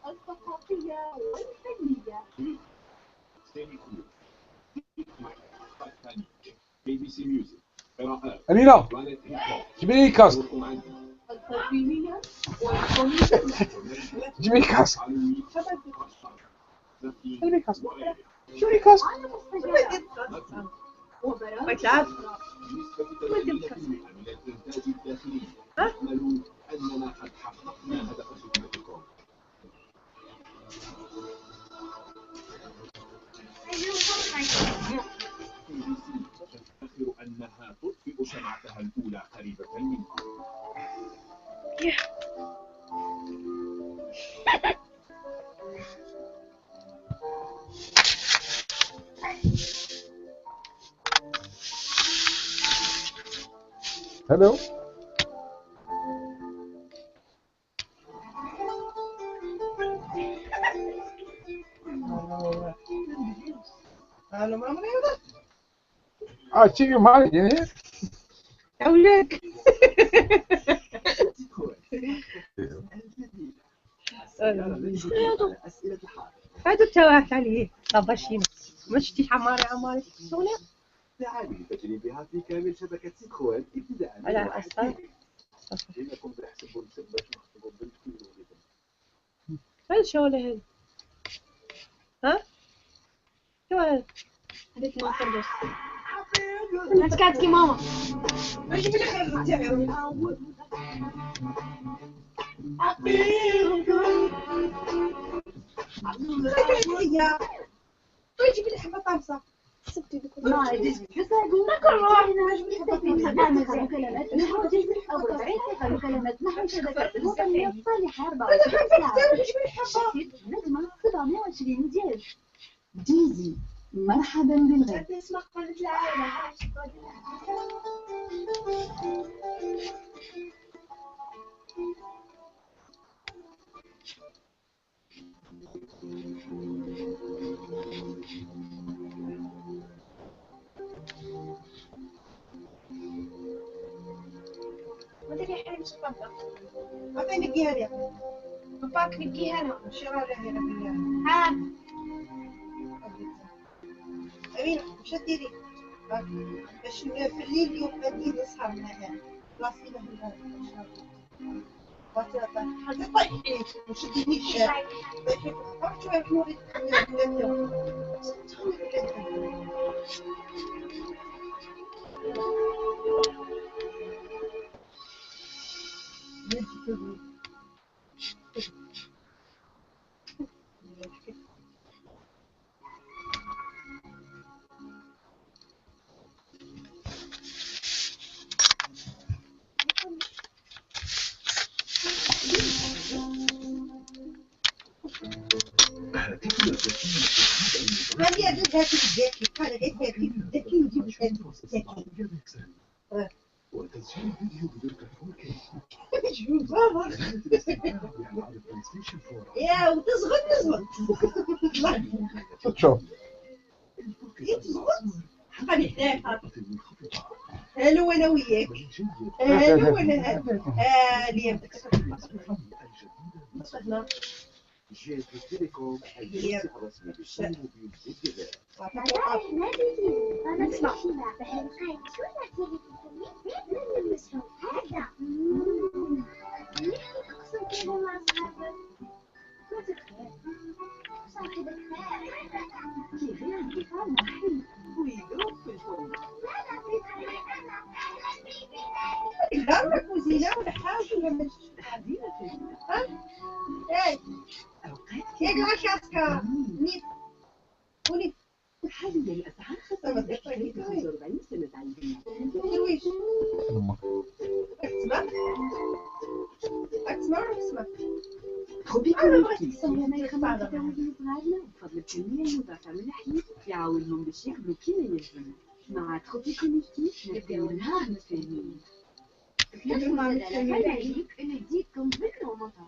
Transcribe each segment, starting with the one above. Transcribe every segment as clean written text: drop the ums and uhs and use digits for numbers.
الثقافية والفنية. أمينة جيبي لي كاسك. التلفزيونية والكوميدية. جيبي لي كاسك. جيبي لي كاسك. جيبي لي كاسك. بغيت العب. ها؟ أنها تطفئ شمعتها الأولى قريبة منكم. هلو. الو ماما تيجي معي يعني. أولاد هادو التواك عليه طباشين ما شفتيش عماري شغلة تعالي تجري بها في كامل شبكة سيتروين ابتداء من على أصلا إنكم تحسبوا السبة مخطوبة بالكل. هاي الشغلة هذي ها شو هذا هذيك ما تقدرش. انت قاعد كي ماما. ويجيب لي حبة طامسة ما يجيش حسابي نعمل مكالمات نحو جزء أو 40 دقيقة مكالمات نحو الشبكات الوطنية الصالحة 24 ساعة. نجمة 720 ديال ديزي. مرحبا بالغد. اسمع قناة العائلة. ما تدري حاجة مش تفضل أعطيني كيها باباك نبكيها أنا شراء لها بالله ها أمين مش ديري باش في الليل يوم غادي نسهر معاها بلاصينا بالله إن شاء الله واتر حاجة طيحي مش ديري الشاي طيحي عرفت شوية نوري هذه أدرك هاتي الزاكي قال هاتي الزاكي وجيب هاتي الزاكي وتسجيل فيديو بدقة 4K. شو بابا يا وتزغط شوف تزغط خلي حداك هلو انا وياك هلو انا هالي بدك جهة التليكوم الشركة الرسمي للموبيل بالجزائر. أنا اسمع. لا كوزينة ولا حاجة ولا مش ها؟ ايه ايه العشاء نيت ولي تحدد الأسعار خاصة بالتشريك 45 سنة عندنا. درويش اسمع خبي كونكتي بفضل التنمية المضافة من الحليب يعاونهم باش ياكلوا كيما يلزم. مع تخبي كونكتي نبداو النهار متفاهمين. نسمع الحليب اللي يديكم بكرة ومطر.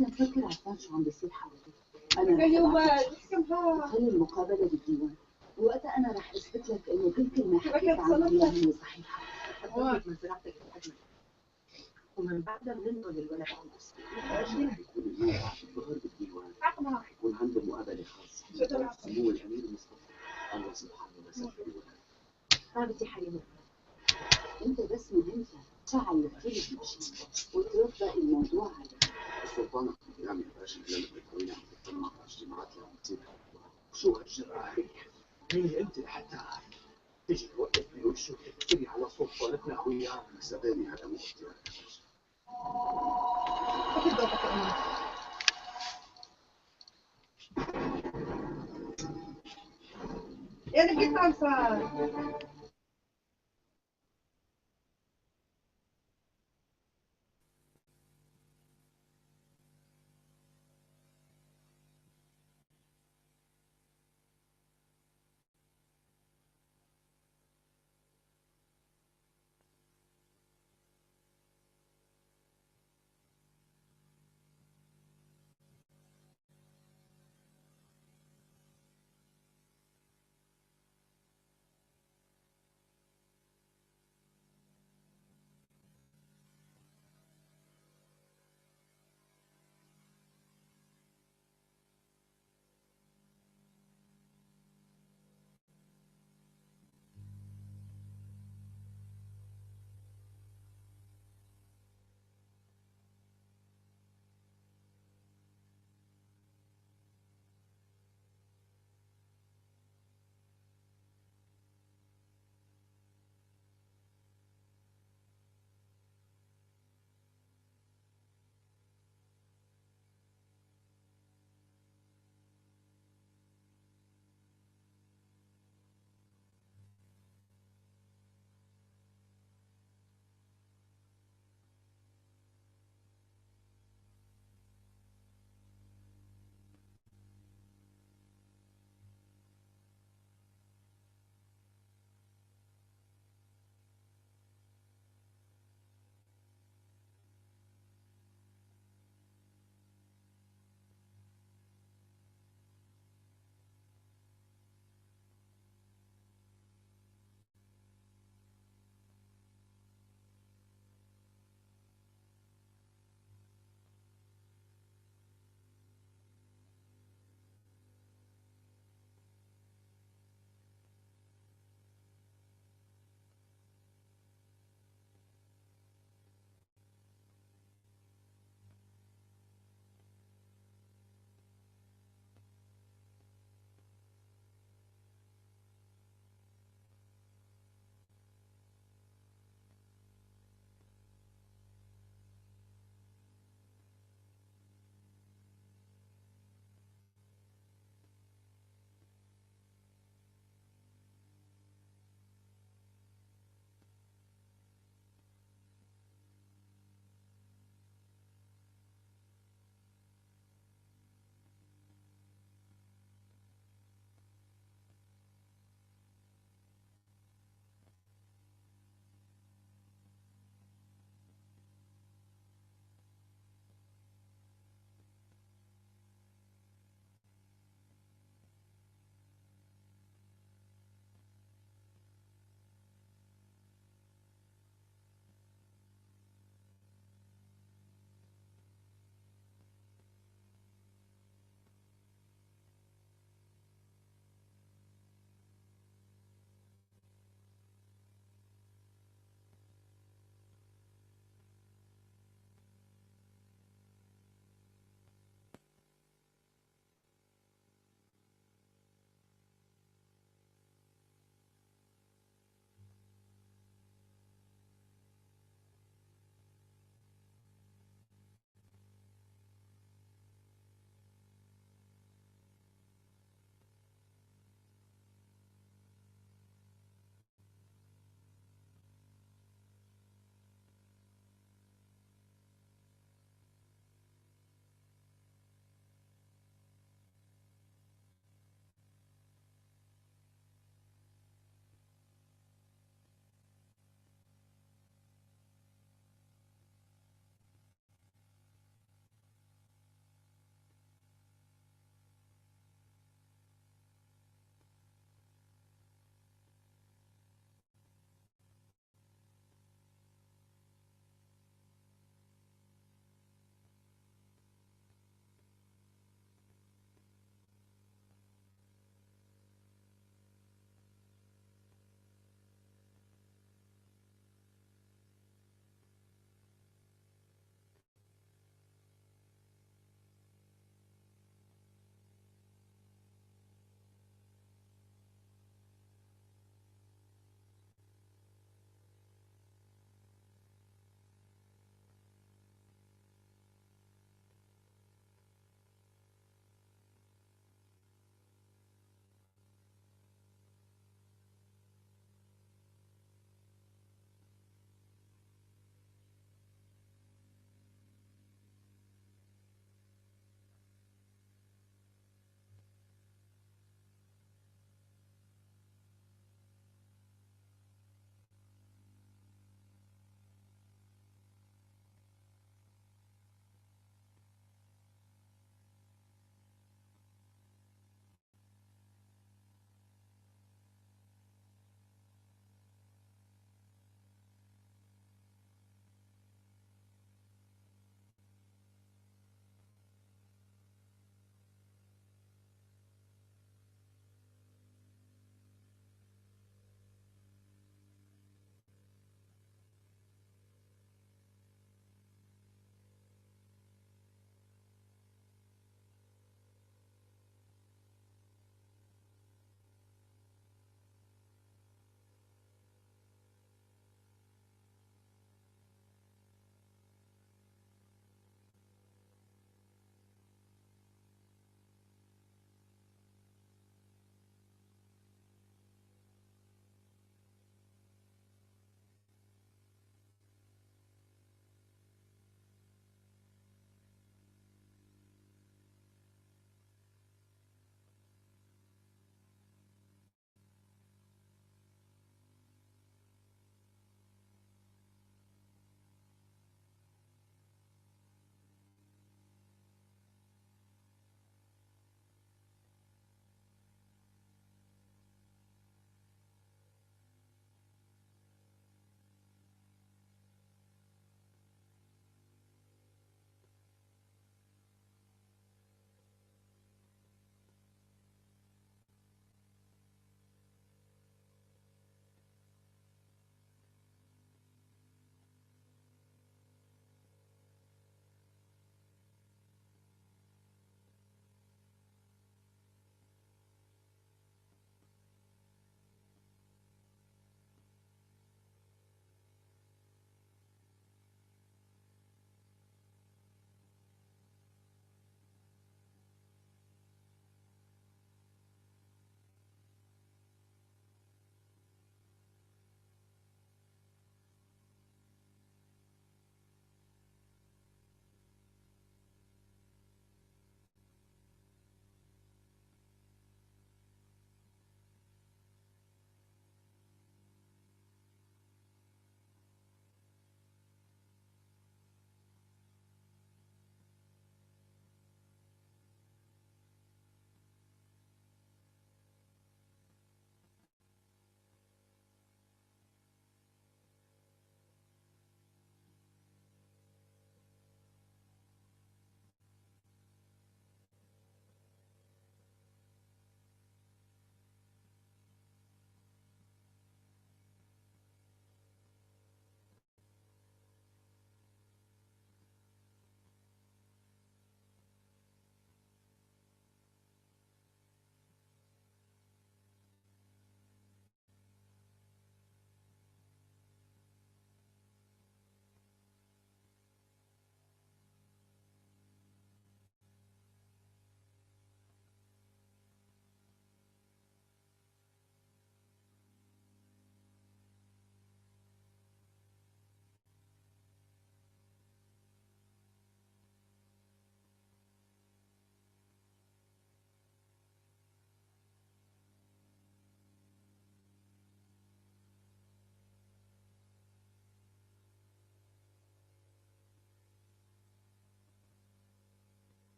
انت مفكر عارفان شو عم بيصير حواليك. انا اليوم رح اسمها خلي المقابله بالديوان، وقتها انا رح اثبت لك انه كل كلمه كيف حكيت عنها هي صحيحه. حضرتك من زراعتك الحجمة ومن بعدها بننقل الولد على الأسرة. حيكون الموقع الظهر بالديوان، حيكون عنده مقابلة خاصة. سمو الأمير مصطفى الله سبحانه وتعالى بالولد. طابتي حريمة. انت بس مهم تفعل كل شيء وترد باقي الموضوع عليك. السلطان يعمل باشا هلا طويلة عم تطلع على اجتماعات كثير. شو هالجرأة هيك؟ مين انت لحتى تجي توقف بوشه وتحكي على سلطانتنا وياك؟ صدقني هذا مو اختيار يا باشا. يعني كيف عم صار؟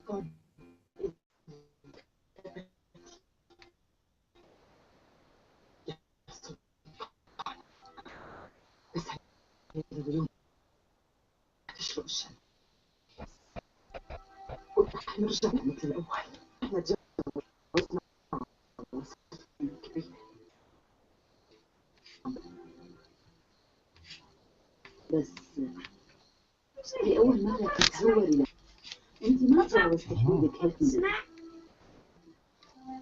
قد بس اليوم تشرب الشاي ورح نرجع مثل الأول. احنا تجاوزنا كبير، بس هي أول مرة تتزوري. انت ما تجاوزتي حدودك هيك من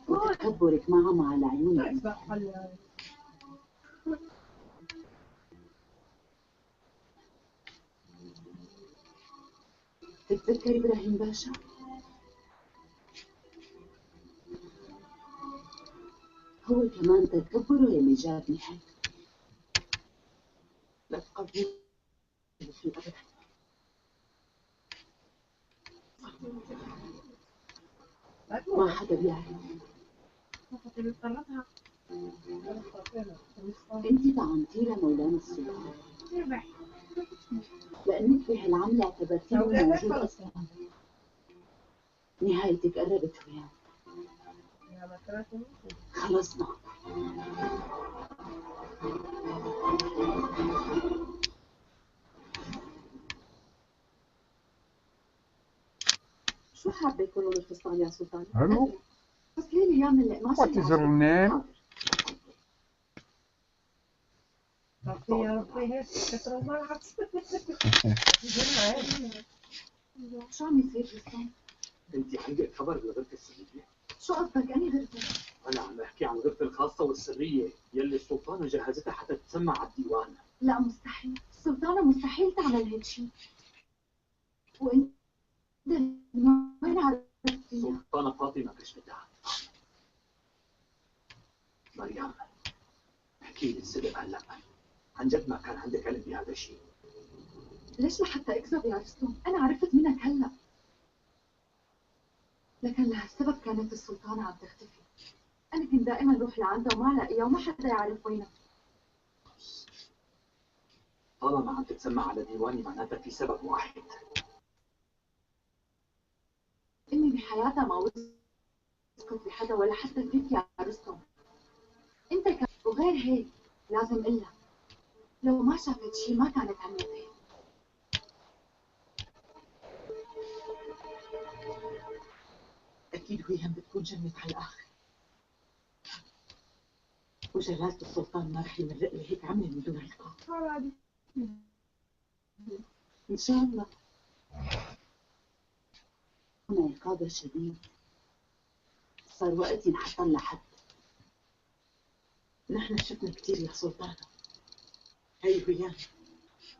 وتكبرك معهم على عيونك. تتذكري إبراهيم باشا؟ هو كمان تكبره يلي جابني هيك. لا تقبلي مثل أبدا. ما حدا بيعرف. انت طعنتي لمولانا السلطان لانك بهالعمله اعتبرتيه موجود اصلا. نهايتك قربت وياه. خلصنا. شو حابه يكون لون الفستان يا سلطان؟ حلو. بس ليلي اياه من القماش. What is her name? يا ربي هيك كثر الملعب. شو عم يصير فستان؟ انت عندك خبر بالغرفه السريه؟ شو قصدك؟ اني غرفه؟ انا عم بحكي عن الغرفه الخاصه والسريه يلي السلطانه جهزتها حتى تسمع على الديوان. لا مستحيل، السلطانه مستحيل تعمل هيك شيء. وانت وين عرفت فيها؟ السلطانه فاطمه كشفتها. مريم احكي لي الصدق هلا، عن جد ما كان عندك علم بهذا الشيء؟ ليش لحتى اكذب يا رستم؟ انا عرفت منك هلا، لكن لهالسبب كانت السلطانه عم تختفي. انا كنت دائما روح لعندها وما الاقيها وما حدا يعرف وينها. طالما عم تتسمع على ديواني معناتها في سبب واحد. امي بحياتها ما وثقت بحدا ولا حتى فيك يا رستم. انت كمان وغير هيك لازم اقلها لو ما شافت شيء ما كانت عملت هيك. أكيد وهي هم بتكون جنت على الآخر. وجلالة السلطان ما رح يمرق لي هيك عملة من دون عقاب. إن شاء الله. هنا عقاب شديد. صار وقت ينحط لحد. نحن شفنا كثير يا سلطانة. هي ويانا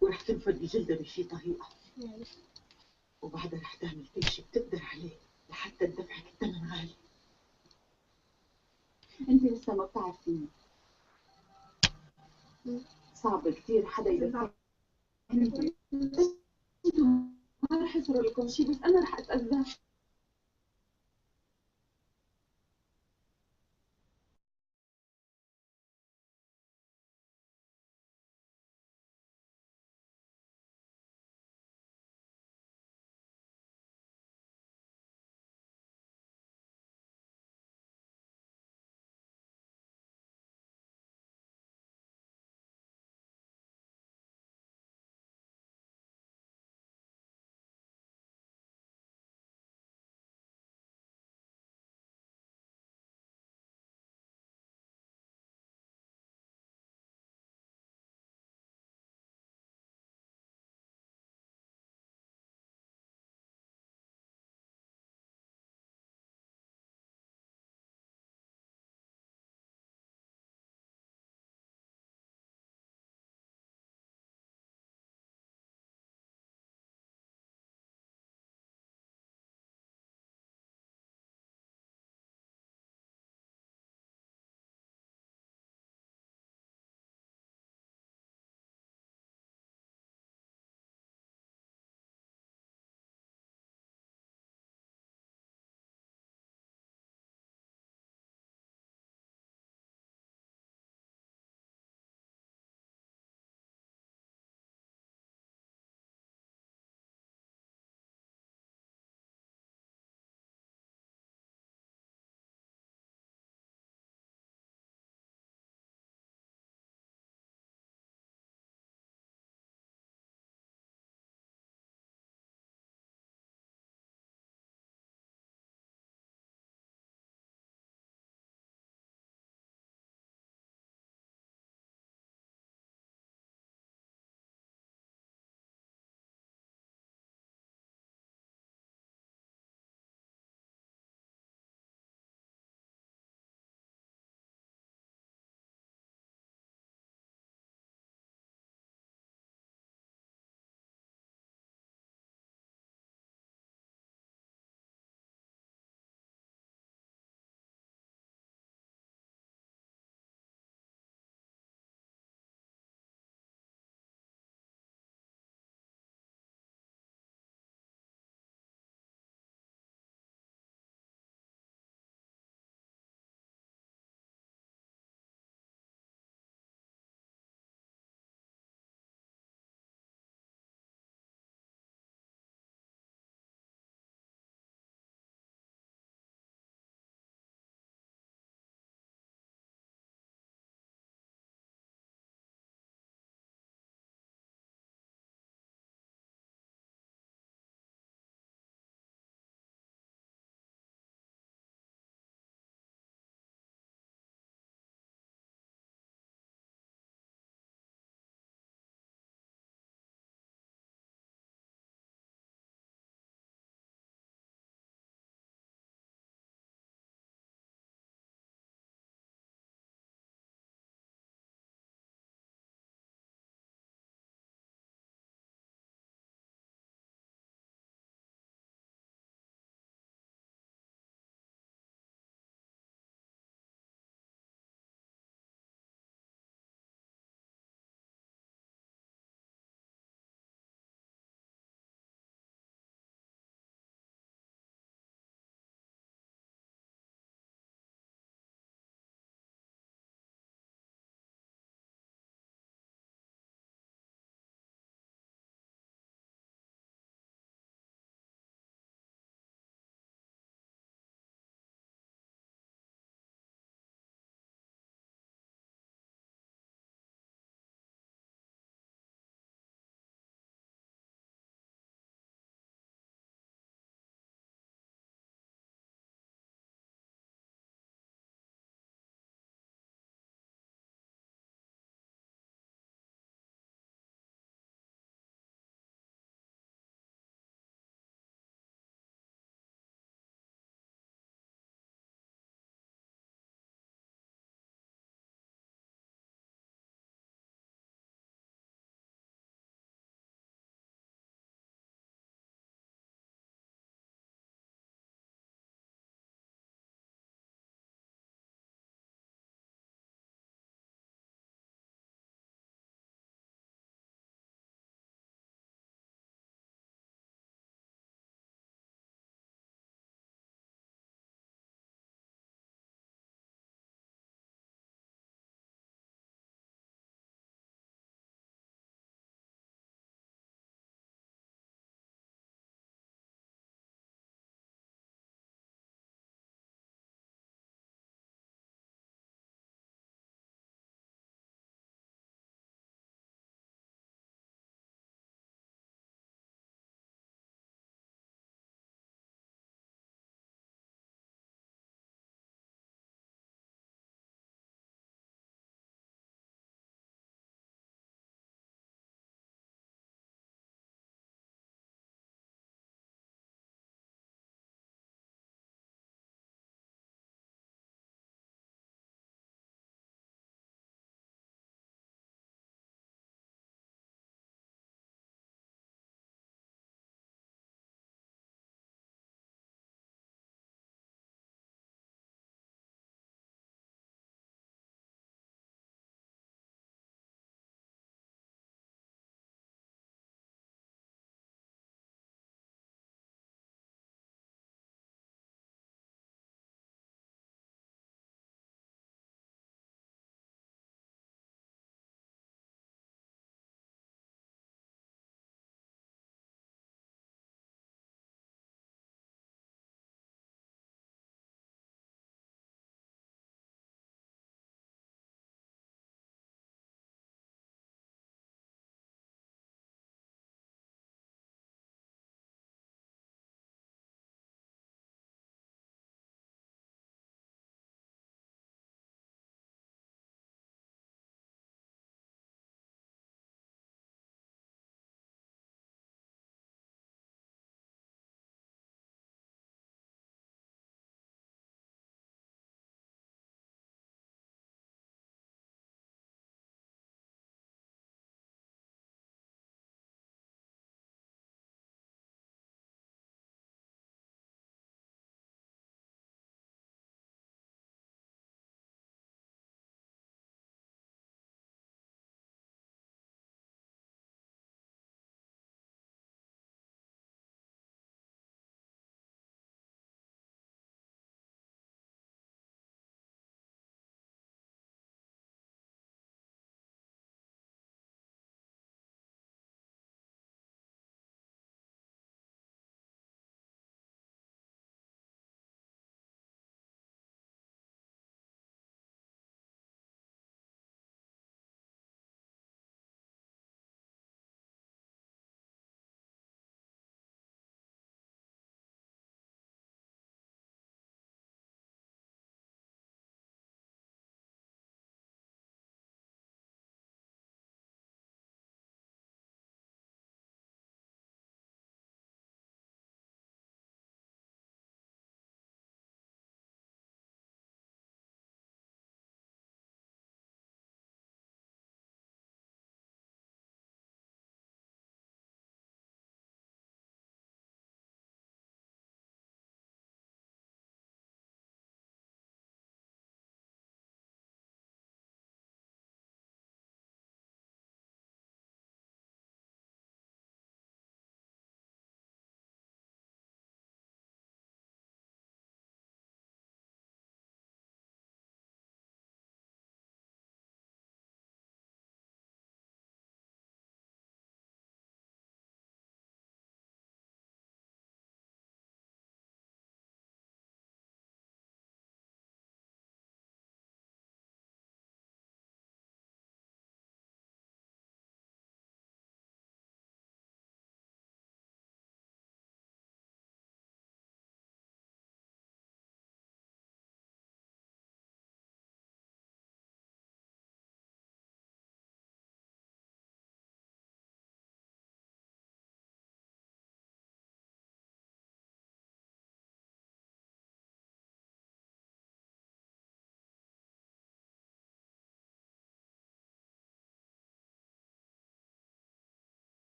ورح تنفد بجلدها بشي طريقة. وبعدها رح تعمل كل شي بتقدر عليه لحتى تدفعك الثمن غالي. انت لسه ما بتعرفيني. صعب كثير حدا يدفعني. انتم ما رح يصير لكم شي بس انا رح اتأذى.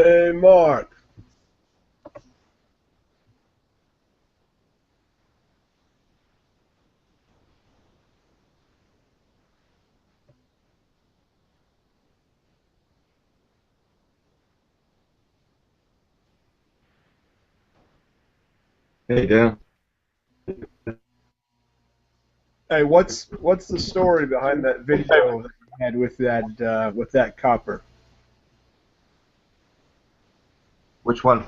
Hey, Mark. Hey, Dan. Hey, what's the story behind that video that you had with that copper? Which one?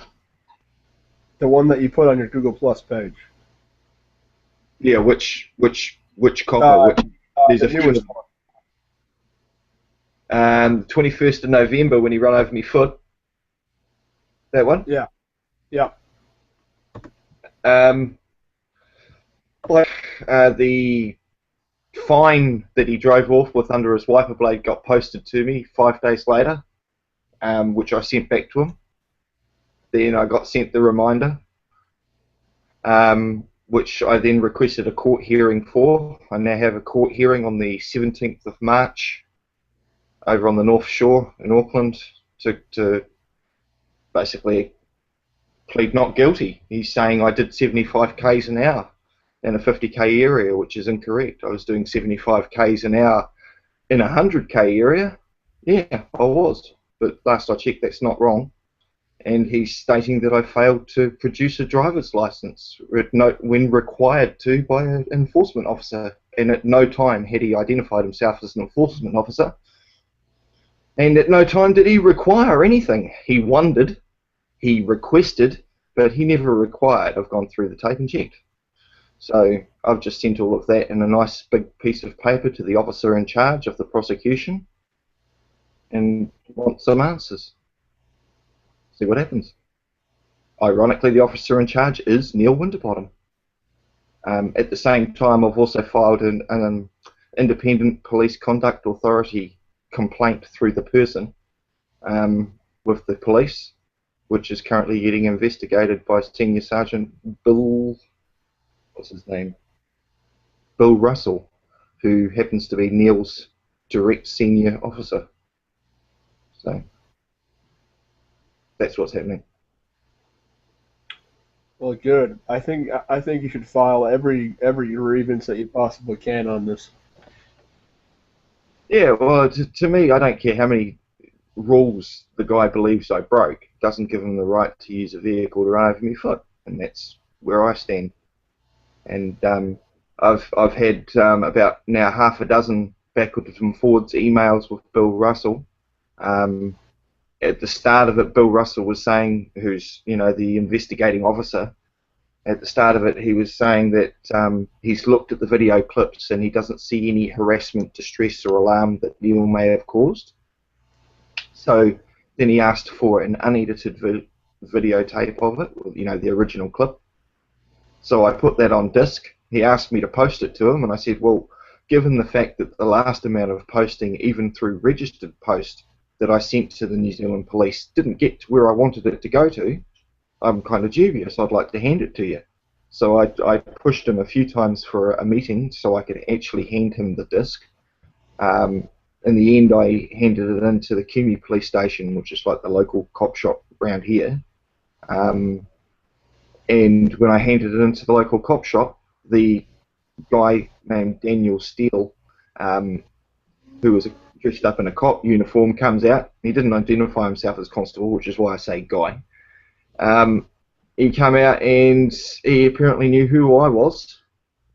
The one that you put on your Google Plus page. Yeah, which copper? Uh, There's the a few. newest one. 21st of November when he ran over me foot. That one? Yeah. Yeah. The fine that he drove off with under his wiper blade got posted to me 5 days later, which I sent back to him. Then I got sent the reminder, which I then requested a court hearing for. I now have a court hearing on the 17th of March over on the North Shore in Auckland to basically plead not guilty. He's saying I did 75 k's an hour in a 50k area, which is incorrect. I was doing 75 k's an hour in a 100k area. Yeah, I was. But last I checked, that's not wrong. And he's stating that I failed to produce a driver's license when required to by an enforcement officer. And at no time had he identified himself as an enforcement officer. And at no time did he require anything. He wondered, he requested, but he never required. I've gone through the tape and checked. So I've just sent all of that in a nice big piece of paper to the officer in charge of the prosecution and want some answers. See what happens. Ironically, the officer in charge is Neil Winterbottom. At the same time, I've also filed an independent police conduct authority complaint through the person with the police, which is currently getting investigated by Senior Sergeant Bill, what's his name? Bill Russell, who happens to be Neil's direct senior officer. So that's what's happening. Well, good. I think you should file every grievance that you possibly can on this. Yeah, well, to me, I don't care how many rules the guy believes I broke. It doesn't give him the right to use a vehicle to run over my foot, and that's where I stand. And I've had about now half a dozen backwards and forwards emails with Bill Russell. At the start of it, Bill Russell was saying, who's the investigating officer. At the start of it, he was saying that he's looked at the video clips and he doesn't see any harassment, distress, or alarm that Neil may have caused. So then he asked for an unedited videotape of it, the original clip. So I put that on disc. He asked me to post it to him, and I said, well, given the fact that the last amount of posting, even through registered post, that I sent to the New Zealand Police didn't get to where I wanted it to go to, I'm kind of dubious. I'd like to hand it to you. So I pushed him a few times for a meeting so I could actually hand him the disc. In the end, I handed it into the Kimi police station, which is like the local cop shop around here. And when I handed it into the local cop shop, the guy named Daniel Steele, who was dressed up in a cop uniform, comes out. He didn't identify himself as constable, which is why I say guy. He came out and he apparently knew who I was.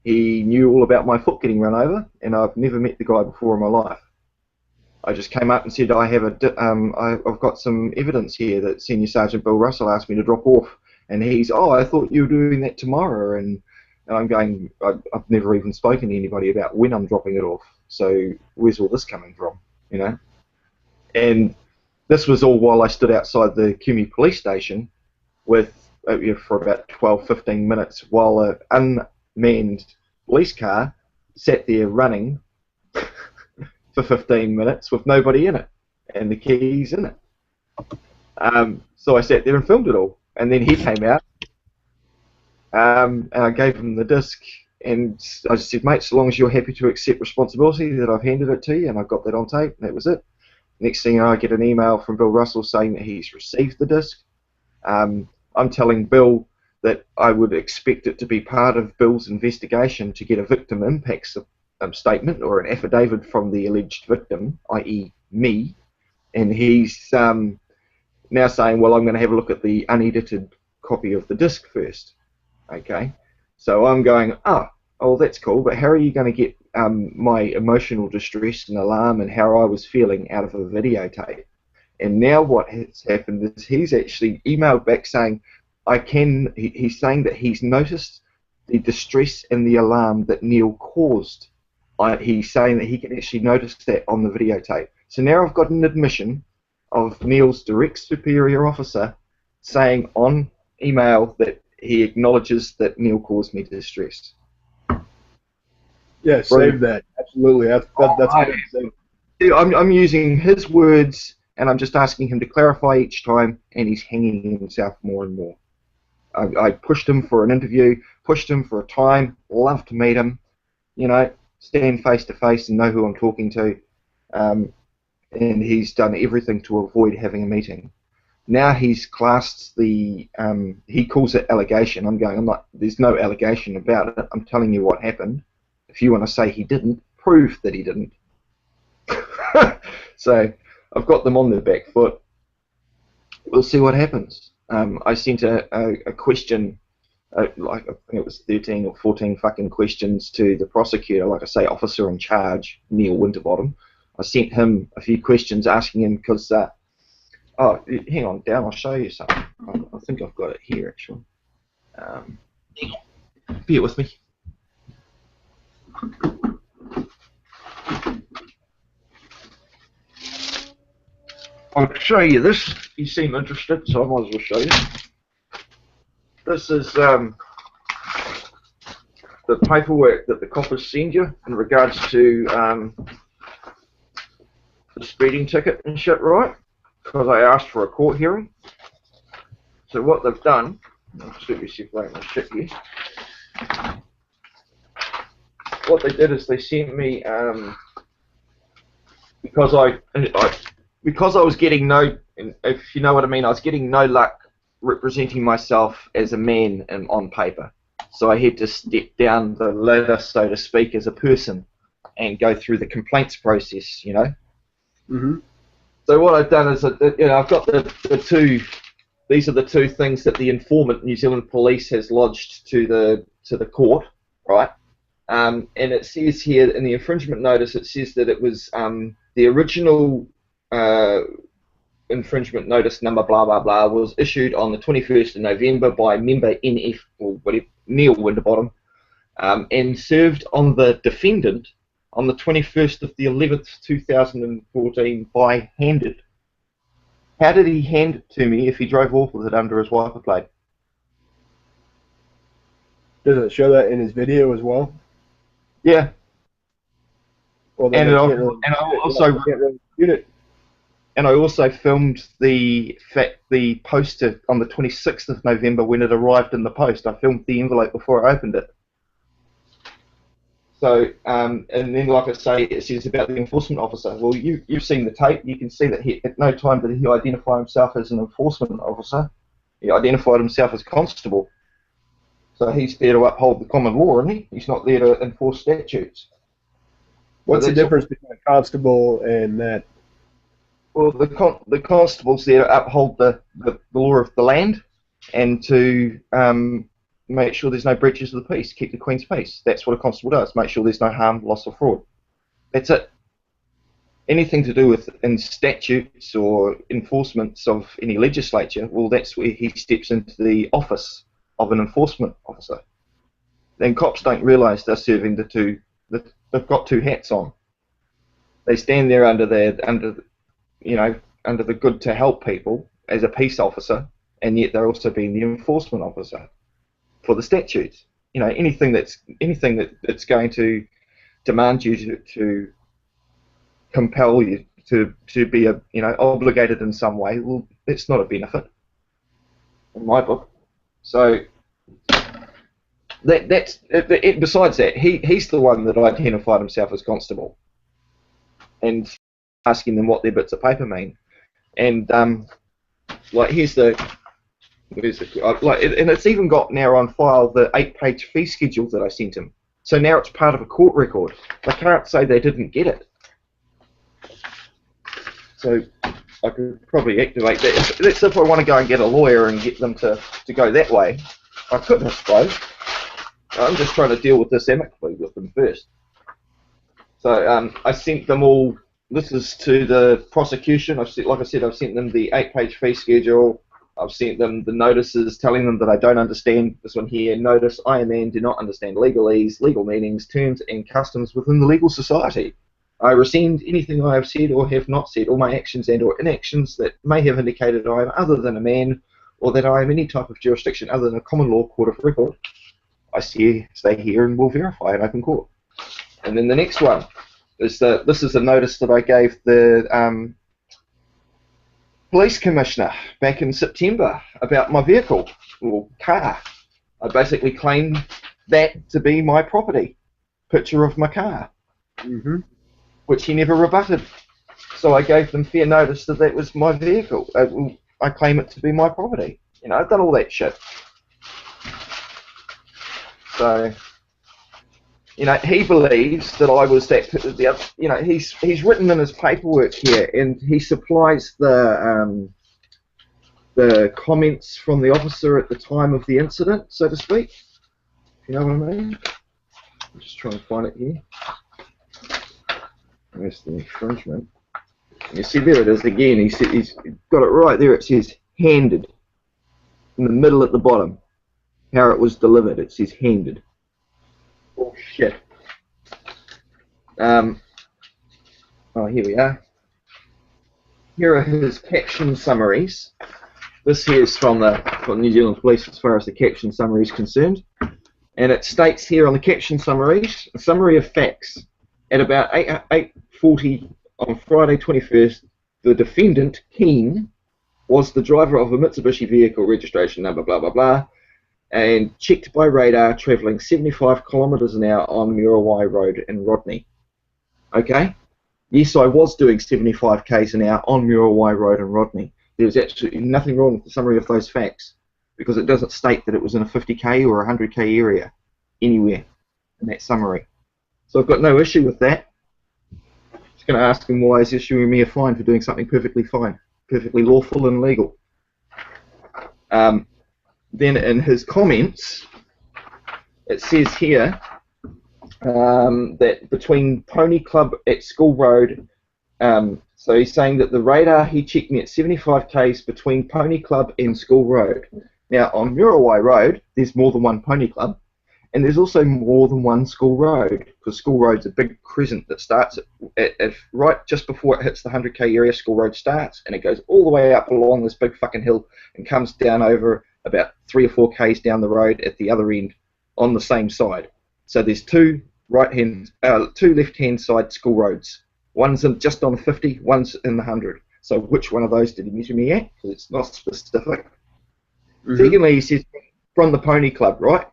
He knew all about my foot getting run over, and I've never met the guy before in my life. I just came up and said, I've got some evidence here that Senior Sergeant Bill Russell asked me to drop off. And he's, I thought you were doing that tomorrow. And I'm going, I've never even spoken to anybody about when I'm dropping it off. So where's all this coming from, And this was all while I stood outside the Kimi police station for about 12-15 minutes while an unmanned police car sat there running for 15 minutes with nobody in it and the keys in it. So I sat there and filmed it all. And then he came out, and I gave him the disc, and I just said, mate, so long as you're happy to accept responsibility that I've handed it to you, and I've got that on tape, and that was it. Next thing you know, I get an email from Bill Russell saying that he's received the disc. I'm telling Bill that I would expect it to be part of Bill's investigation to get a victim impact statement or an affidavit from the alleged victim, i.e. me, and he's now saying, well, I'm going to have a look at the unedited copy of the disc first. Okay, so I'm going, oh, that's cool, but how are you going to get my emotional distress and alarm and how I was feeling out of a videotape? And now what has happened is he's actually emailed back saying, he's saying that he's noticed the distress and the alarm that Neil caused. He's saying that he can actually notice that on the videotape. So now I've got an admission of Neil's direct superior officer saying on email that he acknowledges that Neil caused me distress. Yeah, save that. Absolutely. That's good. I'm using his words, and I'm just asking him to clarify each time, and he's hanging himself more and more. I pushed him for an interview, pushed him for a time, love to meet him, you know, stand face to face and know who I'm talking to, and he's done everything to avoid having a meeting. Now he's classed the, he calls it allegation. I'm going, there's no allegation about it. I'm telling you what happened. If you want to say he didn't, prove that he didn't. So I've got them on their back foot. We'll see what happens. I sent a question, like I think it was 13 or 14 fucking questions to the prosecutor, like I say, officer in charge, Neil Winterbottom. I sent him a few questions asking him because, oh, hang on, Dan, I'll show you something. I think I've got it here, actually. Bear with me. I'll show you this. You seem interested, so I might as well show you. This is the paperwork that the coppers send you in regards to the speeding ticket and shit, right? Because I asked for a court hearing. So what they've done, I'll just let me separate my shit here. What they did is they sent me, because I was getting no, if you know what I mean, I was getting no luck representing myself as a man and on paper. So I had to step down the ladder, so to speak, as a person and go through the complaints process, you know. Mm-hmm. So what I've done is, you know, I've got the two. These are the two things that the informant, New Zealand Police, has lodged to the court, right? And it says here in the infringement notice, it says that it was the original infringement notice number blah blah blah was issued on the 21st of November by member NF or whatever, Neil Winterbottom, and served on the defendant on the 21st of the 11th 2014 by handed. How did he hand it to me if he drove off with it under his wiper plate? Does it show that in his video as well? Yeah. Well, And I also filmed the poster on the 26th of November when it arrived in the post. I filmed the envelope before I opened it. So, and then, like I say, it says about the enforcement officer. Well, you've seen the tape. You can see that at no time did he identify himself as an enforcement officer. He identified himself as constable. So he's there to uphold the common law, isn't he? He's not there to enforce statutes. What's the difference between a constable and that? Well, the constable's there to uphold the law of the land and to make sure there's no breaches of the peace, keep the Queen's peace. That's what a constable does, make sure there's no harm, loss or fraud. That's it. Anything to do with in statutes or enforcements of any legislature, well, that's where he steps into the office of an enforcement officer. Then cops don't realise they're serving they've got two hats on. They stand there under the good to help people as a peace officer, and yet they're also being the enforcement officer for the statutes. You know, anything that's going to demand you to compel you to be obligated in some way, well, it's not a benefit in my book. So besides that, he's the one that identified himself as constable, and asking them what their bits of paper mean. And like and it's even got now on file the 8-page fee schedule that I sent him. So now it's part of a court record. They can't say they didn't get it. So I could probably activate that. That's if I want to go and get a lawyer and get them to go that way. I could, I suppose. I'm just trying to deal with this amicably with them first. So I sent them all. This is to the prosecution. Like I said, I've sent them the 8-page fee schedule. I've sent them the notices telling them that I don't understand this one here. Notice, I, a man, do not understand legalese, legal meanings, terms and customs within the legal society. I rescind anything I have said or have not said, all my actions and or inactions that may have indicated I am other than a man, or that I am any type of jurisdiction other than a common law court of record. I stay here and will verify in open court. And then the next one is this is a notice that I gave the police commissioner back in September about my vehicle or car. I basically claimed that to be my property. Picture of my car. Mm-hmm. Which he never rebutted. So I gave them fair notice that that was my vehicle. I claim it to be my property. You know, I've done all that shit. So, you know, he believes that I was that. You know, he's written in his paperwork here, and he supplies the comments from the officer at the time of the incident, so to speak. You know what I mean? I'm just trying to find it here. Where's the infringement? You see, there it is again. He's got it right there. It says handed in the middle at the bottom. How it was delivered. It says handed. Oh shit. Oh, here we are. Here are his caption summaries. This here is from New Zealand Police as far as the caption summary is concerned, and it states here on the caption summaries a summary of facts. At about 8:40 on Friday 21st, the defendant, Keane, was the driver of a Mitsubishi vehicle, registration number, blah, blah, blah, and checked by radar travelling 75 kilometres an hour on Muriwai Road in Rodney. Okay? Yes, I was doing 75 k's an hour on Muriwai Road in Rodney. There was absolutely nothing wrong with the summary of those facts, because it doesn't state that it was in a 50k or a 100k area anywhere in that summary. So I've got no issue with that. Just going to ask him why he's issuing me a fine for doing something perfectly fine, perfectly lawful and legal. Then in his comments, it says here that between Pony Club at School Road, so he's saying that the radar, he checked me at 75 k's between Pony Club and School Road. Now on Muriwai Road, there's more than one Pony Club. And there's also more than one School Road, because School Road's a big crescent that starts at right just before it hits the 100k area. School Road starts, and it goes all the way up along this big fucking hill and comes down over about 3 or 4 k's down the road at the other end on the same side. So there's two left-hand side school roads. One's just on the 50, one's in the 100. So which one of those did he measure me at? Because it's not specific. Mm-hmm. Secondly, he says from the Pony Club, right?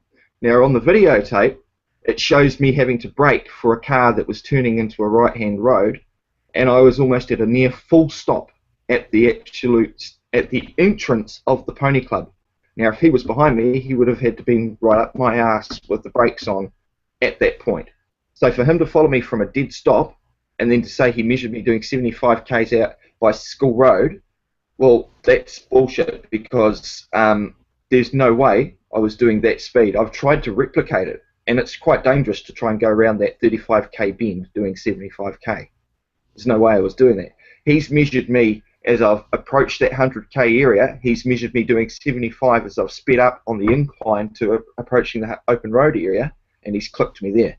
Now on the videotape, it shows me having to brake for a car that was turning into a right-hand road, and I was almost at a near full stop at the entrance of the Pony Club. Now if he was behind me, he would have had to been right up my ass with the brakes on at that point. So for him to follow me from a dead stop and then to say he measured me doing 75 k's out by School Road, well, that's bullshit, because there's no way I was doing that speed. I've tried to replicate it, and it's quite dangerous to try and go around that 35k bend doing 75k. There's no way I was doing that. He's measured me as I've approached that 100k area. He's measured me doing 75 as I've sped up on the incline to approaching the open road area, and he's clipped me there.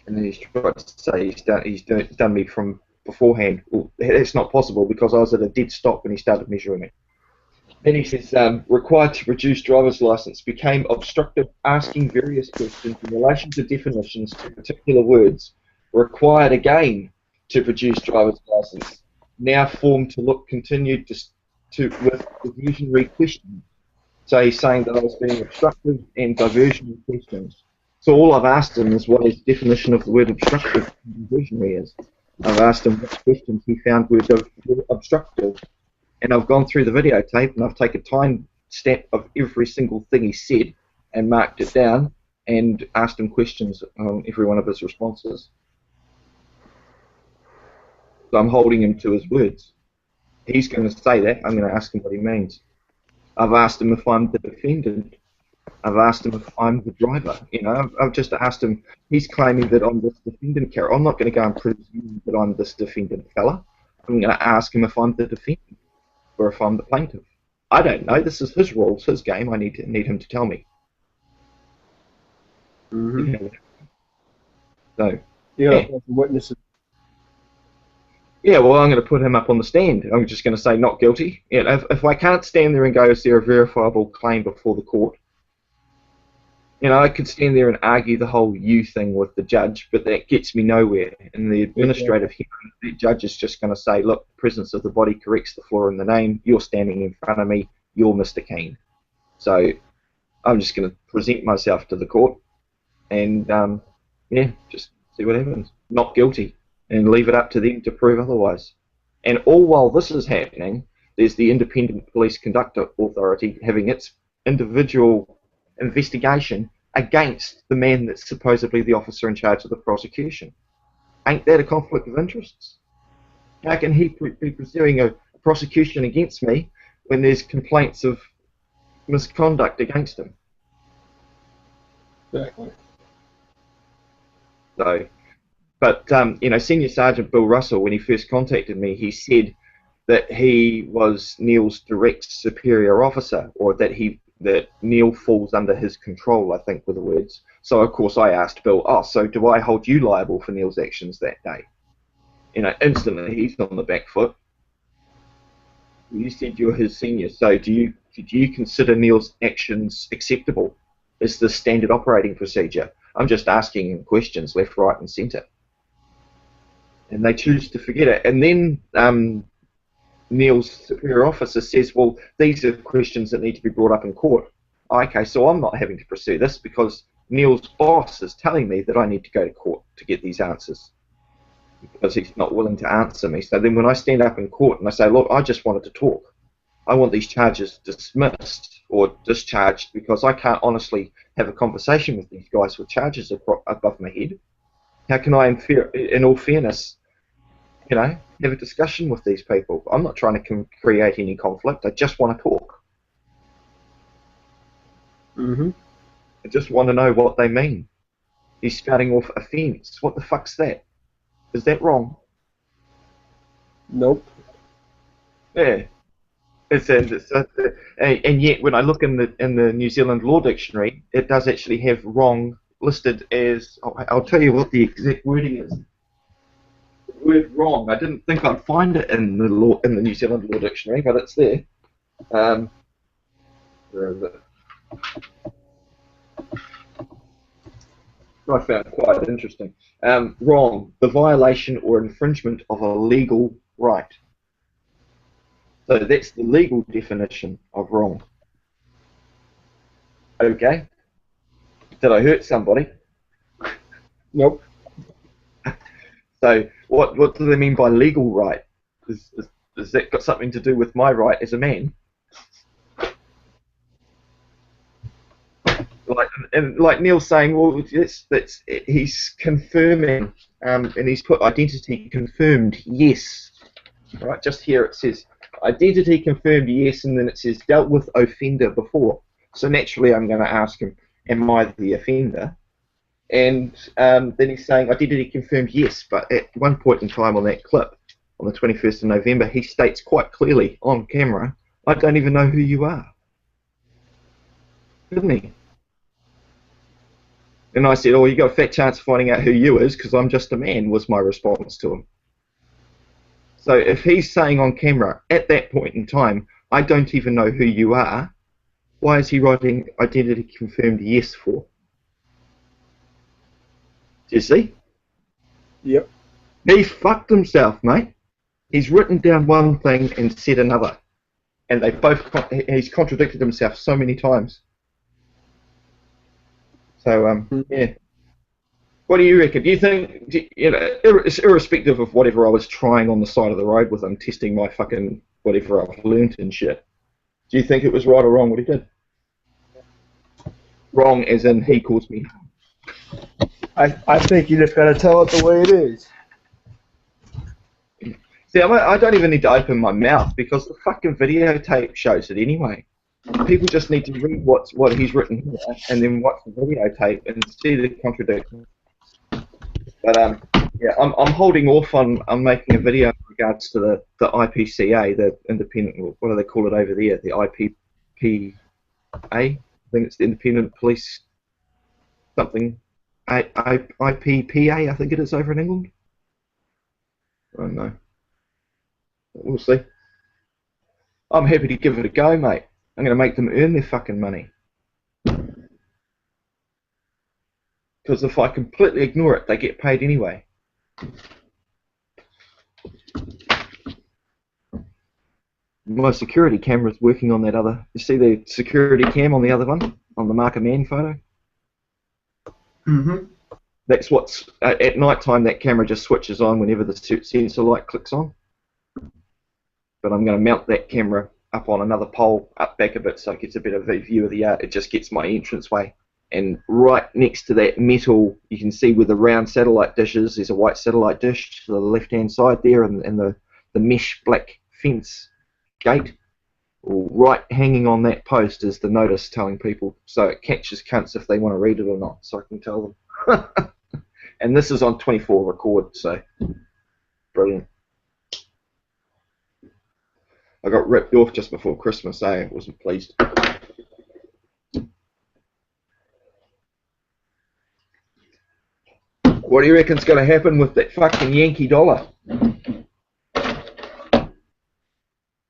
And then he's tried to say he's done me from beforehand. Well, that's not possible, because I was at a dead stop when he started measuring me. Then he says, required to produce driver's license, became obstructive, asking various questions in relation to definitions to particular words. Required again to produce driver's license. Now formed to look continued with diversionary questions. So he's saying that I was being obstructive and diversionary questions. So all I've asked him is what his definition of the word obstructive and diversionary is. I've asked him what questions he found were obstructive, and I've gone through the videotape and I've taken time stamp of every single thing he said and marked it down and asked him questions on every one of his responses. So I'm holding him to his words. He's going to say that. I'm going to ask him what he means. I've asked him if I'm the defendant. I've asked him if I'm the driver. You know, I've just asked him. He's claiming that I'm this defendant character. I'm not going to go and presume that I'm this defendant fella. I'm going to ask him if I'm the defendant or if I'm the plaintiff. I don't know. This is his rules, his game. I need him to tell me. Mm-hmm. So, Yeah. Witnesses. yeah, well, I'm going to put him up on the stand. I'm just going to say not guilty. You know, if I can't stand there and go, is there a verifiable claim before the court? You know, I could stand there and argue the whole you thing with the judge, but that gets me nowhere. In the administrative hearing, the judge is just going to say, look, the presence of the body corrects the flaw in the name. You're standing in front of me. You're Mr. Keane. So I'm just going to present myself to the court and, yeah, just see what happens. Not guilty. And leave it up to them to prove otherwise. And all while this is happening, there's the Independent Police Conduct Authority having its individual investigation against the man that's supposedly the officer in charge of the prosecution. Ain't that a conflict of interests? How can he be pursuing a prosecution against me when there's complaints of misconduct against him? Exactly. So, but you know, Senior Sergeant Bill Russell, when he first contacted me, he said that he was Neil's direct superior officer, or that Neil falls under his control, I think were the words. So of course I asked Bill, oh, so do I hold you liable for Neil's actions that day? You know, instantly he's on the back foot. You said you're his senior, so do you consider Neil's actions acceptable? Is this standard operating procedure? I'm just asking him questions left, right and centre. And they choose to forget it. And then Neil's superior officer says, well, these are questions that need to be brought up in court. Okay, so I'm not having to pursue this because Neil's boss is telling me that I need to go to court to get these answers because he's not willing to answer me. So then when I stand up in court and I say, look, I just wanted to talk. I want these charges dismissed or discharged because I can't honestly have a conversation with these guys with charges above my head. How can I, in all fairness, you know, have a discussion with these people? I'm not trying to create any conflict. I just want to talk. Mm-hmm. I just want to know what they mean. He's spouting off offence. What the fuck's that? Is that wrong? Nope. Yeah. And yet, when I look in the New Zealand Law Dictionary, it does actually have wrong listed as. I'll tell you what the exact wording is. The word wrong. I didn't think I'd find it in the New Zealand Law Dictionary, but it's there. Where is it? I found it quite interesting. Wrong. The violation or infringement of a legal right. So that's the legal definition of wrong. Okay. Did I hurt somebody? Nope. So what do they mean by legal right? Has that got something to do with my right as a man? Like Neil's saying, well, he's confirming, and he's put identity confirmed, yes. Right, just here it says identity confirmed, yes, and then it says dealt with offender before. So naturally I'm going to ask him, am I the offender? And then he's saying identity confirmed, yes, but at one point in time on that clip, on the 21st of November, he states quite clearly on camera, I don't even know who you are. Didn't he? And I said, oh, you got a fat chance of finding out who you is because I'm just a man, was my response to him. So if he's saying on camera, at that point in time, I don't even know who you are, why is he writing identity confirmed yes for? Do you see? Yep. He fucked himself, mate. He's written down one thing and said another. And he's contradicted himself so many times. So, yeah. What do you reckon? Do you think, you know, irrespective of whatever I was trying on the side of the road with him, testing my fucking whatever I've learnt and shit, do you think it was right or wrong what he did? Wrong as in he caused me. I think you just gotta tell it the way it is. See, I don't even need to open my mouth because the fucking videotape shows it anyway. People just need to read what he's written here and then watch the videotape and see the contradiction. But yeah, I'm holding off on making a video in regards to the IPCA, the independent, what do they call it over there? The IPPA? I think it's the Independent Police something. IPPA, I think it is over in England. I don't know. We'll see. I'm happy to give it a go, mate. I'm going to make them earn their fucking money. Because if I completely ignore it, they get paid anyway. My security camera's working on that other... You see the security cam on the other one? On the Mark a Man photo? Mm-hmm. That's what's... at night time, that camera just switches on whenever the sensor light clicks on. But I'm going to mount that camera up on another pole, up back a bit, so it gets a better view of the yard. It just gets my entranceway. And right next to that metal, you can see where the round satellite dish is. There's a white satellite dish to the left-hand side there, and the mesh black fence gate. Well, right hanging on that post is the notice telling people, so it catches cunts if they want to read it or not, so I can tell them. And this is on 24 record, so brilliant. I got ripped off just before Christmas, I wasn't pleased. What do you reckon's going to happen with that fucking Yankee dollar?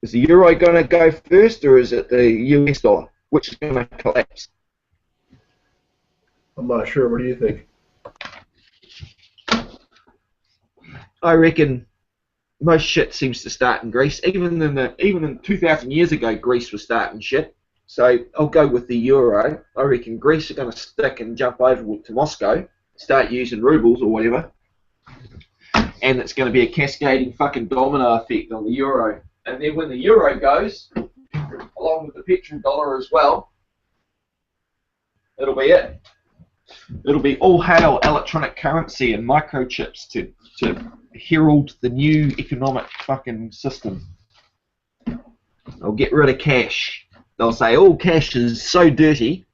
Is the euro going to go first, or is it the US dollar? Which is going to collapse? I'm not sure. What do you think? I reckon most shit seems to start in Greece. Even in 2,000 years ago, Greece was starting shit. So I'll go with the euro. I reckon Greece are going to stick and jump over to Moscow, start using rubles or whatever, and it's going to be a cascading fucking domino effect on the euro. And then when the euro goes, along with the petrodollar as well, it'll be it. It'll be all hail electronic currency and microchips to herald the new economic fucking system. They'll get rid of cash. They'll say, oh, cash is so dirty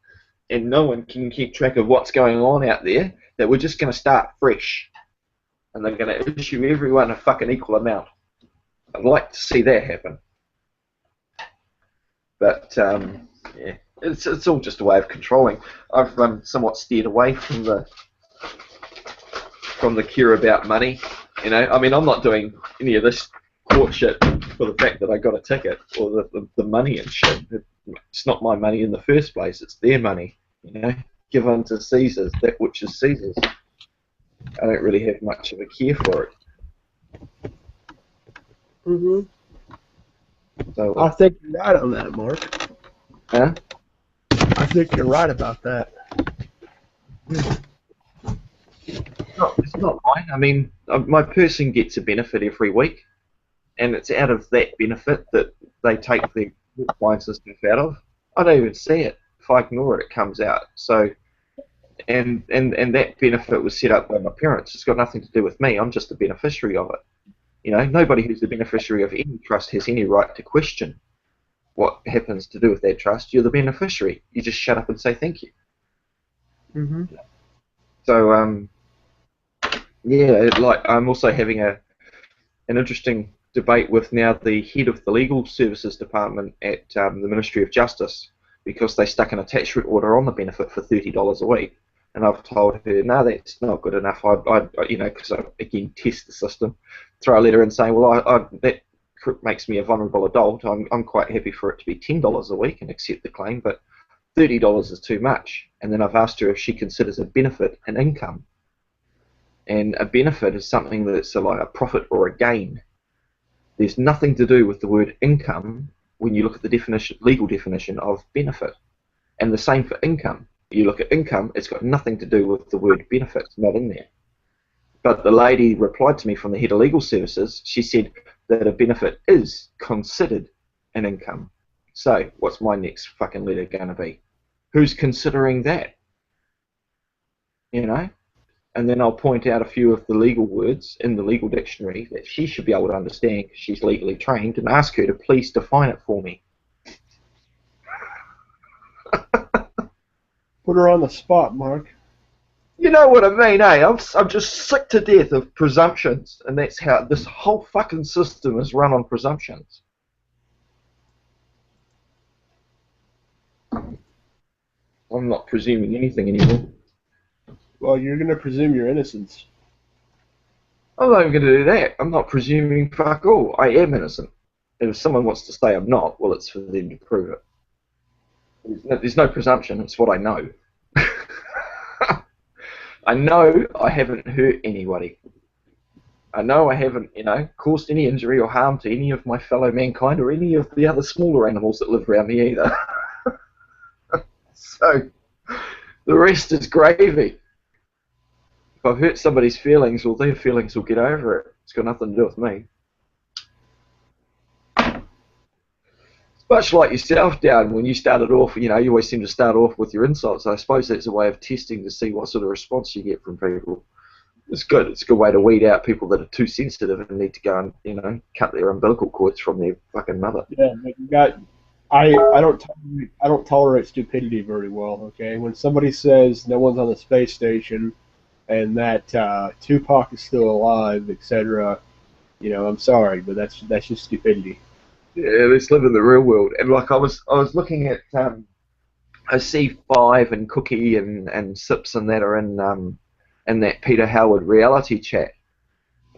and no one can keep track of what's going on out there that we're just going to start fresh. And they're going to issue everyone a fucking equal amount. I'd like to see that happen. But, yeah, it's all just a way of controlling. I've somewhat steered away from the care about money. You know, I mean, I'm not doing any of this court shit for the fact that I got a ticket or the money and shit. It's not my money in the first place. It's their money. You know, give unto Caesar that which is Caesar's. I don't really have much of a care for it. Mm-hmm. So I think you're right on that, Mark. huh? I think you're right about that. No, it's not mine. I mean, my person gets a benefit every week, and it's out of that benefit that they take their appliances stuff out of. I don't even see it. If I ignore it, it comes out. So, and that benefit was set up by my parents. It's got nothing to do with me. I'm just the beneficiary of it. You know, nobody who's the beneficiary of any trust has any right to question what happens to do with that trust. You're the beneficiary. You just shut up and say thank you. Mm-hmm. So, yeah, like I'm also having an interesting debate with now the head of the Legal Services Department at the Ministry of Justice, because they stuck an attachment order on the benefit for $30 a week, and I've told her, no, that's not good enough. I you know, because I again test the system, throw a letter in saying, well, that makes me a vulnerable adult. I'm quite happy for it to be $10 a week and accept the claim, but $30 is too much. And then I've asked her if she considers a benefit an income. And a benefit is something that's like a profit or a gain. There's nothing to do with the word income when you look at the definition, legal definition of benefit. And the same for income. You look at income, it's got nothing to do with the word benefit. It's not in there. But the lady replied to me from the head of legal services. She said that a benefit is considered an income. So what's my next fucking letter going to be? Who's considering that? You know? And then I'll point out a few of the legal words in the legal dictionary that she should be able to understand because she's legally trained, and ask her to please define it for me. Put her on the spot, Mark. You know what I mean, eh? I'm just sick to death of presumptions, and that's how this whole fucking system is run on presumptions. I'm not presuming anything anymore. Well, you're going to presume your innocence. I'm not even going to do that. I'm not presuming fuck all. I am innocent. And if someone wants to say I'm not, well, it's for them to prove it. There's no presumption. It's what I know. I know I haven't hurt anybody. I know I haven't, caused any injury or harm to any of my fellow mankind or any of the other smaller animals that live around me either. So, the rest is gravy. If I've hurt somebody's feelings, well, their feelings will get over it. It's got nothing to do with me. Much like yourself, Down, when you started off, you always seem to start off with your insults. I suppose that's a way of testing to see what sort of response you get from people. It's good. It's a good way to weed out people that are too sensitive and need to go and, cut their umbilical cords from their fucking mother. Yeah, but I don't tolerate stupidity very well. Okay, when somebody says no one's on the space station and that Tupac is still alive, etc., I'm sorry, but that's just stupidity. Yeah, let's live in the real world. And like I was looking at I see C5 and Cookie and Sips and that are in that Peter Howard reality chat.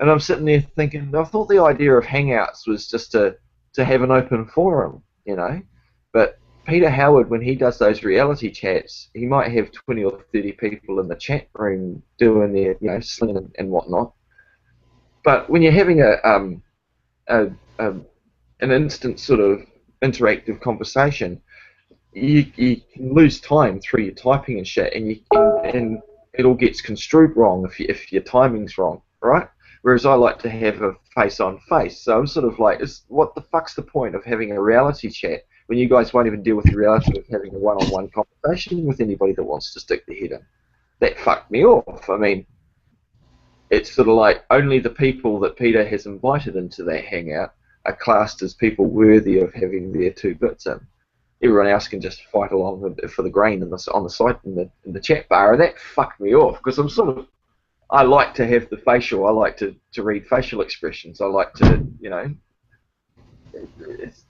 And I'm sitting there thinking, I thought the idea of Hangouts was just to have an open forum, But Peter Howard, when he does those reality chats, he might have 20 or 30 people in the chat room doing their, slinging and whatnot. But when you're having an instant sort of interactive conversation, you can lose time through your typing and shit, and it all gets construed wrong if your timing's wrong, right? Whereas I like to have a face-on-face, so I'm sort of like, what the fuck's the point of having a reality chat when you guys won't even deal with the reality of having a one-on-one conversation with anybody that wants to stick their head in? That fucked me off. I mean, it's sort of like only the people that Peter has invited into that hangout are classed as people worthy of having their two bits in. Everyone else can just fight along for the grain on the site in the chat bar, and that fucked me off because I like to have the facial. I like to read facial expressions. I like to,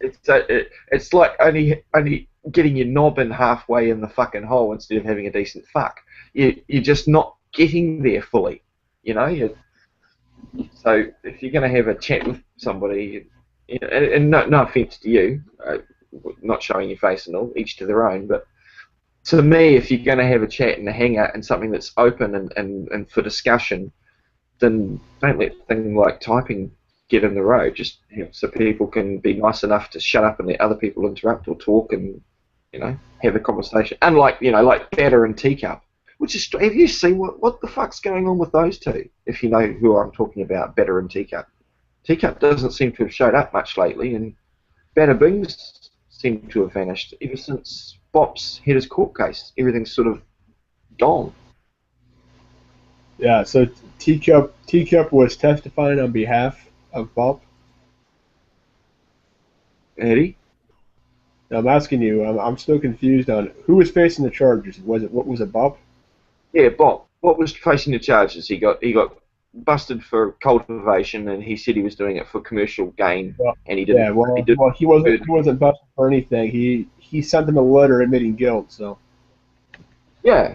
it's like only getting your knob in halfway in the fucking hole instead of having a decent fuck. You're just not getting there fully, So if you're going to have a chat with somebody, and no offense to you, not showing your face and all, each to their own, but to me, if you're going to have a chat and a hangout and something that's open and for discussion, then don't let things like typing get in the road. Just so people can be nice enough to shut up and let other people interrupt or talk and have a conversation. Unlike like Batter and Teacup, which is, have you seen what the fuck's going on with those two? If you know who I'm talking about, Batter and Teacup. Teacup doesn't seem to have showed up much lately, and Batter Bings seem to have vanished ever since Bop's had his court case. Everything's sort of gone. Yeah, so Teacup was testifying on behalf of Bop. Eddie? Now, I'm asking you, I'm still confused on who was facing the charges. What was it, Bop? Yeah, Bop. Bop was facing the charges. He got busted for cultivation, and he said he was doing it for commercial gain, and he didn't. Yeah, he wasn't busted for anything. He sent them a letter admitting guilt. So. Yeah.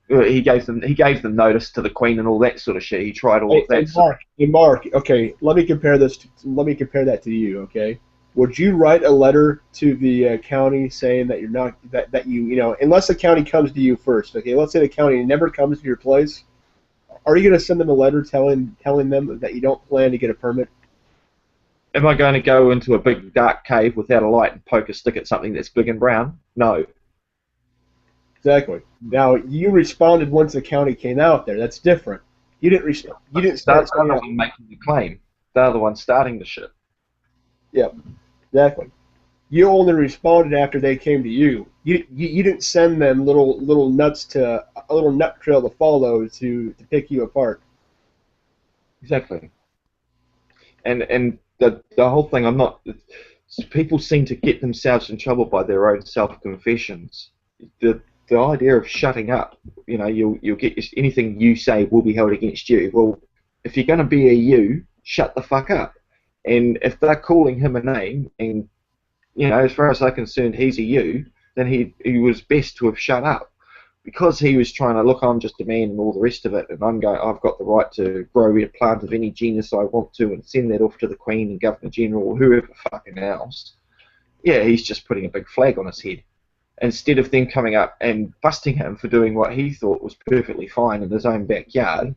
He gave them notice to the Queen and all that sort of shit. He tried all of that. Mark. Okay, let me compare that to you. Okay, would you write a letter to the county saying that you're not that you unless the county comes to you first? Okay, let's say the county never comes to your place. Are you going to send them a letter telling them that you don't plan to get a permit? Am I going to go into a big dark cave without a light and poke a stick at something that's big and brown? No. Exactly. Now you responded once the county came out there. That's different. You didn't respond. You didn't They're start. the one making the claim. They're the one starting the shit. Yep. Exactly. You only responded after they came to you. You didn't send them little nuts to a little nut trail to follow to pick you apart. Exactly. And the whole thing, I'm not. People seem to get themselves in trouble by their own self-confessions. The idea of shutting up, you know, you'll get anything you say will be held against you. Well, if you're going to be a you, shut the fuck up. And if they're calling him a name, and you know, as far as they're concerned, he's a you, then he was best to have shut up. Because he was trying to look, I'm just a man and all the rest of it, and I've got the right to grow a plant of any genus I want to and send that off to the Queen and Governor General or whoever fucking else. Yeah, he's just putting a big flag on his head. Instead of them coming up and busting him for doing what he thought was perfectly fine in his own backyard,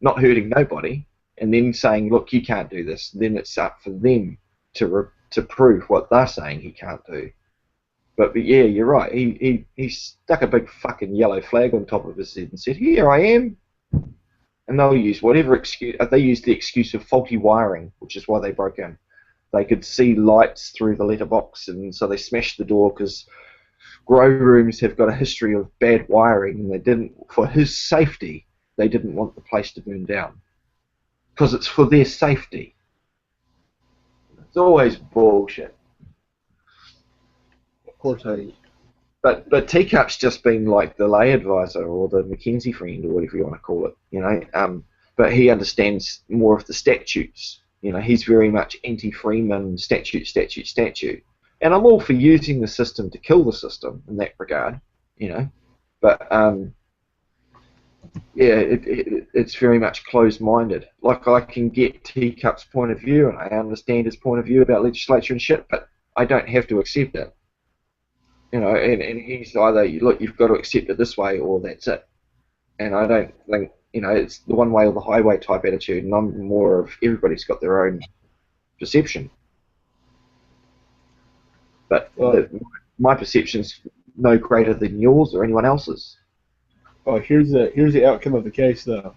not hurting nobody, and then saying, look, you can't do this, then it's up for them to prove what they're saying he can't do. But yeah, you're right. He stuck a big fucking yellow flag on top of his head and said, "Here I am." And they'll use whatever excuse. They used the excuse of faulty wiring, which is why they broke in. They could see lights through the letterbox, and so they smashed the door because grow rooms have got a history of bad wiring, and they didn't, for his safety, they didn't want the place to burn down because it's for their safety. It's always bullshit. Of course, honey. But Teacup's just been like the lay advisor or the Mackenzie friend or whatever you want to call it, you know. But he understands more of the statutes. You know, he's very much anti-Freeman, statute. And I'm all for using the system to kill the system in that regard, you know. But yeah, it's very much closed-minded. Like, I can get Teacup's point of view and I understand his point of view about legislature and shit, but I don't have to accept it. You know, and he's either, look, you've got to accept it this way or that's it. And I don't think, you know, it's the one way or the highway type attitude, and I'm more of everybody's got their own perception. But my perception's no greater than yours or anyone else's. Oh, here's the outcome of the case, though.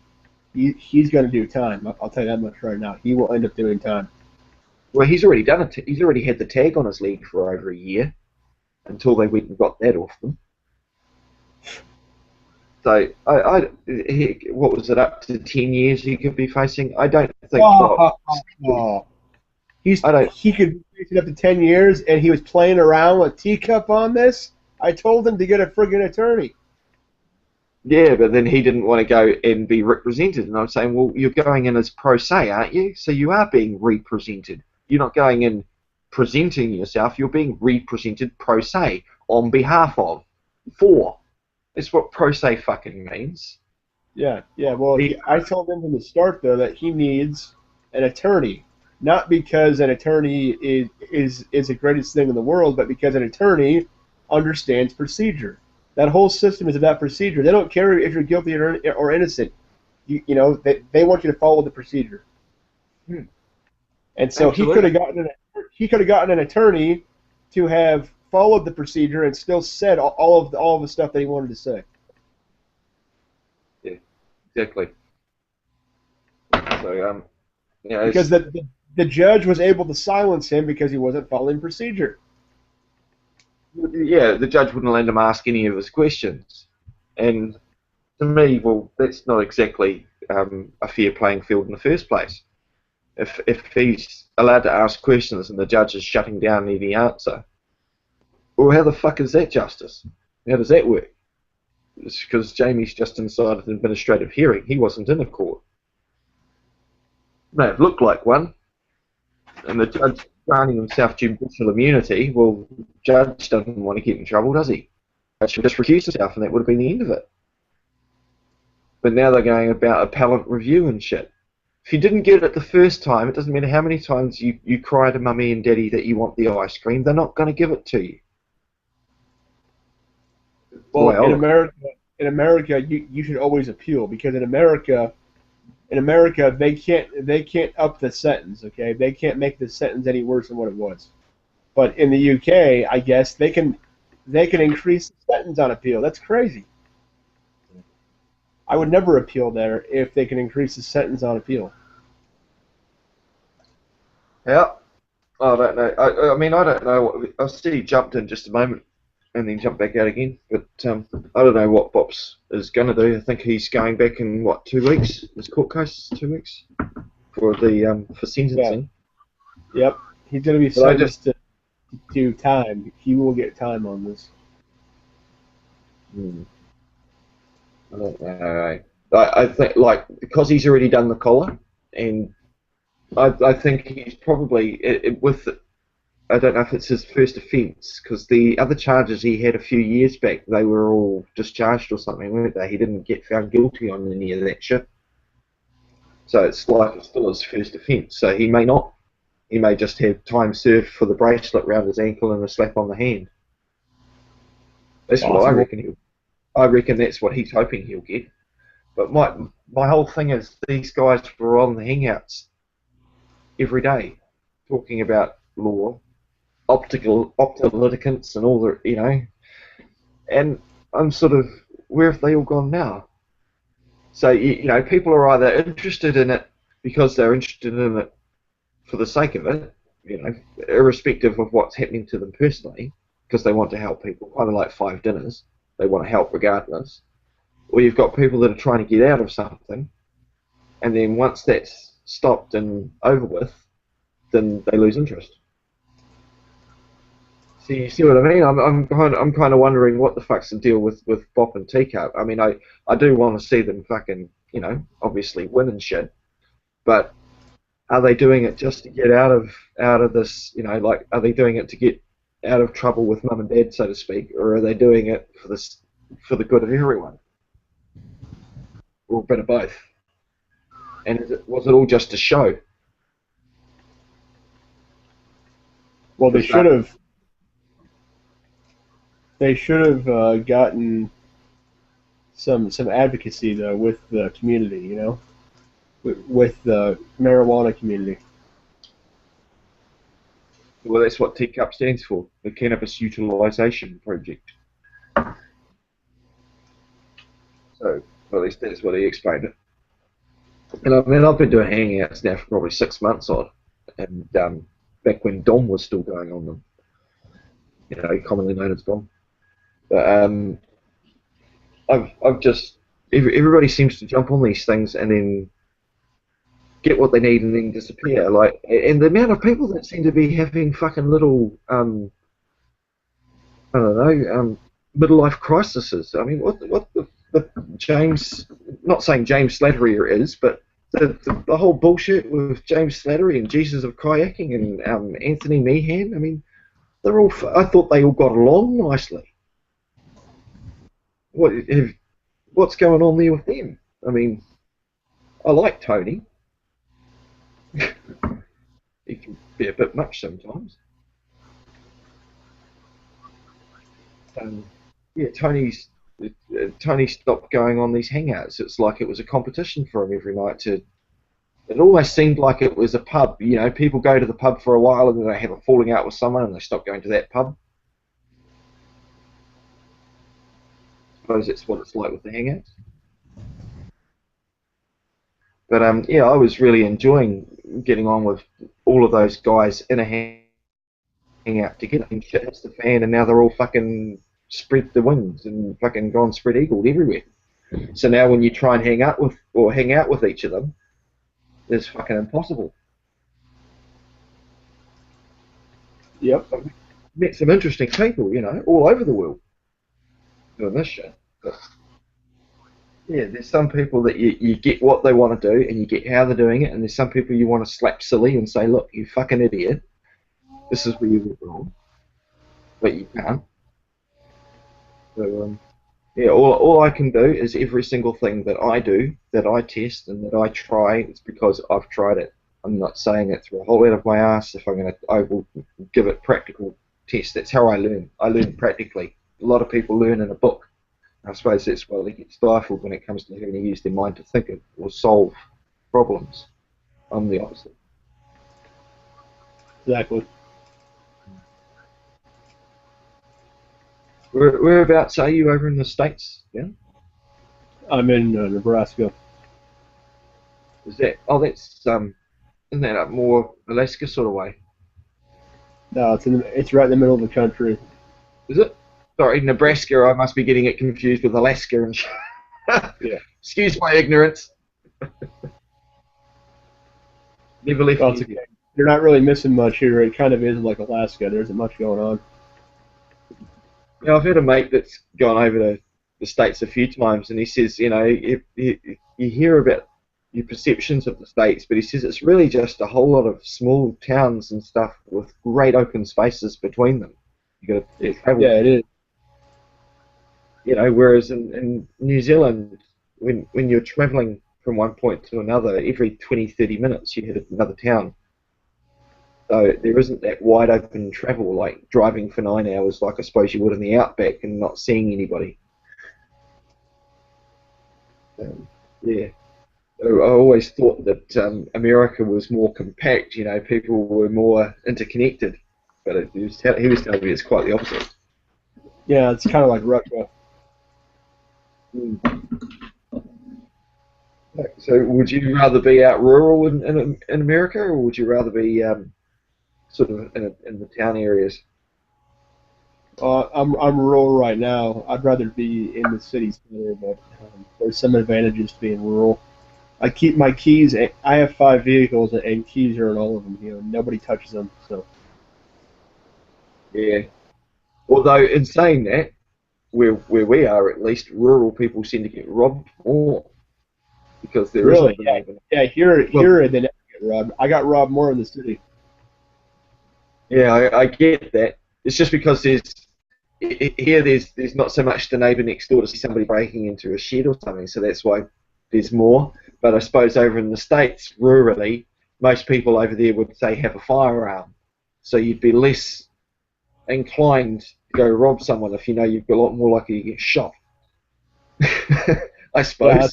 He's going to do time. I'll tell you that much right now. He will end up doing time. Well, he's already done it. He's already had the tag on his leg for over a year. Until they went and got that off them. So, what was it, up to 10 years he could be facing? I don't think... He could be facing up to 10 years, and he was playing around with Teacup on this? I told him to get a friggin' attorney. Yeah, but then he didn't want to go and be represented. And I'm saying, well, you're going in as pro se, aren't you? So you are being represented. You're not going in presenting yourself, you're being represented pro se, on behalf of, for. That's what pro se fucking means. Yeah, well, I told him from the start, though, that he needs an attorney. Not because an attorney is the greatest thing in the world, but because an attorney understands procedure. That whole system is about procedure. They don't care if you're guilty or innocent. You know, they want you to follow the procedure. And so Absolutely. he could have gotten an attorney to have followed the procedure and still said all of the stuff that he wanted to say. Yeah, exactly. So yeah, Because the judge was able to silence him because he wasn't following procedure. yeah, the judge wouldn't let him ask any of his questions, and to me, well, that's not exactly a fair playing field in the first place. If he's allowed to ask questions and the judge is shutting down any answer, well, how the fuck is that justice? How does that work? It's because Jamie's just inside an administrative hearing. He wasn't in a court. May have looked like one, and the judge granting himself judicial immunity. Well, the judge doesn't want to get in trouble, does he? He should just recuse himself, and that would have been the end of it. But now they're going about appellate review and shit. If you didn't get it the first time, it doesn't matter how many times you cry to mummy and daddy that you want the ice cream, they're not going to give it to you. Well, in America, you should always appeal, because in America they can't up the sentence, okay? They can't make the sentence any worse than what it was. But in the UK, I guess they can they can increase the sentence on appeal. That's crazy. I would never appeal there if they can increase the sentence on appeal. Yeah. I don't know. I mean, I don't know. I see he jumped in just a moment and then jumped back out again. But I don't know what Bops is going to do. I think he's going back in, what, 2 weeks? His court case is 2 weeks? For the for sentencing. Yeah. Yep. He's going to be But sentenced to time. He will get time on this. I don't know. I think, like, because he's already done the collar, and I think he's probably with. I don't know if it's his first offence, because the other charges he had a few years back, they were all discharged or something, weren't they? He didn't get found guilty on any of that shit. So it's like it's still his first offence. So he may not. He may just have time served for the bracelet round his ankle and a slap on the hand. That's what I reckon. I reckon that's what he's hoping he'll get. But my whole thing is these guys were on the Hangouts every day talking about law, optolyticants and all the, you know, and I'm sort of, where have they all gone now? So, you know, people are either interested in it because they're interested in it for the sake of it, you know, irrespective of what's happening to them personally, because they want to help people, kind of like Five Dinners. They want to help regardless. Or you've got people that are trying to get out of something, and then once that's stopped and over with, then they lose interest. So you see what I mean? I'm kind of wondering what the fuck's the deal with Bop and Teacup. I mean, I do want to see them fucking, you know, obviously win and shit, but are they doing it just to get out of this, you know, like, are they doing it to get out of trouble with mum and dad, so to speak, or are they doing it for the good of everyone, or a bit of both? And was it all just a show? Well, they should have. They should have gotten some advocacy though with the community, you know, with the marijuana community. Well, that's what Teacup stands for, the Cannabis Utilisation Project. So, well, at least that's what he explained it. And I mean, I've been doing hangouts now for probably 6 months odd, and back when Dom was still going on them, you know, commonly known as Dom. But I've just, everybody seems to jump on these things and then get what they need and then disappear. Like, and the amount of people that seem to be having fucking little, I don't know, midlife crises. I mean, what the James, not saying James Slattery is, but the whole bullshit with James Slattery and Jesus of Kayaking and Anthony Meehan. I mean, they're all. I thought they all got along nicely. What's going on there with them? I mean, I like Tony. He can be a bit much sometimes. Yeah, Tony stopped going on these hangouts. It's like it was a competition for him every night. It almost seemed like it was a pub. You know, people go to the pub for a while and then they have a falling out with someone and they stop going to that pub. I suppose that's what it's like with the hangouts. But yeah, I was really enjoying getting on with all of those guys in a hangout together. And shit hits the fan, and now they're all fucking spread the wings and fucking gone spread eagled everywhere. So now when you try and hang out with each of them, it's fucking impossible. Yep. I've met some interesting people, you know, all over the world doing this shit. But yeah, there's some people that you get what they want to do and you get how they're doing it, and there's some people you want to slap silly and say, look, you fucking idiot, this is where you went wrong, but you can't. So yeah, all I can do is every single thing that I do, that I test and that I try, it's because I've tried it. I'm not saying it through a whole lot of my ass. I will give it practical tests. That's how I learn. I learn practically. A lot of people learn in a book. I suppose that's why they get stifled when it comes to having to use their mind to think of or solve problems. I'm the opposite. Exactly. Whereabouts are you over in the States? Yeah. I'm in Nebraska. Is that? Oh, that's isn't that up more Alaska sort of way? No, it's right in the middle of the country. Is it? Sorry, Nebraska. I must be getting it confused with Alaska and. Yeah. Excuse my ignorance. Never left Well, you. it's okay. You're not really missing much here. It kind of is like Alaska. There isn't much going on. Yeah, I've had a mate that's gone over to the States a few times, and he says, you know, you hear about your perceptions of the States, but he says it's really just a whole lot of small towns and stuff with great open spaces between them. You got to travel. Yeah, it is. You know, whereas in New Zealand, when you're travelling from one point to another, every 20, 30 minutes you hit another town. So there isn't that wide open travel like driving for 9 hours like I suppose you would in the outback and not seeing anybody. Yeah. So I always thought that America was more compact, you know, people were more interconnected, but he was telling me it's quite the opposite. Yeah, it's kind of like Russia. So would you rather be out rural in America, or would you rather be sort of in the town areas? I'm rural right now. I'd rather be in the city center, but there's some advantages to being rural. I keep my keys. I have 5 vehicles, and keys are in all of them. You know, nobody touches them. So Yeah. Although in saying that, where we are at least, rural people seem to get robbed more because there really, isn't. yeah. Here they never get robbed. I got robbed more in the city. Yeah, I get that. It's just because there's not so much the neighbour next door to see somebody breaking into a shed or something, so that's why there's more. But I suppose over in the States, rurally, most people over there would say have a firearm, so you'd be less inclined to go rob someone if you know you've got a lot more likely to get shot. I suppose. Yeah,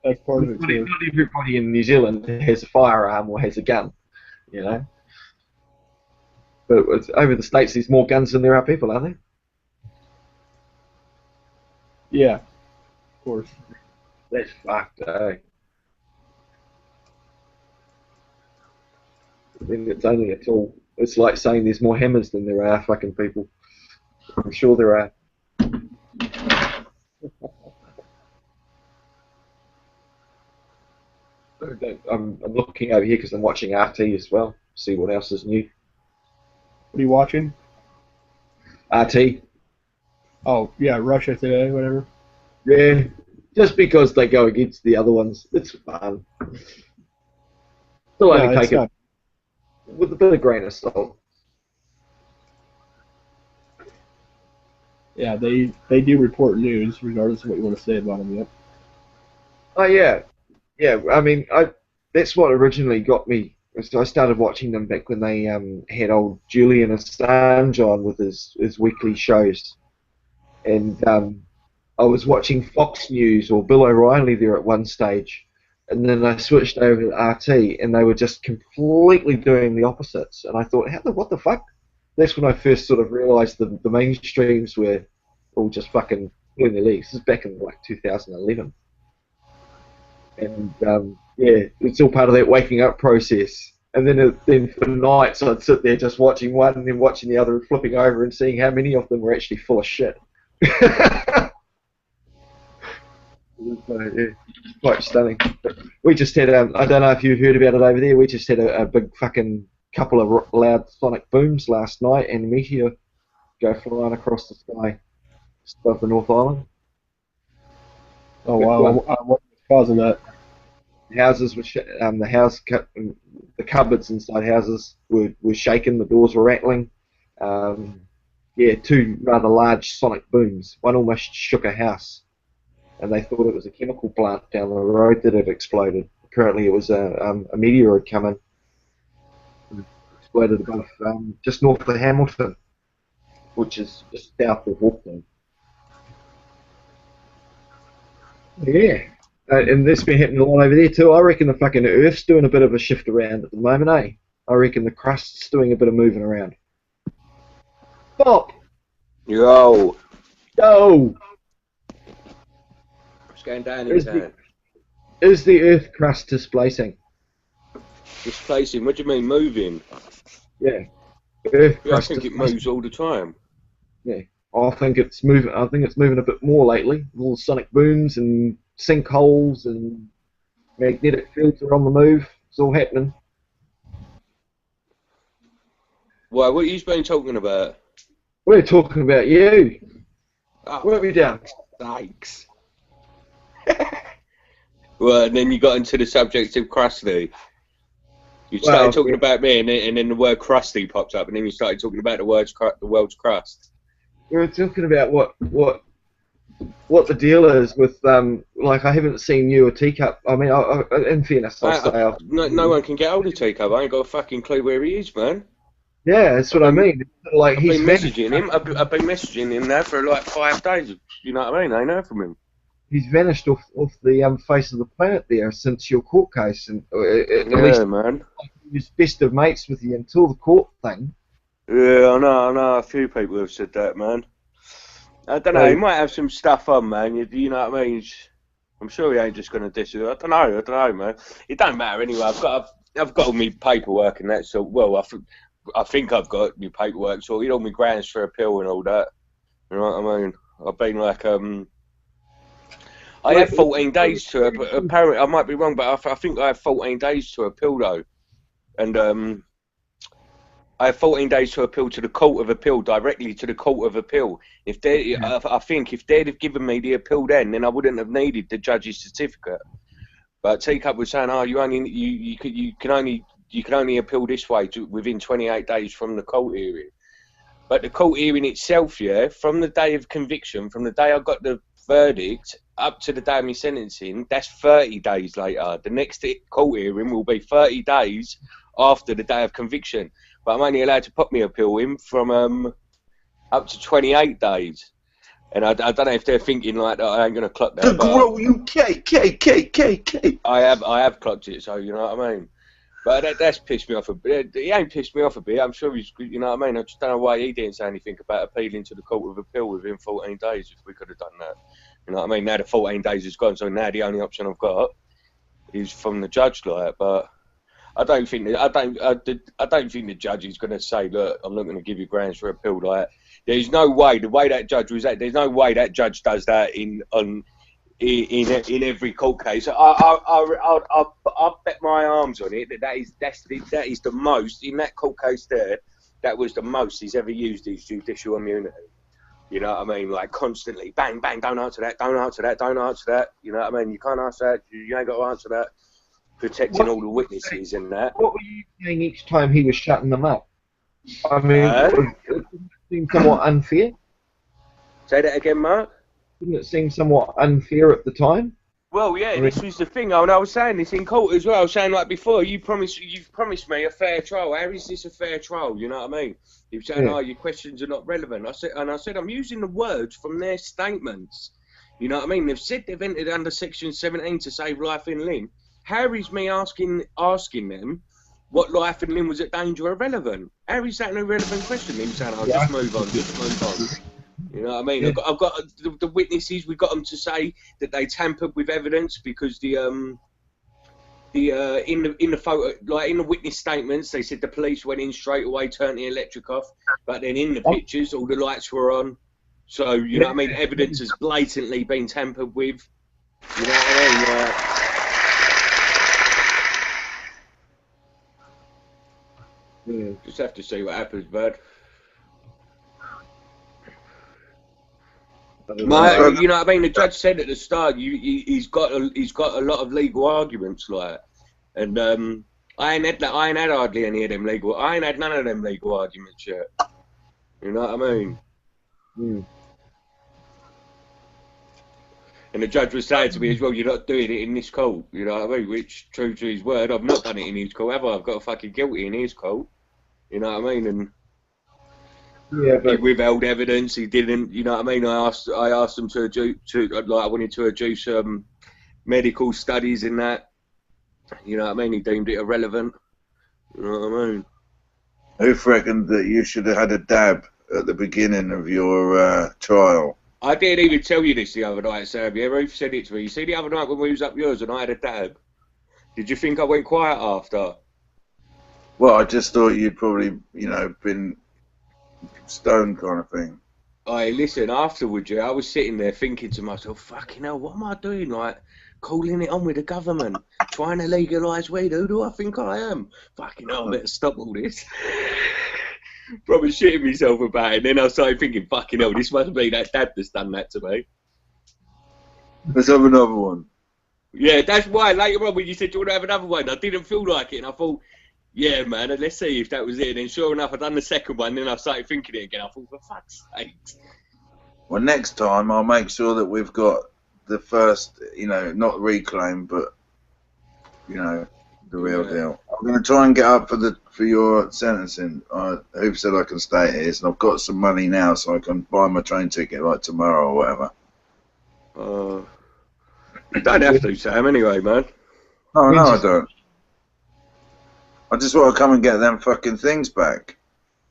that's part of it too. Not everybody in New Zealand has a firearm or has a gun, you know. But over the States, there's more guns than there are people, aren't there? Yeah, of course. That's fucked, eh? Then it's only a tool. It's like saying there's more hammers than there are fucking people. I'm sure there are. I'm looking over here because I'm watching RT as well. See what else is new. What are you watching? RT. Oh, yeah, Russia Today, whatever. Yeah. Just because they go against the other ones, it's fun. Still only take it with a bit of grain of salt. Yeah, they do report news, regardless of what you want to say about them. Yep. Oh yeah, yeah. I mean, that's what originally got me. So I started watching them back when they had old Julian Assange on with his weekly shows, and I was watching Fox News or Bill O'Reilly there at one stage, and then I switched over to RT, and they were just completely doing the opposites. And I thought, what the fuck? That's when I first sort of realised the mainstreams were all just fucking pulling their legs. This is back in like 2011. And yeah, it's all part of that waking up process. And then for nights I'd sit there just watching one and then watching the other, flipping over and seeing how many of them were actually full of shit. Yeah, quite stunning. But we just had, I don't know if you heard about it over there, we just had a big fucking couple of loud sonic booms last night and a meteor go flying across the sky just above the North Island. Oh, wow. What's causing that? Houses were the cupboards inside houses were shaking, the doors were rattling. Yeah, 2 rather large sonic booms. One almost shook a house, and they thought it was a chemical plant down the road that had exploded. Apparently, it was a meteor had come in, and exploded above just north of Hamilton, which is just south of Auckland. Yeah. And that's been happening a lot over there too. I reckon the fucking Earth's doing a bit of a shift around at the moment, eh? I reckon the crust's doing a bit of moving around. Bob! Yo! Oh, What's going down in town? is the Earth crust displacing? Displacing? What do you mean, moving? Yeah. Earth Yeah, I crust think it displacing. moves all the time. Yeah. I think it's moving a bit more lately. All the sonic booms and sinkholes and magnetic fields are on the move. It's all happening. Why, what you been talking about? We're talking about you. Oh, Weren't we down? thanks. Well, and then you got into the subject of crusty. You started talking about me, and then the word crusty popped up, and then you started talking about the world's crust. We were talking about what the deal is with like I haven't seen you or Teacup. I mean, in fairness, No one can get hold of Teacup. I ain't got a fucking clue where he is, man. Yeah, that's what I mean. Like I've been messaging him. I've been messaging him now for like 5 days. You know what I mean? I ain't heard from him. He's vanished off the face of the planet there since your court case, and at least man. He was best of mates with you until the court thing. Yeah, I know. A few people have said that, man. I don't know. He might have some stuff on, man. You know what I mean? I'm sure he ain't just gonna diss you. I don't know, man. It don't matter anyway. I've got all my paperwork and that. So, well, I think I've got my paperwork sorted, all my grounds for appeal and all that. You know what I mean? I've been like, I had 14 days to, but apparently I might be wrong, but I think I have 14 days to appeal though, and I have 14 days to appeal to the Court of Appeal, directly to the Court of Appeal. If they, I think if they'd have given me the appeal then I wouldn't have needed the judge's certificate. But Teacup was saying, oh, you can only appeal this way within 28 days from the court hearing. But the court hearing itself, yeah, from the day of conviction, from the day I got the verdict up to the day of my sentencing, that's 30 days later. The next court hearing will be 30 days after the day of conviction. But I'm only allowed to put my appeal in from up to 28 days. And I don't know if they're thinking like that. I ain't gonna clock that. To grow you, K. I have clocked it, so you know what I mean. But that's pissed me off a bit. He ain't pissed me off a bit. I'm sure he's, you know what I mean. I just don't know why he didn't say anything about appealing to the Court of Appeal within 14 days. If we could have done that, you know what I mean. Now the 14 days is gone, so now the only option I've got is from the judge, like. But I don't think the judge is going to say, look, I'm not going to give you grounds for appeal, like. There's no way. The way that judge was at, there's no way that judge does that in every court case. I'll bet my arms on it that is the most in that court case there. That was the most he's ever used his judicial immunity. You know what I mean? Like constantly, bang, bang, don't answer that, don't answer that, don't answer that. You know what I mean? You can't answer that. You ain't got to answer that. Protecting all the witnesses and that. What were you saying each time he was shutting them up? I mean, it seemed somewhat unfair. Say that again, Mark. Didn't it seem somewhat unfair at the time? Well, yeah, this was the thing. And I was saying this in court as well. I was saying like before, you've promised me a fair trial. How is this a fair trial? You know what I mean? You're saying, oh, your questions are not relevant. I said, I'm using the words from their statements. You know what I mean? They've said they've entered under Section 17 to save life and limb. How is me asking them what life and limb was at danger irrelevant? How is that an irrelevant question? Him saying, oh, just move on. You know what I mean? Yeah. I've got the witnesses. We got them to say that they tampered with evidence because in the photo, like in the witness statements, they said the police went in straight away, turned the electric off. But then in the pictures, all the lights were on. So you know what I mean? Evidence has blatantly been tampered with. You know what I mean? Just have to see what happens, bud. You know what I mean? The judge said at the start, he's got a lot of legal arguments, like, and I ain't had hardly any of them legal. I ain't had none of them legal arguments yet. You know what I mean? Mm. And the judge was saying to me as well, you're not doing it in this court. You know what I mean? Which, true to his word, I've not done it in his court, have I? I've got a fucking guilty in his court. You know what I mean? And yeah, but he withheld evidence. He didn't. You know what I mean? I asked them to I wanted to adduce medical studies in that. You know what I mean? He deemed it irrelevant. You know what I mean? Who reckoned that you should have had a dab at the beginning of your trial? I didn't even tell you this the other night, Sam. Yeah, Ruth said it to me. You see the other night when we was up yours and I had a dab? Did you think I went quiet after? Well, I just thought you'd probably, you know, been stoned kind of thing. Hey, listen, afterwards, yeah, I was sitting there thinking to myself, fucking hell, what am I doing? Like, calling it on with the government, trying to legalise weed. Who do I think I am? Fucking hell, I better stop all this. Probably shitting myself about it. And then I started thinking, fucking hell, this must be that dad that's done that to me. Let's have another one. Yeah, that's why later on when you said, do you want to have another one? I didn't feel like it. And I thought, yeah, man, and let's see if that was it. And then sure enough, I done the second one. Then I started thinking it again. I thought, for fuck's sake. Well, next time I'll make sure that we've got the first, you know, not reclaim, but, you know, the real deal. I'm going to try and get up for your sentencing. Who said I can stay here? And I've got some money now, so I can buy my train ticket like tomorrow or whatever. You don't have to, Sam, anyway, man. Oh, no, I don't. I just want to come and get them fucking things back.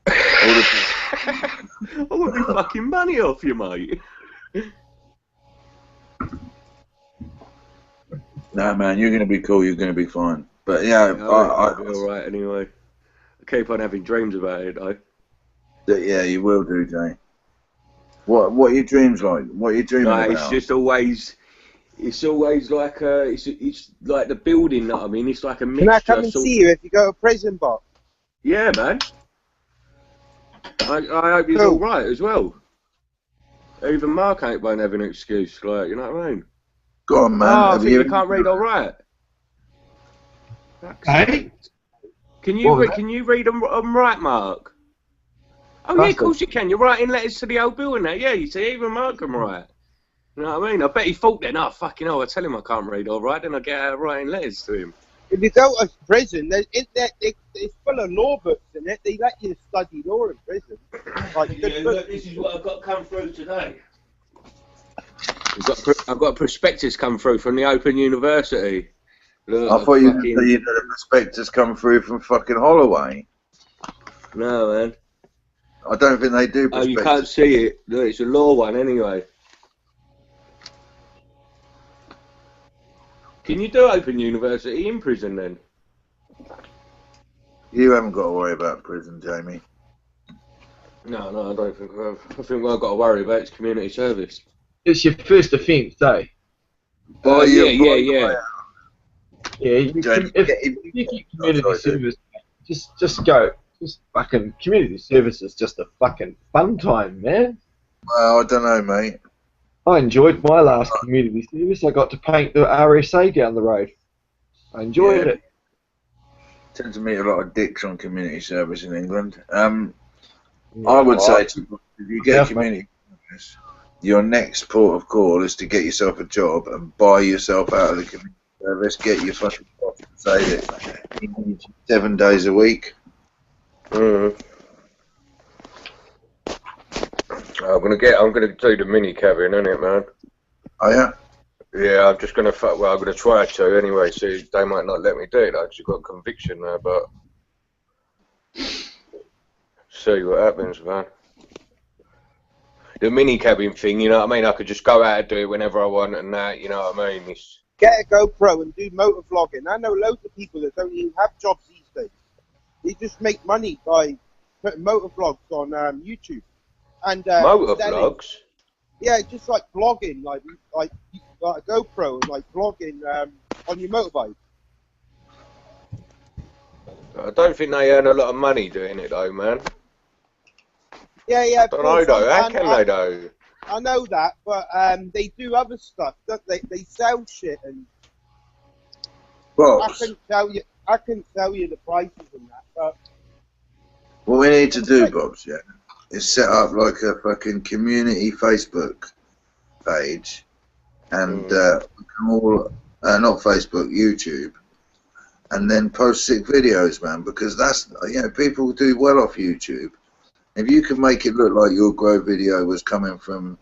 I want my fucking money off you, mate. Nah, man, you're going to be cool. You're going to be fine. But yeah, I'll be alright anyway. I keep on having dreams about it, though. Yeah, you will do, Jay. What are your dreams like? What are you dreaming about? It's just always... It's always like it's like the building that I'm in. It's like a mixture. Can I come and see you if you go to prison, Bob? Yeah, man. I hope he's all right as well. Even Mark won't have an excuse, like, you know what I mean? Go on, man. Oh, I think you can't read all right. Hey? Can you read them right, Mark? Oh yeah, of course you can. You're writing letters to the old building now. Yeah, you see, even Mark can write. You know what I mean? I bet he thought then, oh, fucking hell, I tell him I can't read all right, then I get out writing letters to him. If you go to prison, it's full of law books in it. They let you study law in prison. Like, yeah, look, this is what I've got come through today. I've got a prospectus come through from the Open University. Look, I thought you had a prospectus come through from fucking Holloway. No, man. I don't think they do prospectus. Oh, you can't see it. Look, it's a law one anyway. Can you do Open University in prison then? You haven't got to worry about prison, Jamie. No, I don't think I have. I think what I've got to worry about is community service. It's your first offence, eh? Yeah. Yeah, if you get community service, just go. Just fucking community service is just a fucking fun time, man. Well, I don't know, mate. I enjoyed my last community service. I got to paint the RSA down the road. I enjoyed it. Tend to meet a lot of dicks on community service in England. I would say if you get community service, your next port of call is to get yourself a job and buy yourself out of the community service. Get your fucking boss to say that you need 7 days a week. I'm gonna do the mini cabin, innit, man? Oh yeah. Yeah, I'm just gonna I'm gonna try to anyway. See, they might not let me do it. I actually got a conviction there, but see what happens, man. The mini cabin thing, you know what I mean? I could just go out and do it whenever I want, and that, you know what I mean? Get a GoPro and do motor vlogging. I know loads of people that don't even have jobs these days. They just make money by putting motor vlogs on YouTube. And motor vlogs? Yeah, just like vlogging, like a GoPro and like vlogging on your motorbike. I don't think they earn a lot of money doing it though, man. Yeah. I don't know though. How can they though? I know that, but they do other stuff. Don't they? They sell shit and. Well, I couldn't tell you the prices and that, but. What we need to do, Bobs, is set up like a fucking community Facebook page, and we can all not Facebook, YouTube, and then post sick videos, man. Because that's people do well off YouTube. If you can make it look like your grow video was coming from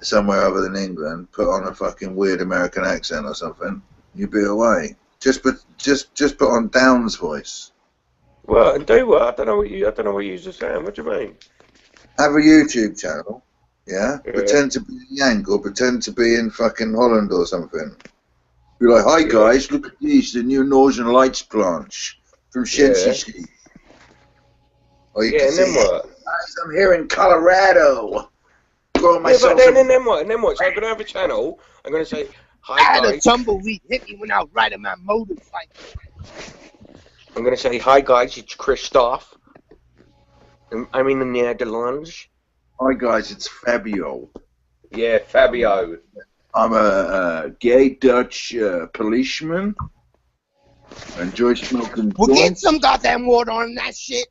somewhere other than England, put on a fucking weird American accent or something, you'd be away. Just put on Down's voice. Well, and do what? I don't know what you just saying. What do you mean? Have a YouTube channel Yeah? Pretend to be a Yank or pretend to be in fucking Holland or something. Be like, hi guys, look at these, the new Northern Lights branch from Shensi. Or you can and say, then what? guys, I'm here in Colorado. Growing Yeah, myself but then, some... and then what? And then what? So I'm gonna have a channel. I'm gonna say, I hi had a guys. tumbleweed hit me when I was riding my motorcycle. I'm gonna say, hi guys, it's Christoph. I'm in the Netherlands. Hi guys, it's Fabio. Yeah, Fabio. I'm a gay Dutch policeman. I enjoy smoking We'll get joints. some goddamn water on that shit.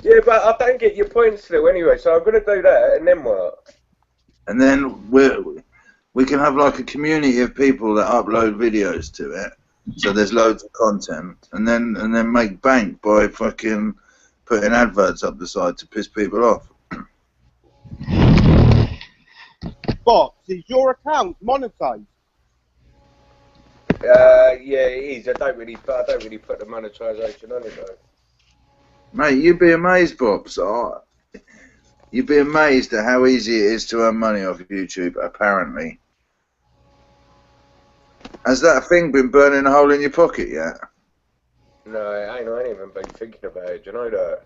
Yeah, but I don't get your point still anyway, so I'm going to do that, and then what? And then we can have like a community of people that upload videos to it. So there's loads of content. And then make bank by fucking putting adverts up the side to piss people off. Box, is your account monetized? Yeah, it is. I don't really put the monetization on it though. Mate, you'd be amazed, Bob. So you'd be amazed at how easy it is to earn money off YouTube, apparently. Has that thing been burning a hole in your pocket yet? No, I ain't even been thinking about it. Do you know that?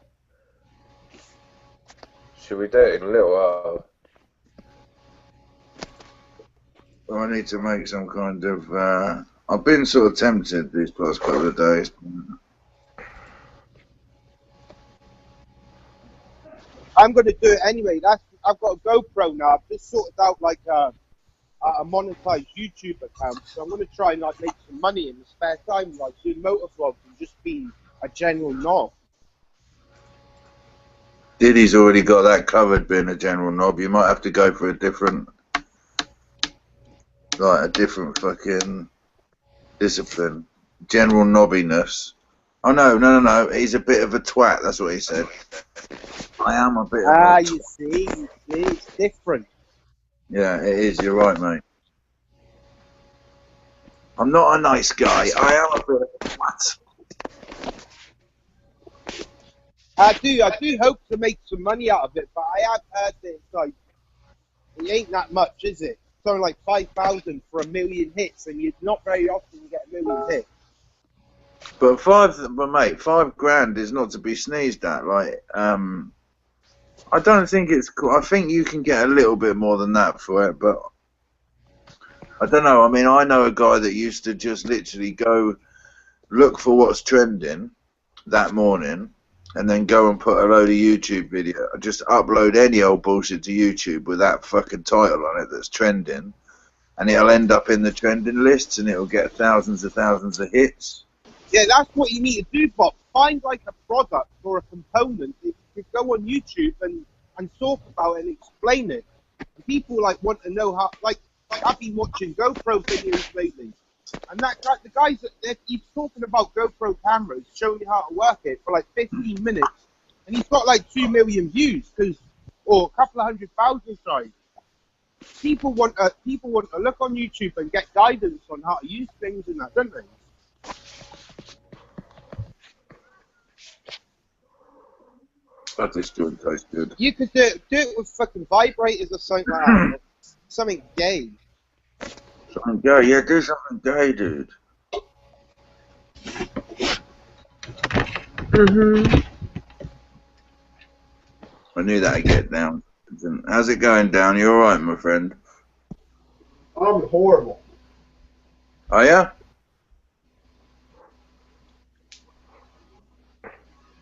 Should we do it in a little while? Well, I need to make some kind of... I've been sort of tempted these past couple of days. I'm going to do it anyway. I've got a GoPro now. I've just sorted out like a monetized YouTube account. So I'm going to try and like make some money in the spare time, like do motor vlogs and just be a general knob. Diddy's already got that covered, being a general knob. You might have to go for a different fucking discipline. General knobbiness. Oh, no. He's a bit of a twat. That's what he said. I am a bit of a twat. You see, it's different. Yeah, it is. You're right, mate. I'm not a nice guy. I am a bit of a twat. I do hope to make some money out of it, but I have heard that it's like, it ain't that much, is it? It's only like 5,000 for 1 million hits, and you're not very often you get 1 million hits. But mate, $5,000 is not to be sneezed at. Like, I don't think it's cool. I think you can get a little bit more than that for it, but I don't know. I mean, I know a guy that used to just literally go look for what's trending that morning, and then go and put a load of YouTube video, just upload any old bullshit to YouTube with that fucking title on it that's trending, and it'll end up in the trending lists, and it'll get thousands of hits. Yeah, that's what you need to do, Bob. Find like a product or a component that you can go on YouTube and talk about it and explain it. People like want to know how. Like I've been watching GoPro videos lately, and the guys that he's talking about GoPro cameras, showing you how to work it for like 15 minutes, and he's got like 2 million views, or a couple of 100,000. Sorry. People want to look on YouTube and get guidance on how to use things and that, don't they? That just doesn't taste good. You could do it with fucking vibrators or something like that. Something gay. Something gay, yeah, do something gay, dude. I knew that'd get down. How's it going down? You alright, my friend? I'm horrible. Are ya?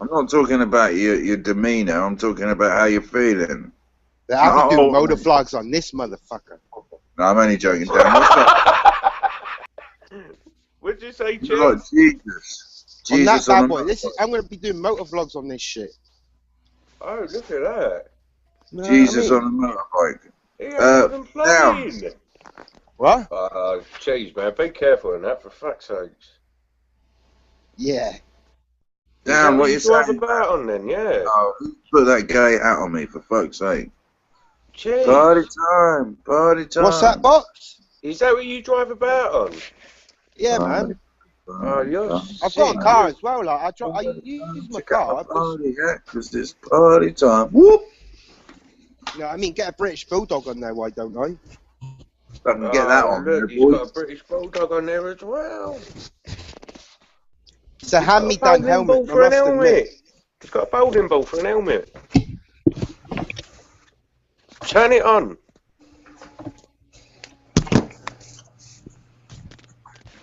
I'm not talking about your demeanour, I'm talking about how you're feeling. I've been doing motor vlogs on this motherfucker. No, I'm only joking, Dan. What's that? What did you say, Chase? Like Jesus. On that Jesus bad on boy. I'm going to be doing motor vlogs on this shit. Oh, look at that. Jesus on a motorbike. Down. What? Oh, jeez, man. Be careful in that, for fuck's sakes. Yeah. Down, what you drive saying? about on then, yeah. Oh, who put that gay hat on me, for fuck's sake? Jeez. Party time, party time. What's that, Box? Is that what you drive about on? Yeah, man. Oh, you're I've got a sick. car as well. Like I use my car. Party, yeah, because it's party time. Whoop! No, I mean, get a British Bulldog on there, why don't I? I can get that on there, Look, he's boy. got a British Bulldog on there as well. It's a hand-me-down Bowling ball helmet, I for an must helmet. admit. He's got a bowling ball for an helmet. Turn it on.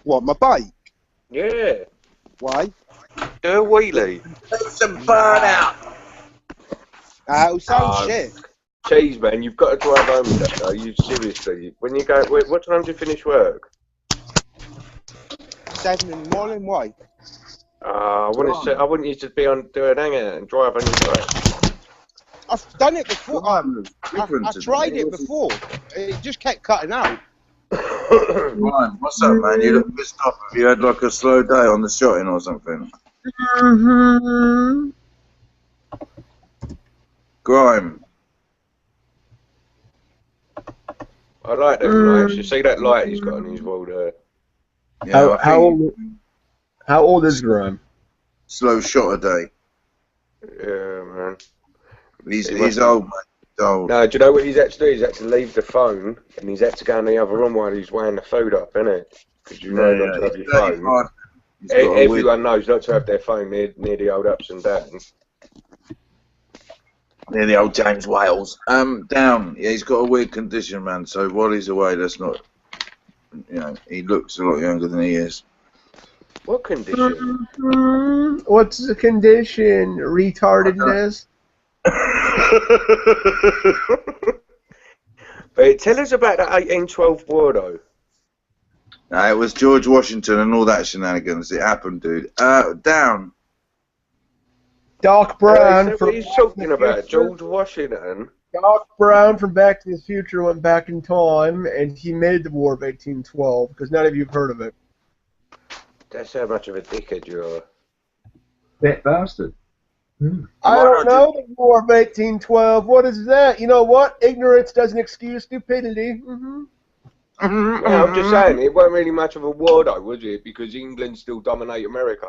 What, my bike? Yeah. Why? Do a wheelie. Take some burn out. It'll sound shit. Cheese, man, you've got to drive home with that, though. You seriously. When you go, what time do you finish work? 7 in the morning, why? I want you to be on do an hangout and drive on your bike. I've done it before. I tried it before. It just kept cutting out. Ryan, what's up, man? You look pissed off. Have you had like a slow day on the shotting or something? Grime. I like them lights. You see that light he's got on his wall there? Yeah, How old is Grime? Slow shot a day. Yeah, man. He's old, man. He's old. No, do you know what he's had to do? He's had to leave the phone and he's had to go in the other room while he's weighing the food up, innit? Because you know not to have your phone. Everyone knows not to have their phone near the old ups and downs. Near the old James Wales. Down. Yeah, he's got a weird condition, man. So while he's away, let's not. You know, he looks a lot younger than he is. What condition? What's the condition? Retardedness? But tell us about the 1812 war, though. It was George Washington and all that shenanigans. It happened, dude. Down. Doc Brown. What he's talking about, George Washington. Doc Brown from Back to the Future went back in time, and he made the War of 1812, because none of you have heard of it. That's how much of a dickhead you are. That bastard. I don't know the War of 1812. What is that? You know what? Ignorance doesn't excuse stupidity. No, I'm just saying, it wasn't really much of a war, though, was it? Because England still dominate America.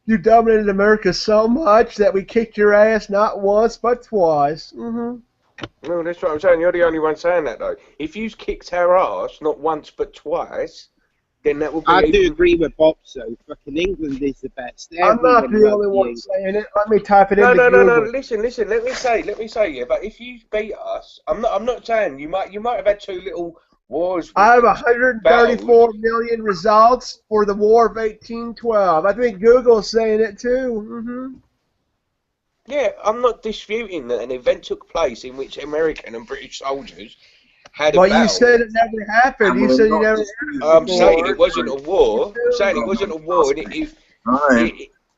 You dominated America so much that we kicked your ass not once but twice. No, that's what I'm saying. You're the only one saying that, though. If you kicked our ass not once but twice, then that would be. I do agree with Bob, so fucking England is the best. I'm not the only one saying it. Let me type it in. No. Listen. Let me say. Yeah, but if you beat us, I'm not saying you might have had two little wars. I have 134 million results for the War of 1812. I think Google's saying it too. Yeah, I'm not disputing that an event took place in which American and British soldiers had a battle. You said it never happened. You said you never. I'm saying it wasn't a war. I'm saying it wasn't a war. And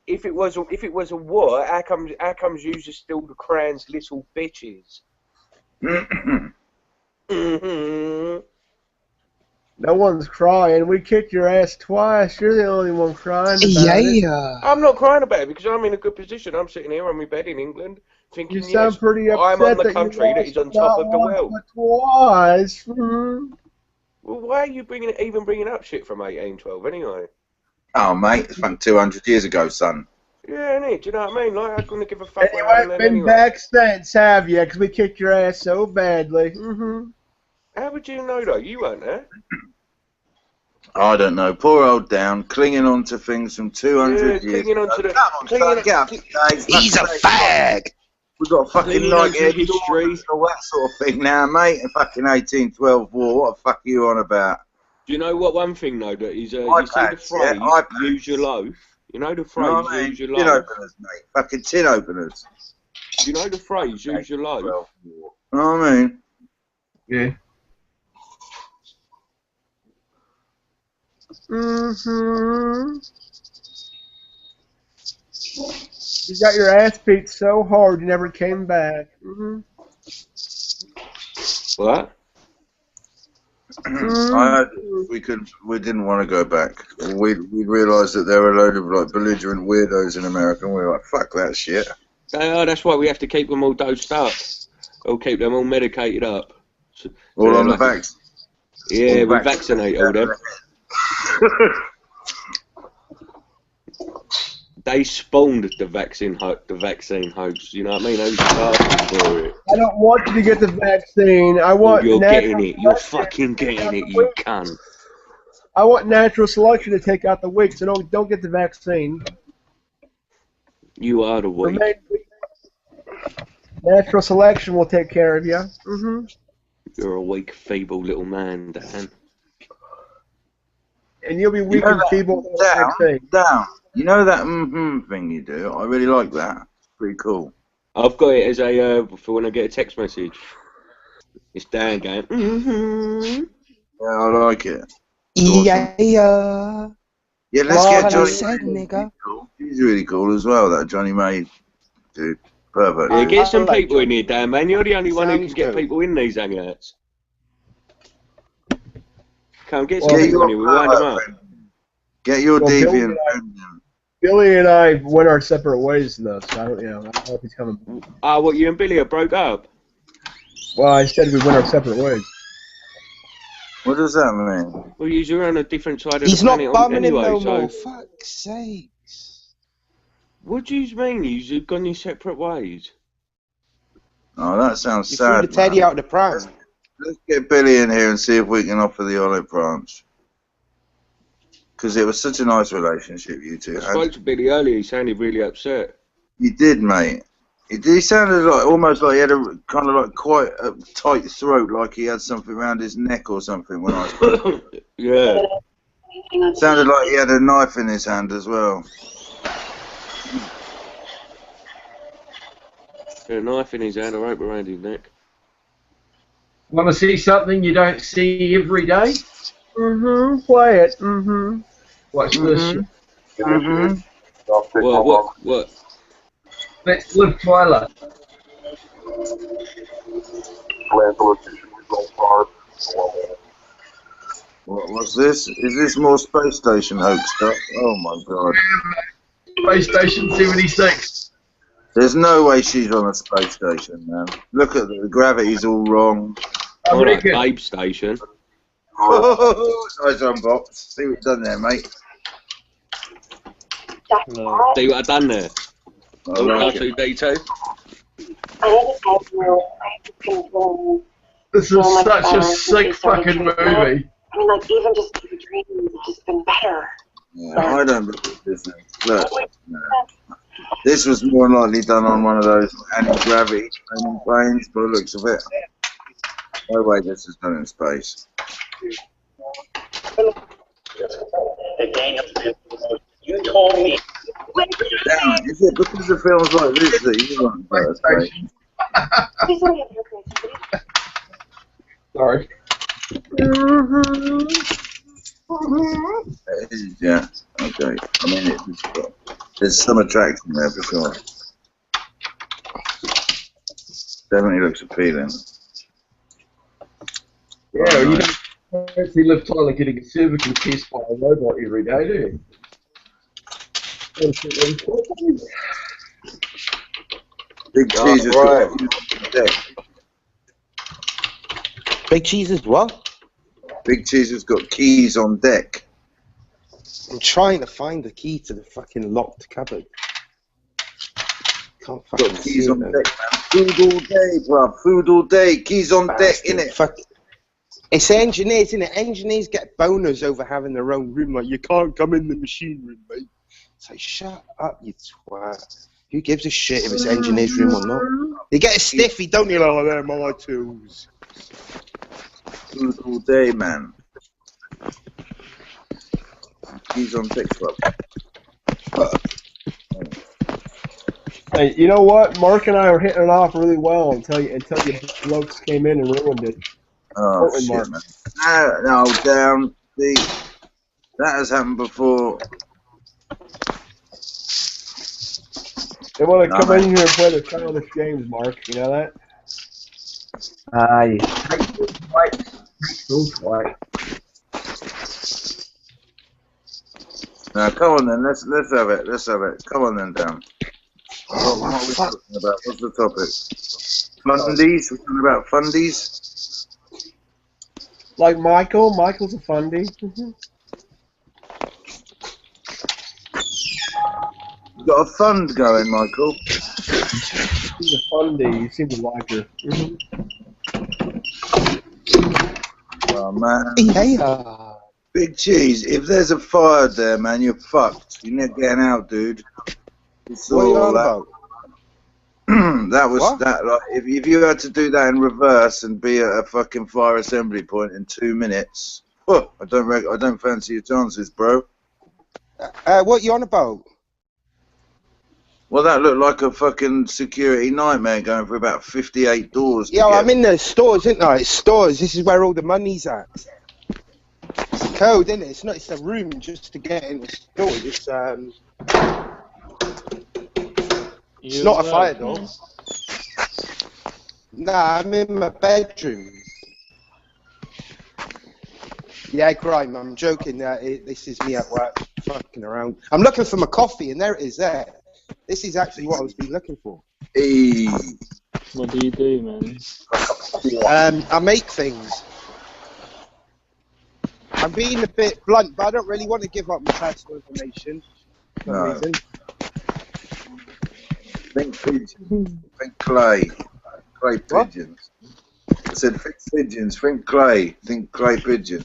if it was a war, how comes you are still the Crown's little bitches? No one's crying. We kicked your ass twice. You're the only one crying about it. I'm not crying about it because I'm in a good position. I'm sitting here on my bed in England thinking, you sound pretty upset I'm on the that country that is on top of the world. Twice. Well, why are you even bringing up shit from 1812 anyway? Oh, mate, it's from 200 years ago, son. Yeah, innit? Do you know what I mean? Like, I'm going to give a fuck You what haven't happened been back since, have you? Because we kicked your ass so badly. How would you know, though? You weren't there. I don't know. Poor old Down, clinging on to things from 200 years clinging ago. on to the... Come on, son, get up. He's a fag! We've got fucking Clinging like on to history. all that sort of thing now, mate. And fucking 1812 war. What the fuck are you on about? Do you know what one thing, though, that is... you see the phrase, use your loaf? You know the phrase, use your tin loaf? openers, mate. Fucking tin openers. Do you know the phrase, use your loaf? You know what I mean? Yeah. You got your ass beat so hard you never came back. What? We didn't want to go back. We realised that there were a load of like belligerent weirdos in America, and we were like, fuck that shit. Oh, that's why we have to keep them all dosed up. Or keep them all medicated up. All on the vaccine. Yeah, Or we vaccinate all them. They spawned the vaccine hoax. You know what I mean? They started for it. I don't want you to get the vaccine. I Oh, want you're natural getting it. You're selection fucking to take getting out it. the You weak. can. I want natural selection to take out the weak. So don't get the vaccine. You are the weak. Remain weak. Natural selection will take care of you. Mm-hmm. You're a weak, feeble little man, Dan. And you'll be weak and feeble with the vaccine. Down. You know that thing you do? I really like that. It's pretty cool. I've got it as a for when I get a text message. It's Dan going. Mm-hmm. Yeah, I like it. Yeah, yeah. Yeah, let's get Johnny said, May. nigga. He's really cool as well, that Johnny May dude. Perfect. Yeah, get some like people in here, Dan, man. You're the only one who can Sounds get good. people in these hangouts. Come get some Get people in your here. We'll wind them up. Get your Well, deviant. Billy and I went our separate ways in this. I don't know if he's coming. What, you and Billy are broke up? Well, I said we went our separate ways. What does that mean? Well, you're on a different side of He's the not planet bumming anyway, him no so... more. Fuck's sakes. What do you mean? You've gone your separate ways? Oh, that sounds You sad. threw the teddy man. out the pram. Let's get Billy in here and see if we can offer the olive branch. Because it was such a nice relationship you two I had. spoke to Billy earlier. He sounded really upset. You did, mate. He sounded like almost like he had a kind of like quite a tight throat, like he had something around his neck or something when I spoke. Yeah. Sounded like he had a knife in his hand as well. A knife in his hand, a rope around his neck. Want to see something you don't see every day? Mm-hmm. Play it. Mm-hmm. Watch this. What? Let's Liv Tyler. What's this? Is this more Space Station hoax stuff? Oh my god. Space Station 76. There's no way she's on a space station, man. Look at the gravity's all wrong. All right, Babe Station. Nice one, Bob. See what you've done there, mate. See what I've done there? I like it. R2D2. This is such a sick fucking movie. I mean, like, even just the dreams have just been better. Yeah, I don't believe this thing. Look, no. This was more than likely done on one of those anti-gravity training planes, by the looks of it. No way this is done in space. You told me. Damn, is it because of films like this that you want to space? Sorry. Yeah, okay. I mean, there's some attraction there for sure. Definitely looks appealing. Yeah, you don't see Liv Tyler getting a cervical test by a robot every day, do you? Big Cheese has got keys on deck. Big Cheese is what? Big Cheese has got keys on deck. I'm trying to find the key to the fucking locked cupboard. Can't fucking Got see keys it, on man. deck, man. Food all day, bruv. Food all day. Keys on deck, Bastard. innit? Fuck. It's engineers, innit? Engineers get boners over having their own room. Like, you can't come in the machine room, mate. It's like, shut up, you twat. Who gives a shit if it's engineer's room or not? You get a stiffy, don't you? Like, oh, they're my tools. Food all day, man. Keys on deck, bruv. Hey, you know what? Mark and I were hitting it off really well until you blokes came in and ruined it. Oh, Portland, shit, Mark. man. No, down. See, that has happened before. They want to No, come man. in here and play the childish games, Mark. You know that? Aye. Take those white. Now, come on then. Let's have it. Let's have it. Come on then, Dan. What are we talking about? What's the topic? Fundies? We're talking about fundies? Like Michael. Michael's a fundy. You got a fund going, Michael? She's a fundy. You seem to like her. Oh, man. Yeah. Big Cheese, if there's a fire there, man, you're fucked. You're not getting out, dude. It's What are you all on that. about? That was What? that. Like, if you had to do that in reverse and be at a fucking fire assembly point in 2 minutes, I don't fancy your chances, bro. What you on about? Well, that looked like a fucking security nightmare going for about 58 doors. Yo, I'm in the stores, isn't I? It's stores. This is where all the money's at. It's a code, isn't it? It's not. It's a room just to get in the store. It's not a fire door. Nah, I'm in my bedroom. Yeah, crime. I'm joking. This is me at work, fucking around. I'm looking for my coffee, and there it is. There. This is actually what I was been looking for. Hey. What do you do, man? I make things. I'm being a bit blunt, but I don't really want to give up my personal information for some No. reason. Think pigeons. Think clay. Clay pigeons. I said think pigeons. Think clay. Think clay pigeon.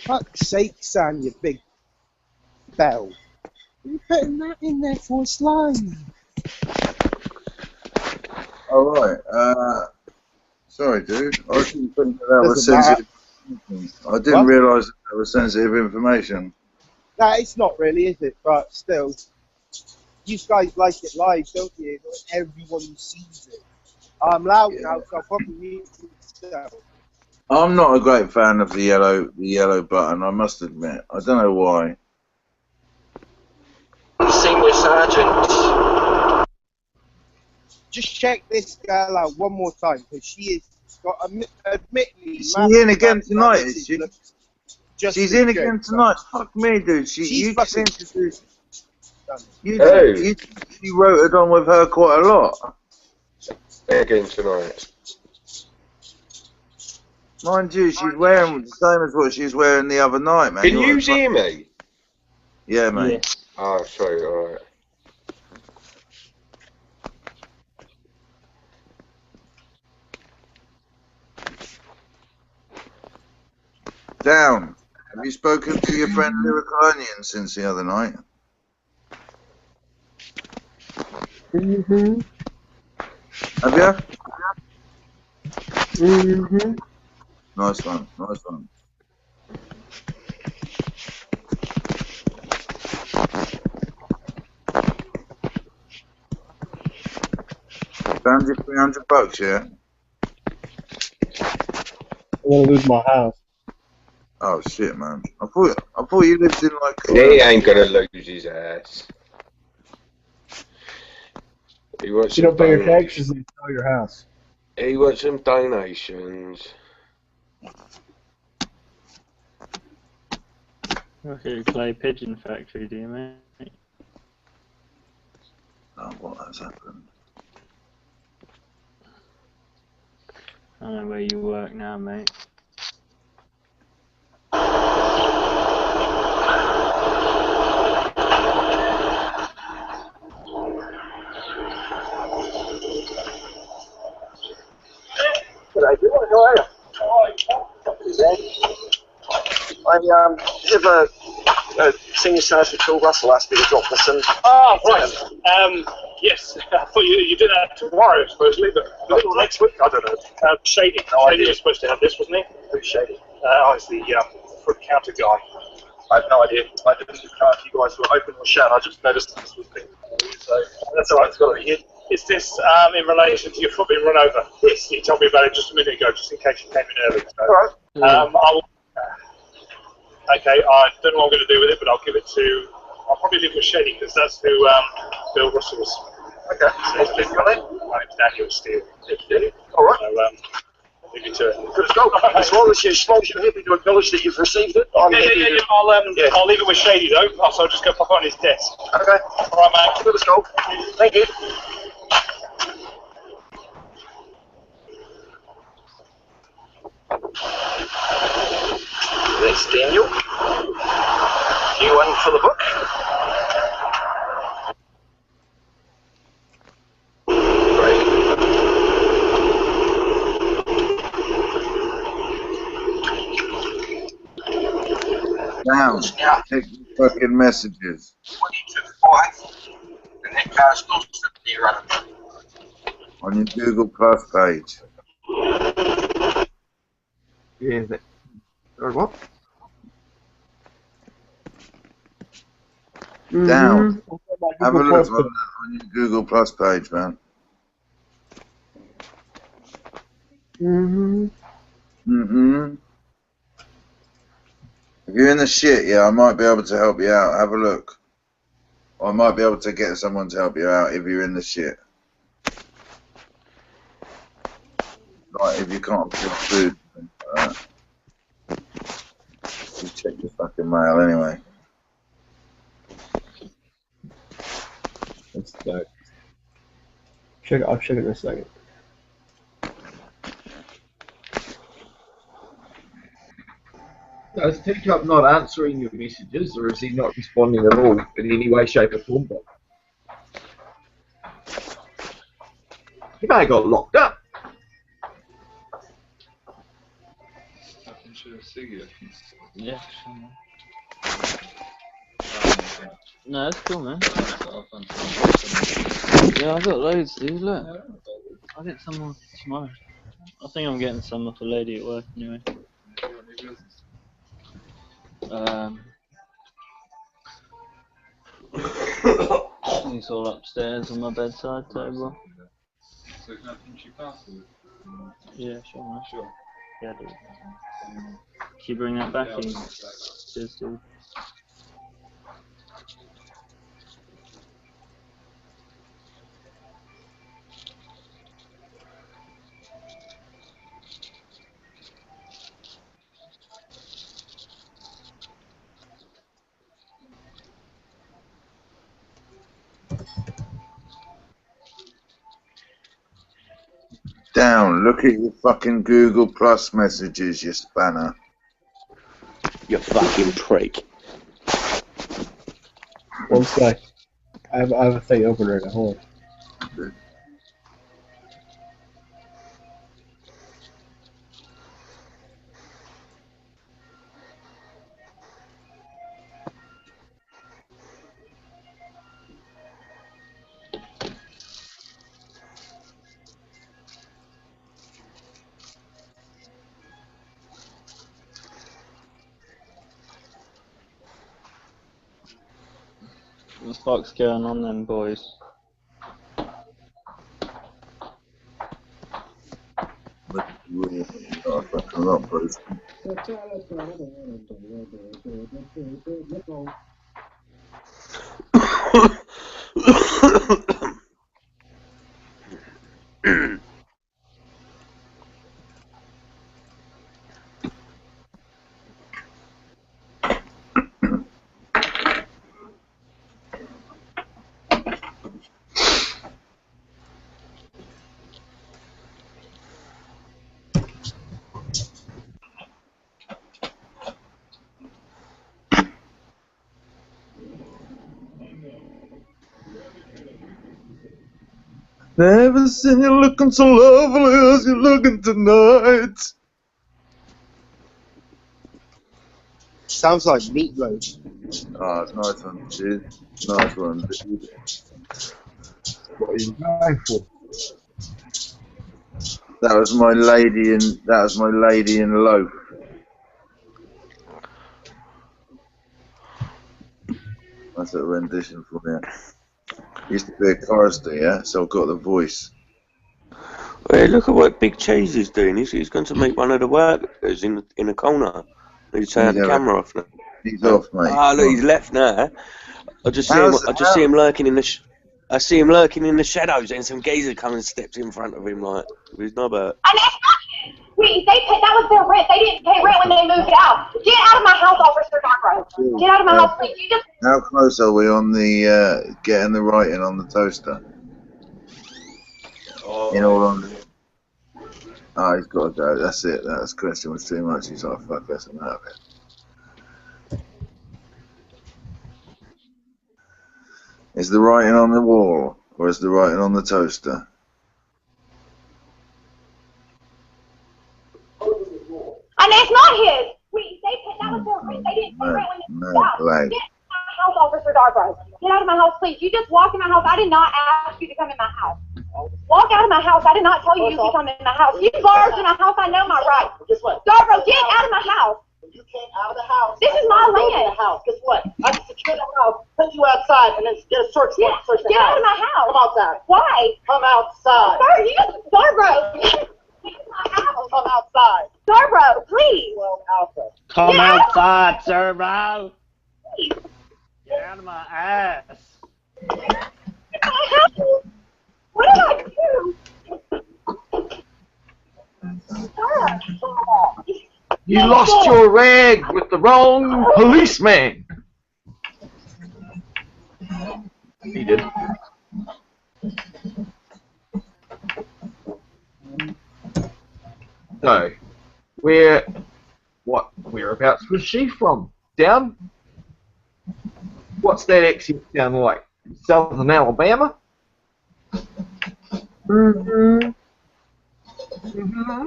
Fuck's sake, Sam, you big bell. You're putting that in there for a slime. All right. Sorry, dude. I didn't think that was Doesn't matter. sensitive. I didn't realise that was sensitive information. No, it's not really, is it? But still, you guys like it live, don't you? Not everyone sees it. I'm loud now, so I'll probably mute myself. I'm not a great fan of the yellow button. I must admit. I don't know why. Senior Sergeant. Just check this girl out one more time, because she is got admittedly. Is she in again tonight? Is she? Just She's a in joke, again so- tonight. Fuck me, dude. She's You fucking- seem to do. You Hey. rotated on with her quite a lot. Again tonight. Mind you, she's wearing the same as what she was wearing the other night, man. Can You're you a hear me? Yeah, mate. Oh, sorry, alright. Down. Have you spoken to your friend Lyrical Onion since the other night? Mm-hmm. Have you? Mm-hmm. Nice one. Nice one. Found your $300, yeah? I'm gonna lose my house. Oh shit, man! I thought you lived in like. He ain't gonna lose his ass. He wants You some don't pay your donations. taxes and sell your house. He wants some donations. Okay, Clay Pigeon Factory, do you, mate? Oh, what has happened? I know where you work now, mate. G'day, Bill. How are you? I have a Senior Sergeant Phil Russell asked me to drop us some. Ah, right. Yes, I thought you did that tomorrow, supposedly, but Well, next week, I don't know. Shady. No Shady idea. was supposed to have this, wasn't he? Who's Shady? I was the front counter guy. I have no idea. I didn't know if you guys were open or shut. I just noticed this was being so that's alright, it's got to be here. Is this in relation to your foot being run over? Yes. You told me about it just a minute ago, just in case you came in early. So, Alright. Okay, I don't know what I'm going to do with it, but I'll give it to. I'll probably leave it with Shady because that's who Bill Russell was. Okay. So, my name's Daniel Steele. Alright. So, leave it to it. Good to go. As long as you're happy to acknowledge that you've received it, I'm happy to. I'll leave it with Shady though. So I'll just go pop it on his desk. Okay. Alright, mate. Good to go. Thank you. That's Daniel. You one for the book? Down. Check your fucking messages. 22.5. And that car's still sitting there running. On your Google Plus page. Yeah, that. Or what? Down. Have a Google look Plus on your Google Plus page, man. If you're in the shit, yeah, I might be able to help you out. Have a look. Or I might be able to get someone to help you out if you're in the shit. Like, if you can't afford food, things like that. Just check your fucking mail anyway. Let's check. I'll check it in a second. Is Teacup not answering your messages, or is he not responding at all in any way, shape, or form? He may have got locked up. Yeah. No, that's cool, man. Yeah, I've got loads, dude. Look, I'll get some more tomorrow. I think I'm getting some off a lady at work anyway. It's all upstairs on my bedside table. So can I pinch your password? Yeah, sure, man. Sure. Yeah, dude. Can you bring that back in? Cheers, dude. Down. Look at your fucking Google Plus messages, you spanner. You fucking prick. One sec. I have a thing open right now. Hold on. What the fuck's going on then, boys? Never seen you looking so lovely as you're looking tonight. Sounds like Meatloaf. Oh, nice one, dude. Nice one, dude. What are you going for? That was my lady in loaf. That's a rendition for me. Used to be a chorister, yeah, so I've got the voice. Hey, look at what Big Cheese is doing. He's going to meet one of the workers in a corner. He's turning the camera off now. He's off, mate. Ah, look, he's left now. I just see him lurking in the. I see him lurking in the shadows, and some geezer comes and steps in front of him like with his knob out. That was their rent. They didn't pay rent when they moved out. Get out of my house, Officer Darkroad. Get out of my house, please. You just. How close are we on the getting the writing on the toaster? In all honesty. Oh, he's got to go. That's it. That question was too much. He's like, fuck, that's enough of it. Is the writing on the wall, or is the writing on the toaster? And it's not his. That was their rent. They didn't pay rent when they moved out. Like, Get out of my house, Officer Darbro. Get out of my house, please. You just walked in my house. I did not ask you to come in my house. Walk out of my house. I did not tell you you could come in my house. You barged in my house. I know my rights. Guess what? Darbro, get out of my house. You came out of the house. This is my Go to land. the house. Guess what? I can secure the house, put you outside, and then get a search warrant. Search the Get house. out of my house. Come outside. Why? Come outside. Darbro. Come outside. Darbro, please. Well, outside. Come Get out. outside, Servo. Please. Get out of my ass. What did I do? You lost your rag with the wrong policeman. He did. So, whereabouts was she from? Down? What's that accent sound like? Southern Alabama? Mm-hmm. Mm-hmm.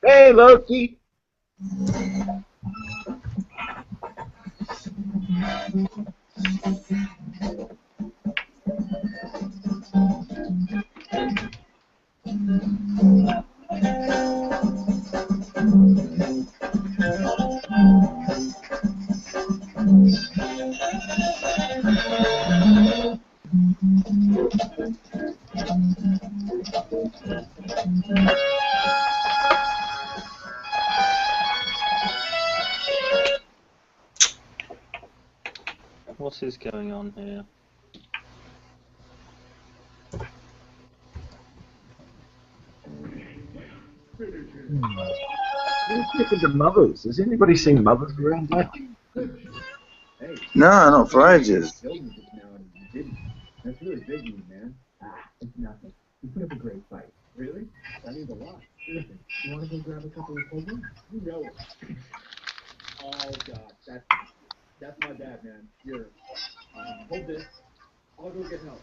Hey, Loki. What is going on here? What's happened to Mothers? Has anybody seen Mothers around there? No, not for ages. That's really big of you, man. It's nothing. You put up a great fight. Really? That means a lot. Listen, you want to go grab a couple of cold ones? You know it. Oh, God. That's my bad, man. Here. Hold this. I'll go get help.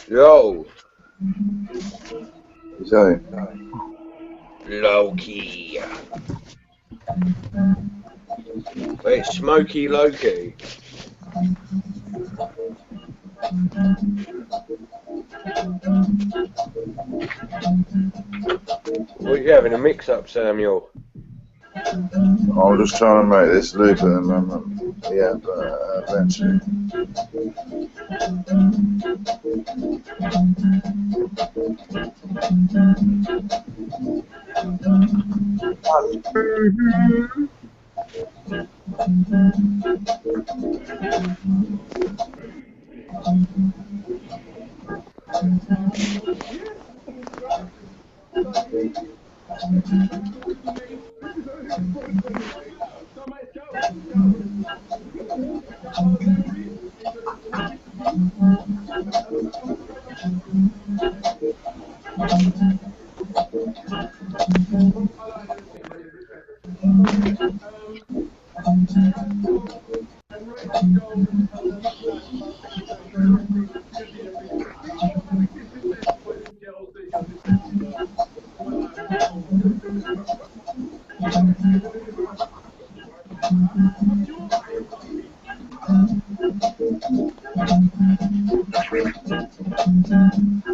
Yo. So. Loki. Wait, Smoky Loki. What are you having, a mix-up, Samuel? I'm just trying to make this loop at the moment. Yeah, but eventually. I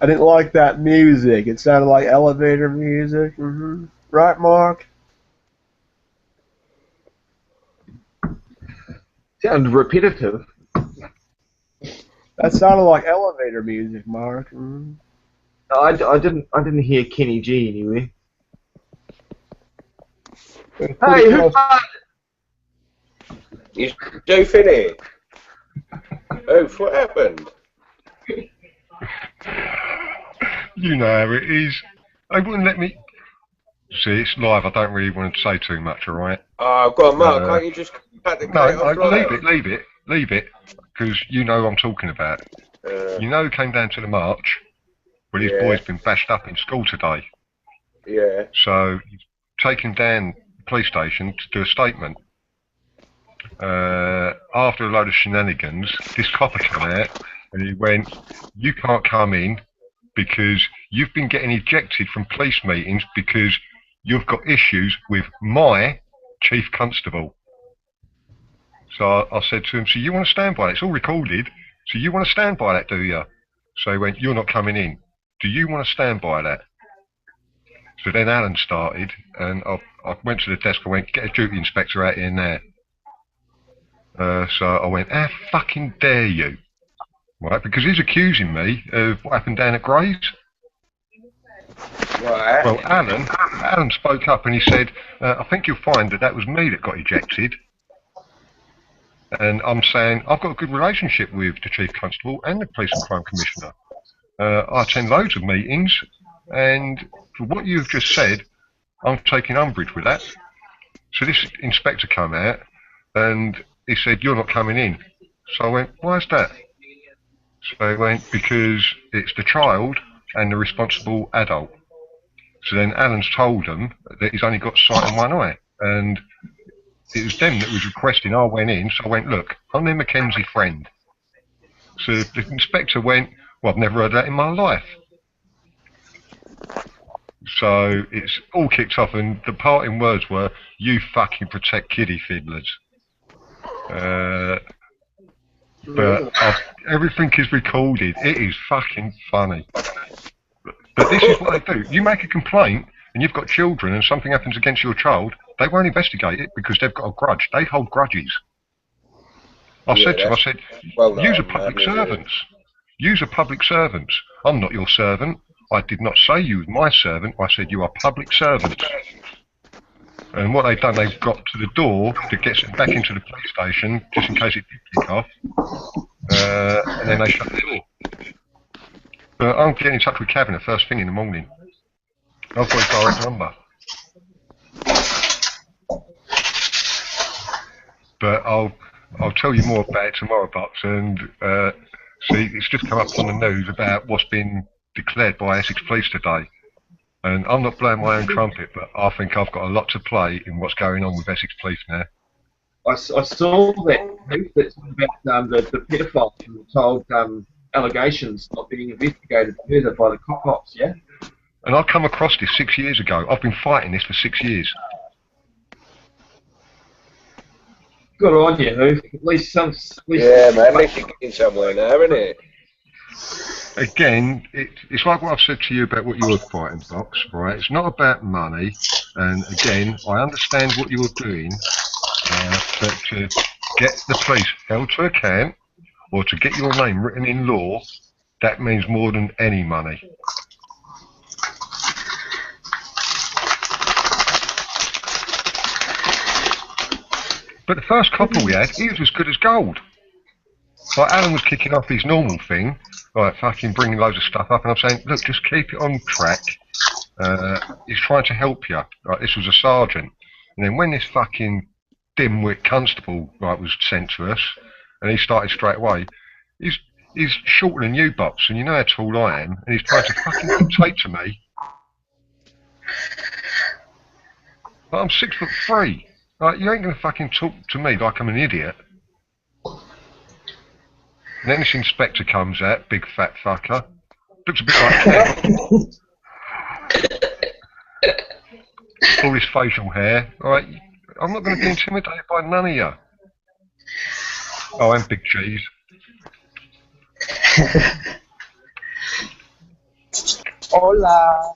didn't like that music. It sounded like elevator music. Right, Mark? Sounded repetitive. That sounded like elevator music, Mark. I didn't hear Kenny G anyway. Hey, who You do Finney? Oh, what happened? You know how it is. They wouldn't let me. See, it's live. I don't really want to say too much, all right? Oh, go on, Mark. Can't you just cut the No, gate off live? leave it, because you know who I'm talking about. You know who came down to the march? Well, his boy's been bashed up in school today. Yeah. So he's taken down the police station to do a statement. After a load of shenanigans, this copper came out and he went, "You can't come in because you've been getting ejected from police meetings because you've got issues with my chief constable." So I said to him, "So you want to stand by it? It's all recorded. So you want to stand by that, do you?" So he went, "You're not coming in. Do you want to stand by that?" So then Alan started, and I went to the desk and went, "Get a duty inspector out here now." So I went, "How fucking dare you?" Right, because he's accusing me of what happened down at Grays. Right. Well, Alan spoke up and he said, "I think you'll find that was me that got ejected." And I'm saying, I've got a good relationship with the Chief Constable and the Police and Crime Commissioner. I attend loads of meetings, and for what you've just said, I'm taking umbrage with that. So this inspector came out, and he said, "You're not coming in." So I went, "Why's that?" So he went, "Because it's the child and the responsible adult." So then Alan's told them that he's only got sight in one eye, and it was them that was requesting I went in. So I went, "Look, I'm their Mackenzie friend." So the inspector went, "Well, I've never heard that in my life." So it's all kicked off, and the parting words were, "You fucking protect kiddie fiddlers." But everything is recorded. It is fucking funny. But this is what they do. You make a complaint, and you've got children, and something happens against your child, they won't investigate it because they've got a grudge. They hold grudges. I said to them, "Use a public servants. Use a public servants. I'm not your servant. I did not say you was my servant. I said you are public servants." And what they've done, they've got to the door that gets back into the police station, just in case it did kick off, and then they shut the door. But I'm getting in touch with Cabinet first thing in the morning. I've got his direct number. But I'll tell you more about it tomorrow, Bucks, and see, it's just come up on the news about what's been declared by Essex Police today. And I'm not blowing my own trumpet, but I think I've got a lot to play in what's going on with Essex Police now. I saw that news that's about the paedophile who told allegations not being investigated further by the cops, yeah? And I come across this 6 years ago. I've been fighting this for 6 years. Good on you, Hoof. At least some. Yeah, man, at least you're getting somewhere now, isn't it? Again, it's like what I've said to you about what you were fighting, Box, right? It's not about money, and again, I understand what you're doing, but to get the police held to account, or to get your name written in law, that means more than any money. But the first couple we had, he was as good as gold. Like, Alan was kicking off his normal thing, like fucking bringing loads of stuff up, and I'm saying, look, just keep it on track. He's trying to help you. Like, this was a sergeant. And then when this fucking dimwit constable was sent to us, and he started straight away, he's shorter than you, Bops, and you know how tall I am, and he's trying to fucking dictate to me. But I'm 6'3". Like, you ain't gonna fucking talk to me like I'm an idiot. And then this inspector comes out, big fat fucker. Looks a bit like Ken. All this facial hair. Right, I'm not gonna be intimidated by none of you. Oh, and big cheese. Hola.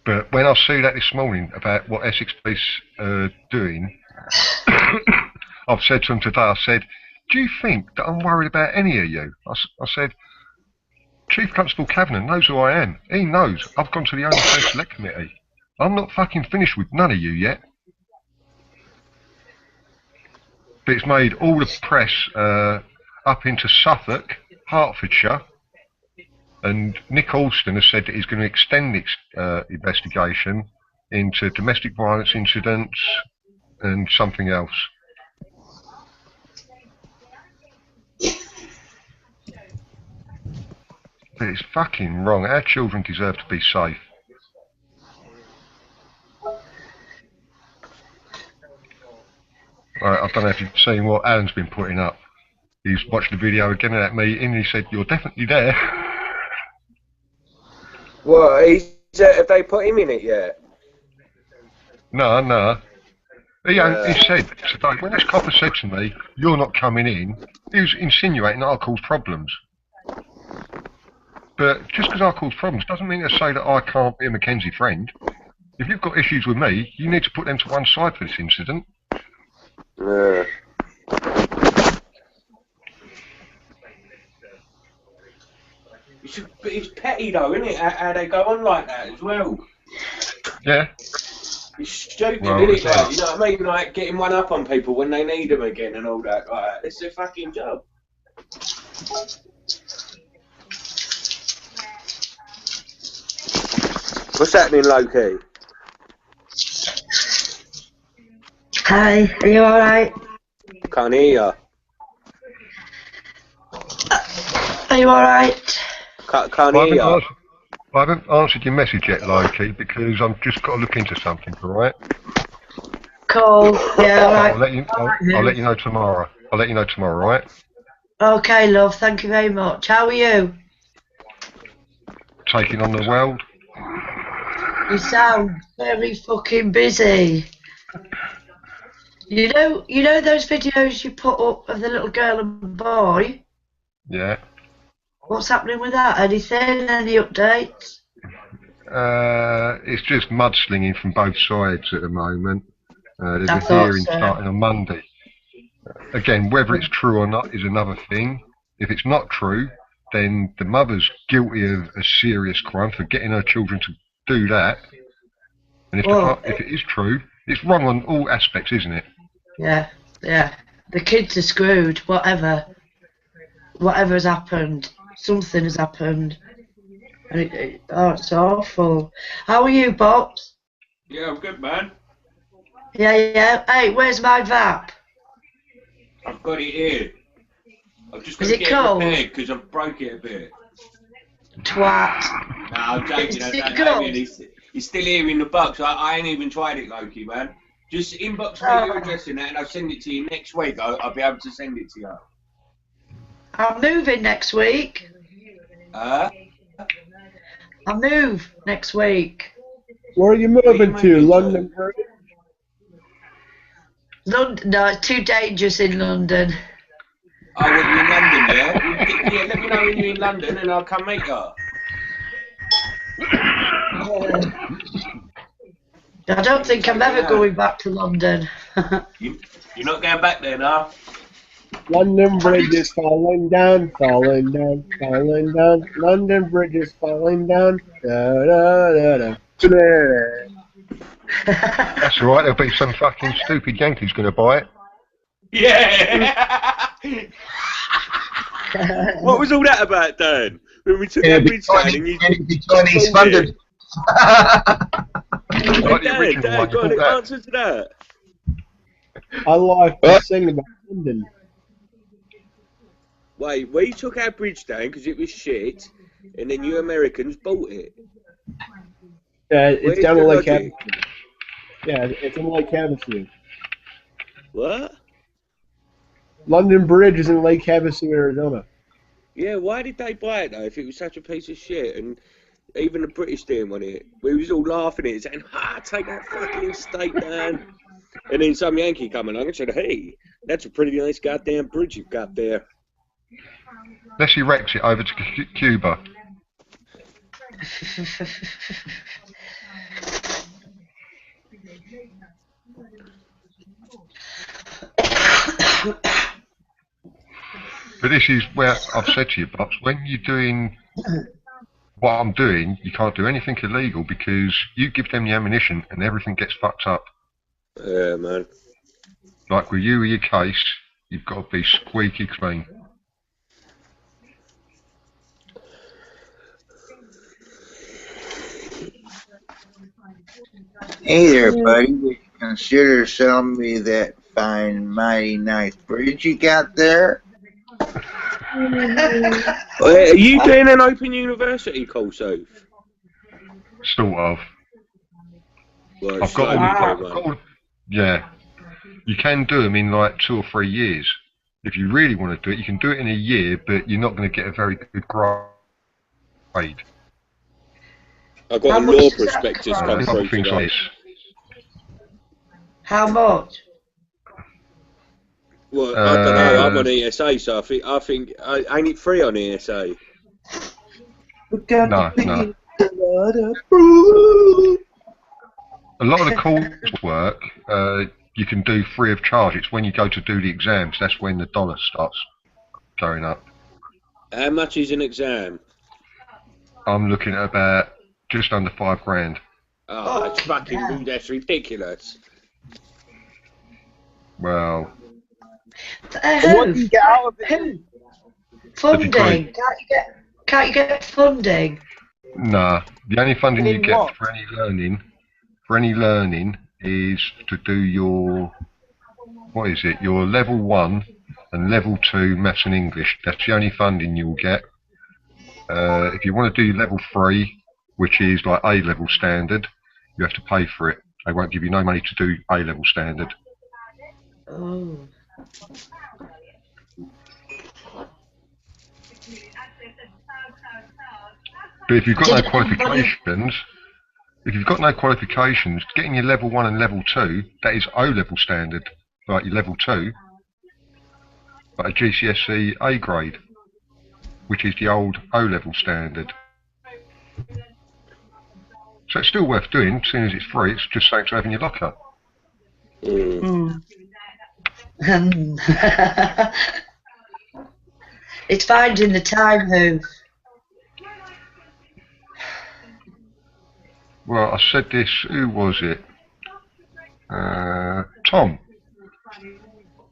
But when I see that this morning about what Essex Police are doing, I've said to them today, I said, do you think that I'm worried about any of you? I said, Chief Constable Kavanagh knows who I am. He knows I've gone to the Home Affairs Select Committee. I'm not fucking finished with none of you yet. But it's made all the press up into Suffolk, Hertfordshire, and Nick Alston has said that he's going to extend the investigation into domestic violence incidents and something else. But it's fucking wrong. Our children deserve to be safe. Right, I don't know if you've seen what Alan's been putting up. He's watched the video again of that meeting and he said, you're definitely there. What? Have they put him in it yet? No. He said today, when this copper said to me, you're not coming in, he was insinuating that I caused problems. But just because I cause problems doesn't mean to say that I can't be a Mackenzie friend. If you've got issues with me, you need to put them to one side for this incident. Yeah. It's petty though, isn't it? How they go on like that as well. Yeah. It's stupid, isn't it? Like, you know what I mean? Like getting one up on people when they need them again and all that. Like, it's their fucking job. What's happening, Loki? Hi, are you alright? Can't hear you. Are you alright? Can't hear you. I haven't answered your message yet, Loki, because I've just got to look into something, alright? Cool, yeah, alright. I'll let you know tomorrow. I'll let you know tomorrow, alright? Okay, love, thank you very much. How are you? Taking on the world. You sound very fucking busy. You know those videos you put up of the little girl and boy? Yeah. What's happening with that? Anything? Any updates? It's just mudslinging from both sides at the moment. There's a hearing starting on Monday. Again, whether it's true or not is another thing. If it's not true, then the mother's guilty of a serious crime for getting her children to do that. And if it is true, it's wrong on all aspects, isn't it? Yeah. The kids are screwed. Whatever has happened, something has happened. And it's awful. How are you, Bops? Yeah, I'm good, man. Yeah. Hey, where's my VAP? I've got it here. I've just got Is to it get cold? it repaired because I've broke it a bit. Twat. No, I'm joking. Is I it don't cold? mean it's still here in the box. I ain't even tried it, Loki, man. Just inbox me your address in that and I'll send it to you next week. I'll be able to send it to you. I'm moving next week. I move next week. Where are you moving to? London? London? No, it's too dangerous in London. Oh, well, you're in London, yeah? Yeah, let me know when you're in London and I'll come meet you. I don't think I'm ever going back to London. You're not going back there now? London Bridge is falling down, falling down, falling down. London Bridge is falling down. Da, da, da, da. That's all right. There'll be some fucking stupid Yankees going to buy it. Yeah. What was all that about, Dan? When we took that bridge down and you Chinese funded. Dan, got an answer to that? I like to sing about London. Wait, we took our bridge down because it was shit, and then you Americans bought it. It's down in Lake Havasu. Yeah, it's in Lake Havasu. What? London Bridge is in Lake Havasu, Arizona. Yeah, why did they buy it though if it was such a piece of shit? And even the British didn't want it. We was all laughing at it, saying, take that fucking state down. And then some Yankee come along and said, hey, that's a pretty nice goddamn bridge you've got there. Let's erect it over to Cuba. But this is where I've said to you, Bobs, when you're doing what I'm doing, you can't do anything illegal because you give them the ammunition and everything gets fucked up. Yeah, man. Like with you, with your case, you've got to be squeaky clean. Hey there, buddy. Would you consider selling me that fine, mighty nice bridge you got there? Are you doing an open university course, Oath? Sort of. Well, I've got yeah. You can do them in like 2 or 3 years. If you really want to do it, you can do it in a year, but you're not going to get a very good grade. I've got a law prospectus come through things like today. this. How much? Well, I don't know. I'm on ESA, so I think ain't it free on ESA? No. A lot of the coursework you can do free of charge. It's when you go to do the exams, that's when the dollar starts going up. How much is an exam? I'm looking at about just under $5 grand. Oh, that's fucking that's ridiculous. Well, what do you get out of it? Funding. Can't you get funding? Nah. The only funding you get what? for any learning is to do your your level 1 and level 2 maths and English. That's the only funding you'll get. If you want to do level 3, which is like A-level standard, you have to pay for it. They won't give you no money to do A-level standard. Oh. But if you've got no qualifications, getting your level 1 and level 2, that is O-level standard. Like your level 2, like a GCSE A grade, which is the old O-level standard. So it's still worth doing, seeing as it's free. It's just something to have in your locker. It's finding the time, who? Well, I said this, who was it? Tom.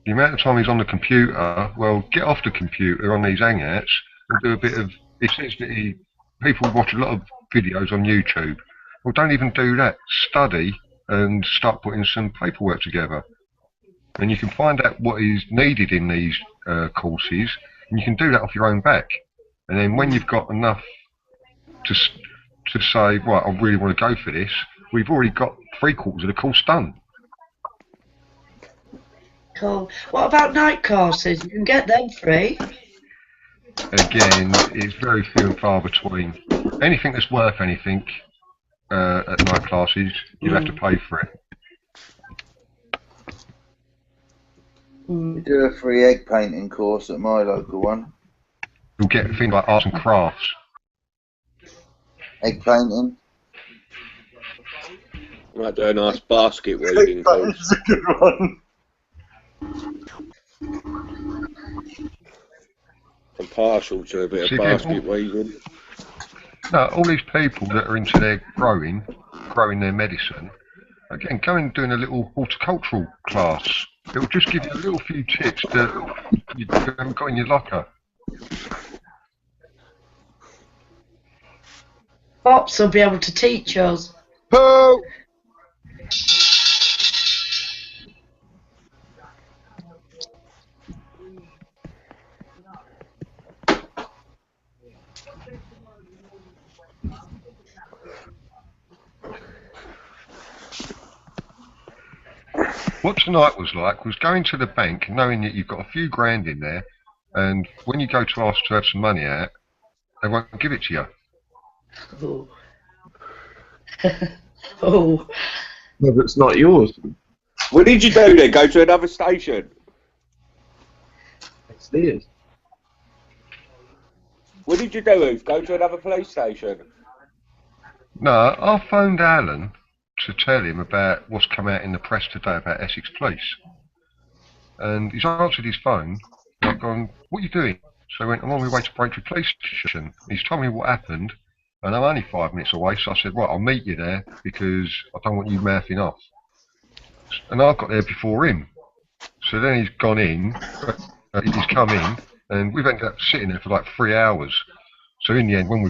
The amount of time he's on the computer, well, get off the computer on these hangouts and do a bit of, it says that people watch a lot of videos on YouTube. Well, don't even do that. Study and start putting some paperwork together. And you can find out what is needed in these courses, and you can do that off your own back. And then when you've got enough to say, right, I really want to go for this, we've already got 3/4 of the course done. Cool. What about night courses? You can get them free. again, it's very few and far between. Anything that's worth anything at night classes, you have to pay for it. We do a free egg painting course at my local one. You'll get things like arts and crafts. Egg painting. Might do a nice basket weaving course. That's a good one. I'm partial to a bit See, of basket weaving. No, all these people that are into their growing their medicine, again, go and doing a little horticultural class. It'll just give you a little few tips that you haven't got in your locker. Pops will be able to teach us. Pooh! What tonight was like was going to the bank knowing that you've got a few grand in there, and when you go to ask to have some money out, they won't give it to you. Oh. Oh. No, but it's not yours. What did you do then? Go to another station? It's theirs. What did you do, Ruth? Go to another police station? No, I phoned Alan to tell him about what's come out in the press today about Essex Police. And he's answered his phone, and I've gone, what are you doing? So I went, I'm on my way to Braintree Police Station. He's told me what happened, and I'm only 5 minutes away, so I said, right, I'll meet you there, because I don't want you mouthing off. And I got there before him. So then he's gone in, he's come in, and we've ended up sitting there for like 3 hours. So in the end, when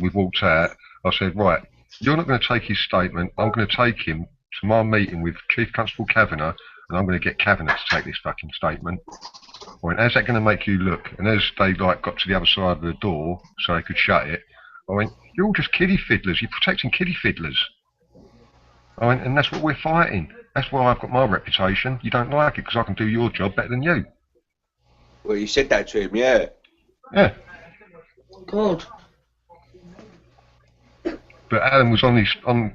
we've walked out, I said, right, you're not going to take his statement, I'm going to take him to my meeting with Chief Constable Kavanagh, and I'm going to get Kavanagh to take this fucking statement. I went, how's that going to make you look? And as they like got to the other side of the door, so they could shut it, I went, you're all just kiddie fiddlers, you're protecting kiddie fiddlers. I went, and that's what we're fighting. That's why I've got my reputation. You don't like it because I can do your job better than you. Well, you said that to him, yeah. Yeah. Good. But Alan was on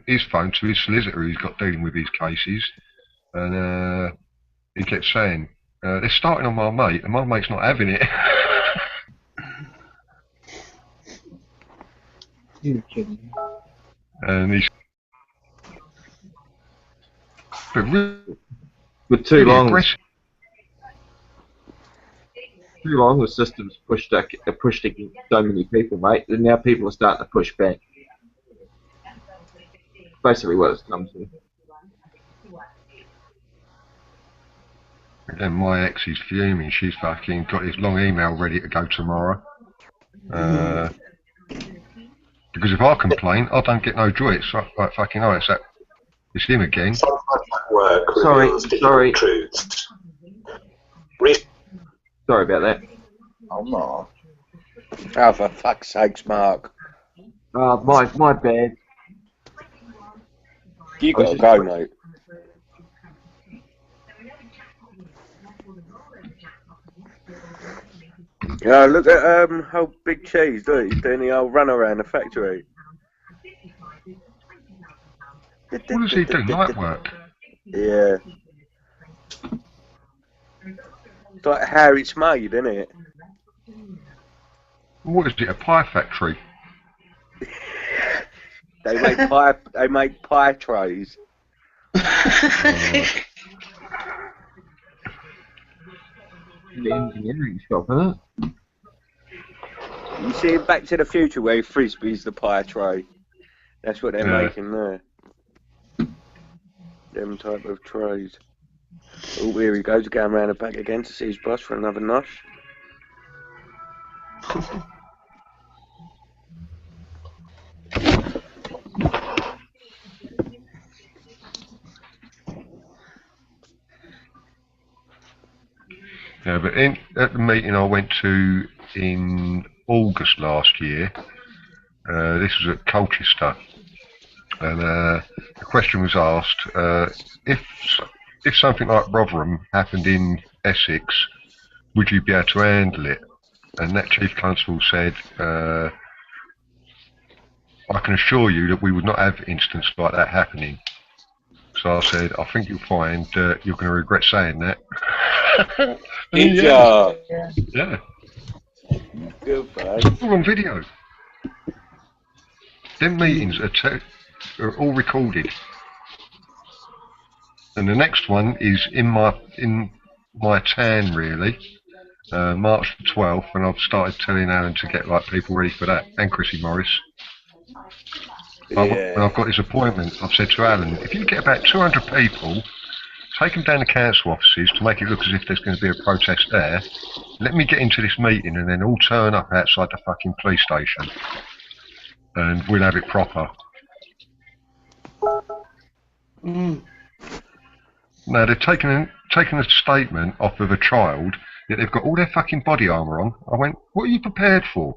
his phone to his solicitor who's got dealing with his cases, and he kept saying, they're starting on my mate, and my mate's not having it. You're kidding. And he's... But really, With too long, aggressive. too long the system's pushed against so many people, mate, and now people are starting to push back. Basically what it's come to. And my ex is fuming. She's fucking got his long email ready to go tomorrow. Because if I complain, I don't get no joy. It's like fucking it's him again. Sorry about that. I'm not. Oh, for fuck's sakes, Mark. My bad. You gotta go, mate. Yeah, look at how Big Cheese, look, he's doing the old run around the factory. What does he do? Night work? Yeah. It's like how it's made, isn't it? What is it? A pie factory? They make pie trays. The engineering shop, huh? You see in Back to the Future where Frisbee's the pie tray. That's what they're making there. Them type of trays. Oh, here he goes, going round the back again to see his boss for another nosh. Yeah, but at the meeting I went to in August last year, this was at Colchester, and the question was asked, if something like Rotherham happened in Essex, would you be able to handle it? And that Chief Constable said, I can assure you that we would not have incidents like that happening. So I said, I think you'll find you're going to regret saying that. Yeah. Yeah. Good, bud. It's all on video. Them meetings are all recorded. And the next one is in my town, really. March the 12th, and I've started telling Alan to get like people ready for that, and Chrissy Morris. Yeah. When I've got this appointment, I've said to Alan, if you get about 200 people, take them down to council offices to make it look as if there's going to be a protest there. Let me get into this meeting and then all turn up outside the fucking police station. And we'll have it proper. Mm. Now, they've taken a statement off of a child, yet they've got all their fucking body armour on. I went, what are you prepared for?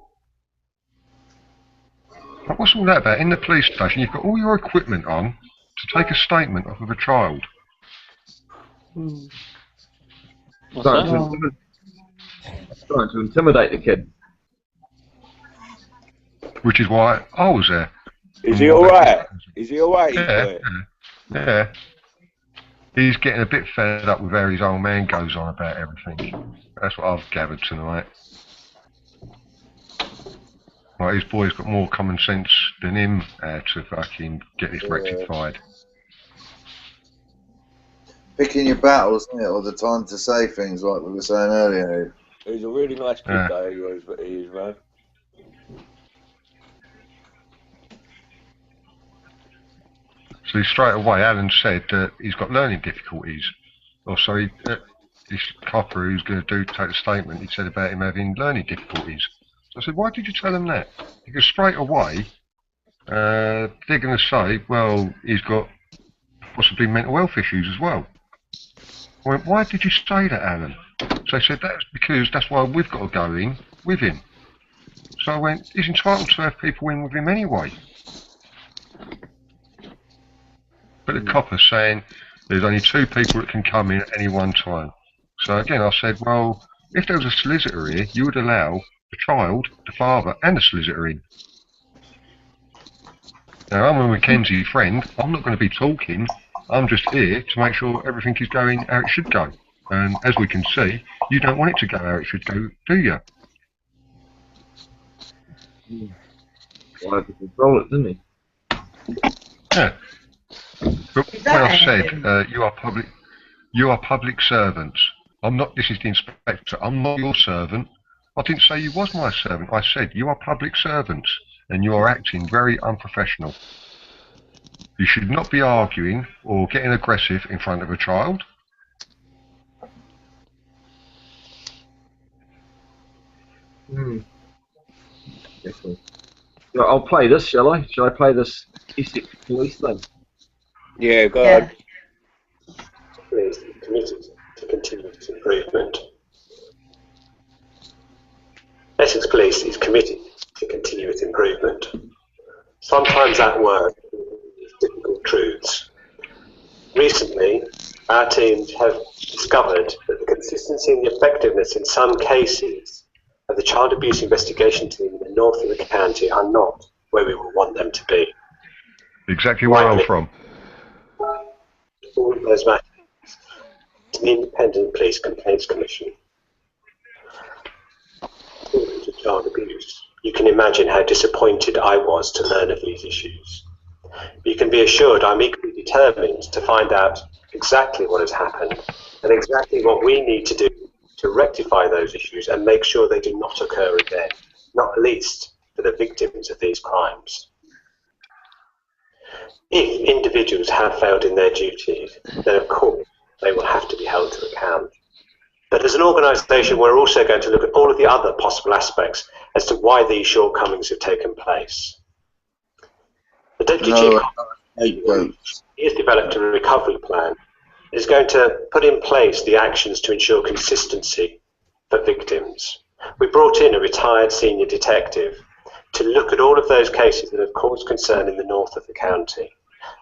Like, what's all that about? In the police station, you've got all your equipment on to take a statement off of a child. Mm. Starting to intimidate the kid. Which is why I was there. Is he alright? Is he alright? Yeah. He's getting a bit fed up with how his old man goes on about everything. That's what I've gathered tonight. Like, his boy's got more common sense than him to fucking get this rectified. Picking your battles, isn't it, or the time to say things like we were saying earlier. He's a really nice kid, though, he is, man. So straight away, Alan said that he's got learning difficulties. Or sorry, this copper who's going to take the statement, he said about him having learning difficulties. So I said, why did you tell him that? Because straight away, they're going to say, well, he's got possibly mental health issues as well. I went, why did you say that, Alan? So they said, that's because that's why we've got to go in with him. So I went, he's entitled to have people in with him anyway. But the copper's saying there's only 2 people that can come in at any one time. So again, I said, well, if there was a solicitor here, you would allow the child, the father, and the solicitor in. Now, I'm a Mackenzie friend. I'm not going to be talking. I'm just here to make sure everything is going how it should go. And as we can see, you don't want it to go how it should go, do you? Well, I had to control it, didn't he? Yeah. But when I said you are public servants. I'm not. This is the inspector. I'm not your servant. I didn't say you was my servant. I said you are public servants, and you are acting very unprofessional. You should not be arguing or getting aggressive in front of a child. I'll play this, shall I? Shall I play this Essex police thing? Yeah, go ahead. Police committed to continuous improvement. Essex Police is committed to continuous improvement. Sometimes that word is difficult truths. Recently, our teams have discovered that the consistency and the effectiveness in some cases of the child abuse investigation team in the north of the county are not where we would want them to be. Exactly where I'm from. All of those matters to the Independent Police Complaints Commission. To child abuse, you can imagine how disappointed I was to learn of these issues. You can be assured I'm equally determined to find out exactly what has happened and exactly what we need to do to rectify those issues and make sure they do not occur again, not least for the victims of these crimes. If individuals have failed in their duties, then of course they will have to be held to account. But as an organisation, we're also going to look at all of the other possible aspects as to why these shortcomings have taken place. The Deputy Chief has developed a recovery plan. Is going to put in place the actions to ensure consistency for victims. We brought in a retired senior detective to look at all of those cases that have caused concern in the north of the county.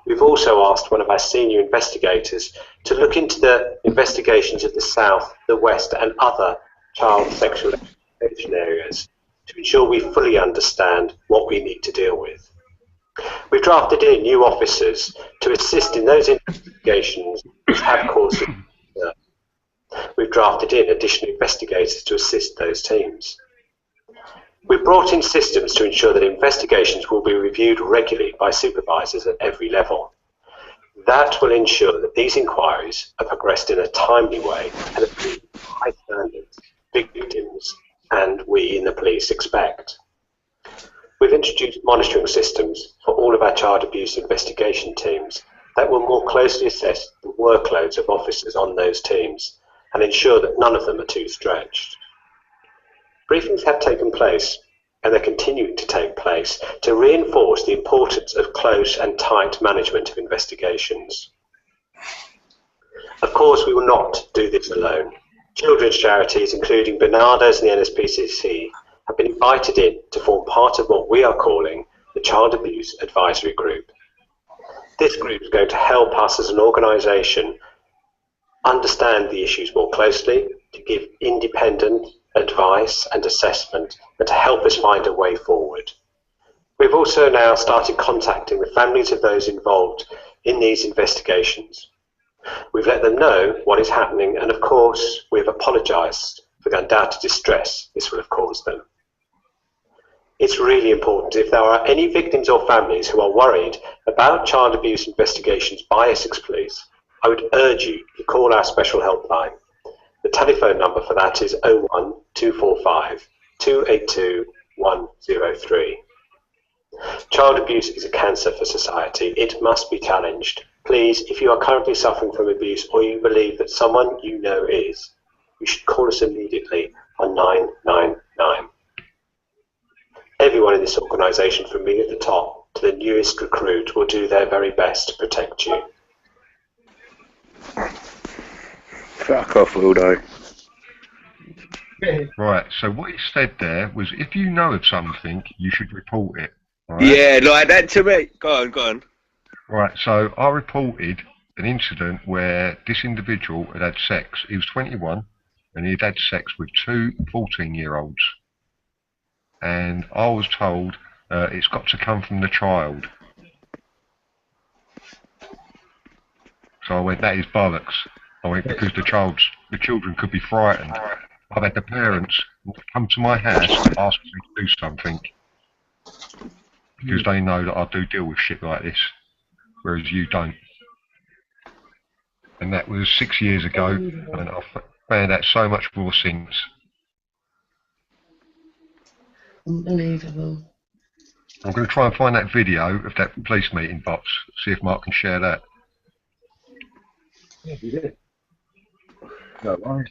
We've also asked one of our senior investigators to look into the investigations of the south, the west and other child sexual investigation areas to ensure we fully understand what we need to deal with. We've drafted in new officers to assist in those investigations which have caused concern. We've drafted in additional investigators to assist those teams. We've brought in systems to ensure that investigations will be reviewed regularly by supervisors at every level. That will ensure that these inquiries are progressed in a timely way and at the high standards victims and we in the police expect. We've introduced monitoring systems for all of our child abuse investigation teams that will more closely assess the workloads of officers on those teams and ensure that none of them are too stretched. Briefings have taken place, and they're continuing to take place, to reinforce the importance of close and tight management of investigations. Of course, we will not do this alone. Children's charities, including Barnardo's and the NSPCC, have been invited in to form part of what we are calling the Child Abuse Advisory Group. This group is going to help us as an organisation understand the issues more closely, to give independent advice and assessment, and to help us find a way forward. We've also now started contacting the families of those involved in these investigations. We've let them know what is happening, and of course we've apologised for the undoubted distress this will have caused them. It's really important, if there are any victims or families who are worried about child abuse investigations by Essex Police, I would urge you to call our special helpline. The telephone number for that is 01245 282 103. Child abuse is a cancer for society. It must be challenged. Please, if you are currently suffering from abuse or you believe that someone you know is, you should call us immediately on 999. Everyone in this organisation, from me at the top to the newest recruit, will do their very best to protect you. Fuck off, Wildo. Right, so what he said there was if you know of something, you should report it. Right? Yeah, like that to me. Go on, go on. Right, so I reported an incident where this individual had had sex. He was 21 and he had had sex with two 14-year-olds. And I was told it's got to come from the child. So I went, that is bollocks. I went, because the children could be frightened. I've had the parents come to my house and ask me to do something because they know that I do deal with shit like this, whereas you don't. And that was 6 years ago, and I've found out so much more since. Unbelievable. I'm going to try and find that video of that police meeting box, see if Mark can share that. Yeah, you did. No worries.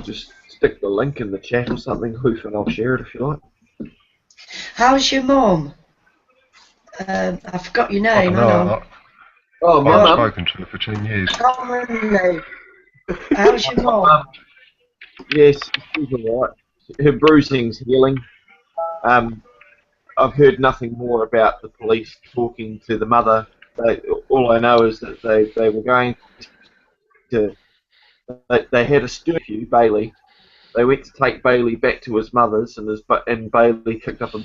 Just stick the link in the chat or something, Hoof, and I'll share it if you like. How's your mum? I forgot your name. Oh, my I've mum. spoken to her for 10 years. How's your mum? Yes, she's alright. Her bruising's healing. I've heard nothing more about the police talking to the mother. All I know is that they were going to... They had a curfew, Bailey. They went to take Bailey back to his mother's, and Bailey kicked up a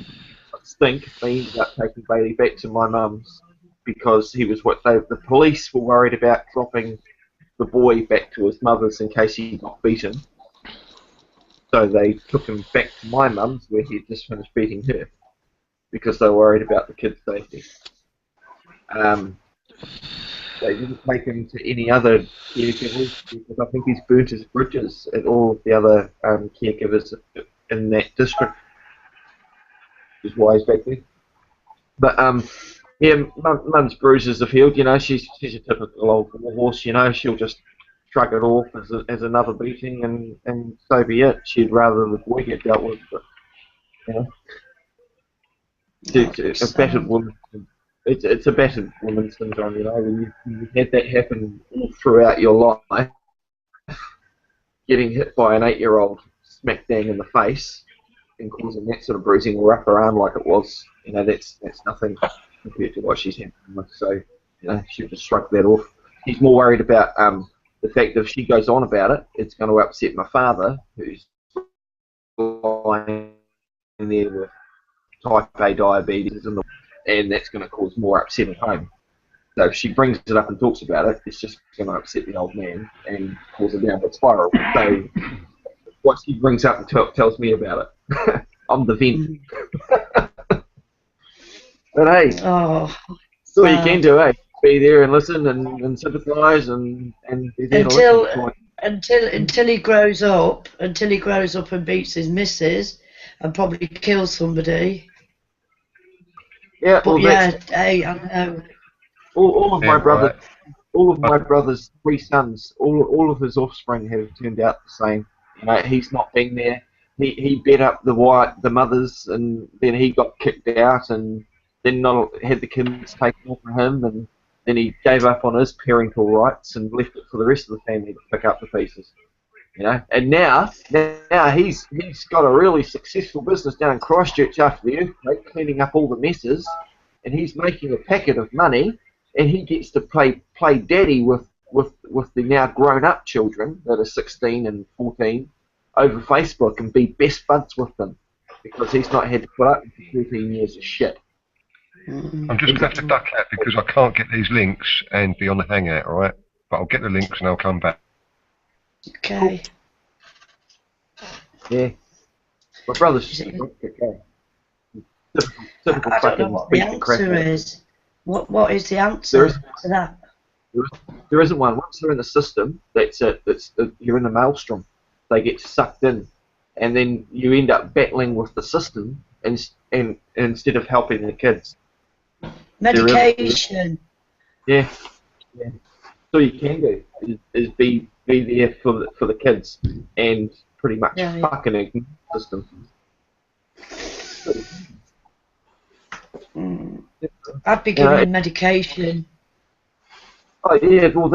stink. They ended up taking Bailey back to my mum's because he was the police were worried about dropping the boy back to his mother's in case he got beaten. So they took him back to my mum's where he had just finished beating her because they were worried about the kid's safety. They didn't take him to any other caregivers because I think he's burnt his bridges at all of the other caregivers in that district, which is why he's back there. But yeah, Mum's bruises have healed. You know, she's a typical old war horse. You know, she'll just shrug it off as another beating, and so be it. She'd rather the boy get dealt with, but you know, a battered woman. It's a battered woman syndrome, you know. When you've had that happen all throughout your life, getting hit by an 8-year-old smack bang in the face and causing that sort of bruising or upper arm like it was, you know, that's nothing compared to what she's had. So, you know, she'll just shrug that off. She's more worried about the the fact that if she goes on about it, it's going to upset my father, who's lying there with type A diabetes, and that's going to cause more upset at home. So if she brings it up and talks about it, it's just going to upset the old man and cause a downward spiral. So what she brings up and tells me about it. I'm the vent. But hey, that's all you can do, eh? Be there and listen and sympathise and be there to listen. Until he grows up, and beats his missus and probably kills somebody. Yeah, But well, yeah, hey, I know. All of my brothers, all of my brother's 3 sons, all of his offspring have turned out the same. You know, he's not been there. He bet up the mothers, and then he got kicked out, and then had the kids taken over him, and then he gave up on his parental rights and left it for the rest of the family to pick up the pieces. You know, and now he's got a really successful business down in Christchurch after the earthquake, cleaning up all the messes, and he's making a packet of money, and he gets to play daddy with the now grown up children that are 16 and 14 over Facebook and be best buds with them because he's not had to put up with 13 years of shit. I'm just going to have to duck out because I can't get these links and be on the hangout, alright? But I'll get the links and I'll come back. Okay. Yeah. My brother's just okay. I don't know what the answer is. What is the answer to that? There isn't one. Once they're in the system, that's it. You're in the maelstrom. They get sucked in, and then you end up battling with the system, and instead of helping the kids. Medication. Yeah. So you can do is be there for the kids and pretty much fucking ignore the system. I'd be giving medication. Oh yeah, well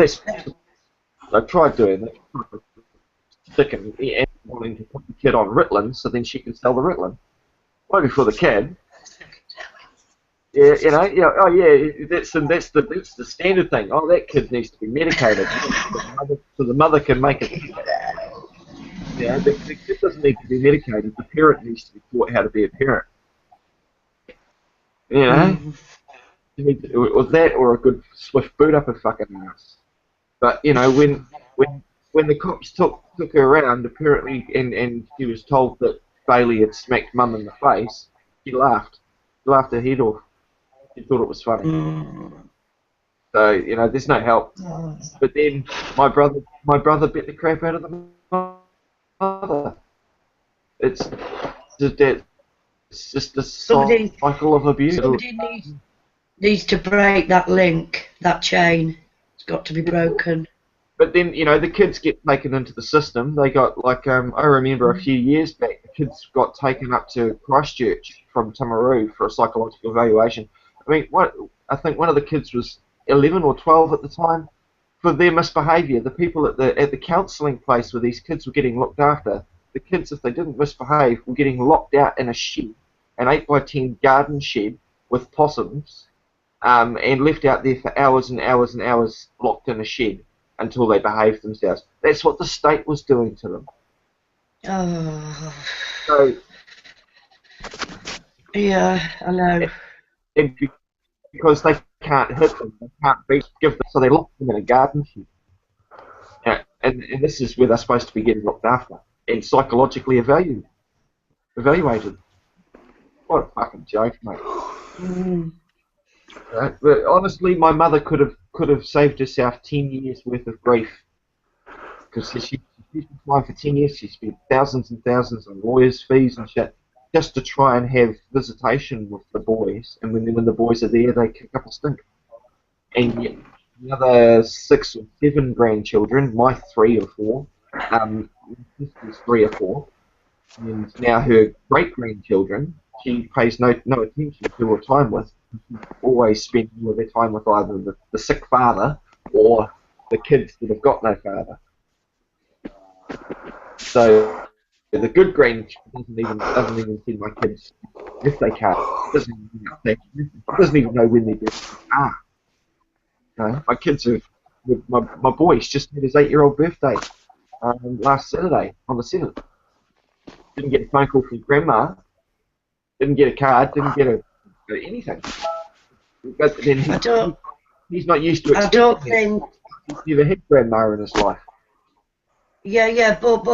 I tried doing that. Sticking and wanting to put the kid on Ritalin so then she can sell the Ritalin. Maybe for the kid. Yeah, you know, yeah, oh yeah, that's the standard thing. Oh, that kid needs to be medicated, so the mother can make it. Yeah, the kid doesn't need to be medicated. The parent needs to be taught how to be a parent. You know, or that, or a good swift boot up her fucking ass. But you know, when the cops took her around, apparently, and she was told that Bailey had smacked Mum in the face, she laughed her head off. She thought it was funny. So you know, there's no help. But then my brother bit the crap out of the mother. It's just a cycle of abuse. Somebody needs to break that link, that chain. It's got to be broken. But then, you know, the kids get taken into the system. They got, like, I remember a few years back, the kids got taken up to Christchurch from Timaru for a psychological evaluation. I mean, I think one of the kids was 11 or 12 at the time. For their misbehaviour, the people at the counselling place where these kids were getting looked after, the kids, if they didn't misbehave, were getting locked out in a shed, an 8x10 garden shed with possums, and left out there for hours and hours and hours locked in a shed until they behaved themselves. That's what the state was doing to them. Oh. So, yeah, I know. And because they can't hit them, they can't give them, so they lock them in a garden shed. Yeah, and this is where they're supposed to be getting looked after and psychologically evaluated. What a fucking joke, mate. But honestly, my mother could have saved herself 10 years worth of grief, because she's been trying for 10 years. She spent thousands and thousands on lawyers' fees and shit just to try and have visitation with the boys, and when the boys are there, they kick up a stink. And yet the other 6 or 7 grandchildren, my 3 or 4, my sister's 3 or 4, and now her great-grandchildren, she pays no attention to or time with. She always spends all of their time with either the sick father or the kids that have got no father. So the good grandchildren doesn't even see my kids if they can't. Doesn't even know when their birthdays are. My kids are my boys just had his 8-year-old birthday last Saturday on the 7th. Didn't get a phone call from Grandma. Didn't get a card. Didn't get anything. But then he's not used to it. I don't think. He's never had Grandma in his life. Yeah, but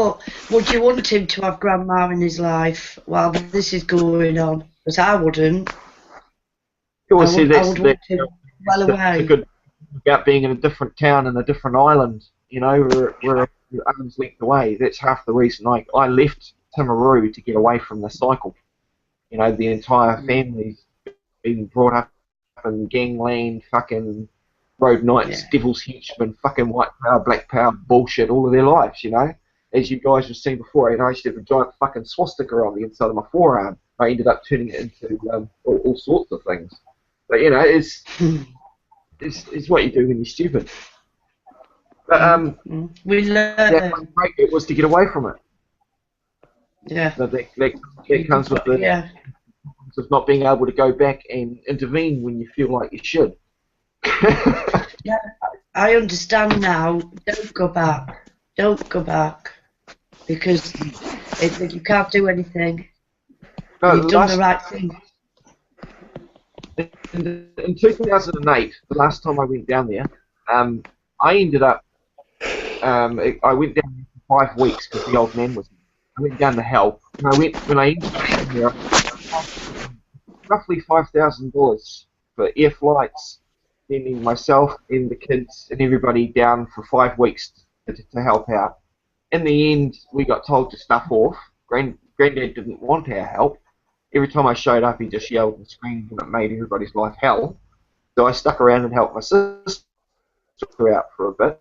would you want him to have Grandma in his life while this is going on? Because I wouldn't. I would want him well away. The good about being in a different town and a different island, you know, we're arm's length away. That's half the reason I left Timaru to get away from the cycle. You know, the entire family's been brought up in gangland, fucking road knights, devil's henchmen, fucking white power, black power bullshit all of their lives, you know. As you guys have seen before, I used to have a giant fucking swastika on the inside of my forearm. I ended up turning it into all sorts of things. But, you know, it's what you do when you're stupid. But, we learned it was to get away from it. Yeah. But that comes with the of not being able to go back and intervene when you feel like you should. Yeah, I understand now. Don't go back. Don't go back. Because you can't do anything. No, You've done the right thing. In 2008, the last time I went down there, I ended up, I went down there for 5 weeks because the old man was. I went down to help. And when I ended up down there, roughly $5,000 for air flights, sending myself and the kids and everybody down for 5 weeks to help out. In the end, we got told to stuff off. Granddad didn't want our help. Every time I showed up, he just yelled and screamed, and it made everybody's life hell. So I stuck around and helped my sister out for a bit.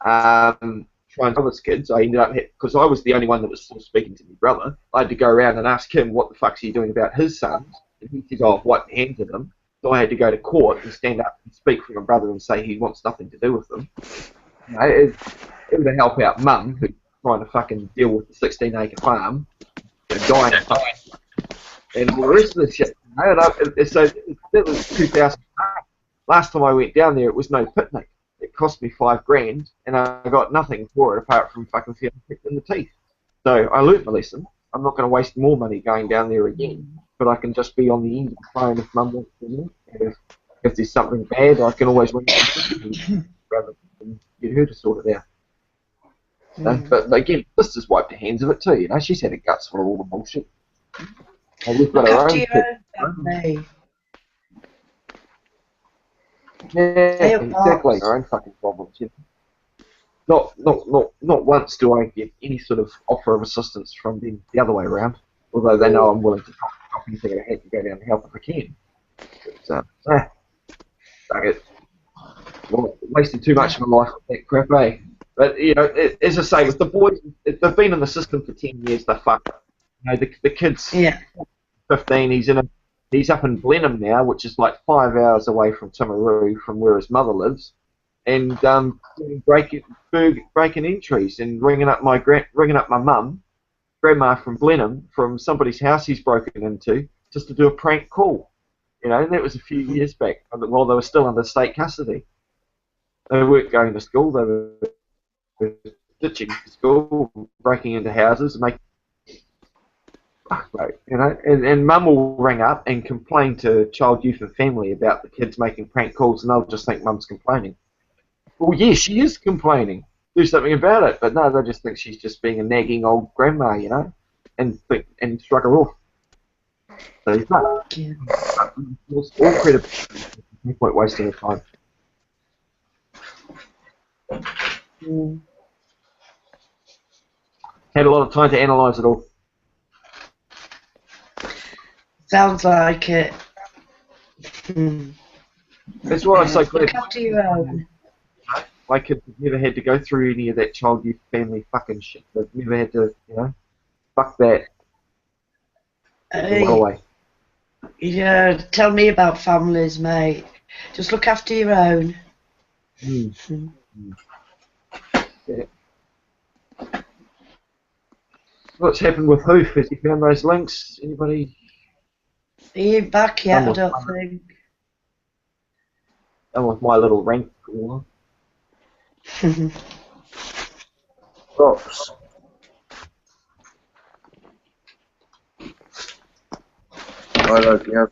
Trying to other kids, I ended up, because I was the only one that was still speaking to my brother, I had to go around and ask him what the fuck's he doing about his sons. And he said, oh, I've wiped my hands of them. So I had to go to court and stand up and speak for my brother and say he wants nothing to do with them. You know, it was to help out Mum, who's trying to fucking deal with the 16-acre farm, and dying and all the rest of the shit. You know? So that was 2008. Last time I went down there, it was no picnic. It cost me $5,000, and I got nothing for it apart from fucking feeling kicked in the teeth. So I learnt my lesson. I'm not going to waste more money going down there again, but I can just be on the end of the phone if Mum wants to know. And if there's something bad, I can always ring rather than get her to sort it out. But again, Sister's wiped her hands of it too. You know, she's had her guts full of all the bullshit. And we've got our own kids. Yeah, exactly. Our own fucking problems. You know? Not once do I get any sort of offer of assistance from them the other way around. Although they know I'm willing to drop anything I had to go down and help if I can. But, fuck it. Well, wasted too much of my life with that crap, eh? But, you know, as I say, with the boys, they've been in the system for 10 years, they're fucked. You know, the kid's 15, he's up in Blenheim now, which is like 5 hours away from Timaru, from where his mother lives, and breaking entries and ringing up my mum, Grandma from Blenheim, from somebody's house he's broken into, just to do a prank call. You know, and that was a few years back, while they were still under state custody. They weren't going to school, they were ditching school, breaking into houses, and making... Right, you know, and Mum will ring up and complain to Child, Youth and Family about the kids making prank calls, and they'll just think Mum's complaining. Well, yes, she is complaining. Do something about it. But no, they just think she's just being a nagging old grandma, you know, and shrug her off. So he's not. Yeah. All credit. No point wasting her time. Had a lot of time to analyse it all. Sounds like it. That's why I'm so glad. Look after your own. My kids have never had to go through any of that Child, Youth, Family fucking shit. They've never had to, you know, fuck that. Away. Yeah, tell me about families, mate. Just look after your own. Yeah. What's happened with Hoof? Has he found those links? Anybody? He ain't back yet, I don't think. And with my little rank caller. Box. I like you.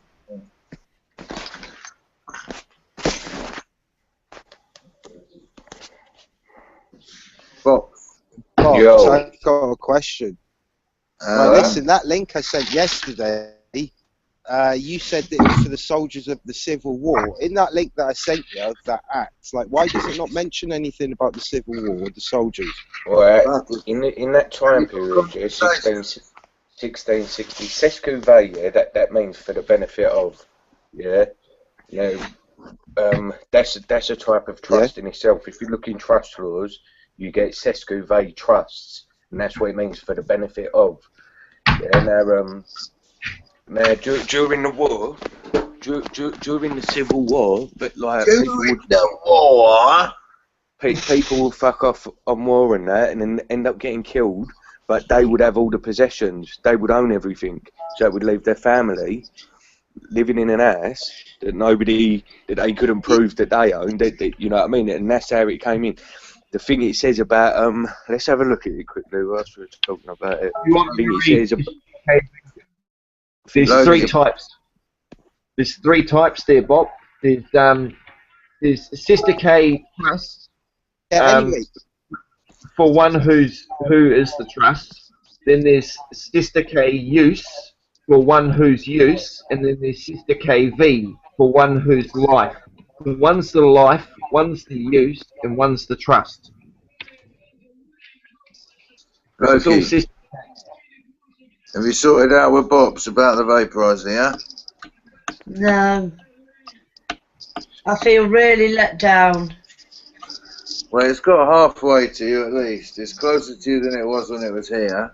Box. Box, Yo. I've got a question. Right, listen, that link I sent yesterday, you said that it was for the soldiers of the Civil War. In that link that I sent you, of that act, like, why does it not mention anything about the Civil War or the soldiers? Well, in that time period, yeah, 1660, Sescu Vey, yeah, that means for the benefit of, yeah, that's a type of trust in itself. If you look in trust laws, you get Sescu Vey trusts, and that's what it means for the benefit of. Yeah, now during the war, during the Civil War, but like people will fuck off on war and that, and then end up getting killed. But they would have all the possessions. They would own everything. So it would leave their family living in an house that they couldn't prove that they owned. You know what I mean? And that's how it came in. The thing it says about let's have a look at it quickly whilst we're talking about it. There's three types. There's three types there, Bob. There's Sister K Trust. For one who is the trust. Then there's Sister K Use for one who's use, and then there's Sister KV for one who's life. One's the life, one's the use, and one's the trust. It's all Sister K. Have you sorted out with Bobs about the vaporizer, yeah? No. I feel really let down. Well, it's got halfway to you at least. It's closer to you than it was when it was here.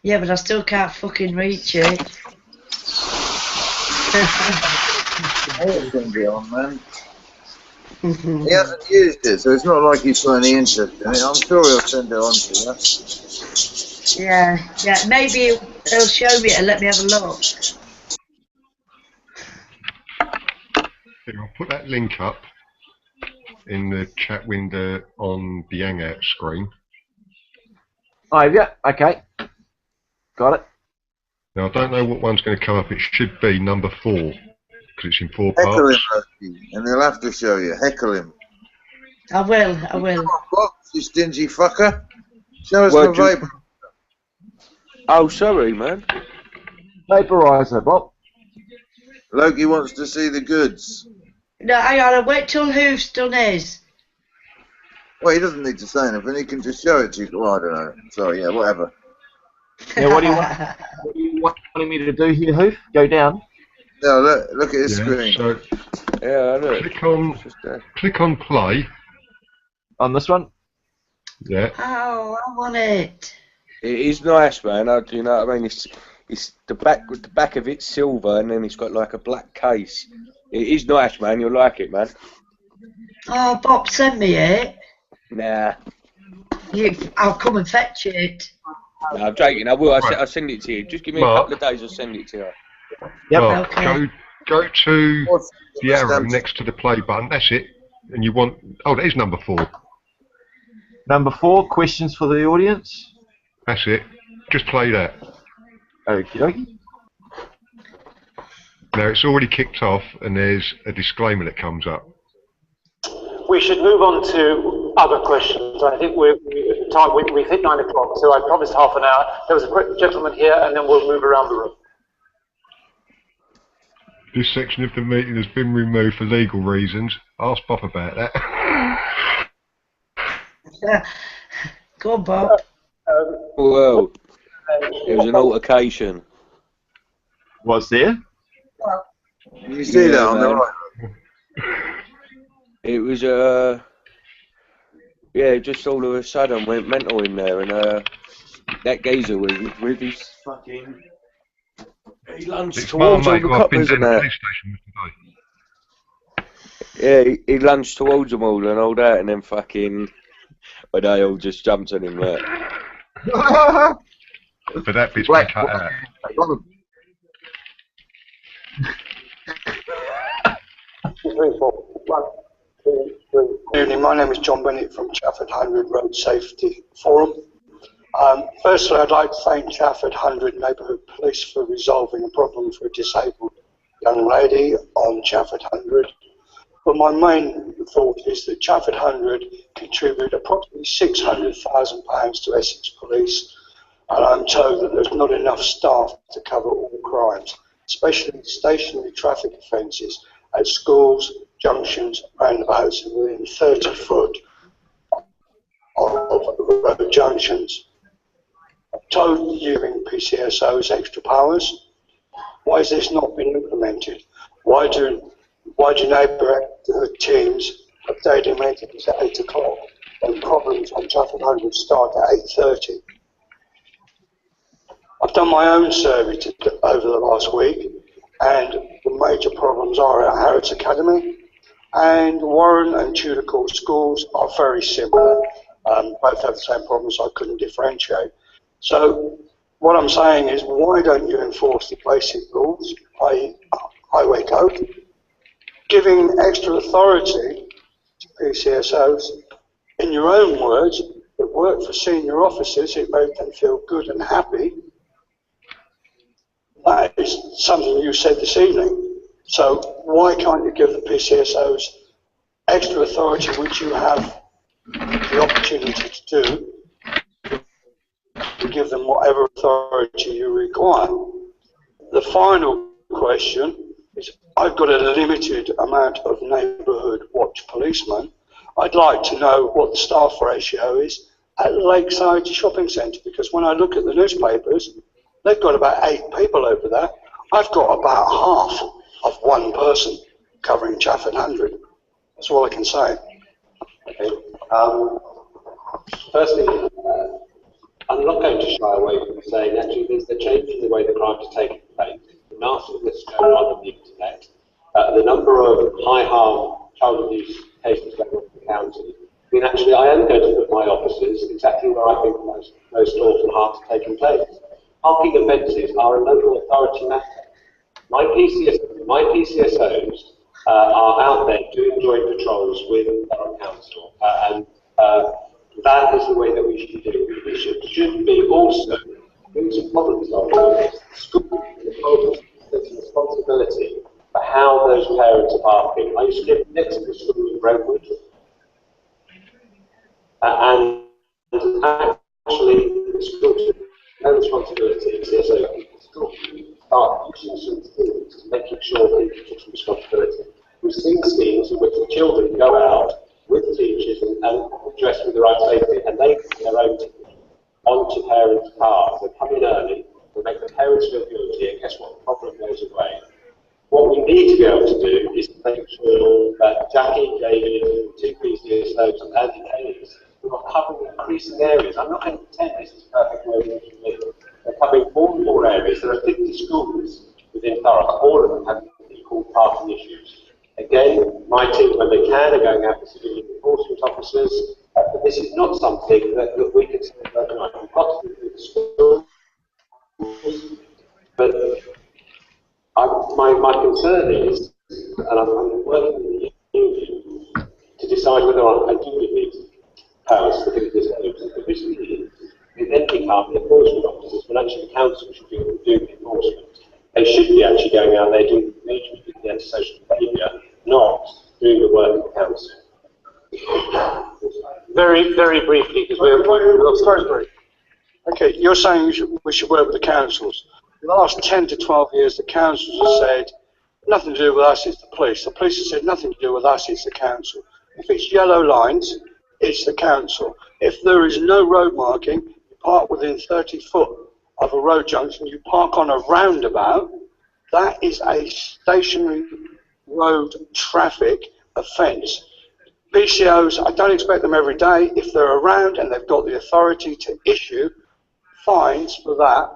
Yeah, but I still can't fucking reach it. It's going to be on, man. He hasn't used it, so it's not like he's got any interest in it. I'm sure he'll send it on to you. Yeah, maybe he'll show me it and let me have a look. Here, I'll put that link up in the chat window on the Hangout screen. Oh, yeah, okay. Got it. Now, I don't know what one's going to come up. It should be number 4, because it's in 4 Heckle parts. him, Loki, and he'll have to show you. Heckle him. I will. Come on, Box, you stingy fucker. Show us my vapor. Oh, sorry, man. Vaporizer, Bob. Loki wants to see the goods. No, hang on, wait till Hoof's done his. Well, he doesn't need to say anything. He can just show it to you. Well, I don't know. Sorry, yeah, whatever. Yeah, what do you want me to do here, Hoof? Go down? No, look at his screen. So yeah, look. Click on play. On this one? Yeah. Oh, I want it. It is nice, man. Do you know what I mean? It's the back of it's silver, and then it's got like a black case. It is nice, man. You'll like it, man. Oh, Bob, send me it. Nah. I'll come and fetch it. No, I'm joking. I will. I'll send it to you. Just give me a couple of days. I'll send it to you. Yep. Mark, Okay. go to the arrow next to the play button. That's it. And you want... Oh, that is number 4. Number 4, questions for the audience. That's it. Just play that. Okie dokie. Now, it's already kicked off, and there's a disclaimer that comes up. We should move on to other questions. I think we've hit 9 o'clock, so I promised half an hour. There was a gentleman here, and then we'll move around the room. This section of the meeting has been removed for legal reasons. Ask Bob about that. Go on, Bob. Well, it was an altercation. Was there? You see that on the right? It was yeah, just all of a sudden went mental in there, and that geezer with his fucking, he lunged towards all the coppers and that. Yeah, he lunged towards them all and all that, and then fucking, but they all just jumped on him, like. But that bit's been cut out. 1, 2, 3. Good evening, my name is John Bennett from Chafford 100 Road Safety Forum. Firstly, I'd like to thank Chafford 100 Neighbourhood Police for resolving a problem for a disabled young lady on Chafford 100. But my main thought is that Chafford 100 contribute approximately £600,000 to Essex Police, and I'm told that there's not enough staff to cover all crimes, especially stationary traffic offences at schools, junctions, roundabouts, and within 30 foot of road junctions. I'm told you're giving PCSOs extra powers. Why has this not been implemented? Why do neighbourhood teams have daily meetings at 8 o'clock when problems on Chafford 100 start at 8:30? I've done my own survey over the last week, and the major problems are at Harrods Academy, and Warren and Tudor Court schools are very similar. Both have the same problems, so I couldn't differentiate. So what I'm saying is, why don't you enforce the basic rules, i.e. highway code, giving extra authority to PCSOs, in your own words, that work for senior officers, it made them feel good and happy. That is something you said this evening. So why can't you give the PCSOs extra authority, which you have the opportunity to do, to give them whatever authority you require? The final question is, I've got a limited amount of neighbourhood watch policemen. I'd like to know what the staff ratio is at Lakeside Shopping Centre, because when I look at the newspapers, they've got about 8 people over there. I've got about half of one person covering Chafford 100. That's all I can say. Okay. Firstly, I'm not going to shy away from saying actually there's a change in the way the crime is taking place. The nastiness going on the internet, the number of high harm child abuse cases going on in the county. I mean, actually, I am going to put my officers exactly where I think most awful harm is taking place. Parking offences are a local authority matter. My PCSOs are out there doing joint patrols with Borough Council, and that is the way that we should do it. We should be also doing some problem solving. School taking responsibility for how those parents are parking. I used to live next to the school in Brentwood, and actually the school took no responsibility. So school start using some things, making sure people take some responsibility. We've seen schemes in which the children go out with teachers and dressed with the right safety, and they put their own ticket onto parents' cars. They come in early, they make the parents feel guilty, and guess what? The problem goes away. What we need to be able to do is to make sure that Jackie, David, 2 PCSOs and Andy Hayes are covering increasing areas. I'm not going to pretend this is perfect where we should live. They're covering more and more areas. There are 50 schools within Thurrock. All of them have equal parking issues. Again, my team, when they can, are going out to civilian enforcement officers. But this is not something that we can say overnight. We've got to do with schools. But my concern is, and I'm working with the union to decide whether I do give these powers for this because they then become enforcement officers, but actually the council should be doing enforcement. They should be actually going out there doing engagement with the antisocial behaviour, not doing the work of the council. Very, very briefly, because we're very brief. Okay, you're saying we should work with the councils. In the last 10 to 12 years, the councils have said, nothing to do with us, it's the police. The police have said, nothing to do with us, it's the council. If it's yellow lines, it's the council. If there is no road marking, you park within 30 foot of a road junction, you park on a roundabout, that is a stationary road traffic offence. PCOs, I don't expect them every day. If they're around and they've got the authority to issue fines for that,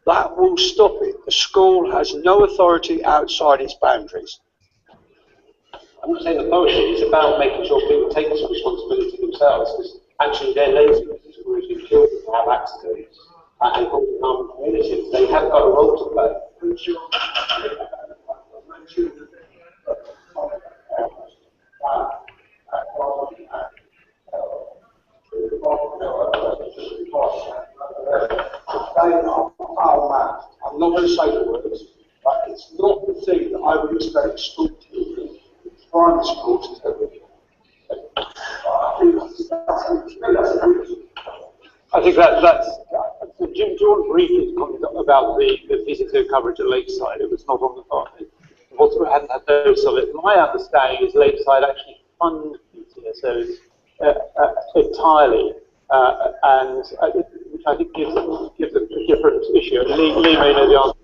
that will stop it. The school has no authority outside its boundaries. I'm not saying authority, it's about making sure people take some responsibility themselves, because actually their laziness is causing children to have accidents and causing harm to communities. They have got a role to play. They are foul mad. I'm not going to say the words, but it's not the thing that I would expect school to do. Primary schools to do. I think that's. Do you want to briefly comment about the PCO coverage at Lakeside? It was not on the file. Also, hadn't had notice of it. My understanding is Lakeside actually fund PCSOs entirely, and which I think gives a different issue. Lee may know the answer.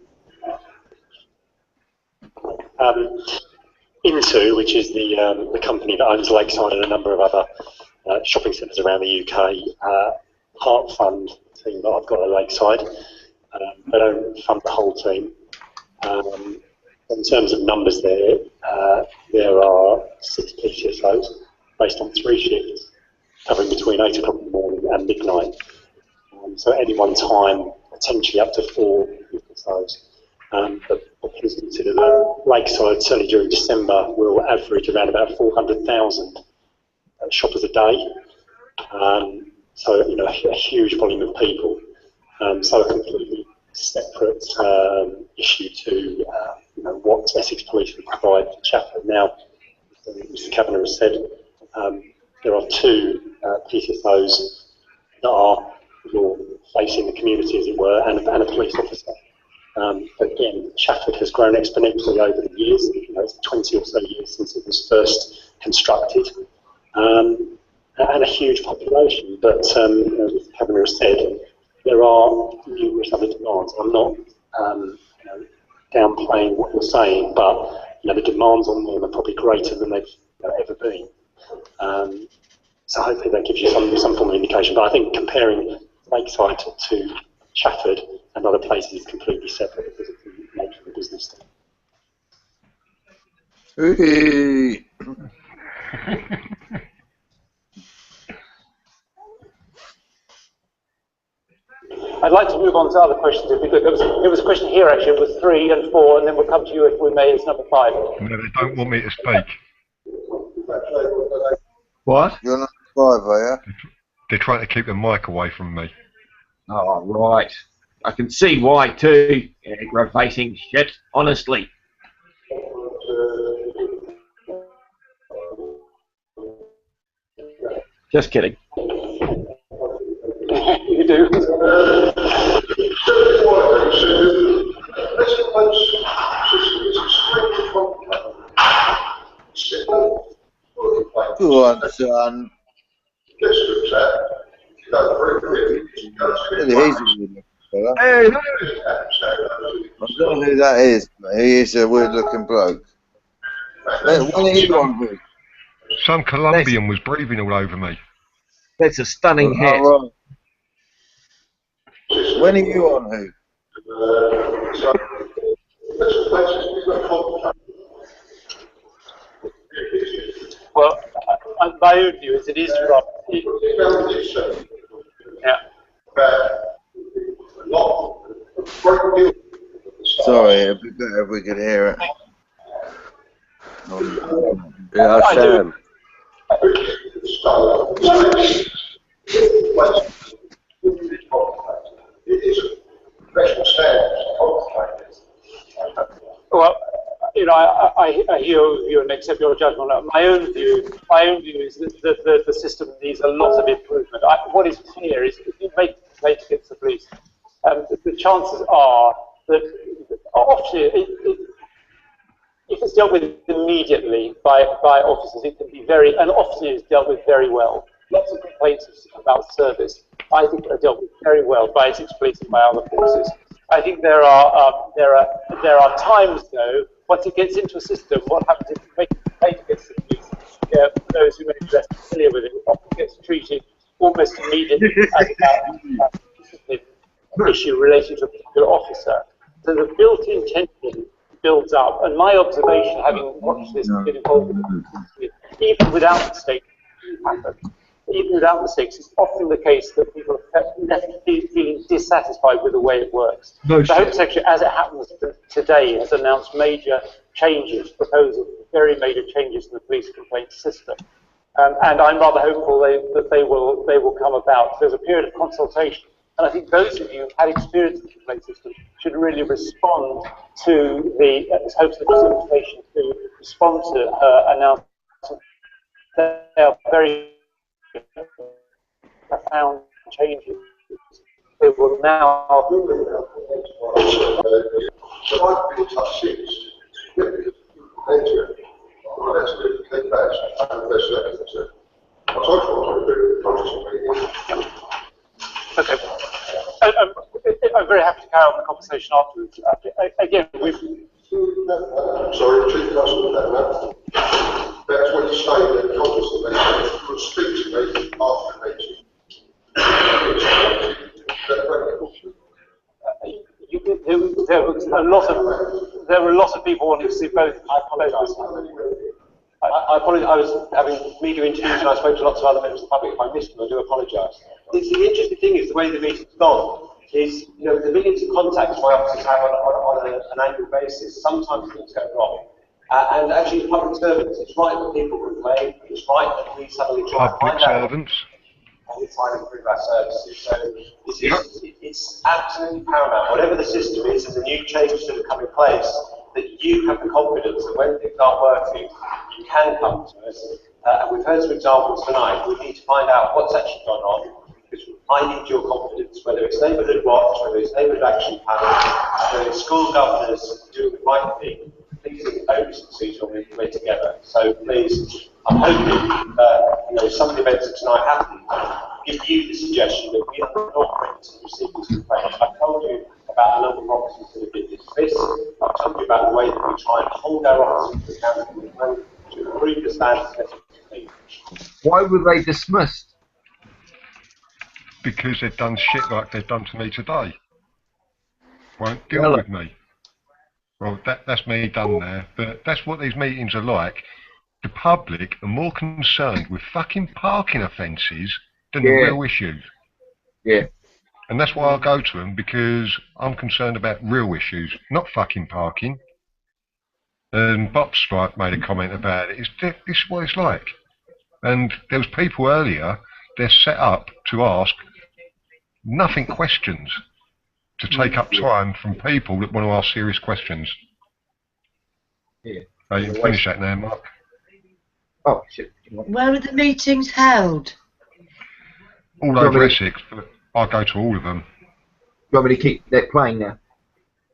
Into, which is the company that owns Lakeside and a number of other shopping centres around the UK, part fund team that I've got at Lakeside. They don't fund the whole team. In terms of numbers there are 6 PCSOs based on 3 shifts, covering between 8 o'clock in the morning and midnight. So at any one time, potentially up to 4 PCSOs. But please consider that Lakeside, certainly during December, will average around about 400,000 shoppers a day. So, a huge volume of people. So a completely separate issue to, what Essex Police would provide for Chafford. Now, Mr. Kavanagh has said there are 2 PCSOs that are facing the community, as it were, and a police officer. Again, Chafford has grown exponentially over the years. It's 20 or so years since it was first constructed, and a huge population. But as Mr. Kavanagh has said, there are numerous other demands. I'm not downplaying what you're saying, but the demands on them are probably greater than they've ever been. So hopefully that gives you some form of indication. But I think comparing Lakeside to Chafford and other places is completely separate because of the nature of the business. Hey. I'd like to move on to other questions if we could. There was a question here actually. It was 3 and 4, and then we'll come to you if we may. It's number 5. No, they don't want me to speak. What? You're number 5, are you? They're trying to keep the mic away from me. Oh, right. I can see why too. Aggravating shit, honestly. Just kidding. You do. Go on, son. Really easy, fella. Hey, I don't know who that is, but he is a weird-looking bloke. When are you on with? Some Colombian was breathing all over me. That's a stunning hat. Right. When are you on who? Well, my own view is it is wrong. Yeah. Sorry, it'd be better if we could hear it. Yeah, Sam. Well, I hear you and accept your judgment. My own view is that the system needs a lot of improvement. What is clear is if you make a complaint against the police, the chances are that often, if it's dealt with immediately by officers, it can be and often it's dealt with very well. Lots of complaints about service, I think, are dealt with very well by Essex Police and by other forces. I think there are times though, once it gets into a system, what happens if you make a complaint against the police? For those who may be less familiar with it, it often gets treated almost immediately as a discipline issue related to a particular officer. So the built-in tension builds up, and my observation, having watched this and been involved in it, even without mistakes, it's often the case that people are left feeling dissatisfied with the way it works. No the Home Secretary, as it happens today, has announced major changes, proposals, very major changes in the police complaint system. And I'm rather hopeful that they will come about. There's a period of consultation And I think those of you who've had experience with the complaint system should really respond to the hopes of the invitation to respond to her announcement. They are very profound changes. They will now. Okay. I'm very happy to carry on the conversation afterwards. Again, we've. Sorry, Chief Constable, that's what you say in the conference that you could speak to me after the meeting. There were a lot of people wanting to see both. I apologise. I was having media interviews and I spoke to lots of other members of the public. If I missed them, I do apologise. The interesting thing is the way the meeting's gone is, you know, the millions of contacts my officers have on an annual basis. Sometimes things go wrong. And actually, as public servants, it's right that people complain. It's right that we suddenly try to find out. And we try and improve our services. So it's absolutely paramount, whatever the system is and the new changes that have come in place, that you have the confidence that when things aren't working, you can come to us. And we've heard some examples tonight. We need to find out what's actually gone on, because I need your confidence, whether it's Neighbourhood Watch, whether it's Neighbourhood Action Panel, whether it's school governors doing the right thing. These are the only succeed when we're together. So please, I'm hoping that, you know, some of the events that tonight happen give you the suggestion that we are not ready to receive these complaints. I've told you about a number of officers that have been dismissed. I've told you about the way that we try and hold our officers accountable to improve the standards of ethics. Why were they dismissed? Because they've done shit like they've done to me today. Won't deal with me. Well, that's me done there, but that's what these meetings are like. The public are more concerned with fucking parking offences than the real issues. Yeah. And that's why I go to them, because I'm concerned about real issues, not fucking parking. And Bob Stripe made a comment about it. This is what it's like. And there was people earlier, they're set up to ask nothing questions, to take up time from people that want to ask serious questions. Yeah. You can finish that now, Mark. Oh, shit. Where are the meetings held? All over Essex, but I go to all of them. You want me to keep that playing now?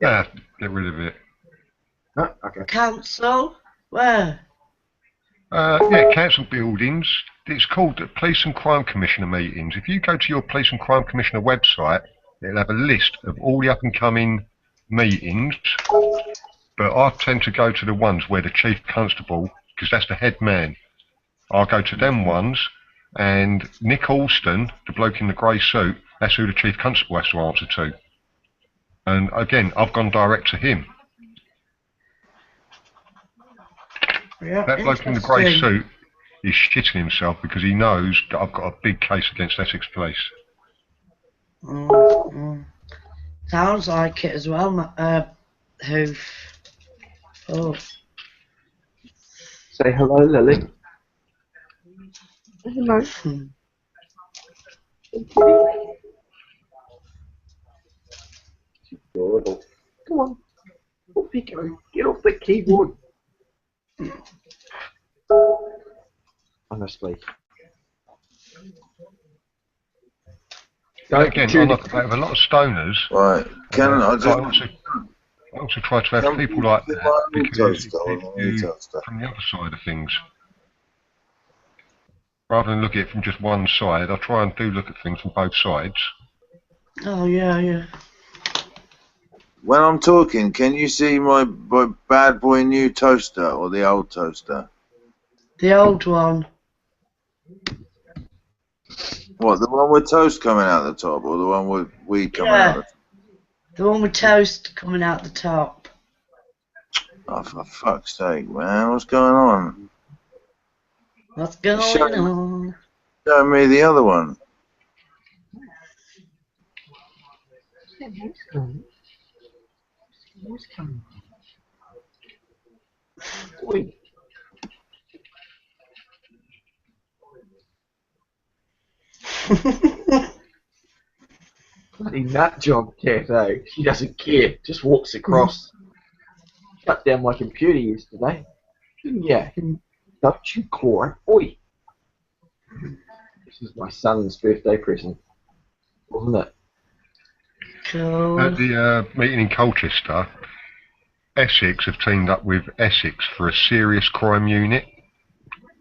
Yeah, get rid of it. Oh, okay. Council? Where? Yeah, council buildings. It's called the Police and Crime Commissioner meetings. If you go to your Police and Crime Commissioner website, it'll have a list of all the up-and-coming meetings. But I tend to go to the ones where the Chief Constable, because that's the head man, I'll go to them ones, and Nick Alston, the bloke in the grey suit, that's who the Chief Constable has to answer to. And again, I've gone direct to him. Yeah, that bloke in the grey suit is shitting himself because he knows that I've got a big case against Essex Police. Sounds like it as well, Hoof. Oh. Say hello, Lily. Hello. Adorable. Come on. Off you go. Get off the keyboard. Honestly. Again, I look at a lot of stoners. Right. Can I just... I also try to have people like that because it gives you from the other side of things. Rather than look at it from just one side, I try and do look at things from both sides. Oh, yeah, yeah. When I'm talking, can you see my bad boy new toaster or the old toaster? The old one. What, the one with toast coming out the top or the one with weed coming out the top? The one with toast coming out the top. Oh, for fuck's sake, man. What's going on? What's going on? Show me the other one. What's coming? Oi. bloody nut job, cat, eh? She doesn't care. Just walks across. Shut down my computer yesterday. Yeah, don't you claw it. Oi! This is my son's birthday present, wasn't it? Cool. At the meeting in Colchester, Essex have teamed up with Essex for a serious crime unit.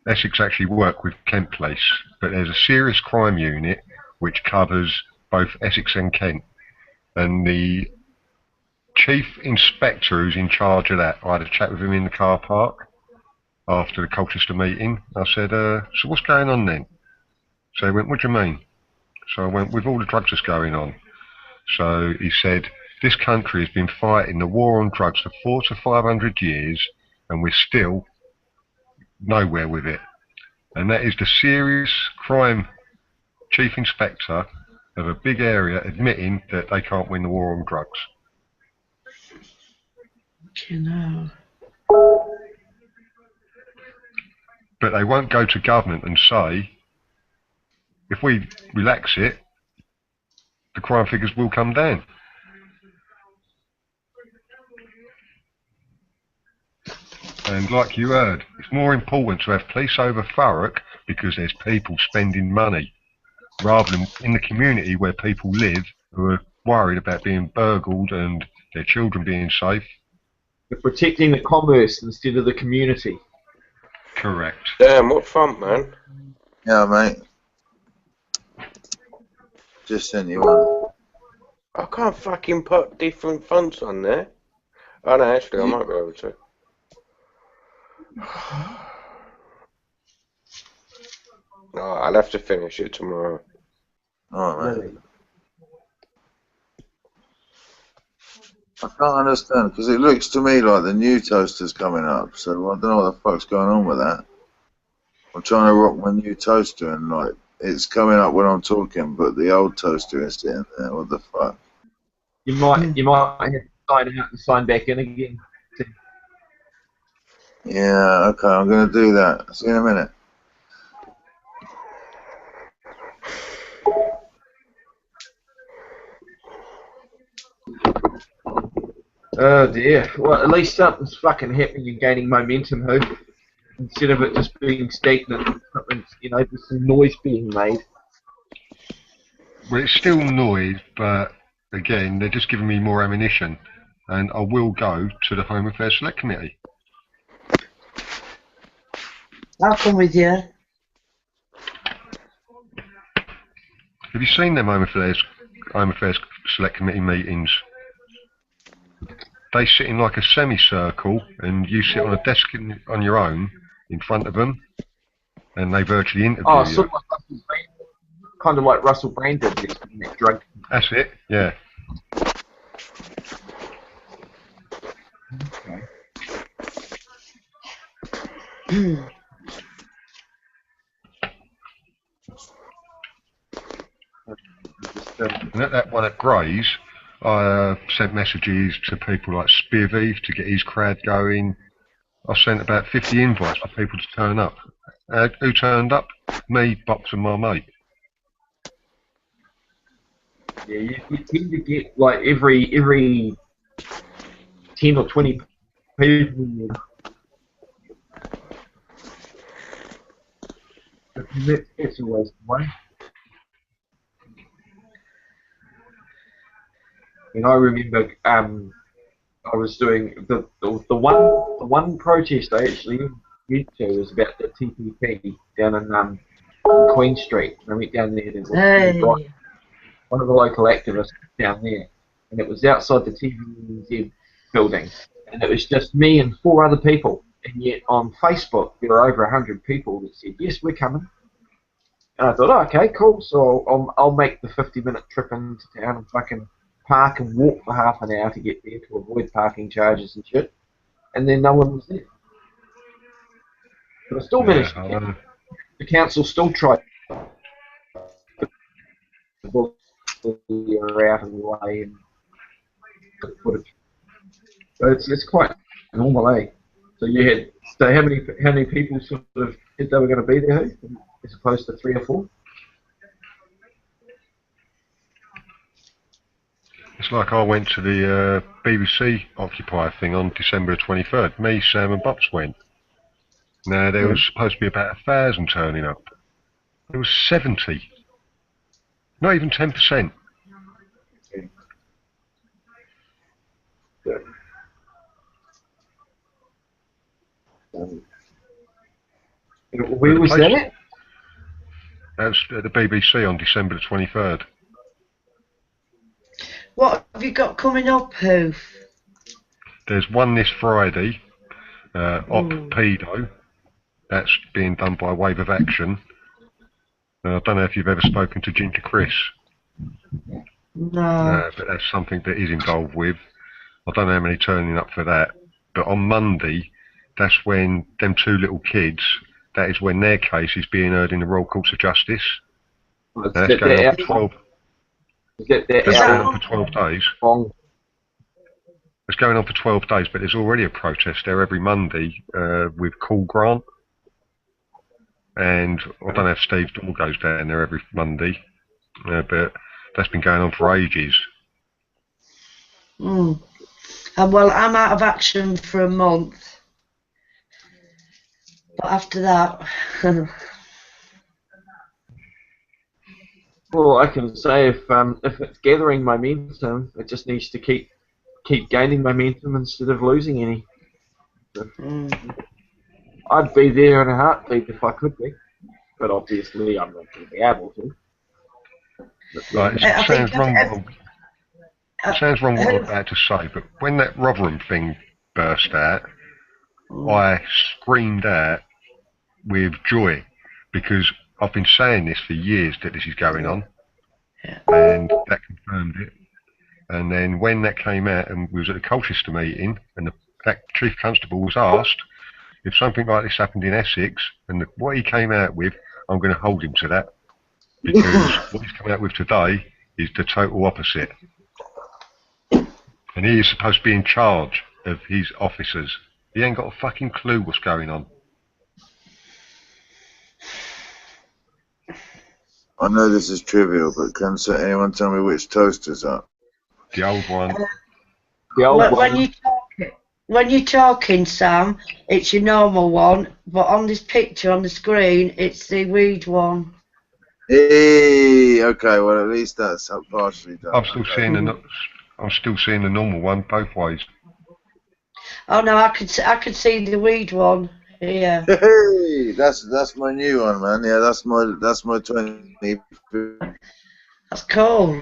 Essex actually work with Kent Police, but there's a serious crime unit which covers both Essex and Kent. And the chief inspector who's in charge of that, I had a chat with him in the car park after the Colchester meeting. I said, so what's going on then? So he went, what do you mean? So I went, with all the drugs that's going on. So he said, this country has been fighting the war on drugs for 400 to 500 years, and we're still nowhere with it. And that is the serious crime chief inspector of a big area admitting that they can't win the war on drugs. You know. But they won't go to government and say, if we relax it, the crime figures will come down. And like you heard, it's more important to have police over Thurrock because there's people spending money, rather than in the community where people live who are worried about being burgled and their children being safe. We're protecting the commerce instead of the community. Correct. Damn, what fun, man. Yeah, mate. Just sent you one. I can't fucking put different fonts on there. Oh no, actually I might be able to. No, I'll have to finish it tomorrow. Alright, mate. I can't understand, because it looks to me like the new toaster's coming up, so I don't know what the fuck's going on with that. I'm trying to rock my new toaster and like, it's coming up when I'm talking, but the old toaster is sitting there, what the fuck? You might have to sign out and sign back in again. Yeah, okay, I'm going to do that. See you in a minute. Oh dear. Well, at least something's fucking happening and gaining momentum, Who? Instead of it just being stagnant, something's, you know, there's some noise being made. Well, it's still noise, but again, they're just giving me more ammunition, and I will go to the Home Affairs Select Committee. I'll come with you. Have you seen them Home Affairs Select Committee meetings? They sit in like a semicircle, and you sit on a desk on your own in front of them, and they virtually interview Oh, you. sort of like Russell Brand, kind of like Russell Brand did this in that drug. That's it, yeah. And at that one at Grays, I sent messages to people like Spivvy to get his crowd going. I sent about 50 invites for people to turn up. Who turned up? Me, Box and my mate. Yeah, you tend to get like every 10 or 20 people. That's always the way. And I remember I was doing the one protest I actually went to was about the TPP down in Queen Street. And I went down there to one of the local activists down there, and it was outside the TVNZ building, and it was just me and 4 other people. And yet on Facebook there were over 100 people that said yes, we're coming. And I thought, oh, okay, cool. So I'll make the 50-minute trip into town and fucking park and walk for half an hour to get there to avoid parking charges and shit. And then no one was there. But I still managed to get, the council still tried to book out of the way and put footage. So it's quite normal, eh? So you had, so how many people sort of said they were going to be there, as opposed to 3 or 4? It's like I went to the BBC Occupy thing on December 23rd. Me, Sam and Bubs went. Now, there was supposed to be about 1,000 turning up. There was 70. Not even 10%. Where was that? That was at the BBC on December the 23rd. What have you got coming up, Hoof? There's one this Friday, Op Pedo. That's being done by Wave of Action. I don't know if you've ever spoken to Ginger Chris. No. But that's something that he's involved with. I don't know how many turning up for that. But on Monday, that's when them two little kids, that is when their case is being heard in the Royal Courts of Justice. Well, That's going on for 12. That's going on for 12 days. It's going on for 12 days, but there's already a protest there every Monday with Cool Grant. And I don't know if Steve Dahl goes down there every Monday, but that's been going on for ages. Well, I'm out of action for a month. But after that... Well, I can say if it's gathering momentum, it just needs to keep gaining momentum instead of losing any. So, I'd be there in a heartbeat if I could be, but obviously I'm not going to be able to. Right, it sounds wrong. It sounds wrong what I'm about to say, but when that Rotherham thing burst out, I screamed out with joy because I've been saying this for years that this is going on, and that confirmed it. And then when that came out, and we was at the Colchester meeting, and that Chief Constable was asked if something like this happened in Essex, and what he came out with, I'm going to hold him to that, because what he's coming out with today is the total opposite. And he is supposed to be in charge of his officers. He ain't got a fucking clue what's going on. I know this is trivial, but can anyone tell me which toaster's up? The old one. The old one. When you're talking, Sam, it's your normal one, but on this picture on the screen, it's the weed one. Hey, okay, well at least that's partially done. I'm still seeing the normal one both ways. Oh no, I could see the weed one. Yeah. Hey, that's my new one, man. Yeah, that's my 20. That's cool.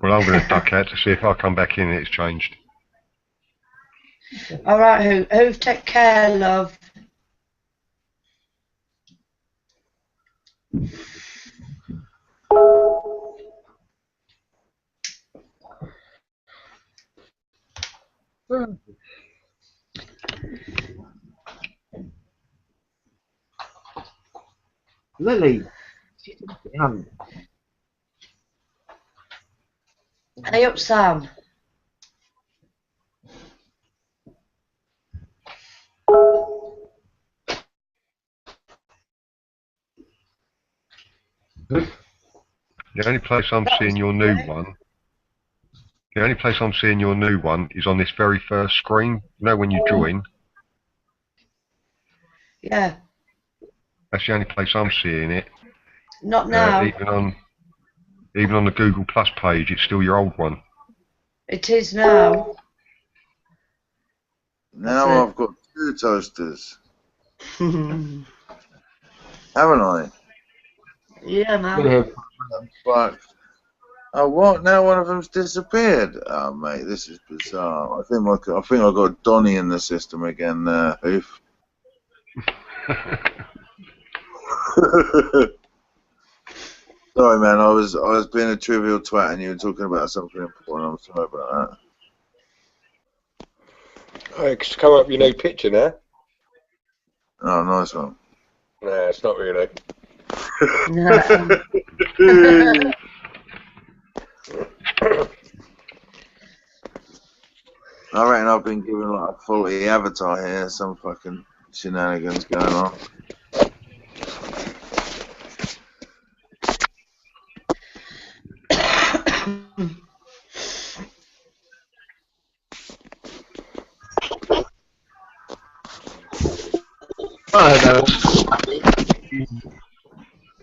Well, I'm going to duck out to see if I come back in and it's changed. All right, who take care, love. Lily, sit down. Hey up, Sam. The only place I'm seeing your new one. The only place I'm seeing your new one is on this very first screen. You know when you join. Yeah. That's the only place I'm seeing it. Not now. Even on the Google Plus page, it's still your old one. It is now. Now I've got 2 toasters. Haven't I? Yeah, man. Fuck. Oh, what? Now one of them's disappeared. Oh, mate, this is bizarre. I think I got Donnie in the system again. Hoof. Sorry, man. I was being a trivial twat, and you were talking about something important. I'm sorry about that. Oh, it's come up your new picture now. Oh, nice one. Nah, it's not really. I reckon I've been given like a faulty avatar here. Some fucking shenanigans going on. I don't know.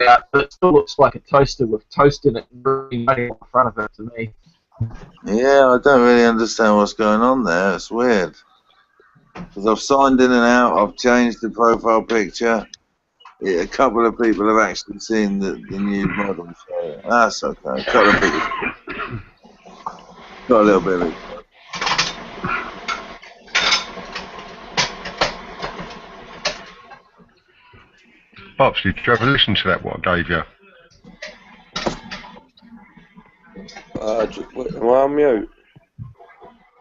Yeah, but it still looks like a toaster with toast in it and green money in front of it to me. Yeah, I don't really understand what's going on there. It's weird. Because I've signed in and out, I've changed the profile picture. Yeah, a couple of people have actually seen the new model, so that's okay. A couple of people got a little bit of it. Pops, did you ever listen to that, what I gave you? Am I on mute?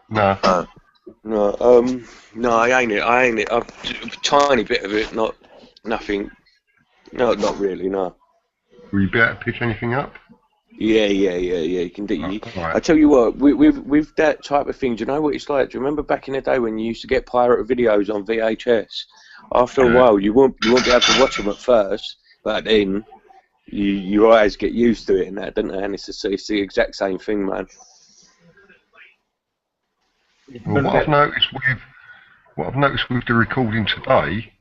No. No, I ain't it. A tiny bit of it, nothing. No, not really, no. Will you be able to pick anything up? Yeah, you can do. Right. I tell you what, with that type of thing, do you know what it's like? Do you remember back in the day when you used to get pirate videos on VHS? After a while, you won't be able to watch them at first, but then your eyes get used to it and that, don't they? And it's the exact same thing, man. Well, what I've noticed with the recording today.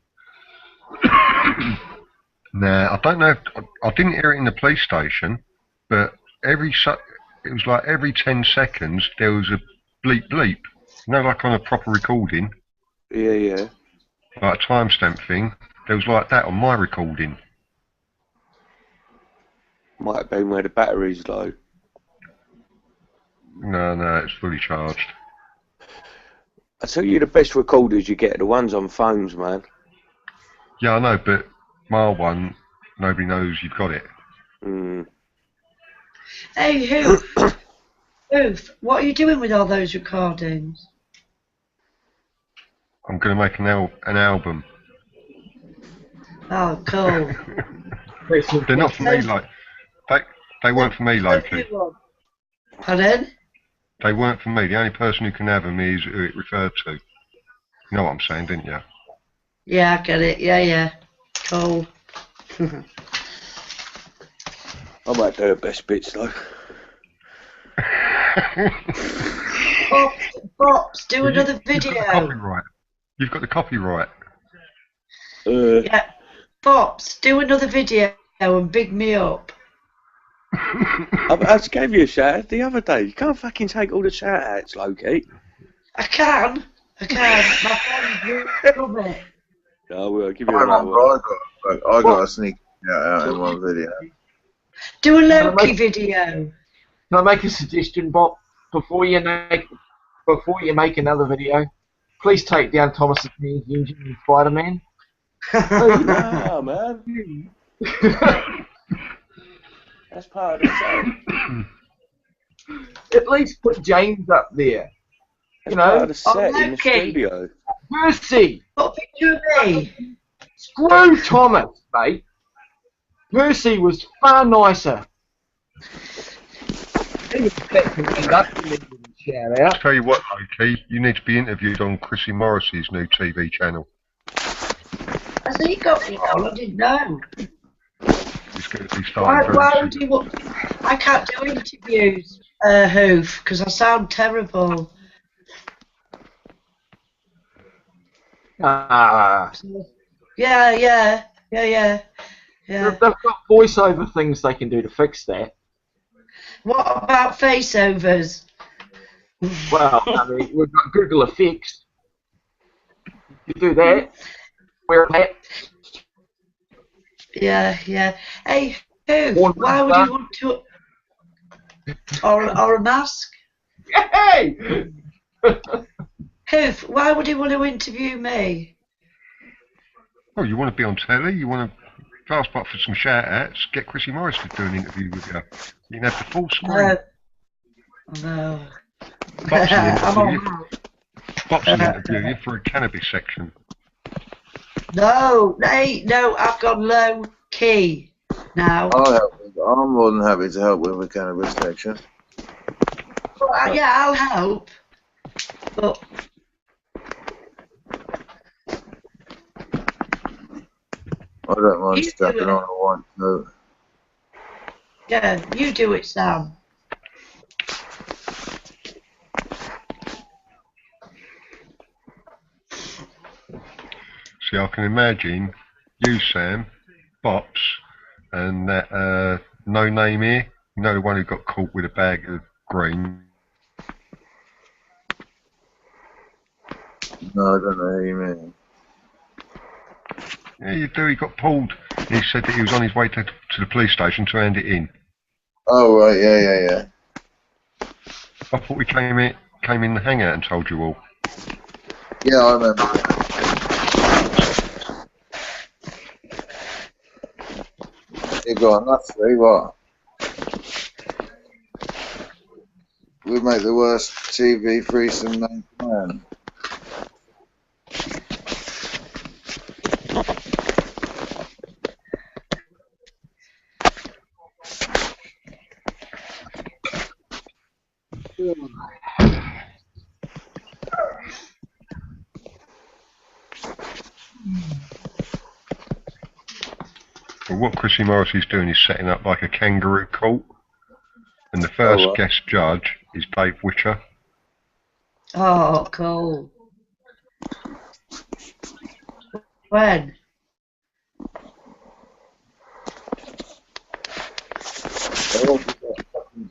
Now, I don't know if I didn't hear it in the police station, but it was like every 10 seconds there was a bleep bleep. You know, like on a proper recording. Yeah. Like a timestamp thing. There was like that on my recording. Might have been where the battery's low. No, it's fully charged. I tell you, the best recorders you get are the ones on phones, man. Yeah, I know, but my one, nobody knows you've got it. Hey, Hoof, what are you doing with all those recordings? I'm going to make an album. Oh, cool. They're not for me, like they weren't for me, Loki. Pardon? They weren't for me. The only person who can have them is who it referred to. You know what I'm saying, didn't you? Yeah, I get it. Yeah. Cool. I might do the best bits though. Pops, do another video. You've got the copyright. Yeah. Pops, do another video and big me up. I just gave you a shout out the other day. You can't fucking take all the shout outs, Loki. I can. My phone's love it. No, we'll give you another one. I got a sneak out in one video. Do a Loki video. Can I make a suggestion, Bob? Before you make another video, please take down Thomas's engine in Spider-Man. Oh, man. That's part of the show. At least put James up there. That's part of the set in the studio. Percy! What picture of me? Screw Thomas, mate. Percy was far nicer. I'll tell you what, Loki, you need to be interviewed on Chrissy Morris's new TV channel. Has he got me on? I didn't know. It's going to be starting very soon. I can't do interviews, Hoof, because I sound terrible. Yeah. They've got voiceover things they can do to fix that. What about faceovers? Well, I mean, we've got Google Effects. You do that. Wear a hat. Yeah. Hey, Hoof, why would you want to... Or a mask? Hey! Hoof, why would he want to interview me? Oh, you want to be on telly? You want to fast spot for some shout-outs? Get Chrissy Morris to do an interview with you. You can have the full screen. No. Pops will interview you for a cannabis section. No, I've got low key now. I'm more than happy to help with the cannabis section. Well, yeah, I'll help. But I don't mind stepping on a white note. yeah, you do it, Sam. Chrissy, I can imagine you, Sam, Bops, and that no name here. You know, the one who got caught with a bag of green. No, I don't know who you mean. Yeah, you do. He got pulled. He said that he was on his way to the police station to hand it in. Oh right, yeah. I thought we came in the hangout and told you all. Yeah, I remember. You got enough, three, what? We make the worst TV threesome known to man. Well, what Chrissy Morrissey's doing is setting up like a kangaroo court, and the first guest judge is Dave Witcher. Oh, cool. When?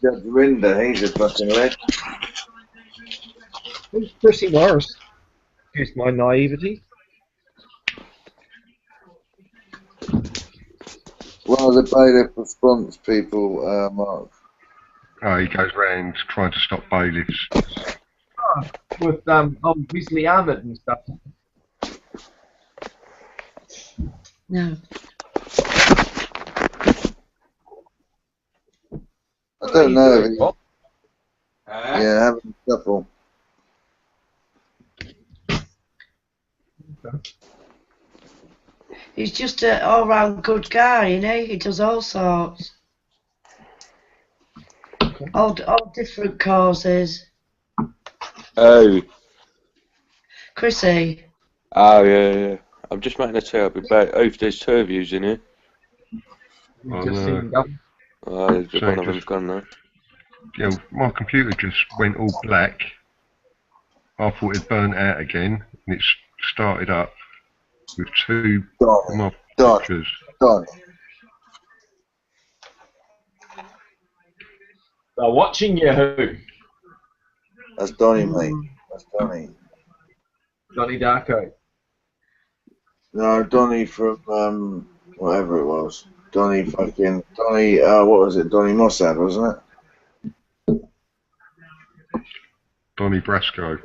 Judge Rinder, he's a fucking legend. Who's Chrissy Morris? Excuse my naivety. One of the bailiff response people, Mark. Oh, he goes round trying to stop bailiffs. Oh, with old Grizzly Ahmed and stuff. No. I don't know. Yeah, having a couple. He's just an all-round good guy, you know. He does all sorts, all different causes. Oh. Chrissy. Oh yeah. I'm just making a tab about. Oh, there's two of yous in here. Oh, one of them's gone now. Yeah, my computer just went all black. I thought it burnt out again, and it's started up with two of my pictures. They're watching you, who? That's Donny, mate. That's Donny. Donny Darko. No, Donny from whatever it was. Donny, what was it? Donny Mossad, wasn't it? Donny Brasco.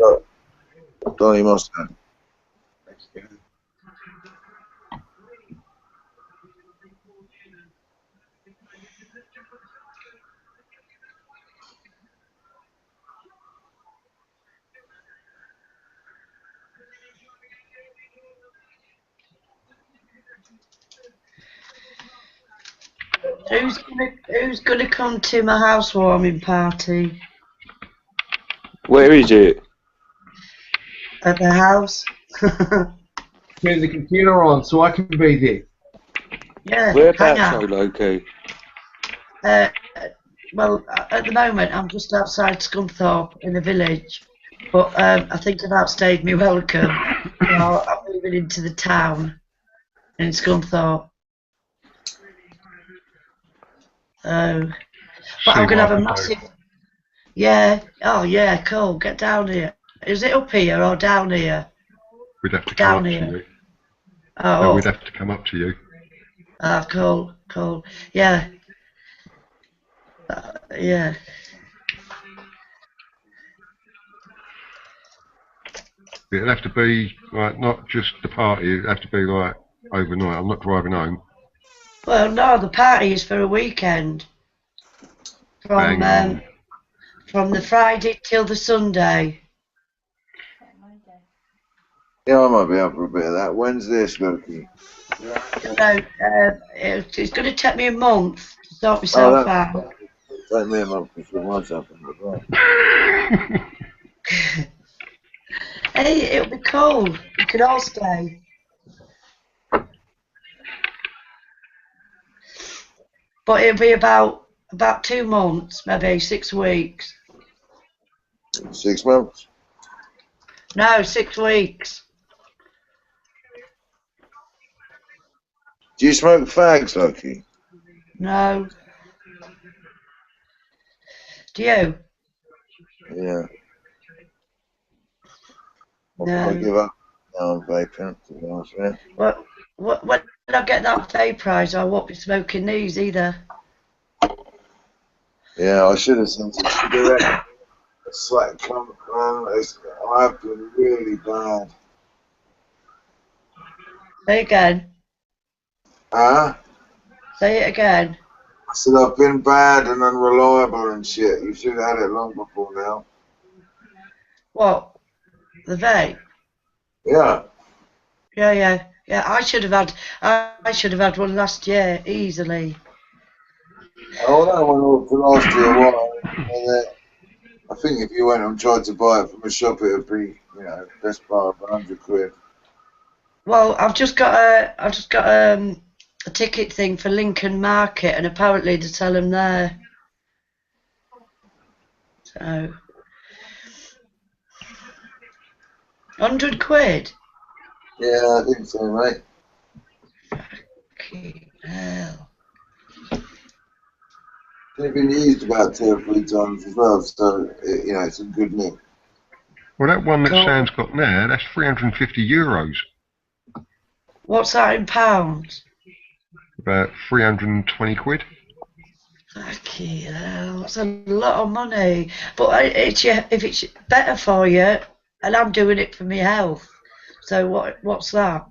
Donny Mossad. Who's gonna come to my housewarming party? Where is it? At the house. Turn the computer on so I can be there. Yeah. Whereabouts, hang so out. low-key? Well, at the moment I'm just outside Scunthorpe in the village, but I think I've outstayed my welcome. So I'm moving into the town in Scunthorpe. But I'm gonna have a massive. Yeah. Oh yeah. Cool. Get down here. Is it up here or down here? We'd have to Down come up here. to you. Oh. No, we'd have to come up to you. Ah, cool. Yeah. Yeah. It'd have to be like not just the party. It'd have to be like overnight. I'm not driving home. Well, no, the party is for a weekend. From the Friday till the Sunday. Yeah, I might be up for a bit of that. When's this, Smokey? No, it's going to take me a month to sort myself out. Take me a month to sort myself out as well. Hey, it'll be cool. We can all stay. But it'll be about 2 months, maybe 6 weeks. 6 months? No, 6 weeks. Do you smoke fags, Loki? No. Do you? Yeah. I No. give up now on vaping, to be honest with you. When I get that vaporizer, I won't be smoking these either. Yeah, I should have sent a cigarette. It's like, come on, I've been really bad. Say again. Huh? Say it again. I said I've been bad and unreliable and shit. You should have had it long before now. What? The vape? Yeah. Yeah. I should have had one last year easily. Oh, that went off for last year. Well, I think if you went and tried to buy it from a shop, it would be, best part of 100 quid. Well, I've just got a ticket thing for Lincoln Market, and apparently they sell them there. So, 100 quid. Yeah, I think so, mate. Fucking hell. They've been used about 2 or 3 times as well, so it's a good nick. Well, that one that Sam's got now, that's €350. What's that in pounds? About 320 quid. Fucking hell, that's a lot of money. But if it's better for you, and I'm doing it for my health, so what's that?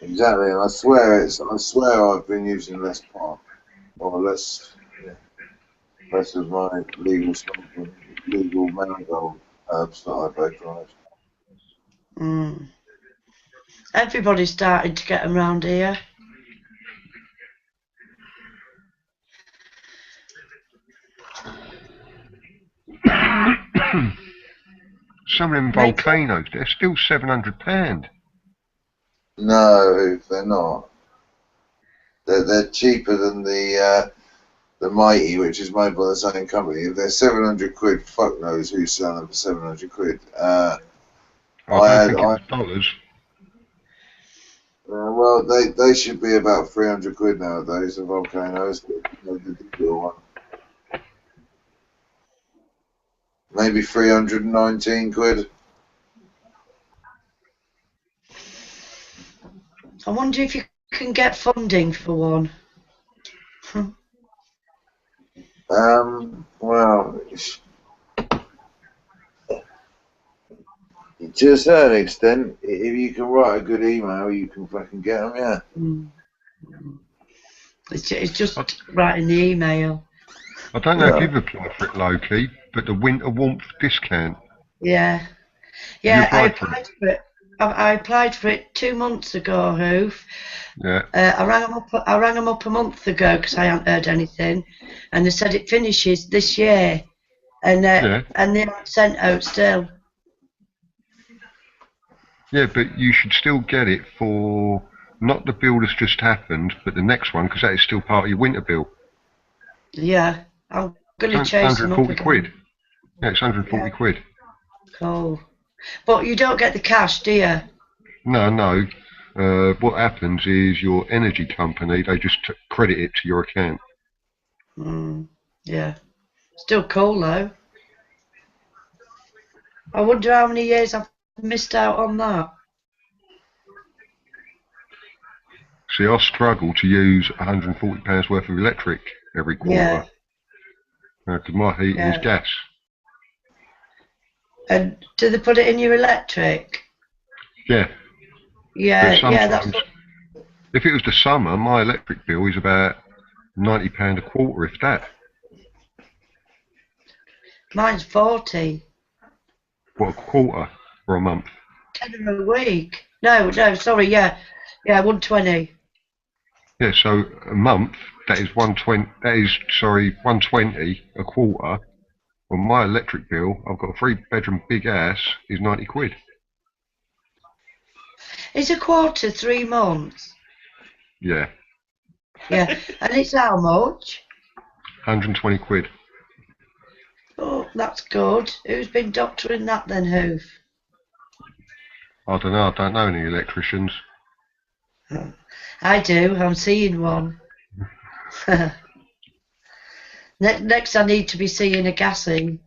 Exactly, and I swear I've been using less pot, or less of my legal smoking, legal marigold herbs that I patronise. Everybody's starting to get them round here. Some of them volcanoes, they're still £700. No, they're not. They're cheaper than the Mighty, which is made by the same company. If they're 700 quid, fuck knows who's selling them for 700 quid. I don't think it's dollars. Well, they should be about 300 quid nowadays, the volcanoes. The digital one. Maybe 319 quid. I wonder if you can get funding for one. Well, to a certain extent, if you can write a good email, you can fucking get them, yeah. It's just writing the email. I don't know if you've applied for it, Loki, but the winter warmth discount. Yeah, I applied for it. I applied for it 2 months ago, Hoof. Yeah. I rang them up a month ago because I hadn't heard anything, and they said it finishes this year, and they haven't sent out still. Yeah, but you should still get it for not the bill that's just happened, but the next one, because that is still part of your winter bill. Yeah, I'm going to chase them up again. 140 quid. Yeah, it's 140 quid. Cool. But you don't get the cash, do you? No. What happens is your energy company, they just credit it to your account. Yeah. Still cool, though. I wonder how many years I've missed out on that. See, I struggle to use £140 worth of electric every quarter. Because my heating is gas. And do they put it in your electric? Yeah. Yeah, that's what... If it was the summer, my electric bill is about £90 a quarter, if that. Mine's 40. What, a quarter or a month? 10 a week. No, sorry, yeah, 120. Yeah, so a month, that is 120 a quarter. On my electric bill, I've got a 3-bedroom big house, is 90 quid. It's a quarter 3 months. Yeah. Yeah, and it's how much? 120 quid. Oh, that's good. Who's been doctoring that then, Hoof? I don't know any electricians. I do. I'm seeing one. Next, I need to be seeing a gassing.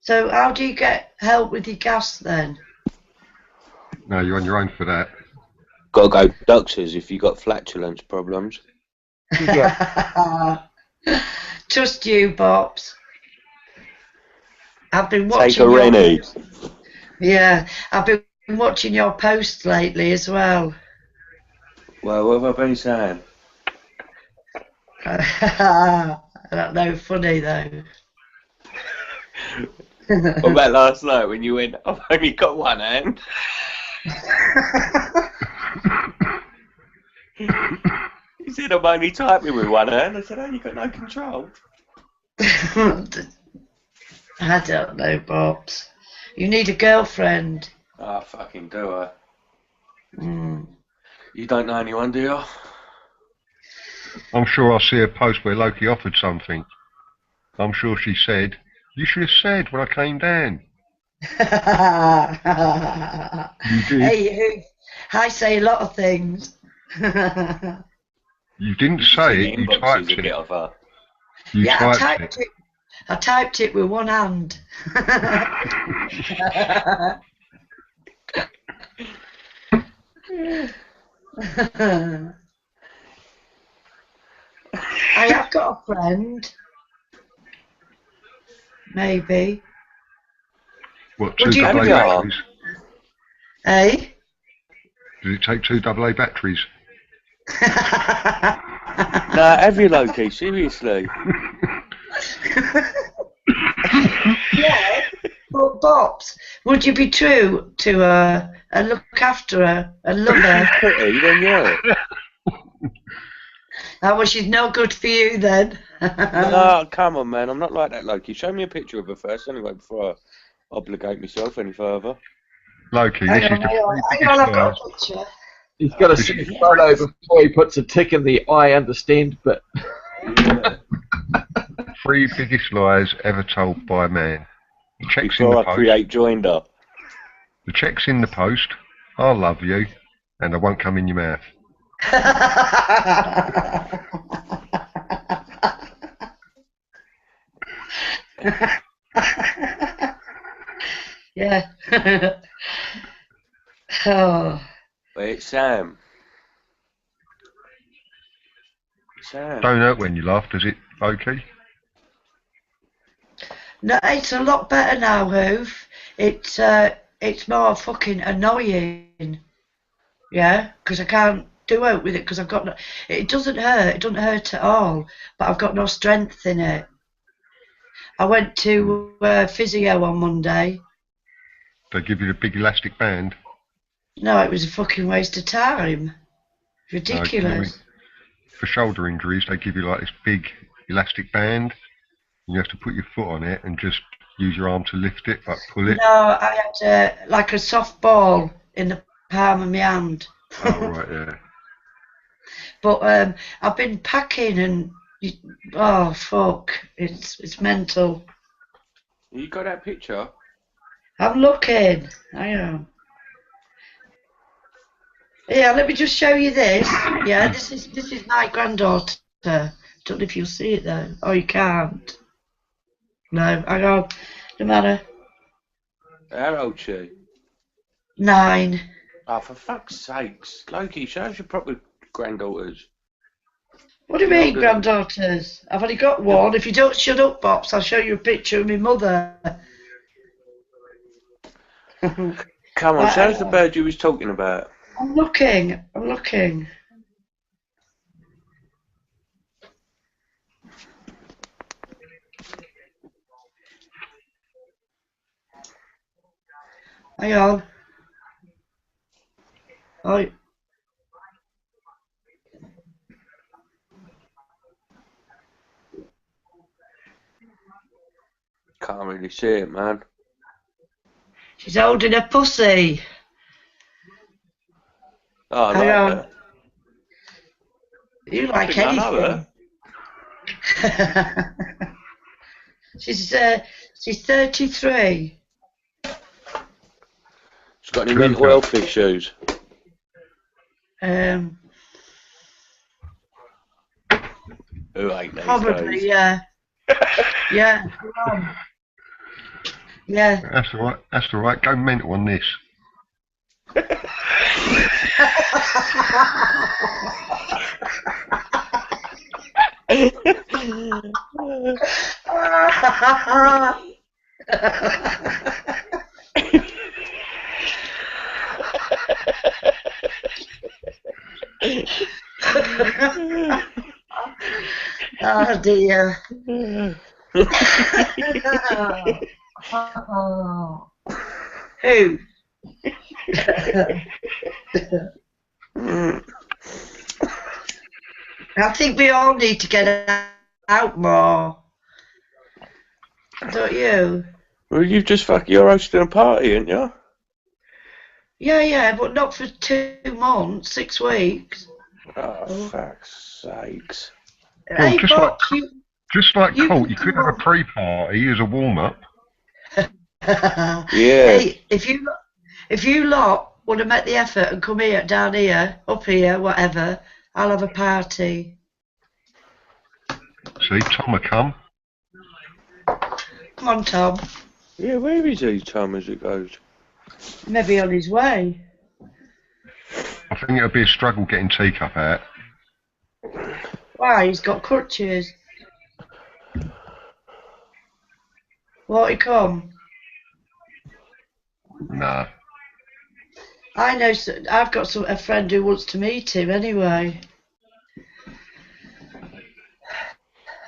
So, how do you get help with your gas then? No, you're on your own for that. Gotta go to doctors if you got flatulence problems. Trust you, Bops. I've been Take watching a Rennie. Yeah, I've been watching your posts lately as well. Well, what have I been saying? I don't know, funny though. What about last night when you went, I've only got one hand? He said, I'm only typing with one hand. I said, oh, you got no control. I don't know, Bobs. You need a girlfriend. Oh, fucking do I? Mm. You don't know anyone, do you? I'm sure I'll see a post where Loki offered something. I'm sure she said, you should have said when I came down. You did. Hey, I say a lot of things. You didn't say it, you typed it. You Yeah, I typed typed it. I typed it with one hand. I have got a friend. Maybe. What, Would two you- AA Have you? batteries? Eh? Did it take two AA batteries? Nah, have you, Loki? Seriously? Yeah. But Bops, would you be true to her and look after her and love her? Pretty, then yeah. Well, she's no good for you then. No, come on, man. I'm not like that, Loki. Show me a picture of her first, anyway, before I obligate myself any further. Loki, Hang this on, is the hang on, three hang on, I've biggest got lies. a picture. He's got to see his photo before he puts a tick in the I understand bit. Three biggest lies ever told by a man. The check's in Before the I post. create joinder. The check's in the post. I'll love you, and I won't come in your mouth. Yeah. Oh. Wait, Sam. Sam. Don't hurt when you laugh, does it, Loki? No, it's a lot better now, Hoof. It's more fucking annoying. Yeah, because I can't do it with it because I've got no. It doesn't hurt. It doesn't hurt at all. But I've got no strength in it. I went to physio on Monday. They give you the big elastic band. No, it was a fucking waste of time. Ridiculous. For shoulder injuries, they give you like this big elastic band. You have to put your foot on it and just use your arm to lift it, like pull it. No, I had like a soft ball in the palm of my hand. Oh, right, yeah. But I've been packing and oh fuck, it's mental. You got that picture? I'm looking. I am. Yeah, let me just show you this. Yeah, this is my granddaughter. Don't know if you'll see it though. Oh, you can't. No, hang on. No matter. How old's she? 9. Oh, for fuck's sakes. Loki, show us your proper granddaughters. What do you mean, granddaughters? I've only got one. If you don't shut up, Bops, I'll show you a picture of my mother. Come on, show us the bird you was talking about. I'm looking. I'm looking. Hang on. Oh. Can't really see it, man. She's holding a pussy. Oh, I Hang like on. that. You like I know anything. She's 33. She's got any mental health issues? Who ain't these Probably, days? yeah. Yeah. Yeah. That's all right. That's all right. Go mental on this. Oh dear. Who? I think we all need to get out more. Don't you? Well, you're hosting a party, aren't you? Yeah, but not for 2 months, 6 weeks. Oh, fuck's sakes. Well, Hey, Bob, just like Colt, you could have a pre-party as a warm-up. Yeah. Hey, if you lot want to make the effort and come here, down here, up here, whatever, I'll have a party. See, Tom will come. Come on, Tom. Yeah, where is he, Tom, as it goes? Maybe on his way. I think it'll be a struggle getting Teacup out. Why? He's got crutches. Won't he come? Nah. I know. I've got a friend who wants to meet him anyway.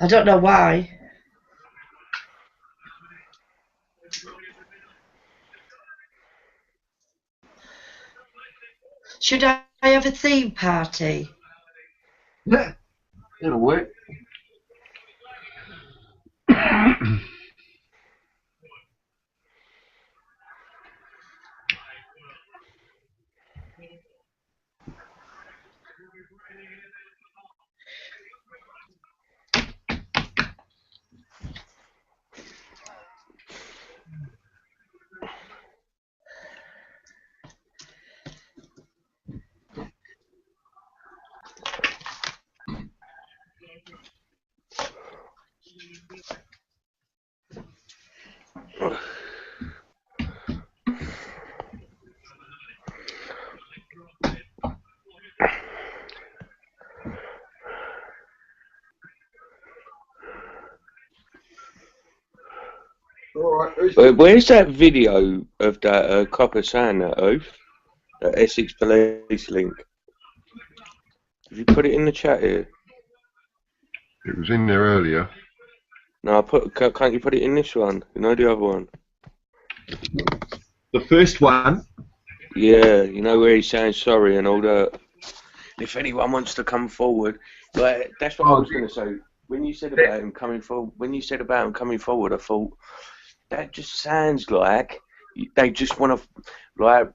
I don't know why. Should I have a theme party? Yeah, it'll work. Where's that video of that copper saying that oath? That Essex police link. Have you put it in the chat here? It was in there earlier. No, can't you put it in this one? You know the other one? The first one? Yeah, you know where he's saying sorry and all that. If anyone wants to come forward, like that's what I was going to say. When you said about him coming forward, I thought that just sounds like they just want to like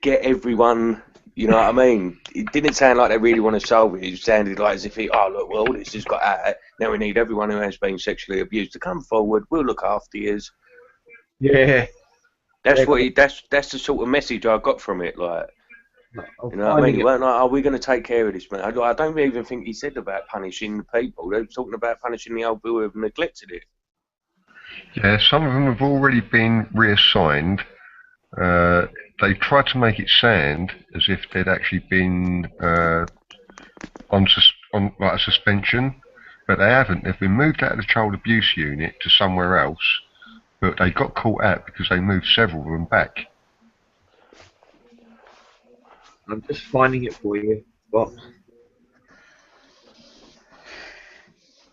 get everyone. You know what I mean? It didn't sound like they really want to solve it. It sounded like as if this has got out. Now we need everyone who has been sexually abused to come forward. We'll look after you. Yeah. That's that's the sort of message I got from it. Like, you know what I mean? He weren't like, are we going to take care of this, man? I don't even think he said about punishing the people. They were talking about punishing the old people who have neglected it. Yeah, some of them have already been reassigned. They tried to make it sound as if they'd actually been on like a suspension, but they haven't. They've been moved out of the child abuse unit to somewhere else, but they got caught out because they moved several of them back. I'm just finding it for you, Bob.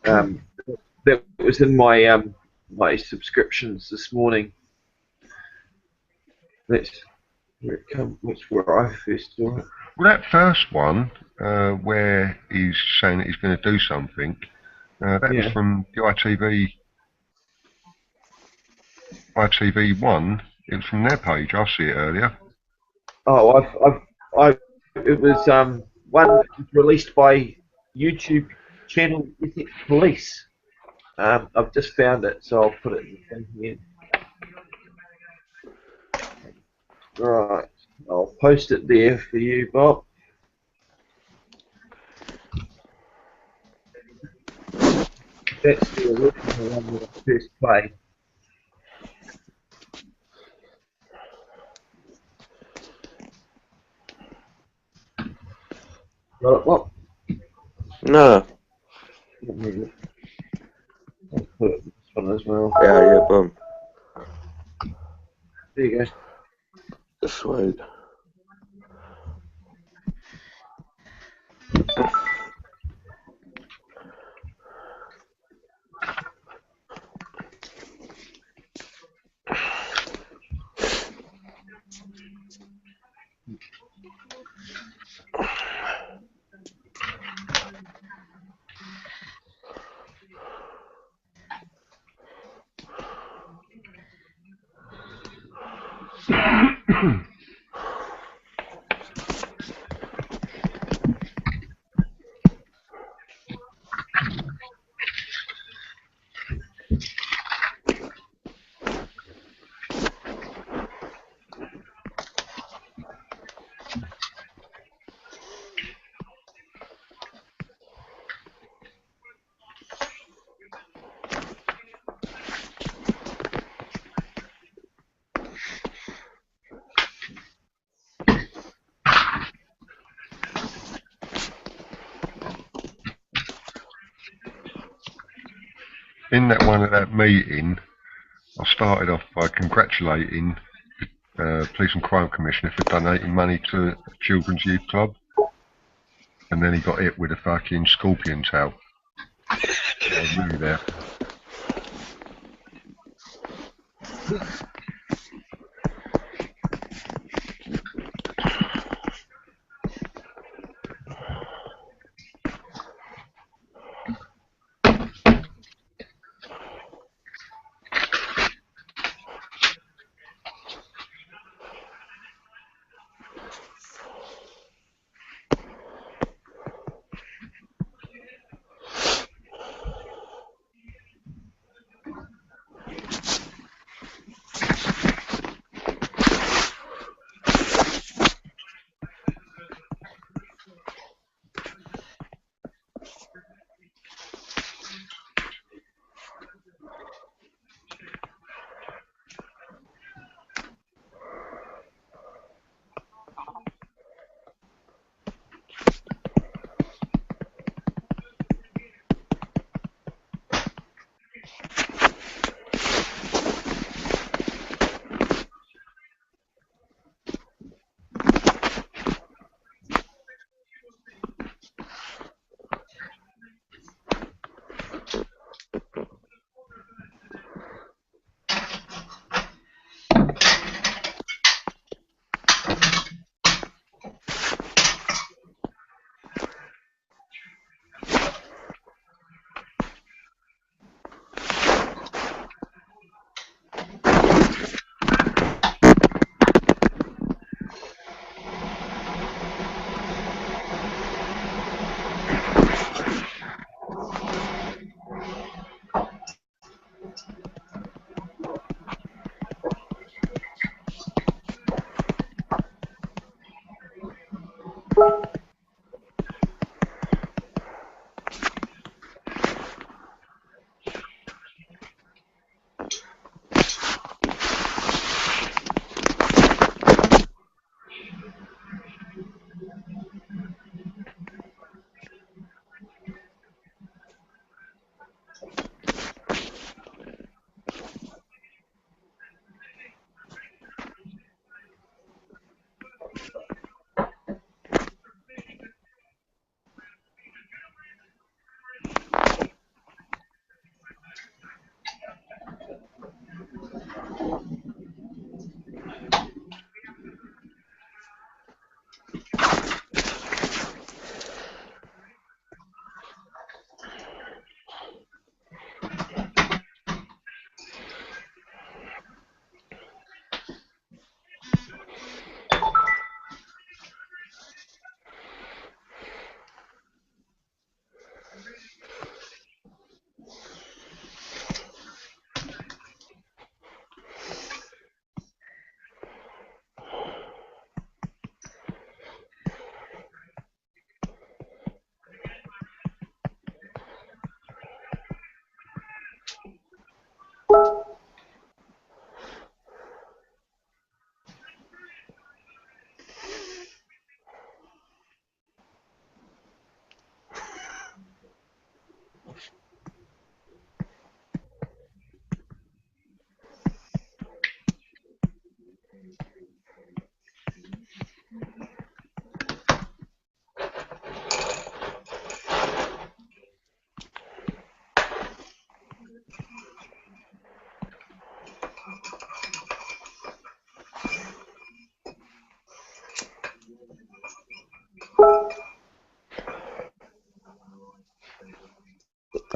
That was in my my subscriptions this morning. That's where I first saw it. Well, that first one, where he's saying that he's going to do something, that was from the ITV1. It was from their page. I see it earlier. Oh, it was one released by YouTube Channel Ethics Police. I've just found it, so I'll put it in here. Right, I'll post it there for you, Bob. That's the original one that I first played. Got it, Bob? No. I'll put it in this one as well. Yeah, boom. There you go. Sweet. In that one at that meeting, I started off by congratulating the Police and Crime Commissioner for donating money to a Children's Youth Club, and then he got hit with a fucking scorpion tail. I was really there.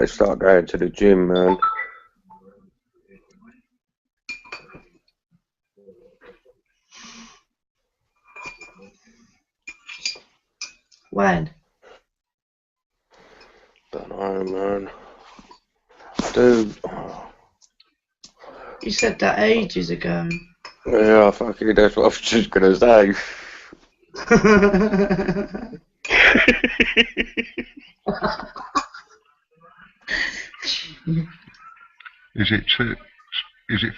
I start going to the gym, man. When? Don't know, man. Dude. You said that ages ago. Yeah, fucking, that's what I was just gonna say. Is it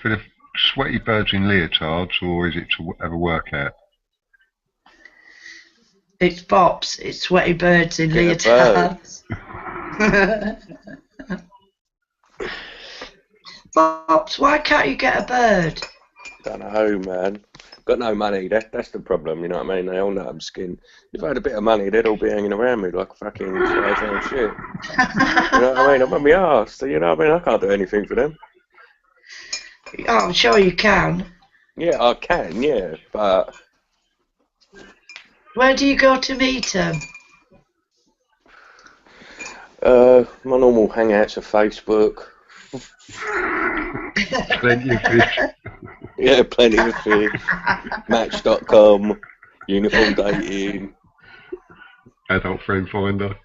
for the sweaty birds in leotards, or is it to have a workout? It's Bops. It's sweaty birds in Get a leotards. Bops, why can't you get a bird? Don't know, man. Got no money. That's the problem. You know what I mean? They all know I'm skinned. If I had a bit of money, they'd all be hanging around me like fucking shit. You know what I mean? I'm on my arse. So, you know what I mean? I can't do anything for them. Oh, I'm sure you can. Yeah, I can. Yeah, but Where do you go to meet them? my normal hangouts are Facebook. Plenty of fish. Yeah, plenty of fish. Match.com. Uniform dating. Adult friend finder.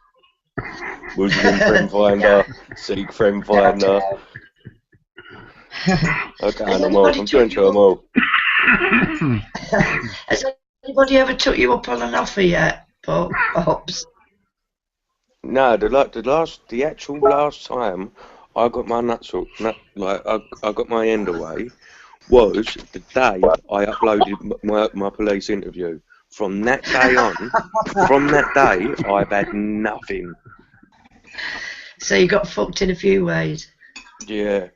Muslim friend finder. Sikh friend finder. Okay, I'm doing to them all. Has anybody ever took you up on an offer yet, Pops? No, the actual last time I got my nuts up, I got my end away, was the day I uploaded my police interview. From that day on, I've had nothing. So you got fucked in a few ways. Yeah.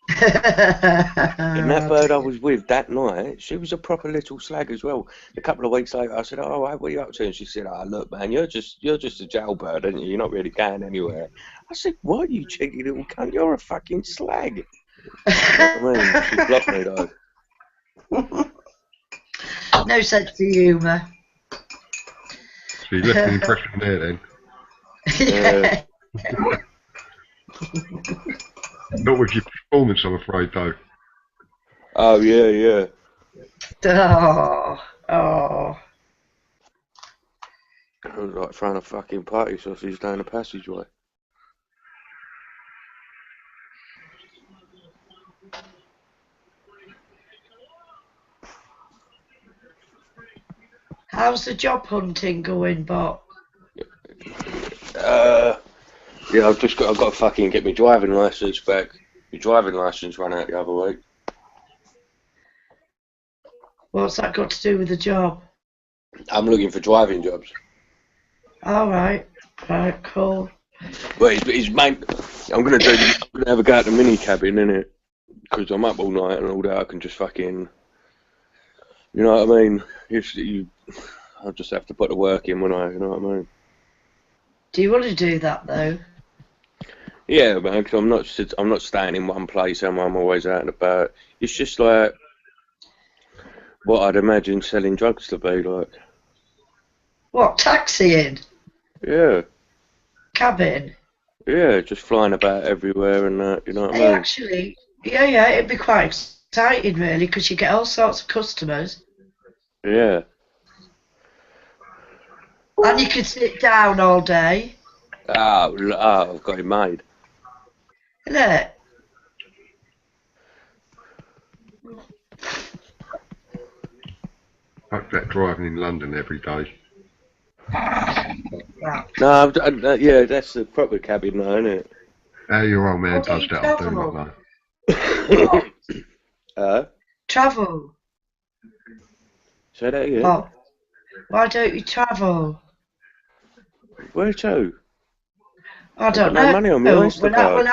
And that bird I was with that night, she was a proper little slag as well. A couple of weeks later, I said, "Oh, what are you up to?" And she said, "Oh, look, man, you're just a jailbird, aren't you? You're not really going anywhere." I said, "What, you cheeky little cunt? You're a fucking slag." You know what I mean? She blocked me though. No sense of humour. So you left an impression there then. Yeah. Not with your performance, I'm afraid, though. Oh, yeah. Oh. I was like throwing a fucking party sausage down the passageway. How's the job hunting going, Bob? Yeah, I've got to fucking get my driving licence back. My driving licence ran out the other week. What's that got to do with the job? I'm looking for driving jobs. All right, cool. But it's main. I'm gonna have a go at the mini cabin, innit? Because I'm up all night and all that. I can just fucking. You know what I mean? I'll just have to put the work in when you know what I mean? Do you want to do that though? Yeah, man, because I'm not staying in one place and I'm always out and about. It's just like what I'd imagine selling drugs to be like. What, taxiing? Yeah. Cabin? Yeah, just flying about everywhere and that, you know what I Hey, mean? actually, yeah, it'd be quite exciting really, because you get all sorts of customers. Yeah. And you could sit down all day. Oh, I've got it made. Isn't it? Fuck that driving in London every day. No, yeah, that's the proper cabin now, isn't it? How your old man does that, I do not know. Travel. Say that again. Oh. Why don't you travel? Where to? I don't no know. money on my Oyster card.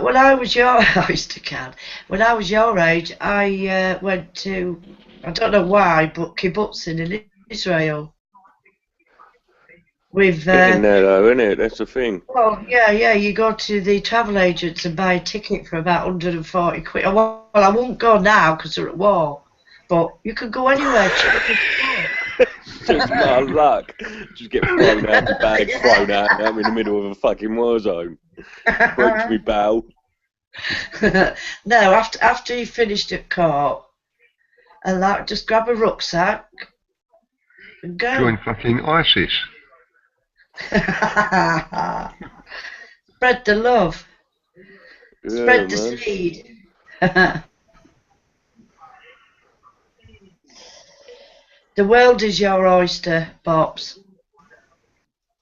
When I was your Oyster card, when I was your age, I went to, I don't know why, but kibbutzing in Israel. With Getting there though, isn't it? That's the thing. well, yeah, you go to the travel agents and buy a ticket for about 140 quid. Well, I won't go now because they're at war, but you can go anywhere. Just my luck. Just get thrown out, the bag thrown out, and I'm in the middle of a fucking war zone. Breaks me bow. No, after you finished at court, and like just grab a rucksack and go. Join fucking ISIS. Spread the love. Yeah, Spread the man. seed. The world is your oyster, Pops.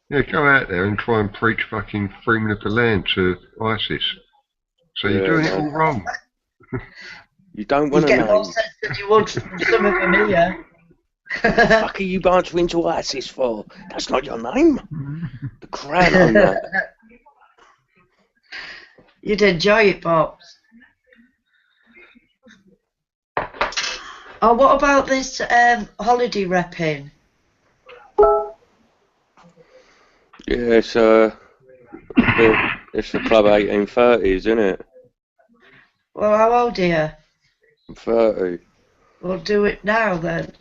Yeah, go out there and try and preach fucking freedom of the land to ISIS. So you're Yeah, doing it man. all wrong. You don't You want to get more know. sense than you would from some of them here. What the fuck are you answering to ISIS for? That's not your name. The Crown own that. You'd enjoy it, Pops. Oh, what about this holiday repping? Yeah, it's the Club 1830s, isn't it? Well, how old are you? I'm 30. We'll do it now then.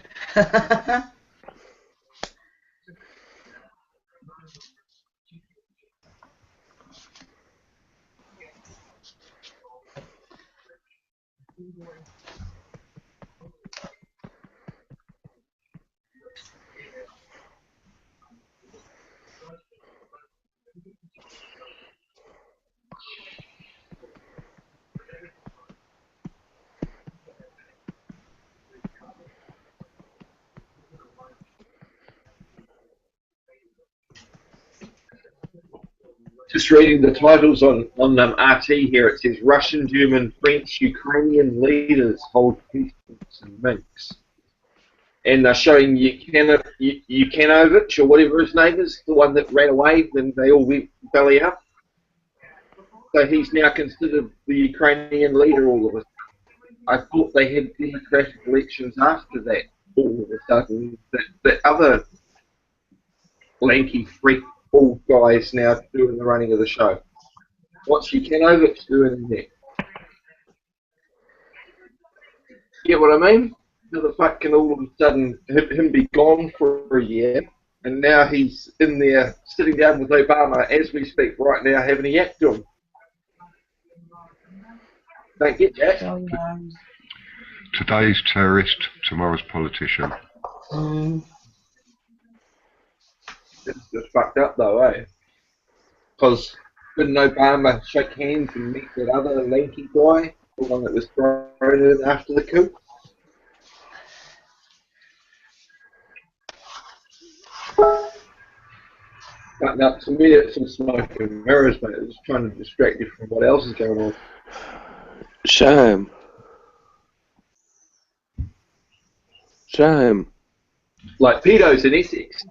Just reading the titles on RT here, it says Russian, German, French, Ukrainian leaders hold peace talks in Minsk. And they're showing Yukhanovich, or whatever his name is, the one that ran away, then they all went belly up. So he's now considered the Ukrainian leader all of a sudden. I thought they had democratic elections after that, all of a sudden. The other lanky freak bald guys now doing the running of the show. What's Yukhanovich doing in there? Get what I mean? How the fuck can all of a sudden him be gone for a year, and now he's in there sitting down with Obama as we speak right now having a yak to him? Don't get that. Today's terrorist, tomorrow's politician. It's just fucked up though, eh? Because didn't Obama shake hands and meet that other lanky guy, the one that was thrown in after the coup? But now, to me, it's some smoke and mirrors, mate. It's trying to distract you from what else is going on. Shame. Shame. Like pedos in Essex.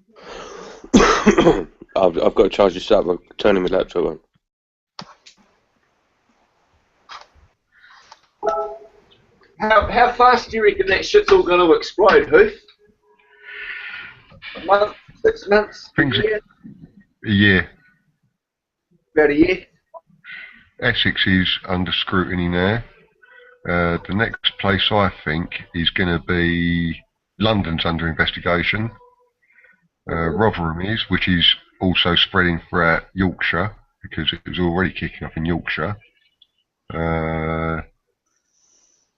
I've got to charge this up. I'm turning my laptop on. How fast do you reckon that shit's all going to explode, Hoof? A month? 6 months? A year? A year. About a year? Essex is under scrutiny now. The next place I think is going to be London's under investigation. Rotherham is, which is also spreading throughout Yorkshire because it was already kicking off in Yorkshire.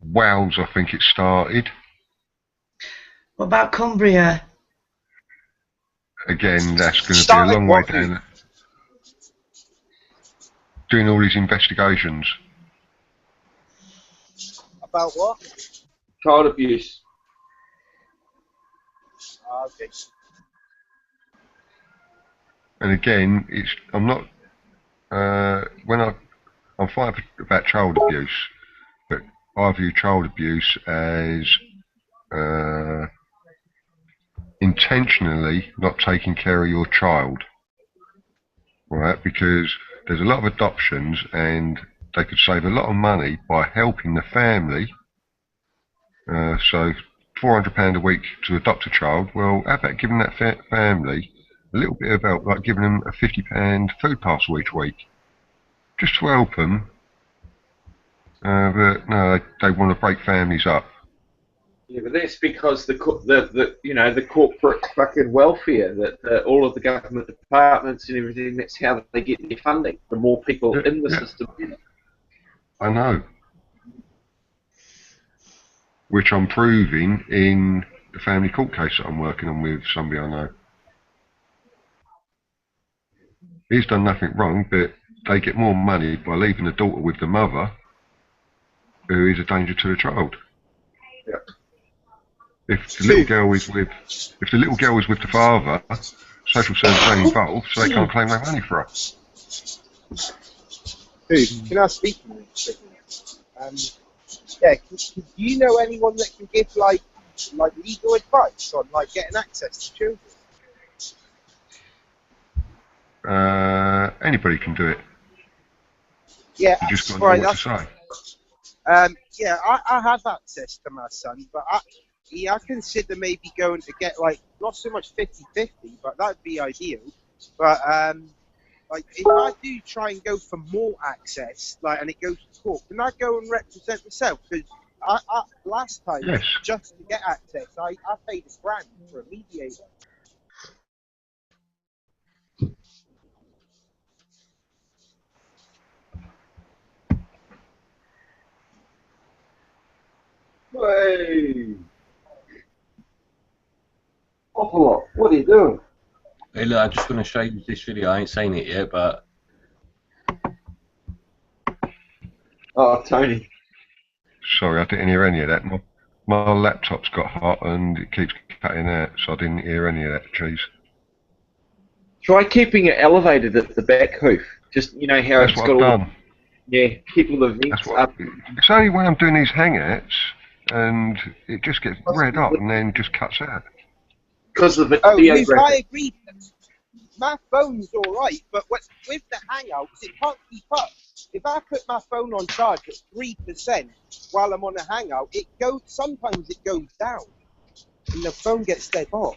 Wales, I think it started. What about Cumbria? Again, that's going to be a long way down. Doing all these investigations. About what? Child abuse. Okay. And again, I'm not. I'm fighting about child abuse, but I view child abuse as intentionally not taking care of your child, right? Because there's a lot of adoptions, and they could save a lot of money by helping the family. So £400 a week to adopt a child. Well, how about giving that family a little bit of help, like giving them a £50 food parcel each week, just to help them. But no, they want to break families up. Yeah, but that's because the corporate fucking welfare that all of the government departments and everything. That's how they get their funding. The more people in the system. I know. Which I'm proving in the family court case that I'm working on with somebody I know. He's done nothing wrong, but they get more money by leaving the daughter with the mother, who is a danger to the child. Yep. If the little girl is with the father, social services ain't involved, so they can't claim no money for her. Who? Can I speak to you? Yeah, do you know anyone that can give like legal advice on like getting access to children? Anybody can do it. Yeah, You just got to know what to say. Yeah, I have access to my son, but I consider maybe going to get like not so much 50-50, but that'd be ideal. But like if I do try and go for more access, like and it goes to court, can I go and represent myself? Because I last time just to get access, I paid $1,000 for a mediator. Hey, Opalot, what are you doing? Hey, look, I'm just going to show you this video. I ain't seen it yet, but... Oh, Tony. Sorry, I didn't hear any of that. My laptop's got hot and it keeps cutting out, so I didn't hear any of that, cheese. Try keeping it elevated at the back hoof. Just, you know how That's it's what got I've all done. Yeah, keep all the vents up. It's only when I'm doing these hangouts and it just gets red up and then just cuts out. Because of the Luke, I agree. My phone's alright, but with the Hangouts, it can't keep up. If I put my phone on charge at 3% while I'm on a Hangout, sometimes it goes down, and the phone gets dead hot.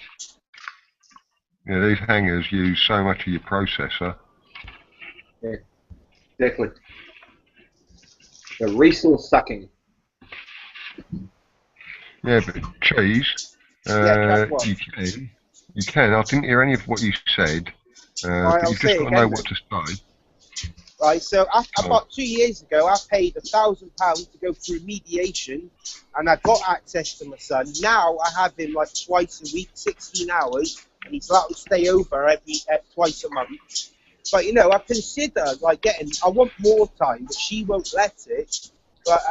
Yeah, these hangers use so much of your processor. Yeah, exactly. The resource sucking. Yeah, but cheese, you can. I didn't hear any of what you said, but you've just got to know what to say. Right, so about 2 years ago, I paid £1,000 to go through mediation, and I got access to my son. Now I have him like twice a week, 16 hours, and he's allowed to stay over twice a month. But you know, I consider like I want more time, but she won't let it. But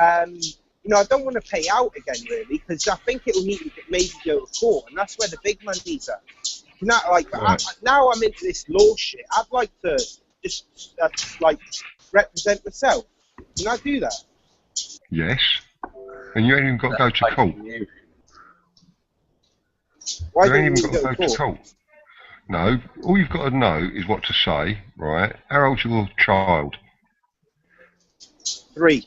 you know, I don't want to pay out again really, because I think it'll need to maybe go to court, and that's where the big money's at. Now, now I'm into this law shit. I'd like to just like represent myself. Can I do that? Yes. And you ain't even got to go to court. Why you don't ain't you even got to go to court. No, all you've got to know is what to say, right? How old's your child? 3.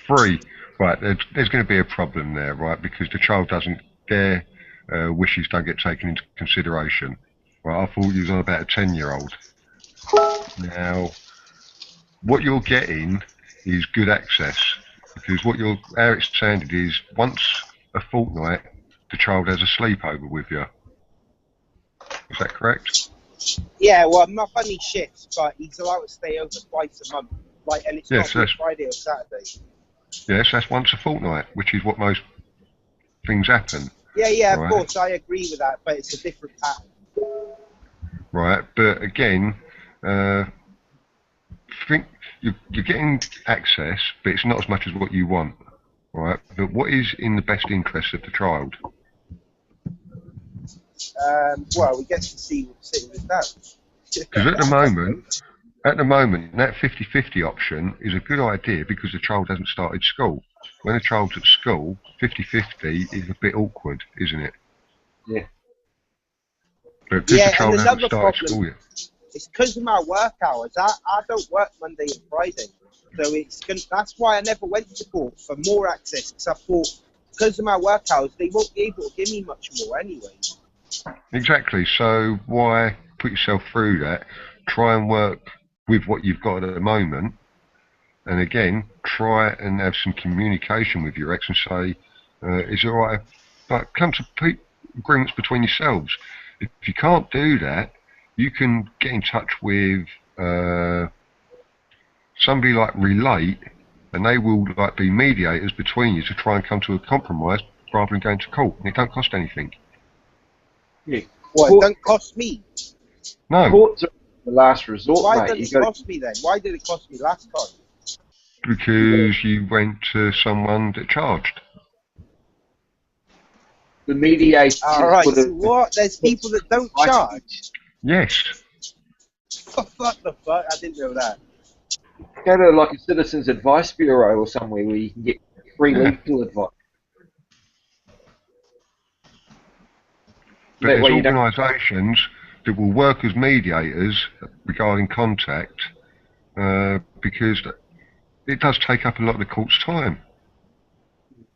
3. Right, there's going to be a problem there, right? Because the child doesn't, their wishes don't get taken into consideration. Right, I thought you was on about a 10-year-old. Now, what you're getting is good access, because how it's sounded is once a fortnight, the child has a sleepover with you. Is that correct? Yeah, well, my funny shifts, but he's allowed to stay over twice a month, like, and it's Yes, not Friday or Saturday. Yes, that's once a fortnight, which is what most things happen. Yeah, right? Of course, I agree with that, but it's a different pattern. Right, but again, think you're getting access, but it's not as much as what you want, right? But what is in the best interest of the child? Well, we get to see with that. Because at the moment, that 50-50 option is a good idea because the child hasn't started school. When a child's at school, 50-50 is a bit awkward, isn't it? Yeah. But because the child hasn't started school yet. It's because of my work hours. I don't work Monday and Friday, so that's why I never went to court for more access. Because I thought, because of my work hours, they won't be able to give me much more anyway. Exactly. So why put yourself through that? Try and work with what you've got at the moment, and again, try and have some communication with your ex and say, is alright, but come to agreements between yourselves. If you can't do that, you can get in touch with somebody like Relate, and they will like be mediators between you to try and come to a compromise rather than going to court, and it don't cost anything. Yeah. What, it don't cost me? No. Courts are the last resort, Why mate. did it cost me then? Why did it cost me last time? Because you went to someone that charged. The mediators. Alright, so what? There's people that don't charge? Yes. What the fuck? I didn't know that. Go to like a citizens advice bureau or somewhere where you can get free legal advice. But there's organisations that will work as mediators regarding contact because it does take up a lot of the court's time.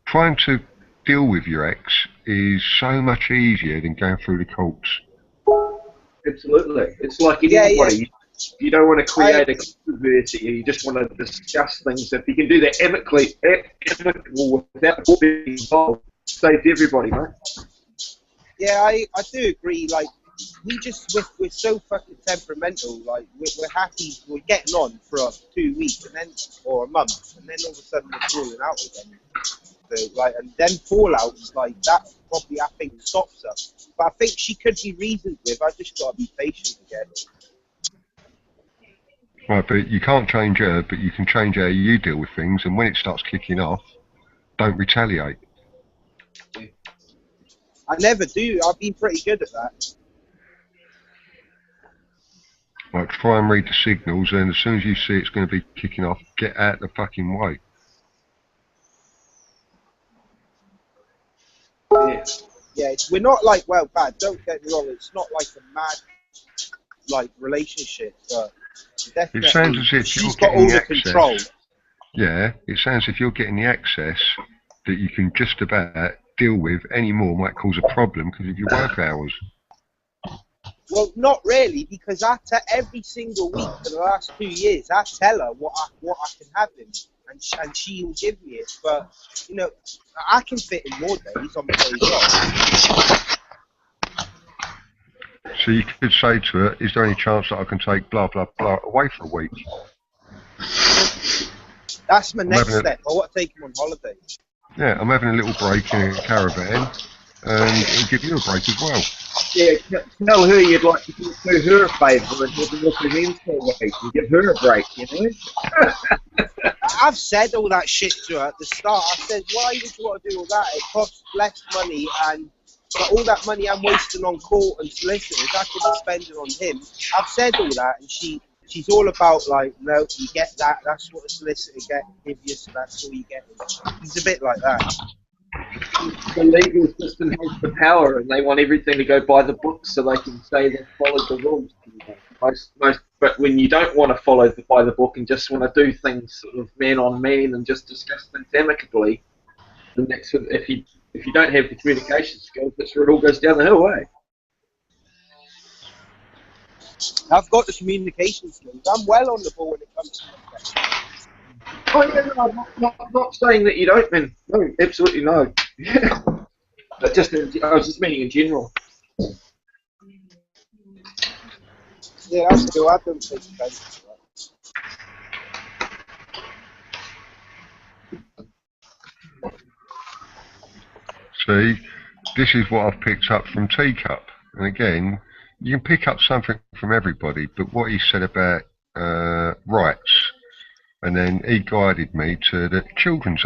Trying to deal with your ex is so much easier than going through the courts. Absolutely. It's like anybody. You don't want to create a controversy. You just want to discuss things. If you can do that amicably without being involved, saves everybody, mate. Yeah, I do agree. Like, we're so fucking temperamental. Like, we're happy, we're getting on for 2 weeks and then, or a month, and then all of a sudden we're falling out again. So, like, and then fallouts like that probably I think stops us. But I think she could be reasoned with. I just gotta be patient again. Right, but you can't change her, but you can change how you deal with things, and when it starts kicking off, don't retaliate. I never do. I've been pretty good at that. Like, try and read the signals, and as soon as you see it's going to be kicking off, get out the fucking way. Yeah, we're not like, well, bad, don't get me wrong, it's not like a mad, like, relationship, but definitely, It sounds as if she's you're got getting all the the access. control. Yeah, it sounds as if you're getting the access that you can just about deal with any more might cause a problem because of your work hours. Well, not really, because every single week for the last 2 years, I tell her what I can have in, and she will give me it. But you know, I can fit in more days on my days off. So you could say to her, is there any chance that I can take blah blah blah away for a week? That's my I'm next having a- step. I want to take him on holiday. Yeah, I'm having a little break in a caravan, and it'll give you a break as well. Yeah, tell her you'd like to do her a favour and have a look at him for a week and give her a break, you know? I've said all that shit to her at the start. I said, why would you want to do all that? It costs less money, and but all that money I'm wasting on court and solicitors, I could be spending on him. I've said all that, and she's all about, like, no, you get that, that's what a solicitor give you, so that's all you get. He's a bit like that. The legal system has the power, and they want everything to go by the book so they can say they followed the rules. But when you don't want to follow by the book and just want to do things sort of man on man and just discuss things amicably, then that's if you don't have the communication skills, that's where it all goes down the hill, eh? I've got the communication skills. I'm well on the ball when it comes to that. Oh yeah, no, I'm not saying that you don't, man. No, absolutely no. But just I was just meaning in general. Yeah, that's cool. I don't take offense to that. See, this is what I've picked up from Teacup. And again, you can pick up something from everybody, but what he said about rights, and then he guided me to that children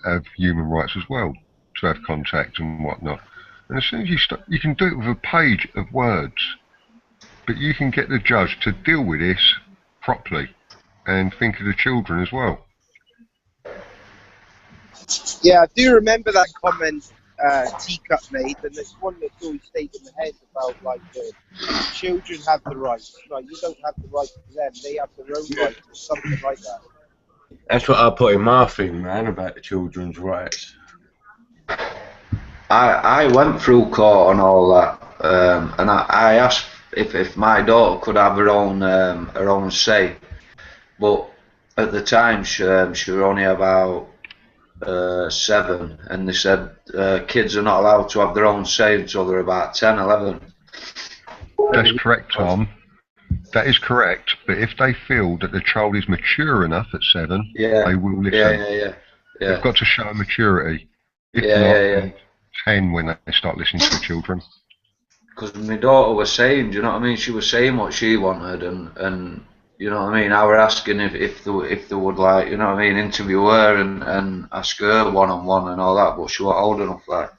have human rights as well, to have contact and whatnot. And as soon as you can do it with a page of words, but you can get the judge to deal with this properly and think of the children as well. Yeah, I do remember that comment Teacup made, and there's one that's always stayed in the head about, like, the children have the rights. Like, you don't have the right to them, they have their own rights, or something like that. That's what I put in my thing, man, about the children's rights. I went through court and all that, and I asked if my daughter could have her own say, but at the time she was only about 7, and they said kids are not allowed to have their own say until they're about 10, 11. That's correct, Tom. That is correct. But if they feel that the child is mature enough at 7, they will listen. Yeah. They've got to show maturity. If not, 10 when they start listening to the children. Because my daughter was saying, do you know what I mean? She was saying what she wanted, and you know what I mean? I were asking if they would, like, you know what I mean, interview her and ask her one-on-one and all that, but she wasn't old enough, like.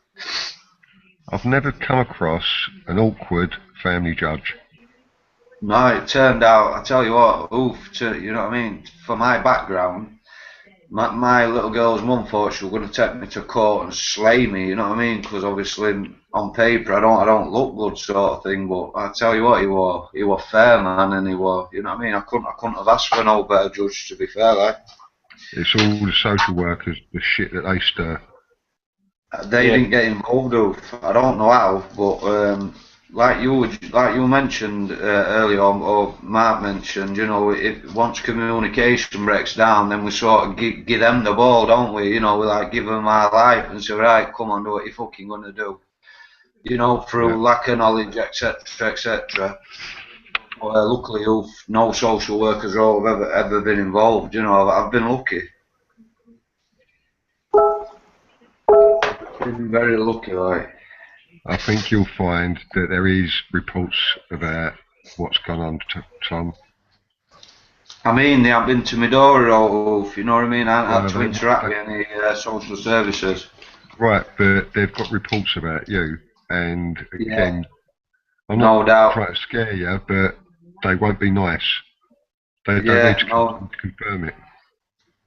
I've never come across an awkward family judge. No, it turned out, I tell you what, you know what I mean? For my background, my little girl's mum thought she was going to take me to court and slay me, you know what I mean? Because obviously on paper I don't look good, sort of thing. But I tell you what, he was fair, man, and he was, you know what I mean? I couldn't have asked for no better judge, to be fair, like. It's all the social workers, the shit that they stir. They didn't get involved with. I don't know how, but like you mentioned earlier on, or Mark mentioned, you know, once communication breaks down, then we sort of give them the ball, don't we? You know, we like give them our life and say, right, come on, do what you're fucking gonna do. You know, through lack of knowledge, etc., etc. Well, luckily, no social workers have ever been involved. You know, I've been lucky. Been very lucky, like. I think you'll find that there is reports about what's gone on, Tom. I mean, they haven't been to my door, or you know what I mean. I haven't had to interact with any social services. Right, but they've got reports about you, and again, I'm no not doubt trying to scare you, but they won't be nice. They don't need to confirm it.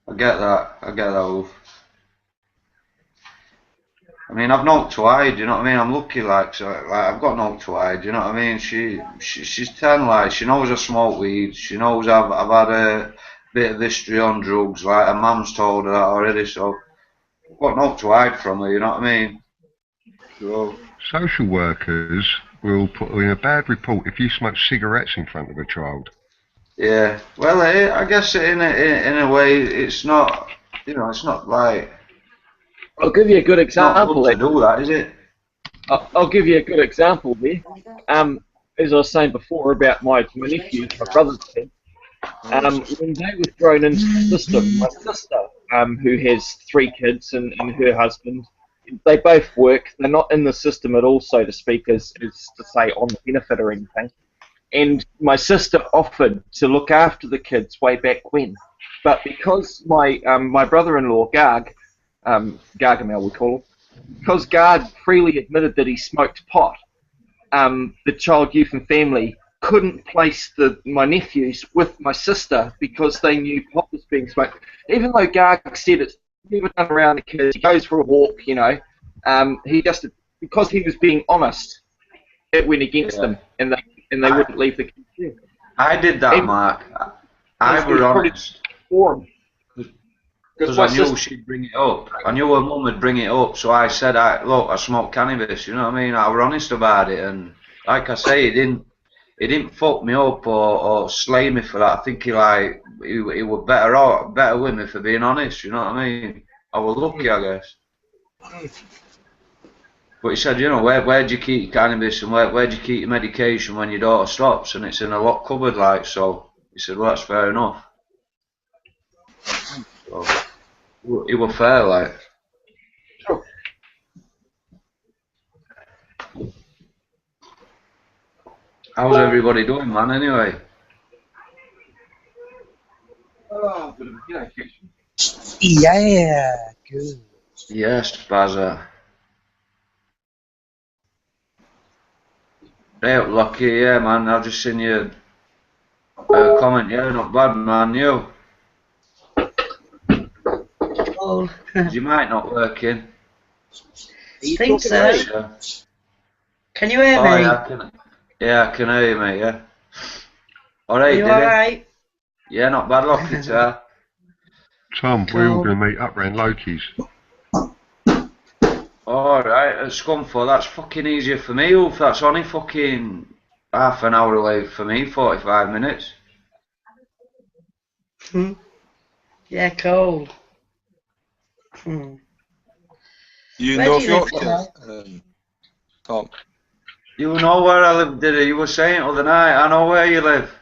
I get that, Wolf. I mean, I've not to hide, you know what I mean? I'm lucky, like, so, like, I've got no to hide, you know what I mean? She's 10, like, she knows I smoke weed, she knows I've had a bit of history on drugs, like, her mum's told her that already, so I've got no to hide from her, you know what I mean? So, social workers will put in a bad report if you smoke cigarettes in front of a child. Yeah, well, I guess in a way, it's not, you know, it's not like... I'll give you a good example. Not good to do that, is it? I'll give you a good example there. As I was saying before about my nephews, my brother's kid, when they were thrown into the system, my sister, who has 3 kids and her husband, they both work. They're not in the system at all, so to speak, as to say on the benefit or anything. And my sister offered to look after the kids way back when, but because my brother-in-law Gargamel we call him, because Garg freely admitted that he smoked pot, the Child, Youth and Family couldn't place my nephews with my sister because they knew pot was being smoked. Even though Garg said it's never done around the kids, he goes for a walk, you know, he just, because he was being honest, it went against them, and they wouldn't leave the kids there. I did that, Mark. I was honest. Because I knew she'd bring it up. I knew her mum would bring it up, so I said, look, I smoke cannabis, you know what I mean? I was honest about it, and like I say, he didn't fuck me up or slay me for that. I think he was better with me for being honest, you know what I mean? I was lucky, I guess. But he said, you know, where do you keep your cannabis and where do you keep your medication when your daughter stops? And it's in a locked cupboard, like, so he said, well, that's fair enough. So, it was fair, like. Sure. How's everybody doing, man, anyway? Oh, yeah, good. Yes, Bazza. Hey, lucky, yeah, man. I've just seen your comment. Yeah, not bad, man. You? Oh. Is your mic not working? I think so. Yeah. Can you hear me? Yeah, I can hear you, mate, yeah. Alright, you alright? Yeah, not bad, lucky, sir. Tom, we're all going to meet up round Loki's. Alright, at Scunthorpe, that's fucking easier for me, Ulf. That's only fucking half an hour away for me, 45 minutes. Yeah, cool. Hmm. You in Where do North you live, Yorkshire, Tom? You know where I live, did you? You were saying the other night. I know where you live.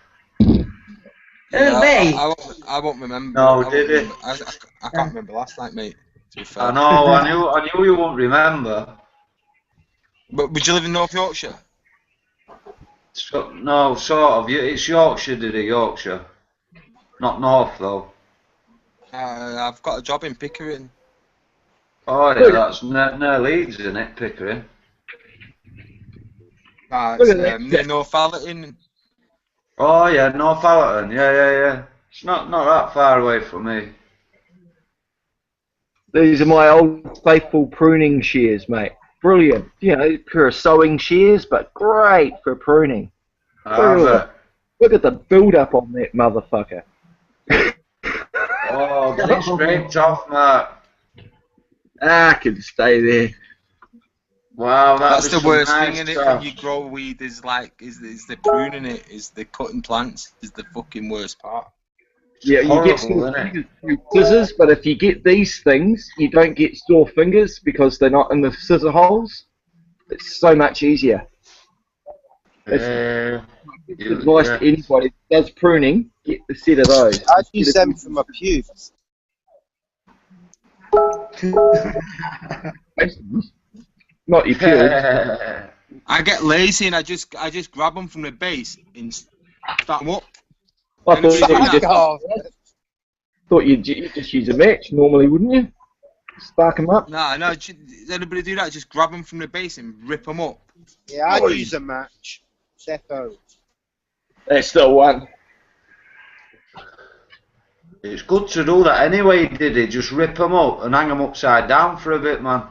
Yeah, me? I won't remember. No, I won't did remember. it? I can't remember last night, mate. To be fair. I know. I knew you won't remember. But would you live in North Yorkshire? So, no, sort of. It's Yorkshire, did it? Yorkshire. Not North though. I've got a job in Pickering. Oh yeah, that's near Leeds, isn't it, Pickering? It's near Northallerton. Oh yeah, Northallerton. Yeah. It's not that far away from me. These are my old faithful pruning shears, mate. Brilliant. You know, for sewing shears, but great for pruning. Look at the build-up on that motherfucker. Oh, get it scraped off, Mark. I can stay there. Wow, That's the worst nice thing in it stuff. when you grow weed is the pruning it, is the cutting plants is the fucking worst part. Yeah, you get sore fingers through scissors, but if you get these things, you don't get sore fingers because they're not in the scissor holes. It's so much easier. Advice to anybody that does pruning, get a set of those. I'd use them for my pubes. Not your pubes. I get lazy and I just grab them from the base and start them up. I thought you'd just use a match normally, wouldn't you? Spark them up. No, does anybody do that? Just grab them from the base and rip them up. Yeah, I'd use a match. Seppo. There's still one. It's good to do that anyway, did it? Just rip them up and hang them upside down for a bit, man.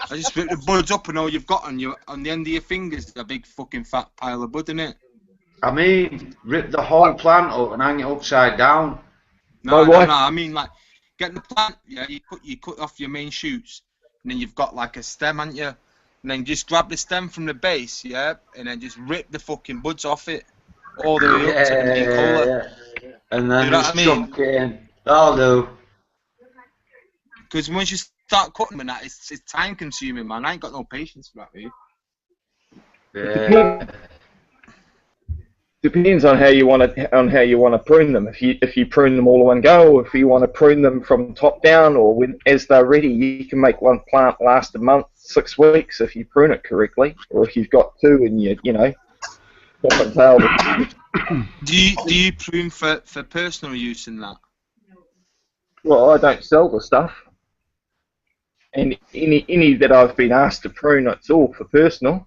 I just rip the buds up and all you've got on the end of your fingers is a big fucking fat pile of bud in it. I mean, rip the whole plant up and hang it upside down. No, I mean like get the plant, yeah, you cut off your main shoots and then you've got like a stem, haven't you? And then just grab the stem from the base, yeah, and then just rip the fucking buds off it all the way up to the main colour. And then You know just what I mean? chunk it in. That'll do. Because once you start cutting them and that, it's time consuming, man. I ain't got no patience for that, mate. Yeah. Depends on how you want to prune them. If you prune them all in one go, or if you want to prune them from top down, or as they're ready, you can make one plant last a month, 6 weeks if you prune it correctly, or if you've got two and you know, top and tail. Do you prune for personal use in that? Well, I don't sell the stuff, and any that I've been asked to prune, it's all for personal.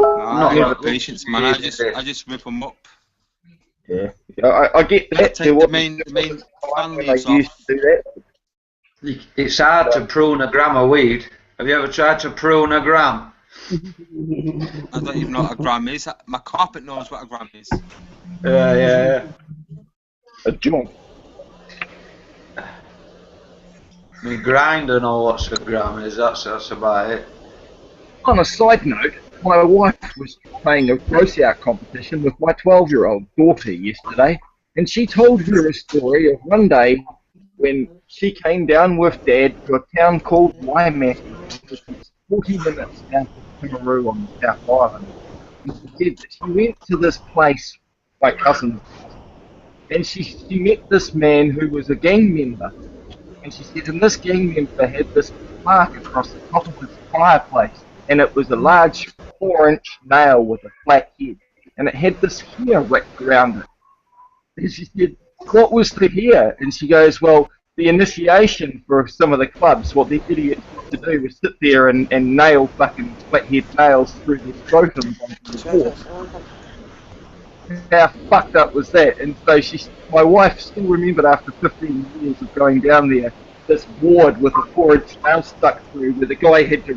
No, I ain't got patience, man. I just rip them up. Yeah, I get that. Take the main fan leaves off. Do that. It's hard to prune a gram of weed. Have you ever tried to prune a gram? I don't even know what a gram is. My carpet knows what a gram is. Yeah. A joint. My grinder know what a gram is. That's about it. On a side note, my wife was playing a gross out competition with my 12-year-old daughter yesterday, and she told her a story of one day when she came down with Dad to a town called Waimate, which is 40 minutes down to Timaru on the South Island. And she said that she went to this place, my cousin's, and she met this man who was a gang member. And she said, and this gang member had this mark across the top of his fireplace, and it was a large 4-inch nail with a flat head, and it had this hair wrapped around it. And she said, what was the hair? And she goes, well, the initiation for some of the clubs, what the idiots used to do was sit there and nail fucking flathead nails through their scrotums onto the floor. How fucked up was that? And so my wife still remembered after 15 years of going down there, this board with a 4-inch nail stuck through where the guy had to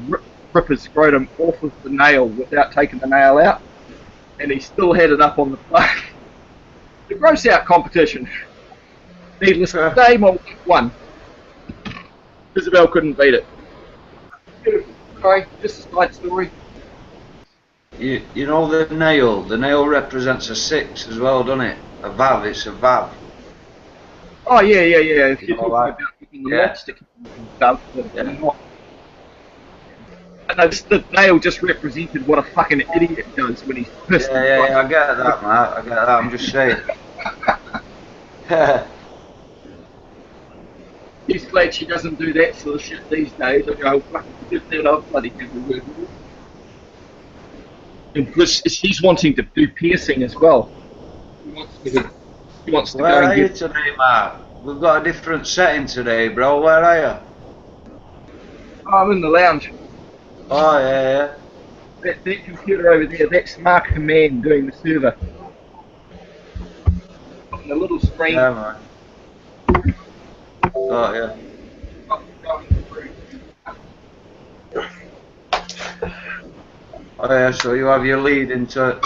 rip his scrotum off of the nail without taking the nail out, and he still had it up on the plug. The gross out competition. Needless to say, my wife won. Isabel couldn't beat it. Beautiful. Sorry, just a side story. You know the nail represents a 6 as well, doesn't it? A vav, it's a vav. Oh yeah. If you're talking like, about getting the lobster and stuff, not. No, the nail just represented what a fucking idiot does when he's pissed. Yeah, I get that, mate. I get that. I'm just saying. He's glad she doesn't do that sort of shit these days. I go, fucking get that up, bloody good. And plus, she's wanting to do piercing as well. He wants to Where go are and you get. today, Mark? We've got a different setting today, bro. Where are you? I'm in the lounge. Oh, yeah. That computer over there, that's Mark Command doing the server. On the little screen. Yeah, man. Oh, yeah. Oh, yeah, so you have your lead into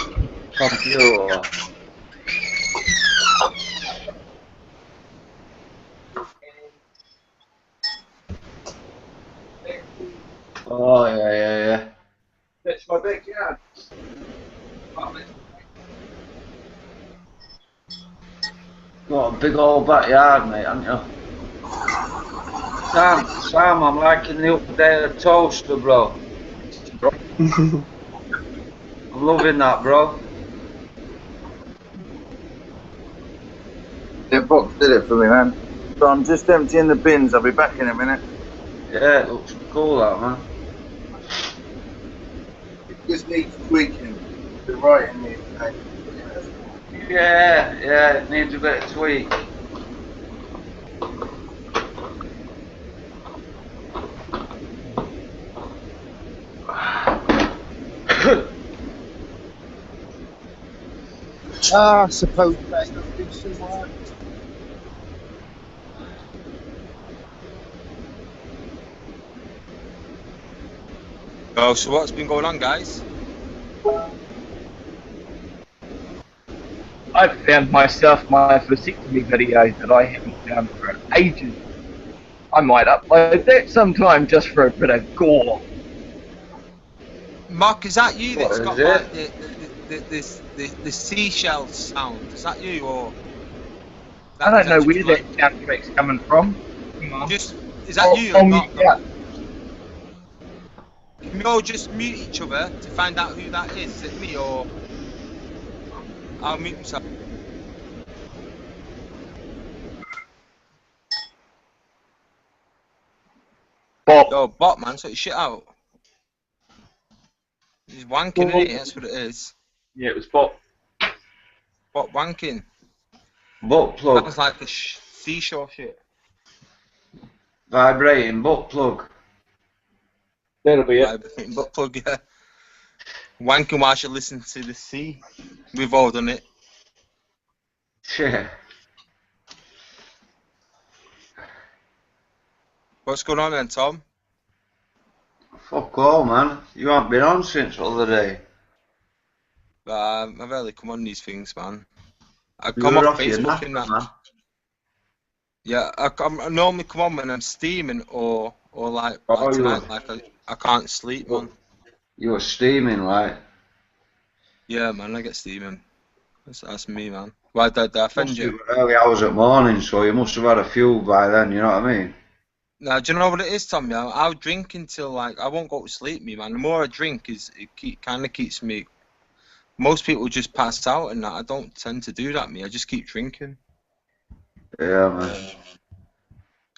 computer. Oh, yeah. That's my backyard. Got a big old backyard, mate, haven't you? Sam, I'm liking the updated toaster, bro. I'm loving that, bro. Yeah, Box did it for me, man. So I'm just emptying the bins. I'll be back in a minute. Yeah, it looks cool, that, man. It just needs tweaking. The writing needs. Yeah, it needs a bit of tweak. I suppose better do some work. Oh, so what's been going on, guys? I've found myself my vasectomy video that I haven't done for ages. I might upload that sometime just for a bit of gore. Mark, is that you that's What got is like the seashell sound? Is that you or? I don't know where that soundtrack's coming from. Just is that you? I'll Or not? mute you out. Can we all just mute each other to find out who that is? Is it me or? I'll mute myself. Bob. Yo, bot man, sort your shit out. He's wanking, isn't he? That's what it is. Yeah, it was Bob. Bot wanking. Butt plug. Sounds like the seashore shit. Vibrating butt plug. That'll be it. Vibrating butt plug, yeah. Wanking while you listen to the sea. We've all done it. Yeah. What's going on then, Tom? Fuck all, man. You haven't been on since the other day. I rarely come on these things, man. I You come were off off your Facebook nap, and that. man. Yeah, I normally come on when I'm steaming or like tonight, like I can't sleep, man. You were steaming, like. Yeah, man, I get steaming. That's me, man. Why did I offend Must you? be early hours at morning, so you must have had a few by then, you know what I mean? Now, do you know what it is, Tom? Yeah, I'll drink until like I won't go to sleep, me man. The more I drink, kind of keeps me. Most people just pass out, and that I don't tend to do that. Me, I just keep drinking. Yeah, man.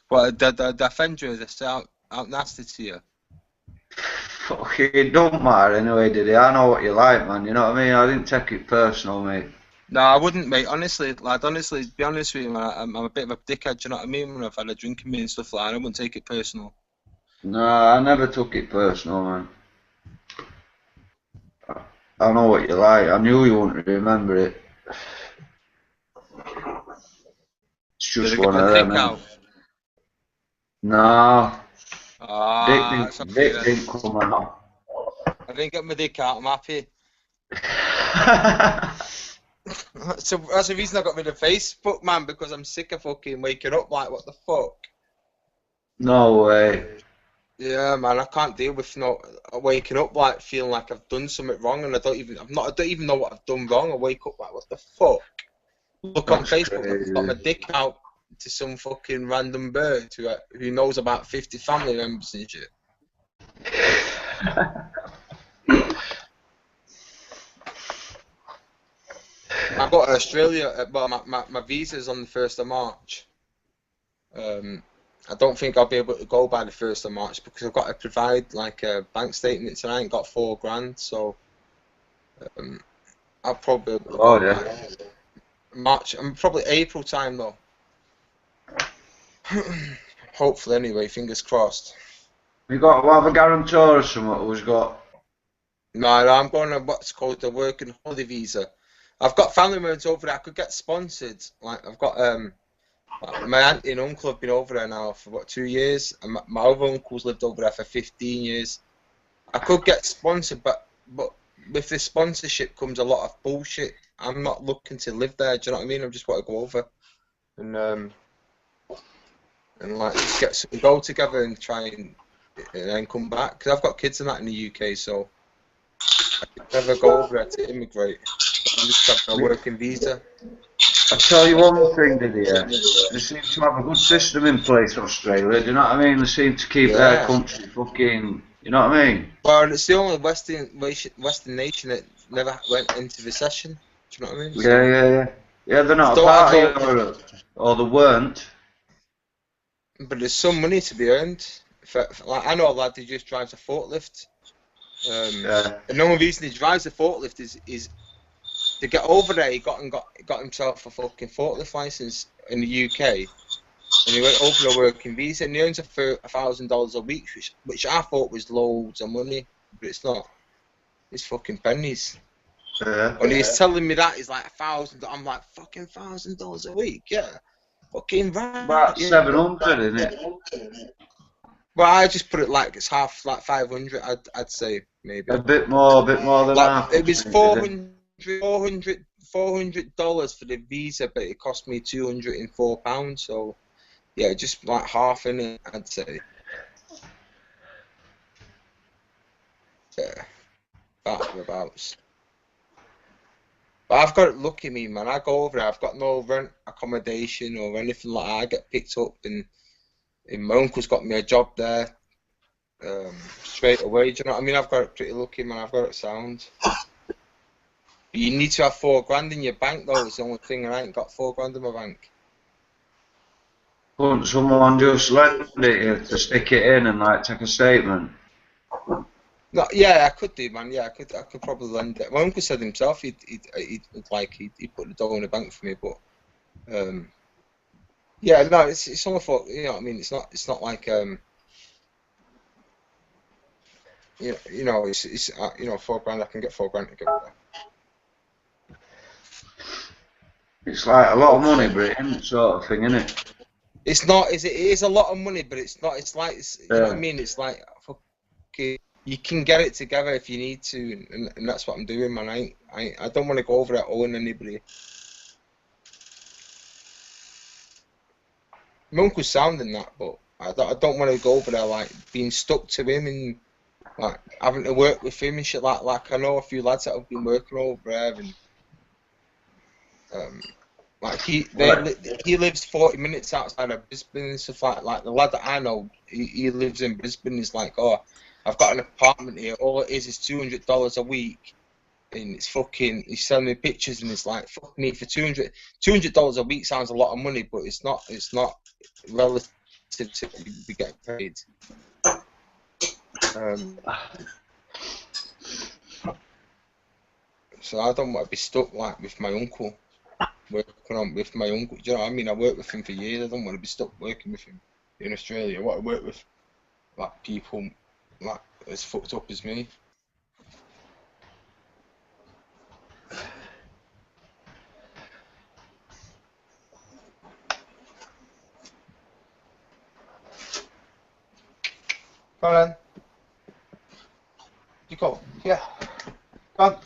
But the offend you? They stay out nasty to you. Fuck, it don't matter anyway, did it? I know what you like, man, you know what I mean? I didn't take it personal, mate. No, I wouldn't, mate. Honestly, like, honestly, be honest with you, man, I'm a bit of a dickhead. Do you know what I mean? When I've had a drink in me and stuff like that, I wouldn't take it personal. No, I never took it personal, man. I know what you like. I knew you wouldn't remember it. It's just one of them. Out? No. Ah, Dick didn't come out. I didn't get my dick out. I'm happy. So that's the reason I got rid of Facebook, man, because I'm sick of fucking waking up like, what the fuck? No way. Yeah, man, I can't deal with not waking up like feeling like I've done something wrong, and I don't even know what I've done wrong. I wake up like, what the fuck? Look on Facebook, I've got my dick out, to some fucking random bird who knows about 50 family members and shit. I got to Australia, well, my visa's on the 1st of March. I don't think I'll be able to go by the 1st of March because I've got to provide like a bank statement and I ain't got $4,000, so I'll probably go by March. I'm probably April time though. Hopefully, anyway. Fingers crossed. You got to have a guarantor or something. Who's got? No, I'm going on what's called the working holiday visa. I've got family members over there. I could get sponsored. Like I've got my auntie and uncle have been over there now for what 2 years, and my other uncle's lived over there for 15 years. I could get sponsored, but with this sponsorship comes a lot of bullshit. I'm not looking to live there. Do you know what I mean? I just want to go over and like just get some go together and try and then come back. Because I've got kids and that in the UK, so I could never go over there to immigrate. I'm just have a working visa. I tell you one thing, Didier. They seem to have a good system in place, Australia. Do you know what I mean? They seem to keep their country fucking. You know what I mean? Well, it's the only Western nation that never went into recession. Do you know what I mean? Yeah, they're not a part of Europe, or they weren't. But there's some money to be earned. Like I know a lad who just drives a forklift. And the only reason he drives a forklift is to get over there. He got himself a fucking forklift license in the UK, and he went over a working visa, and he earns $1,000 a week, which I thought was loads of money, but it's not. It's fucking pennies. When he's telling me that he's like $1,000, I'm like fucking $1,000 a week, yeah. Fucking right. About 700, isn't it? Well, I just put it like it's half, like 500. I'd say maybe. A bit more than half. It was $400 for the visa, but it cost me £204. So yeah, just like half in it, I'd say. Yeah, thereabouts. But I've got it lucky, me man. I go over there. I've got no rent accommodation or anything like that. I get picked up, and my uncle's got me a job there straight away. Do you know what I mean? I've got it pretty lucky, man. I've got it sound. You need to have $4,000 in your bank, though. It's the only thing. I ain't got $4,000 in my bank. Couldn't someone just lend it you to stick it in and like take a statement? No, yeah, I could do, man. Yeah, I could probably lend it. My uncle said himself he'd put the dough in the bank for me, but yeah, no, it's only for, you know what I mean. It's not like you know it's you know, $4,000. I can get $4,000 to go there. It's like a lot of money, but it ain't sort of thing, isn't it? It's not. It is a lot of money, but it's not. It's like you know what I mean. It's like fucking. You can get it together if you need to, and that's what I'm doing, man. I don't want to go over there owing anybody. My uncle's sounding that, but I don't want to go over there like being stuck to him and like having to work with him and shit like I know a few lads that have been working over there and like he lives 40 minutes outside of Brisbane and stuff like the lad that I know he lives in Brisbane. He's like, oh, I've got an apartment here. All it is $200 a week, and it's fucking. He's sending me pictures, and it's like fucking me for $200 a week sounds a lot of money, but it's not. It's not relative to what we get paid. So I don't want to be stuck like with my uncle, working on with my uncle. Do you know what I mean? I worked with him for years. I don't want to be stuck working with him in Australia. I want to work with like people like as fucked up as me. Go on then. You go. Yeah. Go on.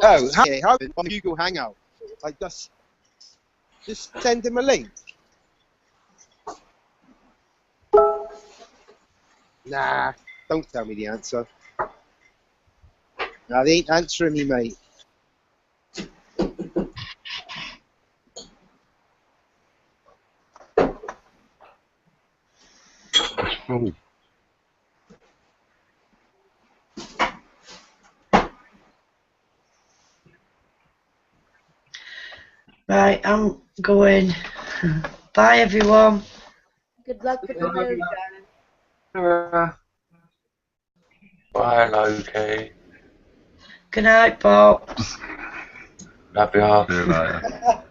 Oh, hey, how on Google Hangout? Like, just send him a link. Nah, don't tell me the answer. Nah, they ain't answering me, mate. It's full. Right, I'm going. Bye, everyone. Good luck with the move, darling. Bye, Loki. Good night, Bob. Love you. See you later.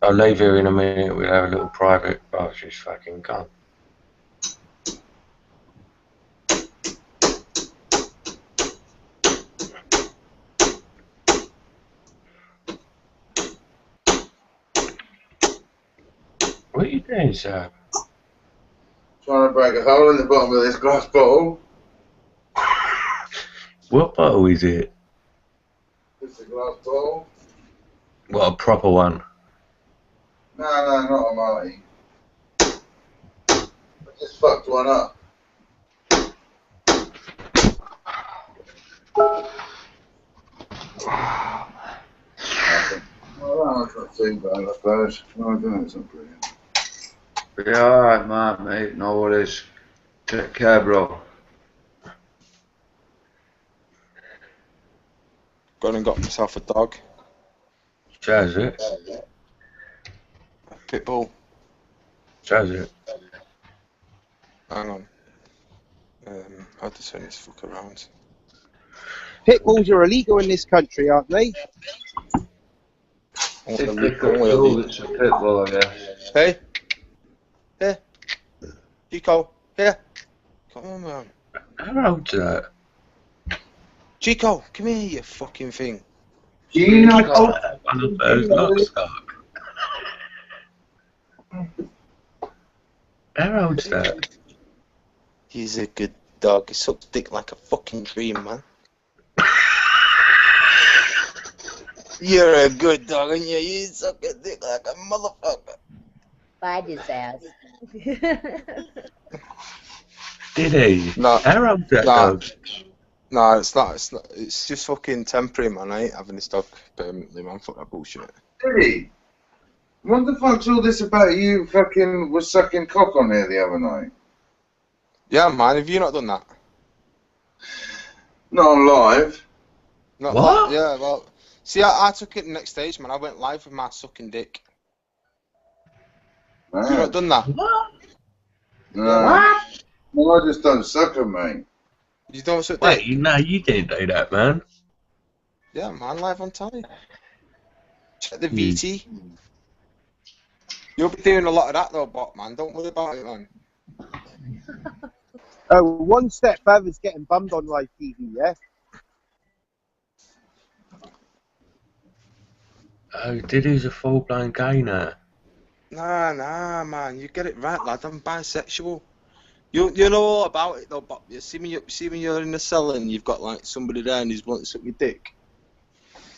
I'll leave you in a minute. We'll have a little private. Oh, she's fucking gone. What are you doing, sir? Trying to break a hole in the bottom of this glass bottle. What bottle is it? It's a glass bottle. What, a proper one? No, not a Marty. I just fucked one up. Well, that's not too bad, I suppose. No, I don't know, it's not brilliant. Yeah, alright, man, mate. No worries. Take care, bro. Gone and got myself a dog. Jazz it. Pitbull. Jazz it. Hang on. How to turn this fuck around? Pit bulls are illegal in this country, aren't they? If they could rule, it's a pit bull, I guess. Hey. Here. Chico. Here. Come on, man. How old's that? Chico, come here, you fucking thing. One of those lockstock. How old's that? He's a good dog. He sucks dick like a fucking dream, man. You're a good dog, and you suck a dick like a motherfucker. Bye, his ass. Did he? No. How old's that No. dog? No, it's not. It's not. It's just fucking temporary, man. I ain't having this dog permanently, man. Fuck that bullshit. Did he? What the fuck's all this about you fucking was sucking cock on here the other night? Yeah, man. Have you not done that? Not on live. Not What? Yeah, well, see, I took it the next stage, man. I went live with my sucking dick. Have you not done that? No. Well, I just don't suck 'em, mate. You don't suck dick? Wait, no, you didn't do that, man. Yeah, man. Live on telly. Check the VT. You'll be doing a lot of that, though, Bot, man. Don't worry about it, man. Oh, one step further is getting bummed on live TV, yeah? Oh, Diddy's a full-blown gay now. Nah, man. You get it right, lad. I'm bisexual. You know all about it, though, Bob. You see when you're in the cell and you've got, like, somebody there and he's wanting to suck your dick?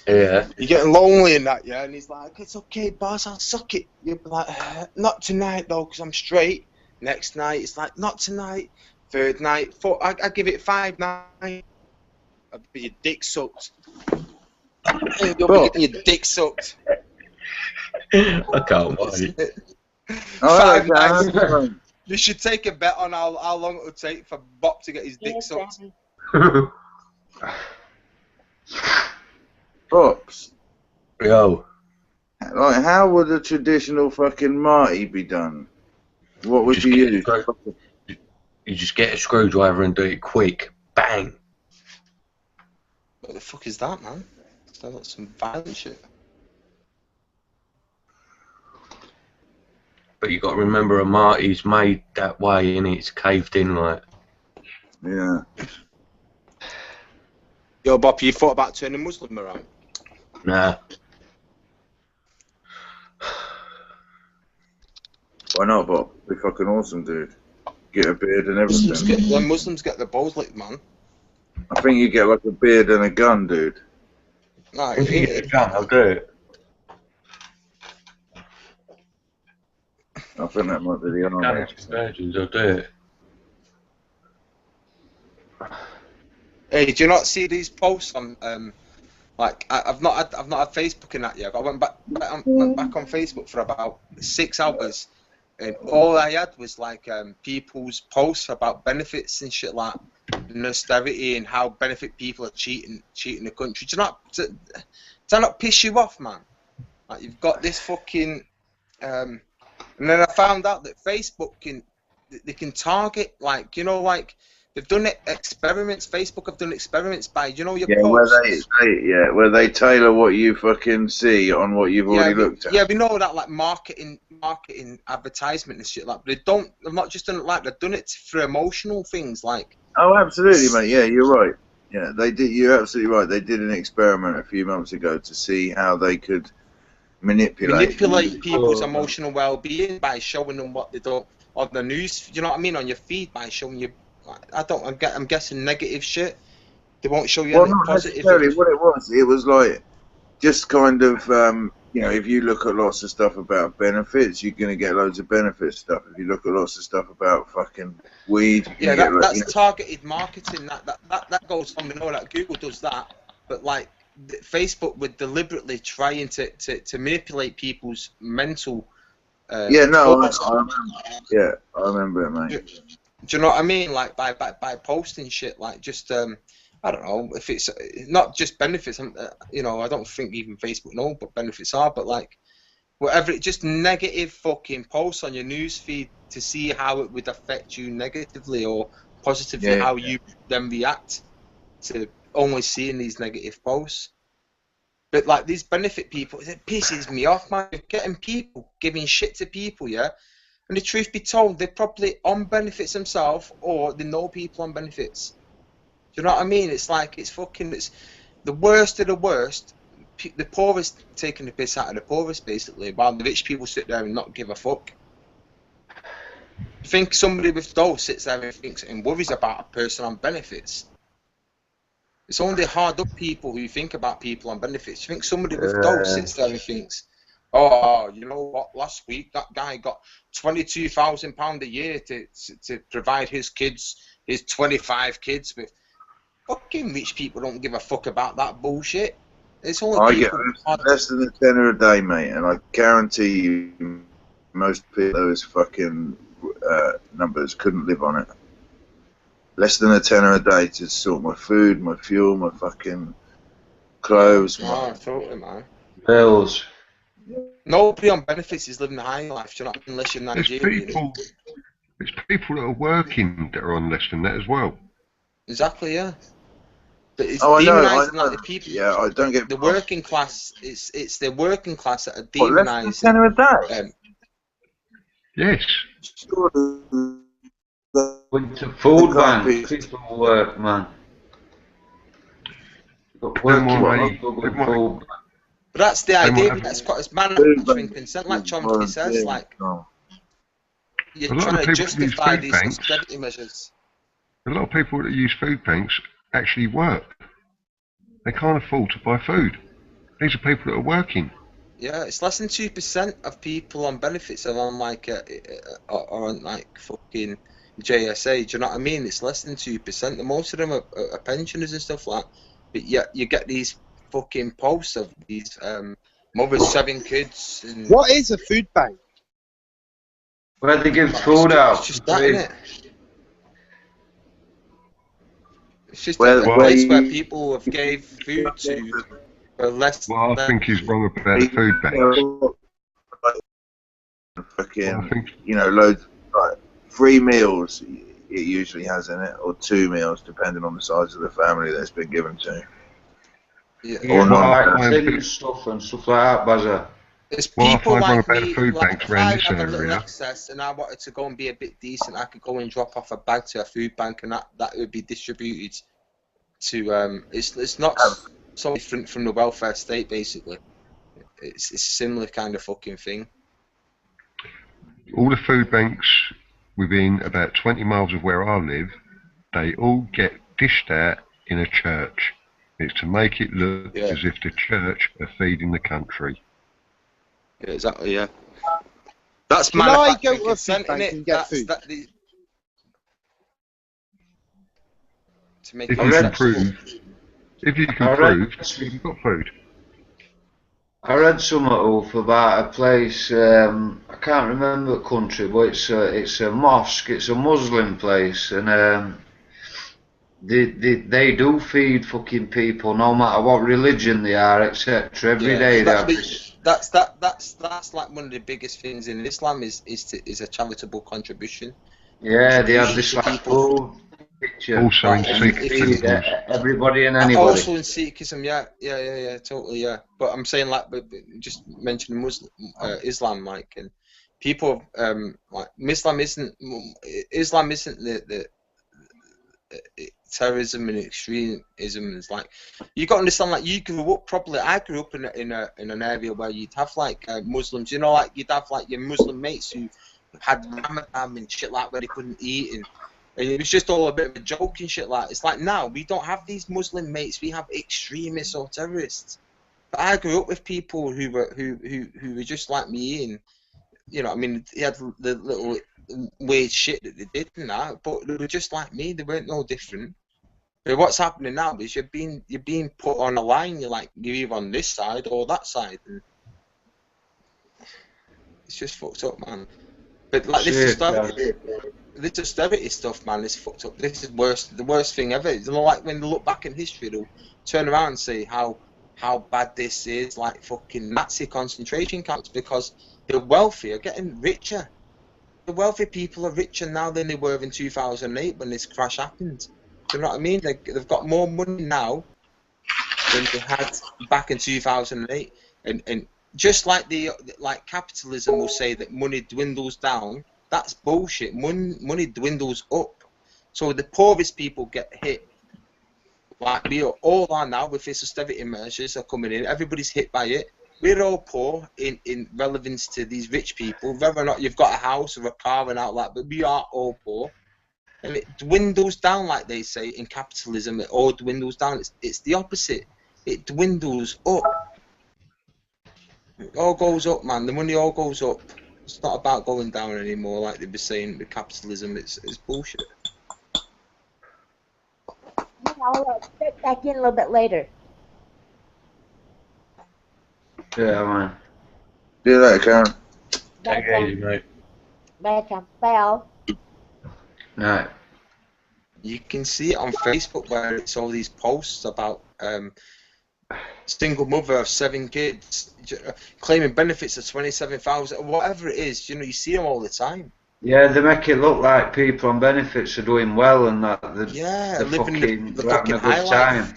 Yeah. You're getting lonely in that, yeah? And he's like, it's okay, boss, I'll suck it. You'll be like, not tonight, though, because I'm straight. Next night, it's like, not tonight. Third night, I give it 5 nights. I'll be your dick sucked. You'll be getting your dick sucked. I can't wait. 5 nights. You should take a bet on how long it would take for Bob to get his dick sucked. Pops. Yo. Like, how would a traditional fucking Marty be done? What would you use? You just get a screwdriver and do it quick. Bang. What the fuck is that, man? Sounds like some violent shit. But you got to remember, a Marty's made that way, and it's caved in like. Yeah. Yo, Bob, you thought about turning Muslim around? Nah. Why not, Bob? Be fucking awesome, dude. Get a beard and Muslims everything. when Muslims get their balls licked, man. I think you get like a beard and a gun, dude. No, If you get a gun, I'll do it. I think that might be the Gun army. is virgins, I'll do it. Hey, do you not see these posts on like I've not had Facebook in that yet. I went back on Facebook for about 6 hours, and all I had was like people's posts about benefits and shit like and austerity and how benefit people are cheating the country. Does that not piss you off, man? Like you've got this fucking and then I found out that Facebook can target like like they've done experiments. Facebook have done experiments by your posts. Where they tailor what you fucking see on what you've already looked at. Yeah, we know that like marketing, advertisement and shit like. But they've not just done it like they've done it for emotional things like. Oh, absolutely, mate. Yeah, you're right. Yeah, they did. You're absolutely right. They did an experiment a few months ago to see how they could manipulate people's emotional well-being by showing them what they don't on the news. You know what I mean? On your feed by showing you. I'm guessing negative shit. They won't show you anything not positive. necessarily. What it was like, just kind of, if you look at lots of stuff about benefits, you're gonna get loads of benefit stuff. If you look at lots of stuff about fucking weed, Yeah, that's targeted marketing. That goes on. We know that Google does that, but like Facebook would deliberately trying to manipulate people's mental. I remember it, mate. Do you know what I mean? Like by posting shit, like just I don't know if it's not just benefits. I don't think even Facebook knows what benefits are, but like whatever, just negative fucking posts on your news feed to see how it would affect you negatively or positively, how you then react to only seeing these negative posts. But like these benefit people, it pisses me off, man. You're getting people giving shit to people, yeah. And the truth be told, they're probably on benefits themselves, or they know people on benefits. Do you know what I mean? It's like it's the worst of the worst. The poorest taking the piss out of the poorest, basically, while the rich people sit there and not give a fuck. I think somebody with dough sits there and thinks and worries about a person on benefits. It's only hard up people who think about people on benefits. You think somebody with dough sits there and thinks, oh, you know what? Last week that guy got £22,000 a year to provide his 25 kids with. Fucking rich people don't give a fuck about that bullshit. It's only I get people. less than a tenner a day, mate, and I guarantee you, most people those fucking numbers couldn't live on it. Less than a tenner a day to sort my food, my fuel, my fucking clothes. Totally, man. Bills. Nobody on benefits is living the high life, you know, unless you're Nigerian. There's people that are working that are on less than that as well. Exactly, yeah. But it's I know. like the people. Yeah, I don't get the working class. It's the working class that are What, demonised. less than a tenner a day? Yes. Went to food bank. People work, man. Got working people. But that's the idea. That's quite as manufacturing consent, like Chomsky says. Like you're trying to justify these austerity measures. A lot of people that use food banks actually work. They can't afford to buy food. These are people that are working. Yeah, it's less than 2% of people on benefits are on like on like fucking JSA. Do you know what I mean? It's less than 2%. Most of them are pensioners and stuff like that. But yet you get these fucking posts of these mothers having kids. And what is a food bank? Where they give food out. It's just that, innit? It's just Well, a place where people have gave food to for less. Well, I think he's wrong about the food banks. Fucking, loads, like 3 meals it usually has in it, or 2 meals, depending on the size of the family that it's been given to. Yeah. Or not. Stuff and stuff like that, Bazza. It's people like me, food like banks if around I this have a little area. excess and I wanted to go and be a bit decent, I could go and drop off a bag to a food bank and that would be distributed to, it's not so different from the welfare state, basically. It's a similar kind of fucking thing. All the food banks within about 20 miles of where I live, they all get dished out in a church. It's to make it look as if the church are feeding the country. Yeah, exactly, yeah. That's Can I go manufacturing to a consent, food bank innit? and get food? To make If it you can acceptable. prove, you've got food. I read something off about a place, I can't remember the country, but it's a mosque, it's a Muslim place, and they do feed fucking people no matter what religion they are, etc. Every day they have this. That's like one of the biggest things in Islam is a charitable contribution. Yeah, they have Contribution this to like people. full picture. Also in and Sikh feed temples. everybody and anybody. Also in Sikhism, yeah, totally, yeah. But I'm saying like, but just mentioning Muslim, Islam, like, and people, like Islam isn't the terrorism and extremism. Is like, you got to understand, like, you grew up properly. I grew up in an area where you'd have like Muslims, you know, like you'd have like your Muslim mates who had Ramadan and shit like where they couldn't eat, and it was just all a bit of a joke and shit like. It's like now we don't have these Muslim mates, we have extremists or terrorists. But I grew up with people who were just like me, and you know, I mean, they had the little weird shit that they did and that, but they were just like me. They weren't no different. But what's happening now is you're being put on a line. You're like, you're either on this side or that side, and it's just fucked up, man. But like this austerity stuff, man, is fucked up. This is the worst thing ever. You know, like when they look back in history, they'll turn around and say how bad this is, like fucking Nazi concentration camps, because the wealthy are getting richer. The wealthy people are richer now than they were in 2008 when this crash happened. Do you know what I mean? They've got more money now than they had back in 2008. And just like capitalism will say that money dwindles down, that's bullshit. Money dwindles up. So the poorest people get hit. Like we all are now with this austerity measures are coming in. Everybody's hit by it. We're all poor in relevance to these rich people, whether or not you've got a house or a car and out like, but we are all poor. And it dwindles down, like they say in capitalism, it all dwindles down. It's the opposite. It dwindles up. It all goes up, man. The money all goes up. It's not about going down anymore, like they were saying with capitalism. It's bullshit. I'll check back in a little bit later. Yeah, man. See you later, Karen. Take it easy, mate. Bye, Tom. Bye. No. You can see it on Facebook where it's all these posts about single mother of 7 kids claiming benefits of 27,000, whatever it is. You know, you see them all the time. Yeah, they make it look like people on benefits are doing well and that they're living the having a high good life. time.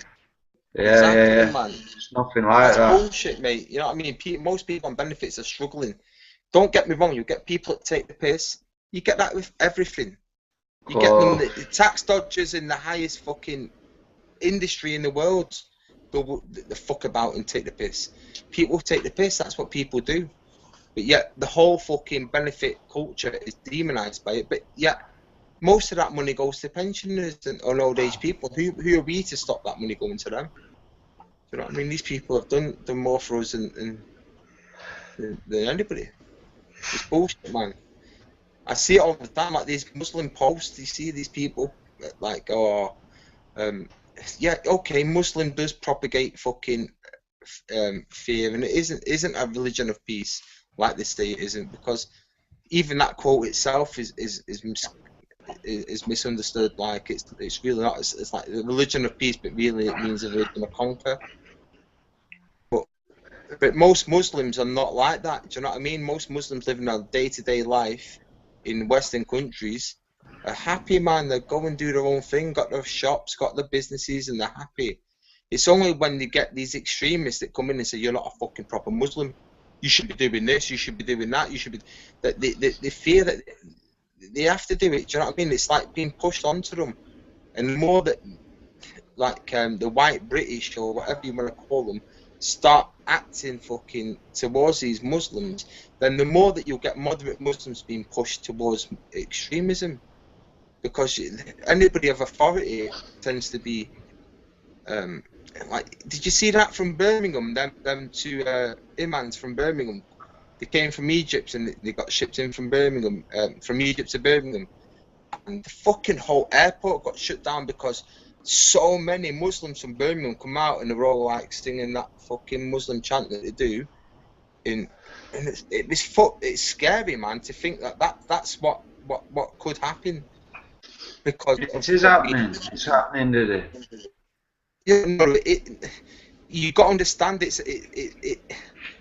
Yeah, Exactly, man. It's nothing like That's that. bullshit, mate. You know what I mean? Most people on benefits are struggling. Don't get me wrong. You get people that take the piss. You get that with everything. You get them, the tax dodgers in the highest fucking industry in the world. Go the fuck about and take the piss. People take the piss. That's what people do. But yet the whole fucking benefit culture is demonized by it. But yet most of that money goes to pensioners and old age people. Who are we to stop that money going to them? Do you know what I mean? These people have done more for us than anybody. It's bullshit, man. I see it all the time, like these Muslim posts. You see these people like, yeah, okay, Muslim does propagate fucking fear, and it isn't a religion of peace like they say it isn't, because even that quote itself is misunderstood. Like it's really not. It's like the religion of peace, but really it means a religion of conquer. But most Muslims are not like that. Do you know what I mean? Most Muslims living a day-to-day life in Western countries are happy, man. They go and do their own thing, got their shops, got their businesses, and they're happy. It's only when they get these extremists that come in and say, you're not a fucking proper Muslim. You should be doing this, you should be doing that, you should be... That they fear that they have to do it. Do you know what I mean? It's like being pushed onto them. And the more that the white British or whatever you want to call them start acting fucking towards these Muslims, then the more that you'll get moderate Muslims being pushed towards extremism, because anybody of authority tends to be like. Did you see that from Birmingham? Them two imams from Birmingham, they came from Egypt and they got shipped in from Birmingham, from Egypt to Birmingham, and the fucking whole airport got shut down because so many Muslims from Birmingham come out and they're all like singing that fucking Muslim chant that they do. And it's scary, man, to think that's what could happen. Because it is happening. It's happening today. Yeah, no, you got to understand it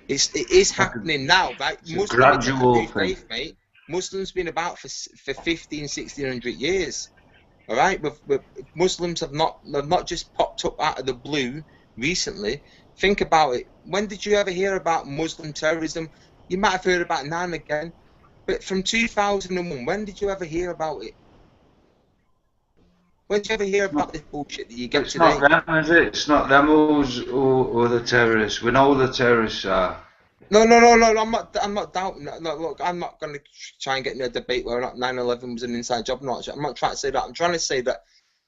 is happening now, right? It's a gradual thing. Mate. Muslims been about for 1600 years. All right, Muslims have not just popped up out of the blue recently. Think about it. When did you ever hear about Muslim terrorism? You might have heard about it now and again, but from 2001, when did you ever hear about it? When did you ever hear about this bullshit that you get today? It's not them, is it? It's not them who are the terrorists. We know who the terrorists are. No. I'm not doubting. No, look, I'm not going to try and get in a debate where 9/11 was an inside job. I'm not trying to say that. I'm trying to say that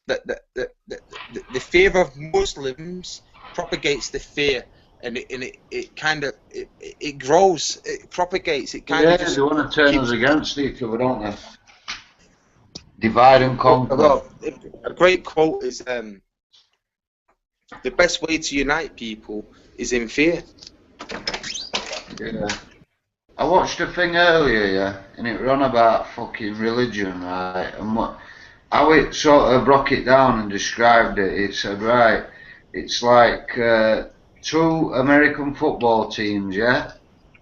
the fear of Muslims propagates the fear, and it kind of it grows, it propagates, it kind of. Yeah, they want to turn us against each other, don't they? Divide and conquer. Well, a great quote is the best way to unite people is in fear. Yeah. I watched a thing earlier, yeah, and it ran about fucking religion, right? And how it sort of broke it down and described it. It said, right, it's like two American football teams, yeah,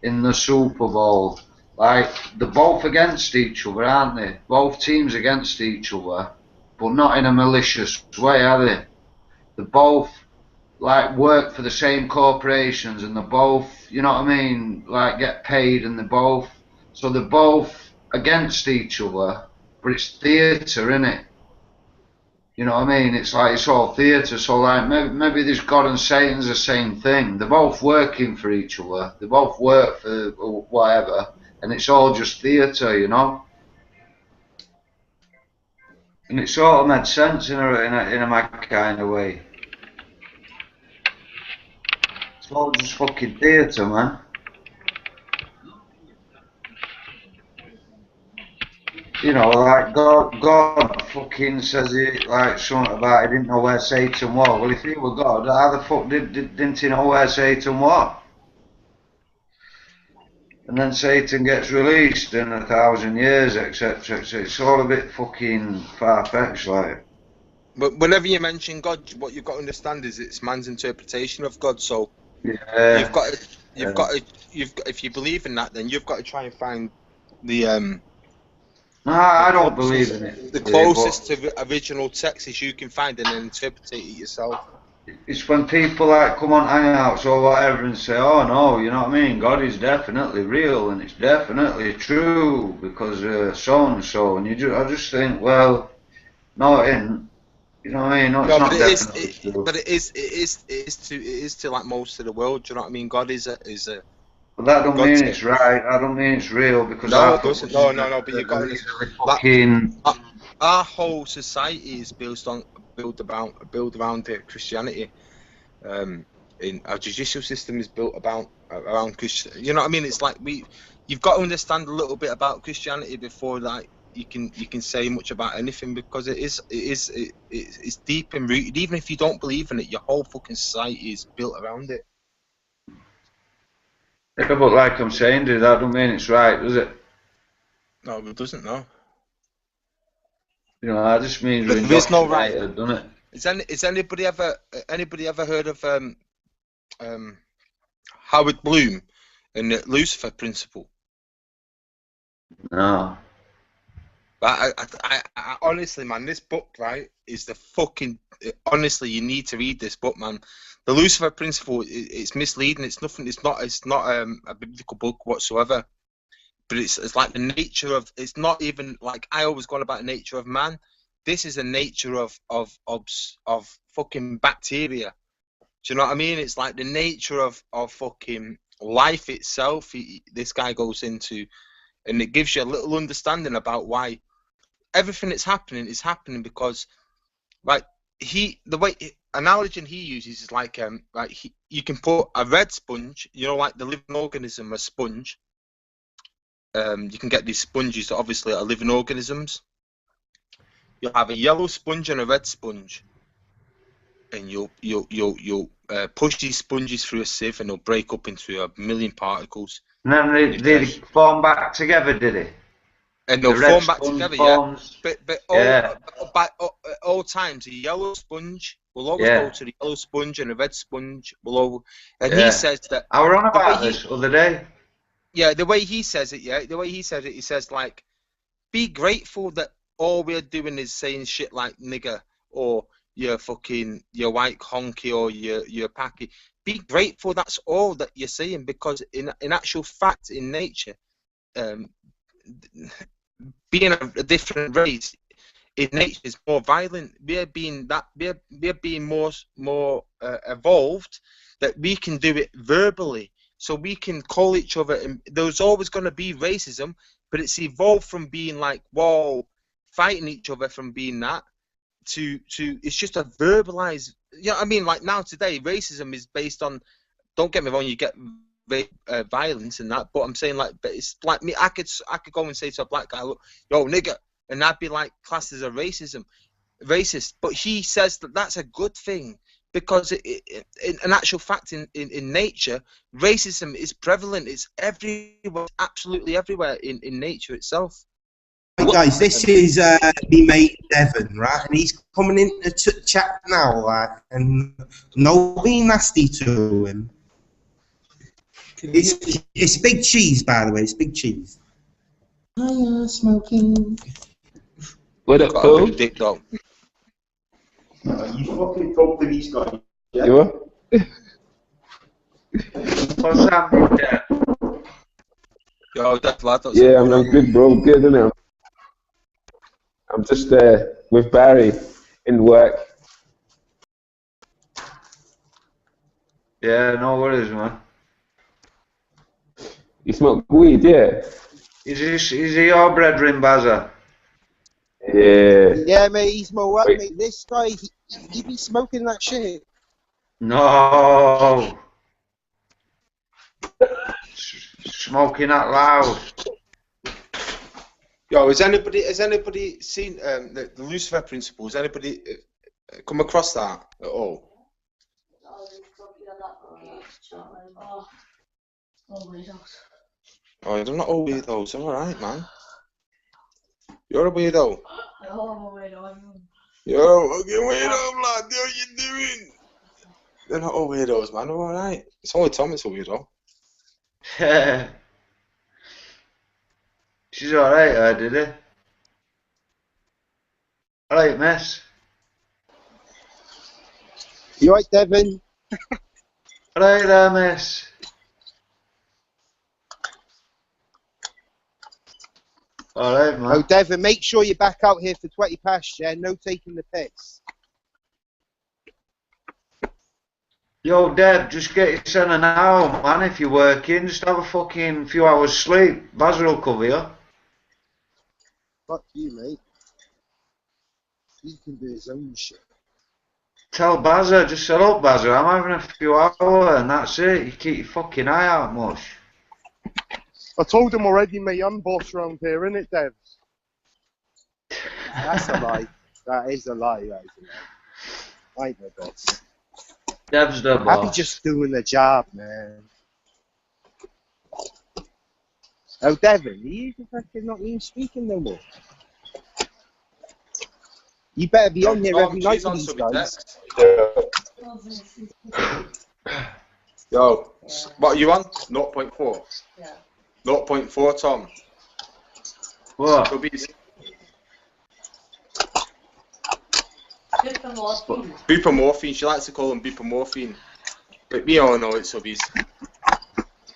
in the Super Bowl. Like, they're both against each other, aren't they? Both teams against each other, but not in a malicious way, are they? They both, like, work for the same corporations, and they're both, you know what I mean, like, get paid, and they're both against each other, but it's theatre, innit? You know what I mean? It's like, it's all theatre, so like, maybe this God and Satan's the same thing. They're both working for each other, they both work for whatever, and it's all just theatre, you know? And it sort of made sense in a mad kind of way. It's all just fucking theatre, man. You know, like God fucking says it like something about he didn't know where Satan was. Well, if he were God, how the fuck didn't he know where Satan was? And then Satan gets released in 1,000 years, etc. It's all a bit fucking far-fetched, like. But whenever you mention God, what you've got to understand is it's man's interpretation of God. So yeah, you've got to, if you believe in that, then you've got to try and find the No, I don't believe in it. The closest to the original text as you can find and then interpret it yourself. It's when people like come on hangouts or whatever and say, oh no, you know what I mean, God is definitely real and it's definitely true because so and so, and I just think, well, no, it isn't. You know what I mean? No, it's not definitely true. But it is to like most of the world. Do you know what I mean? God is a. But that don't mean it's right. I don't mean it's real because no, it doesn't. No. But you got fucking. Our whole society is built around Christianity. In our judicial system is built around Christian. You know what I mean? It's like you've got to understand a little bit about Christianity before like you can say much about anything, because it's deep and rooted. Even if you don't believe in it, your whole fucking society is built around it. Yeah, but like I'm saying, dude, that don't mean it's right, does it? No, it doesn't. No. You know, that just means we're there's no right, doesn't it? Is anybody ever heard of Howard Bloom and the Lucifer Principle? No. But I honestly, man, this book, right, is the fucking. Honestly, you need to read this book, man. The Lucifer Principle, it's misleading. It's nothing. It's not a biblical book whatsoever. But it's like the nature of. It's not even like I always go on about the nature of man. this is the nature of fucking bacteria. Do you know what I mean? It's like the nature of fucking life itself. This guy goes into, and it gives you a little understanding about why everything that's happening is happening because, like, the way analogy he uses is like you can put a red sponge, you know, like the living organism, a sponge. You can get these sponges that obviously are living organisms. You'll have a yellow sponge and a red sponge, and you'll push these sponges through a sieve, and they'll break up into a million particles. And then they form back together, did they? And they'll form back together, forms, yeah. But at all times, the yellow sponge will always go to the yellow sponge, and the red sponge will always. And he says that. I was on about this the other day. Yeah, the way he says it, he says like, be grateful that all we're doing is saying shit like nigger or your white honky or your packy. Be grateful that's all that you're saying, because in actual fact, in nature, being a different race in nature is more violent. We're being more evolved, that we can do it verbally. So we can call each other, and there's always going to be racism, but it's evolved from being like, whoa, fighting each other, from being that to it's just a verbalized, you know what I mean? Like now today, racism is based on, don't get me wrong, you get violence and that, but I'm saying like, but it's like me, I could go and say to a black guy, look, yo, nigger, and that'd be like classed as a racist, but he says that that's a good thing. Because in actual fact, in nature, racism is prevalent. It's everywhere, absolutely everywhere in nature itself. Hey guys, this is me mate Devon, right? And he's coming in to chat now, like, and no being nasty to him. It's Big Cheese, by the way. It's Big Cheese. Hiya, smoking. What up, Cole? Dick dog. You fucking talk to these guys. Yeah? You are? What's happening there? Yo, that's lad. Yeah, I'm good, bro. Good, innit? I'm just with Barry in work. Yeah, no worries, man. You smoke weed, yeah? Is he your brethren, Bazza? Yeah. Yeah, mate, he's my work, mate. This guy, he be smoking that shit. No. Smoking that loud. Yo, has anybody seen the Lucifer principle? Has anybody come across that at all? Oh, they're not all weirdos. I'm alright, man. You're a weirdo. You're a fucking weirdo, lad. What are you doing? They're not all weirdos, man. They're alright. It's only Tom that's a weirdo. She's alright, did it? Alright, miss. You alright, Devon? Alright there, miss. Alright, man. Oh, Devon, make sure you're back out here for 20 past, yeah? No taking the piss. Yo, Deb, just get your son an hour, man, if you're working. Just have a fucking few hours sleep. Bazza will cover you. Fuck you, mate. He can do his own shit. Tell Bazza, just shut up, Bazza. I'm having a few hours and that's it. You keep your fucking eye out much. I told him already, mate, I'm boss around here, innit, Dev? That's a lie. That is a lie, that is a lie. I ain't the boss. Dev's the boss. I'll be just doing the job, man. Oh, Devon, are you fucking not even speaking no more? You better be on here every night with these guys. Yo, what are you on? 0.4? Yeah. 0.4, Tom. What? Buprenorphine. She likes to call them buprenorphine. But we all know it's subbies.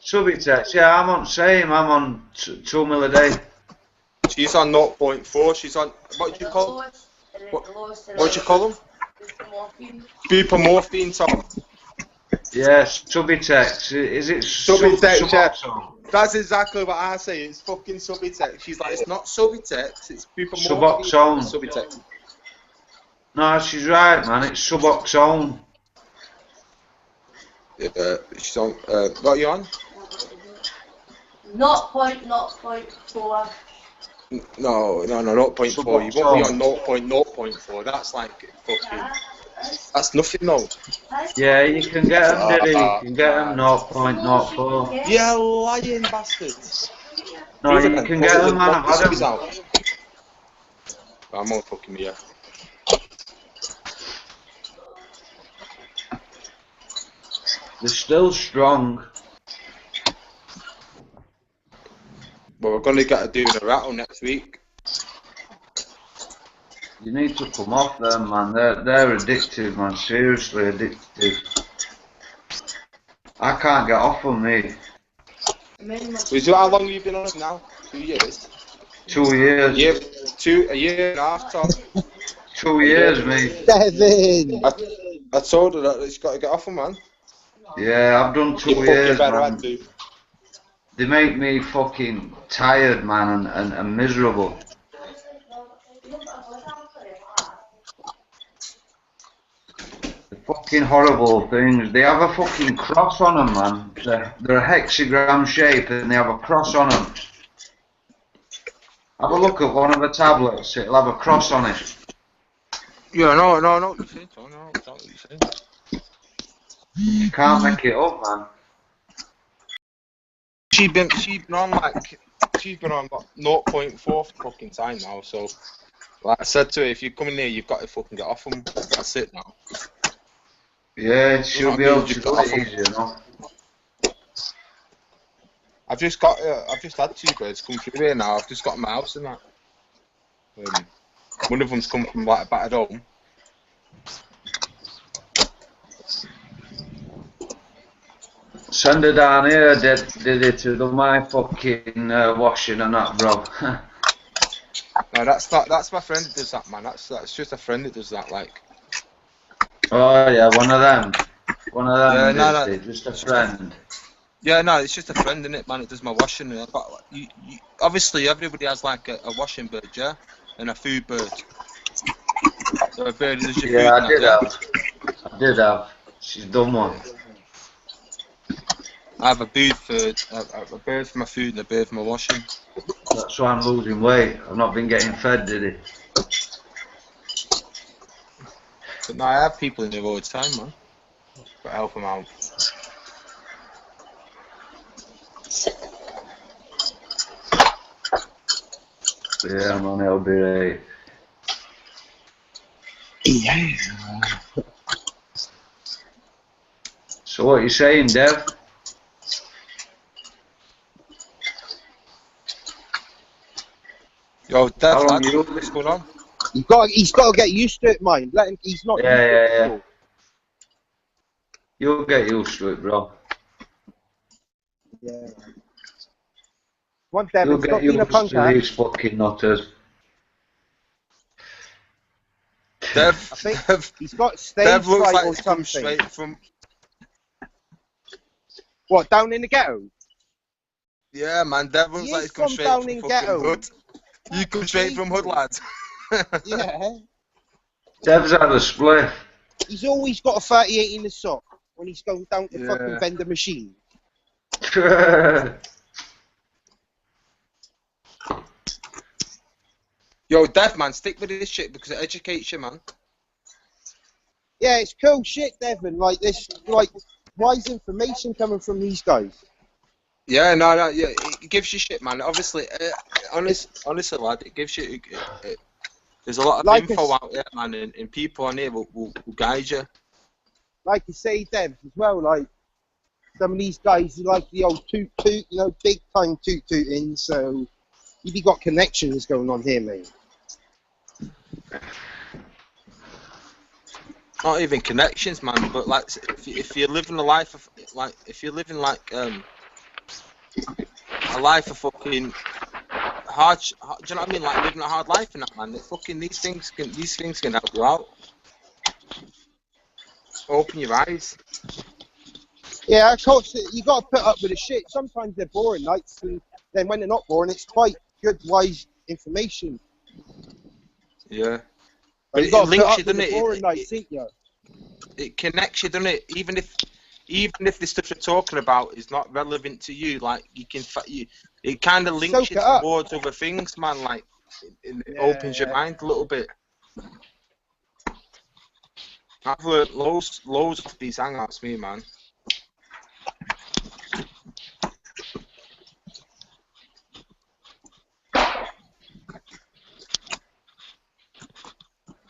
Subutex, yeah, I'm on same. I'm on 2 mil a day. She's on 0.4. She's on, what do you call it? What do you call them? Buprenorphine, Tom. Yes, Subutex. Is it Subutex, yeah. Suboxone? That's exactly what I say. It's fucking Subutex. She's like, it's not Subutex, it's buprenorphine. Suboxone. Subutex. No, she's right, man. It's Suboxone. She's on. What are you on? 0.0.4. No, 0.4. You won't be on 0.0.4. That's like fucking. That's nothing, no. Yeah, you can get them, Diddy. You can get them 0.04. Yeah, lying bastards. No, you can get them, man. I've had them. I'm all fucking yeah. They're still strong. Well, we're gonna get to do the rattle next week. You need to come off them, man. They're addictive, man. Seriously addictive. I can't get off them, mate. How long have you been on it now? 2 years. 2 years. A year and a half, Tom. 2 years, mate. Devin! I told her that she's got to get off them, man. Yeah, I've done 2 You years, better man. had to. They make me fucking tired, man, and miserable. The fucking horrible things. They have a fucking cross on them, man. They're a hexagram shape and they have a cross on them. Have a look at one of the tablets. It'll have a cross on it. Yeah, no, what you're saying, Tom. No, that's not what you're saying. You can't make it up, man. She's been on what, 0.4 for fucking time now. So, like I said to her, if you come in here, you've got to fucking get off them. That's it now. Yeah, she'll be able to do it easy enough. I've just had 2 birds come through here now. I've just got my house and that. One of them's come from like a battered home. Send her down here, did it to do my fucking washing and that, bro. No, that's my friend that does that, man. That's just a friend that does that, like. Oh yeah, one of them. Yeah, no. Just a friend. Yeah, no, it's just a friend, innit, man. It does my washing. But obviously, everybody has like a washing bird, yeah, and a food bird. So a bird is your Yeah, food. I did have. She's done one. I have a bird for my food and a bird for my washing. That's why I'm losing weight. I've not been getting fed, did it? But no, I have people in there all the time, man. Got to help them out. Yeah, man, it'll be right. Yeah. So what are you saying, Dev? Yo, Dev, what's going on? He's got to get used to it, man. Let him. He's not. Yeah. You'll get used to it, bro. Yeah. One Devin, You'll get used to these fucking nutters. Dev, I think he's got stage Dev looks fright like or he's come something. straight from. What, down in the ghetto? Yeah, man, Dev looks like he's come straight down from in fucking ghetto. hood. You come straight from hood, lads. Yeah. Dev's had a split. He's always got a 38 in the sock when he's going down to Yeah. fucking vendor machine. Yo, Dev, man, stick with this shit because it educates you, man. Yeah, it's cool shit, Devin. Like this, like wise information coming from these guys. Yeah, yeah, it gives you shit, man. Obviously, honestly, lad, it gives you. There's a lot of Like info it's- out there, man, and people on here will guide you. Like you say, Dev, as well. Like some of these guys, you like the old toot, you know, big time tooting. So you've got connections going on here, mate. Not even connections, man, but like if you're living a life of if you're living like a life of fucking do you know what I mean? Like living a hard life and that, man. Fucking these things can help you out. Open your eyes. Yeah, of course, you got to put up with the shit. Sometimes they're boring nights, and then when they're not boring, it's quite good, wise information. Yeah. But But you got to put links up you, with doesn't the it? boring nights, ain't you? It connects you, doesn't it? Even if the stuff you're talking about is not relevant to you, like it kind of links Soak you it up. towards other things, man. Like it opens your mind a little bit. I've learned loads of these hangouts, me, man.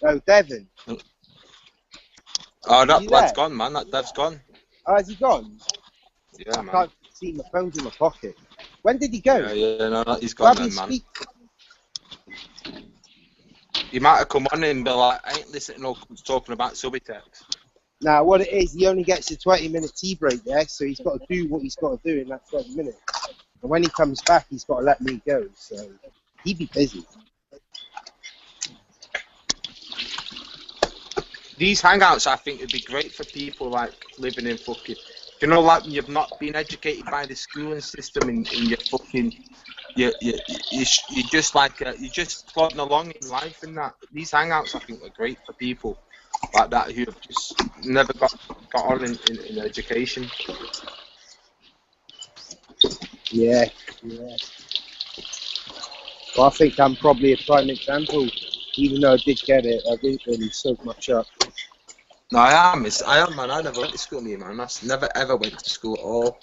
Oh, Devon. Oh, that You lad's there? gone, man. That dev's gone. Oh, has he gone? Yeah, I man. can't see my phone's in my pocket. When did he go? Yeah, no, he's gone Grab then, his man. speak. He might have come on and be like, I ain't listening to no cunts talking about Subitex. Now, what it is, he only gets a 20-minute tea break, yeah? So he's got to do what he's got to do in that 20 minutes. And when he comes back, he's got to let me go. So he'd be busy. These hangouts, I think, would be great for people like living in fucking, you know, like when you've not been educated by the schooling system and you're fucking, you're just like, you're just plodding along in life and that. These hangouts, I think, are great for people like that who have just never got on in education. Yeah. Well, I think I'm probably a prime example. Even though I did get it, I didn't really soak much up. No, I am, man. I never went to school, me, man. I never ever went to school at all.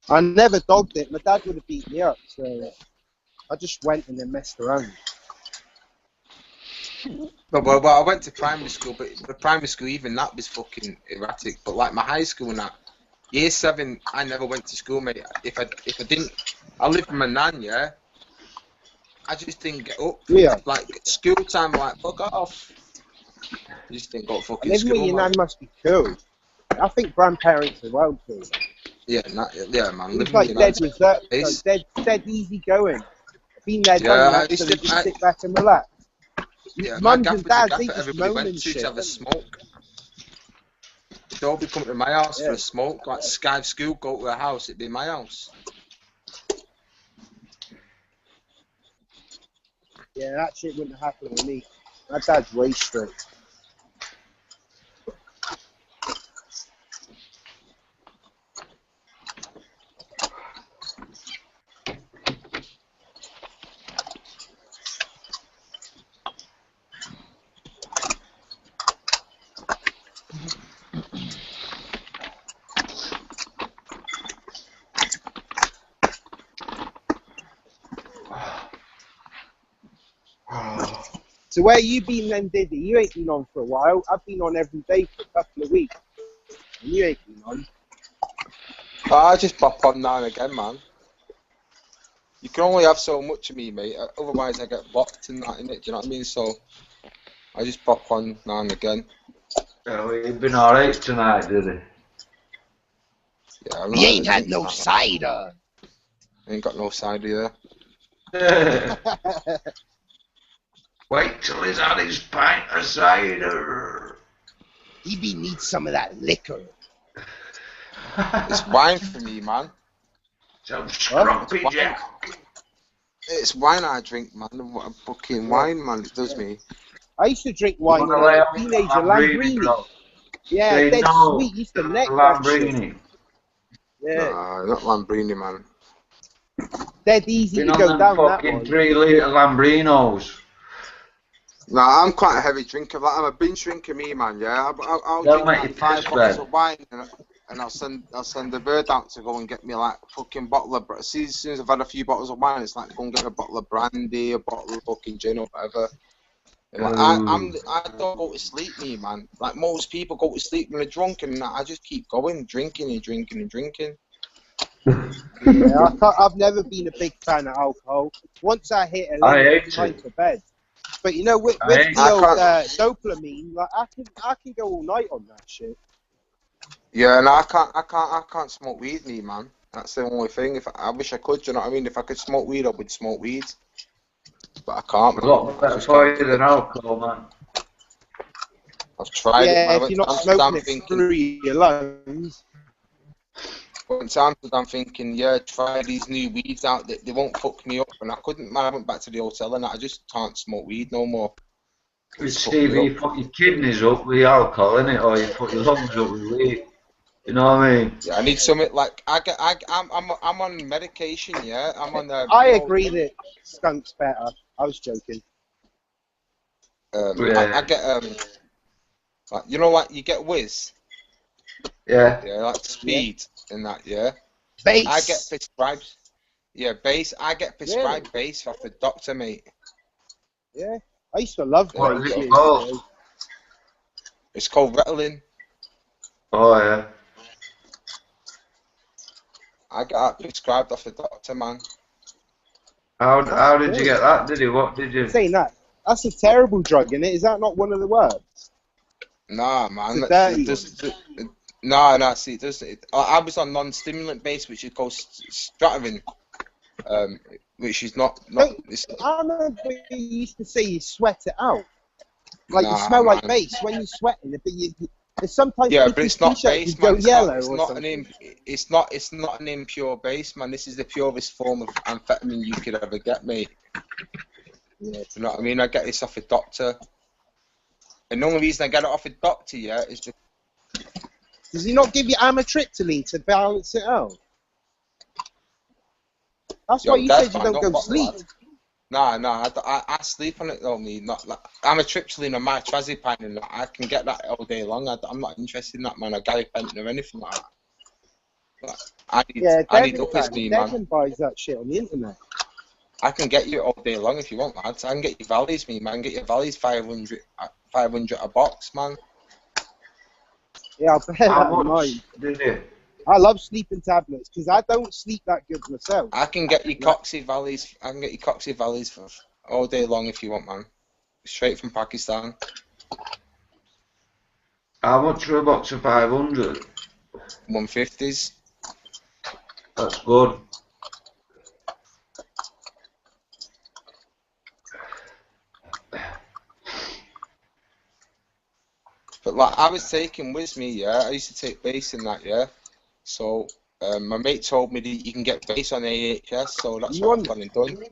I never dogged it. My dad would have beat me up, so I just went and then messed around. Well, I went to primary school, but the primary school, even that was fucking erratic. But like my high school and that, year 7, I never went to school, mate. If I didn't, I lived with my nan, yeah. I just didn't get up. Yeah. Like school time, like fuck off. You just didn't go to fucking Living school, with your man. nan must be cool. I think grandparents are well cool. Yeah, man. It's Living like with dead your reserved, nan's dead easy going. Been there, Yeah, done I that, used so to- they just I- sit back and relax. Yeah, my Mums gaff and was the dads, gaff they that just everybody moan went and to shit. have a don't smoke. They'd all be coming to my house for Yeah. a smoke. Like Sky School, go to a house, it'd be my house. Yeah, that shit wouldn't happen with me. My dad's way strict. So where you been then, Diddy? You ain't been on for a while. I've been on every day for a couple of weeks. And you ain't been on. I just pop on now and again, man. You can only have so much of me, mate. Otherwise, I get blocked and that, innit? Do you know what I mean? So, I just pop on now and again. Oh, you've been alright tonight, did he? Yeah, I'm He not ain't having had no drinks, cider. Ain't got no cider there. Wait till he's had his pint of cider. He needs some of that liquor. It's wine for me, man. Some scrumpy jack. It's wine I drink, man. What a fucking wine, man. It does me. I used to drink wine when I was a teenager, Lambrini. Yeah, Say dead no. sweet. Used to neck that shit. Lambrini. Yeah, Nah, not Lambrini, man. dead easy Been to on go them down that fucking one. 3 litre Lambrinos. Nah, I'm quite a heavy drinker. Like, I'm a binge drinker, me, man. Yeah, I'll Don't drink make like you 5 piss, bottles man. of wine, and I'll send the bird out to go and get me like a fucking bottle of. See, as soon as I've had a few bottles of wine, it's like go and get a bottle of brandy, a bottle of fucking gin or whatever. And like, I don't go to sleep, me, man. Like most people go to sleep when they're drunk, and I just keep going, drinking and drinking and drinking. Yeah, I've never been a big fan of alcohol. Once I hit a I limit, hate it's time it. for bed. But you know, with I the hate old it. dopamine, like I can go all night on that shit. Yeah, and I can't smoke weed, me, man. That's the only thing. If I wish I could, do you know what I mean? If I could smoke weed, I would smoke weed. But I can't. A lot better for you than alcohol, man. I've tried it. Yeah, Man. I if went you're to not Amsterdam smoking it thinking. through your lungs. Went to Amsterdam thinking, yeah, try these new weeds out. They won't fuck me up, and I couldn't. Man, I went back to the hotel and I just can't smoke weed no more. Steve, you fuck your kidneys up with alcohol, innit? Or you fuck your lungs up with weed. You know what I mean? Yeah, I need something like I'm on medication. Yeah, I'm on. I agree that skunk's better. I was joking. I get like, you know, like you get whiz. Yeah. Yeah, like speed and that. Yeah. Base. I get prescribed. Yeah, base. I get prescribed base off the doctor, mate. Yeah. I used to love What base. is it years called? ago. It's called Ritalin. Oh yeah. I got that prescribed off the doctor, man. How did you get that? What did you? Saying that, that's a terrible drug, isn't it? Is that not one of the words? Nah, man. It's a dirty No, see, it doesn't. I was on non-stimulant base, which is called Stratavin, which is not. It's, I remember you used to say you sweat it out. Like you Nah, smell like man. base when you're sweating, but there's sometimes yeah, if but your it's not t-shirt base, would go man. It's yellow not, it's or not something. it's not an impure base, man. This is the purest form of amphetamine you could ever get, mate. Yeah. You know what I mean? I get this off a doctor. And the only reason I get it off a doctor, yeah, is because Does he not give you amitriptyline to balance it out? That's why you said you don't go sleep. Nah, I sleep on it though, me. Not like amitriptyline or mitrazepine, and that. I can get that all day long. I'm not interested in that, man. Or gabapentin or anything like that. Like, I need uppers, me, man. Devin buys that shit on the internet. I can get you all day long if you want, lads. I can get you valleys, me, man. Get your valleys 500 a box, man. Yeah, I'll bear How that in much mind. did you? I love sleeping tablets because I don't sleep that good myself. I can get you Coxie valleys. I can get you Coxie valleys for all day long if you want, man. Straight from Pakistan. How much for a box of 500? 150s. That's good. But like I was taking with me, yeah. I used to take base in that, yeah. So my mate told me that you can get base on AHS, so that's what I've gone and done.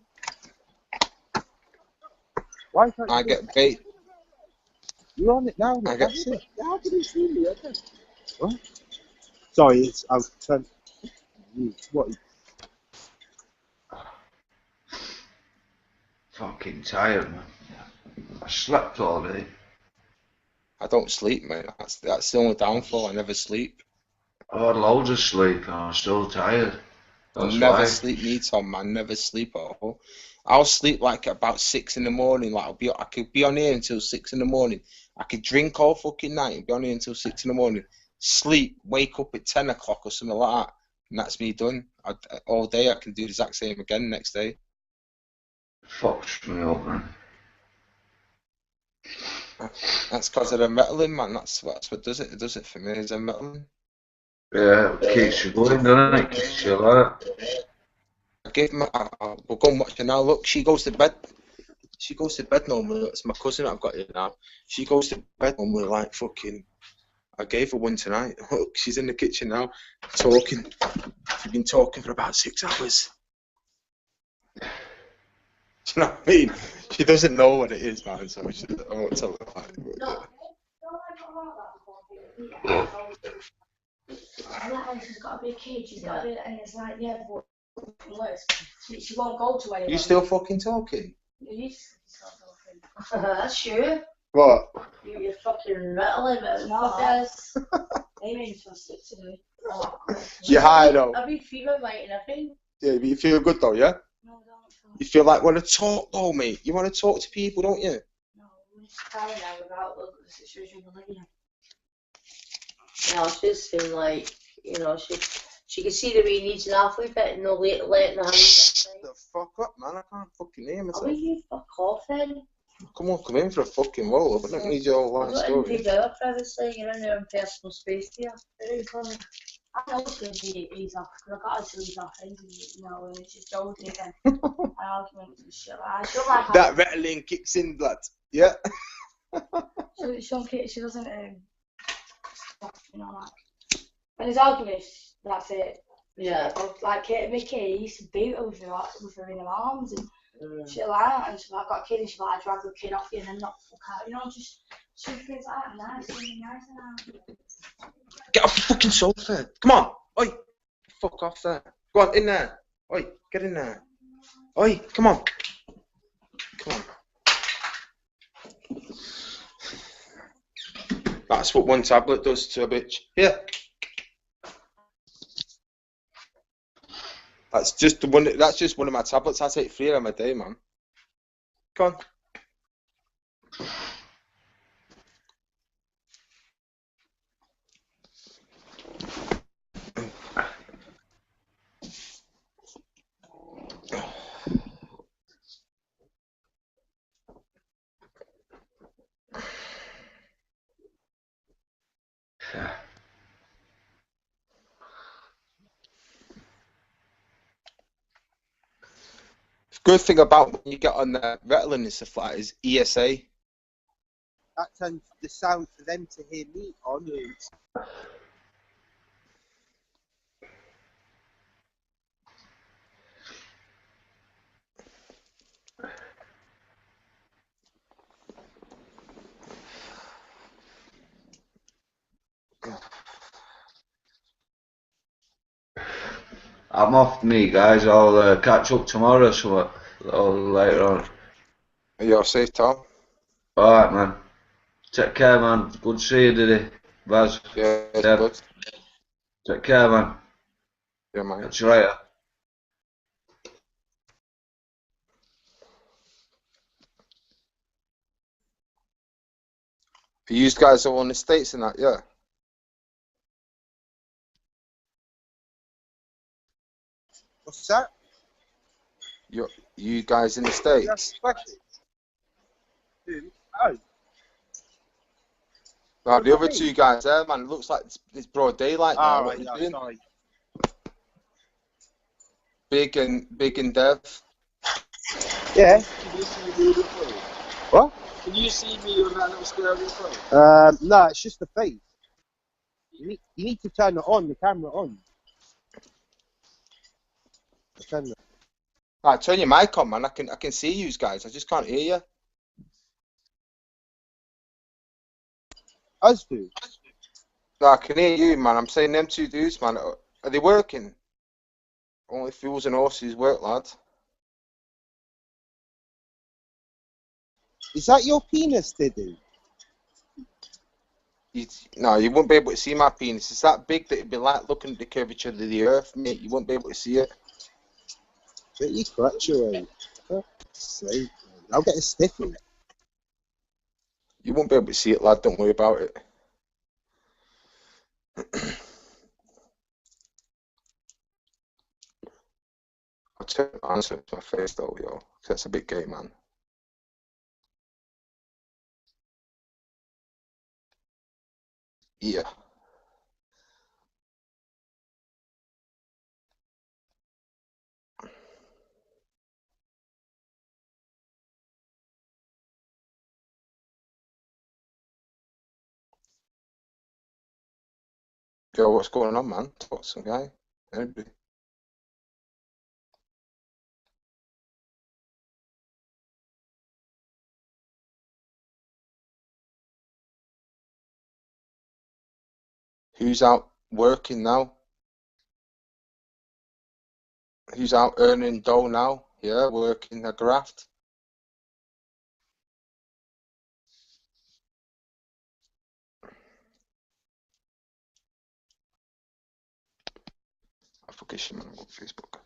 Why can't I you get base. You're on it now, mate. I get- That's it. How can you see me? What? Sorry, it's I've turned. What? Fucking tired, man. I slept all day. I don't sleep, mate. That's the only downfall. I never sleep. I had loads of sleep and I'm still tired. I That's never why. sleep, me, Tom, man. Never sleep at all. I'll sleep like about 6 in the morning. Like I could be on here until 6 in the morning. I could drink all fucking night and be on here until 6 in the morning. Sleep, wake up at 10 o'clock or something like that, and that's me done. All day I can do the exact same again next day. Fucks me up, man. That's because of the metalin, man. That's what does it. It does it for me. Is the metalin. Yeah, it keeps you going, doesn't it? Keeps you alert. I gave my. We'll go and watch her now. Look, she goes to bed. She goes to bed normally. It's my cousin I've got here now. She goes to bed normally like fucking. I gave her one tonight. Look, she's in the kitchen now, talking. She's been talking for about 6 hours. Do you know what I mean? She doesn't know what it is, man. So I won't tell her about it. No. And that house has got to be a kid, she's got to be, and it's like, yeah, but worse. She won't go to anywhere. You still fucking talking? You stop talking. That's you. What? You're fucking rattling, but not guys. They made me feel sick today. You high though? I've been fever biting, I think. Yeah, but you feel good though, yeah? No, I don't. You feel like want to talk though, mate. You want to talk to people, don't you? No, I'm just tired now about the situation with Olivia. No, she's been like, you know, she can see that we need an athlete bit and no late in the hand. The fuck up, man. I can't fucking hear Oh, myself. you fuck off then. Come in for a fucking roll up. I don't need your I'm life not story. into our privacy, you're in your own personal space here. Very funny. I know it's going to be ease off, because I got her to ease off anyway, you know, and it's just joking again. And arguments and shit like that. She don't like That Ritalin kicks in, blood. Yeah. she doesn't, you know, like, when there's arguments, that's it. Yeah. Like Mickey used to beat her with her in her arms and shit like that, and she's like, got a kid and she's like, drag the kid off you and then knock the fuck out, you know, just things like that, nice, really nice and Get off the fucking sofa. Come on. Oi. Fuck off there. Go on, in there. Oi, get in there. Oi, come on. Come on. That's what one tablet does to a bitch. Here. That's just one of my tablets. I take 3 of them a day, man. Come on. Good thing about when you get on the Ritalin and stuff like that is ESA. That turns the sound for them to hear me on is. I'm off, me guys. I'll catch up tomorrow, so or later on. You're safe, Tom. All right, man. Take care, man. Good to see you today, Baz. Yeah, good. Take care, man. Yeah, man. Catch you later. You guys are on the States and that, yeah? What's that? You guys in the States? Oh. No, the other 2 guys there, man, it looks like it's broad daylight now. All What right, are you doing? sorry. Big and Dev. Yeah. Can you see me on your phone? What? Can you see me on that little square on your phone? No, it's just the face. You need to turn it on, the camera on. Right, turn your mic on, man. I can see you guys. I just can't hear you. Us do. No, I can hear you, man. I'm saying them 2 dudes, man. Are they working? Only fools and horses work, lad. Is that your penis, Diddy? No, you wouldn't be able to see my penis. It's that big that it'd be like looking at the curvature of the earth, mate. You wouldn't be able to see it. Get your crutch away. For fuck's sake, man. I'll get a stiffy. You won't be able to see it, lad. Don't worry about it. I'll turn the answer to my face, though, yo. 'Cause that's a bit gay, man. Yeah. Yo, what's going on, man? Talk to some guy. Anybody? Who's out working now? Who's out earning dough now? Yeah, working a graft. I forget shit, man. I'm on Facebook.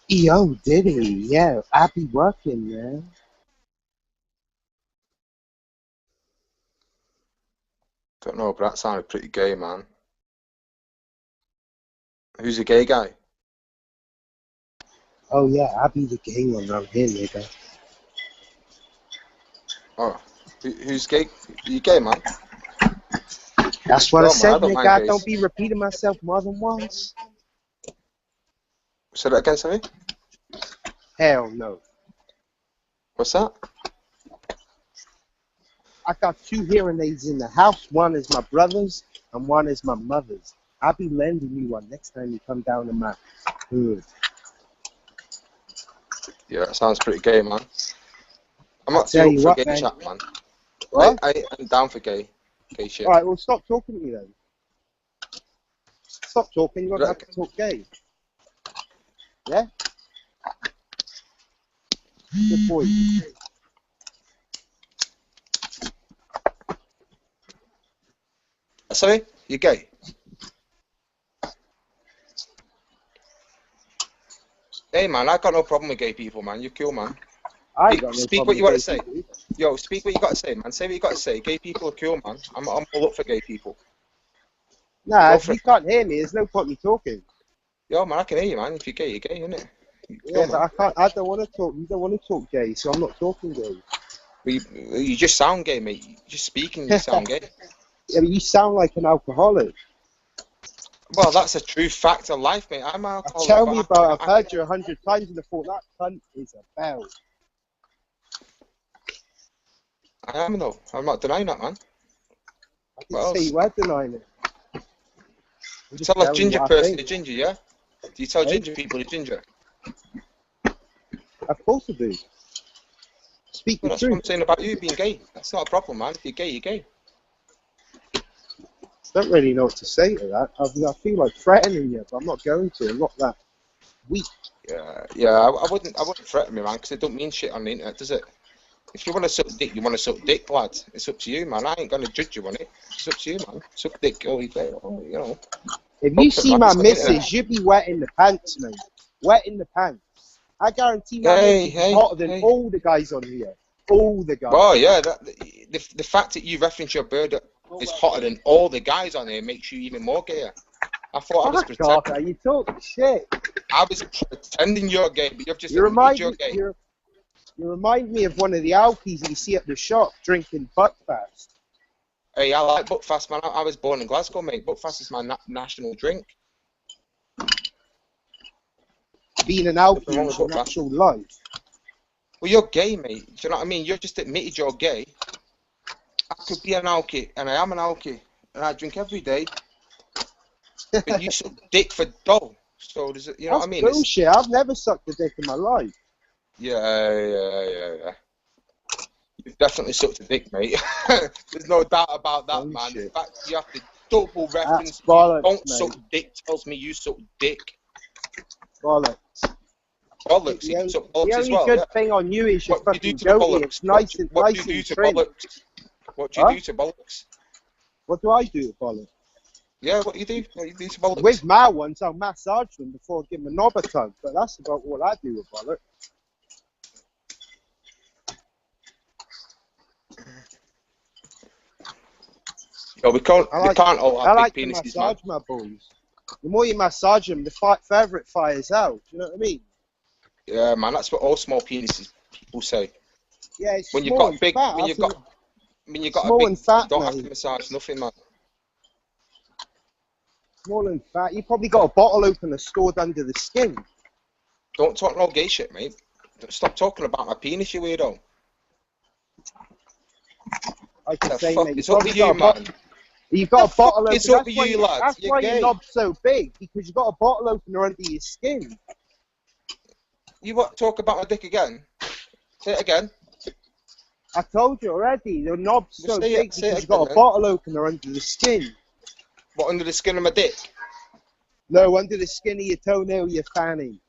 Yo, Diddy, yeah, I be working, man. Don't know, but that sounded pretty gay, man. Who's a gay guy? Oh yeah, I'll be the gay one around here, nigga. Oh, who's gay? You gay, man? That's what No, I man, said, I don't mind nigga. I gays. don't be repeating myself more than once. Say that again, sorry? Hell no. What's that? I got 2 hearing aids in the house. One is my brother's and one is my mother's. I'll be lending you one next time you come down to my hood. Yeah, that sounds pretty gay, man. I'm I'll not too tell up you for what, gay man. chat, man. What? I'm down for gay shit. Alright, well stop talking to me then. Stop talking, you're gonna have to talk gay. Yeah? Good boy. Sorry? You gay? Hey, man, I got no problem with gay people, man. You're cool, man. I ain't got no Speak problem what you with want to gay say. people. Yo, speak what you got to say, man. Say what you got to say. Gay people are cool, man. I'm all up for gay people. Nah, Go if for you it. can't hear me, there's no point me talking. Yo, man, I can hear you, man. If you're gay, you're gay, innit? Yeah, but I don't want to talk. You don't want to talk gay, so I'm not talking gay. You just sound gay, mate. You just speaking, you sound gay. Yeah, but you sound like an alcoholic. Well, that's a true fact of life, mate. I'm an alcoholic. Tell but me about it. I've heard you 100 times and I thought that cunt is a bell. I am, though. I'm not denying that, man. I What didn't else? say you were denying it. I'm just Tell a telling you ginger what I person think. the ginger, yeah? Do you tell Hey? ginger people the ginger? Of course I do. Speak Well, the that's what I'm truth. saying about you being gay. That's not a problem, man. If you're gay, you're gay. Don't really know what to say to that. I feel like threatening you, but I'm not going to. I'm not that weak. Yeah, I wouldn't threaten me, man, because it don't mean shit on the internet, does it? If you want to suck dick, you want to suck dick, lad. It's up to you, man. I ain't gonna judge you on it. It's up to you, man. Suck dick, you know. If you Fuck it, see man. my It's on the internet. missus, you'd be wetting the pants, mate. Wetting the pants. I guarantee my Hey, missus hey, is hotter than hey. all the guys on here. All the guys. Oh yeah, the fact that you reference your bird is hotter than all the guys on here makes you even more gayer. I thought I was Fuck off, pretending. you talk shit. I was pretending you're gay, but you've just You admitted remind you're me. gay. You remind me of one of the alkies you see at the shop drinking Buckfast. Hey, I like Buckfast, man. I was born in Glasgow, mate. Buckfast is my national drink. Being an Nothing alky wrong is with an Buckfast. actual life. Well, you're gay, mate. Do you know what I mean? You've just admitted you're gay. I could be an alky, and I am an alky, and I drink every day. But you suck dick for dough. So does it? You know That's what I mean? It's, bullshit. I've never sucked a dick in my life. yeah. You've definitely sucked a dick, mate. There's no doubt about that, man. The fact you have to double reference, That's bollocks, don't mate. suck dick, tells me you suck dick. Bollocks. Bollocks, you suck bollocks The as only well. good Yeah. thing on you is your What do you fucking do to the goatee. bollocks? It's nice and What do nice you do and to trim. bollocks? What do you Huh? do to bollocks? What do I do to bollocks? Yeah, what do you do? What do you do to bollocks? With my ones, I'll massage them before I give them a knob a tug. But that's about what I do with bollocks. Yo, we can't all I have like big to penises, man. massage my balls. The more you massage them, the further it fires out. Do you know what I mean? Yeah, man, that's what all small penises people say. Yeah, it's When you've small got and big, fat. when you've got a small big, and fat, you don't have mate. to massage nothing, man. Small and fat. You probably got a bottle opener stored under the skin. Don't talk no gay shit, mate. Stop talking about my penis, you weirdo. I can The say, fuck mate. is You've up with probably you, got a man? You've got The a bottle fuck opener. is up with you, lads? That's You're why gay. your knob's so big, because you've got a bottle opener under your skin. You want to talk about my dick again? Say it again. I told you already, your knob's Well, so say it- big say it because you've got again, a then. bottle opener under the skin. What, under the skin of my dick? No, under the skin of your toenail, your fanny.